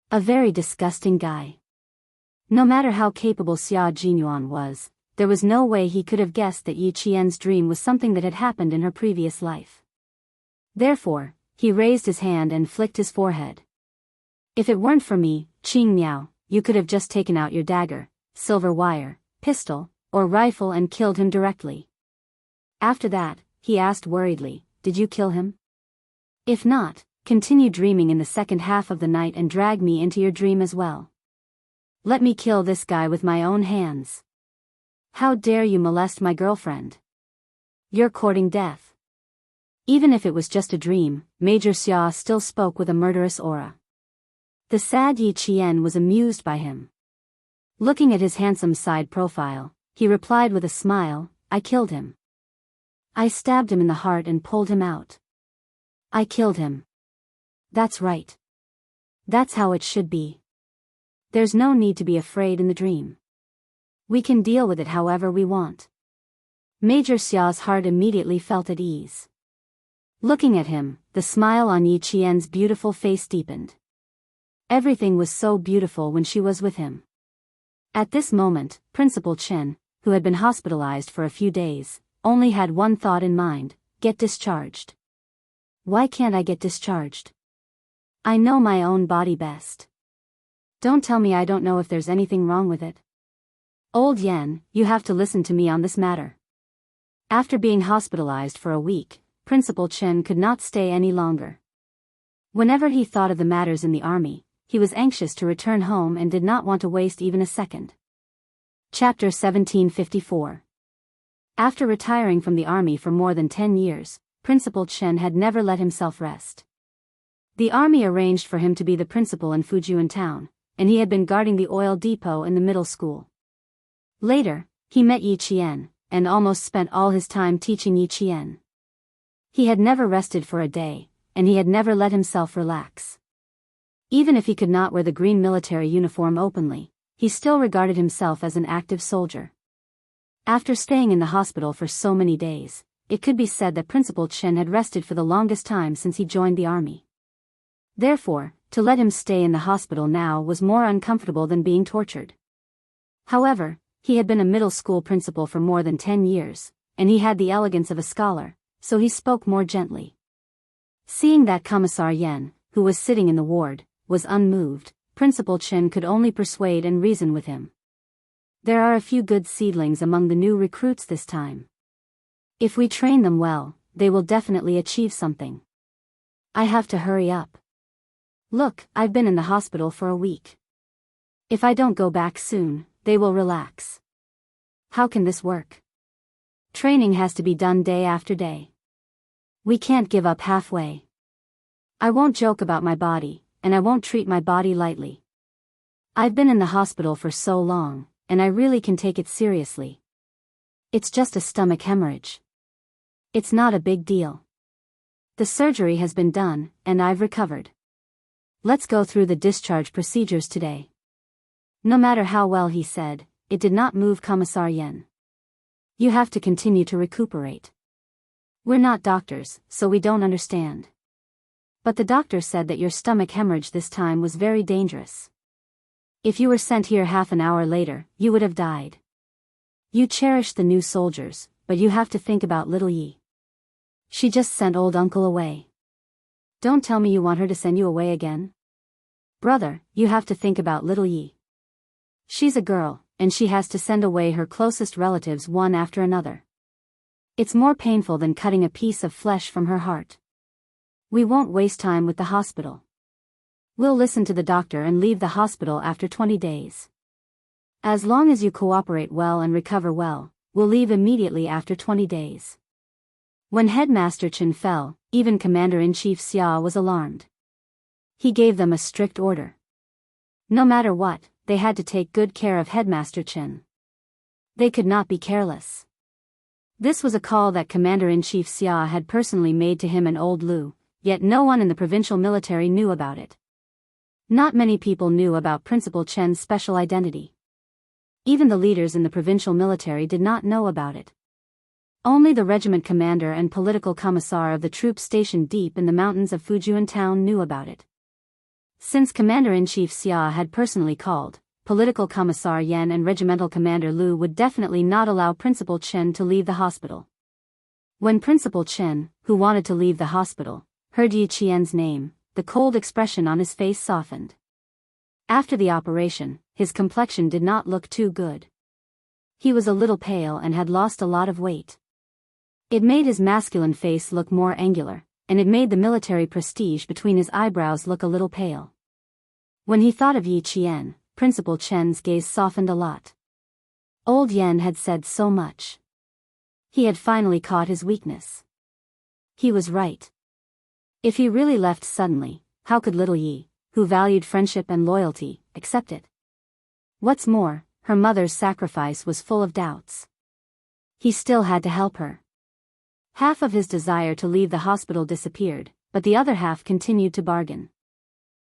A very disgusting guy. No matter how capable Xia Jinyuan was, there was no way he could have guessed that Yi Qian's dream was something that had happened in her previous life. Therefore, he raised his hand and flicked his forehead. If it weren't for me, Qing Miao, you could have just taken out your dagger, silver wire, pistol, or rifle and killed him directly. After that, he asked worriedly, Did you kill him? If not, continue dreaming in the second half of the night and drag me into your dream as well. Let me kill this guy with my own hands. How dare you molest my girlfriend? You're courting death. Even if it was just a dream, Major Xia still spoke with a murderous aura. The sad Yi Qian was amused by him. Looking at his handsome side profile, he replied with a smile, I killed him. I stabbed him in the heart and pulled him out. I killed him. That's right. That's how it should be. There's no need to be afraid in the dream. We can deal with it however we want. Major Xia's heart immediately felt at ease. Looking at him, the smile on Yi Qian's beautiful face deepened. Everything was so beautiful when she was with him. At this moment, Principal Chen, who had been hospitalized for a few days, only had one thought in mind, get discharged. Why can't I get discharged? I know my own body best. Don't tell me I don't know if there's anything wrong with it. Old Yan, you have to listen to me on this matter. After being hospitalized for a week, Principal Chen could not stay any longer. Whenever he thought of the matters in the army, he was anxious to return home and did not want to waste even a second. Chapter 1754. After retiring from the army for more than 10 years, Principal Chen had never let himself rest. The army arranged for him to be the principal in Fujian town, and he had been guarding the oil depot in the middle school. Later, he met Yi Qian, and almost spent all his time teaching Yi Qian. He had never rested for a day, and he had never let himself relax. Even if he could not wear the green military uniform openly, he still regarded himself as an active soldier. After staying in the hospital for so many days, it could be said that Principal Chen had rested for the longest time since he joined the army. Therefore, to let him stay in the hospital now was more uncomfortable than being tortured. However, he had been a middle school principal for more than 10 years, and he had the elegance of a scholar, so he spoke more gently. Seeing that Commissar Yan, who was sitting in the ward, was unmoved, Principal Chen could only persuade and reason with him. There are a few good seedlings among the new recruits this time. If we train them well, they will definitely achieve something. I have to hurry up. Look, I've been in the hospital for a week. If I don't go back soon, they will relax. How can this work? Training has to be done day after day. We can't give up halfway. I won't joke about my body, and I won't treat my body lightly. I've been in the hospital for so long, and I really can take it seriously. It's just a stomach hemorrhage. It's not a big deal. The surgery has been done, and I've recovered. Let's go through the discharge procedures today. No matter how well he said, it did not move Commissar Yan. You have to continue to recuperate. We're not doctors, so we don't understand. But the doctor said that your stomach hemorrhage this time was very dangerous. If you were sent here half an hour later, you would have died. You cherish the new soldiers, but you have to think about little Yi. She just sent old uncle away. Don't tell me you want her to send you away again. Brother, you have to think about little Yi. She's a girl, and she has to send away her closest relatives one after another. It's more painful than cutting a piece of flesh from her heart. We won't waste time with the hospital. We'll listen to the doctor and leave the hospital after 20 days. As long as you cooperate well and recover well, we'll leave immediately after 20 days. When Headmaster Chen fell, even Commander-in-Chief Xia was alarmed. He gave them a strict order. No matter what, they had to take good care of Headmaster Chen. They could not be careless. This was a call that Commander-in-Chief Xia had personally made to him and old Lu, yet no one in the provincial military knew about it. Not many people knew about Principal Chen's special identity. Even the leaders in the provincial military did not know about it. Only the regiment commander and political commissar of the troops stationed deep in the mountains of Fujian town knew about it. Since Commander-in-Chief Xia had personally called, Political Commissar Yan and Regimental Commander Lu would definitely not allow Principal Chen to leave the hospital. When Principal Chen, who wanted to leave the hospital, heard Yi Qian's name, the cold expression on his face softened. After the operation, his complexion did not look too good. He was a little pale and had lost a lot of weight. It made his masculine face look more angular, and it made the military prestige between his eyebrows look a little pale. When he thought of Yi Qian, Principal Chen's gaze softened a lot. Old Yan had said so much. He had finally caught his weakness. He was right. If he really left suddenly, how could little Yi, who valued friendship and loyalty, accept it? What's more, her mother's sacrifice was full of doubts. He still had to help her. Half of his desire to leave the hospital disappeared, but the other half continued to bargain.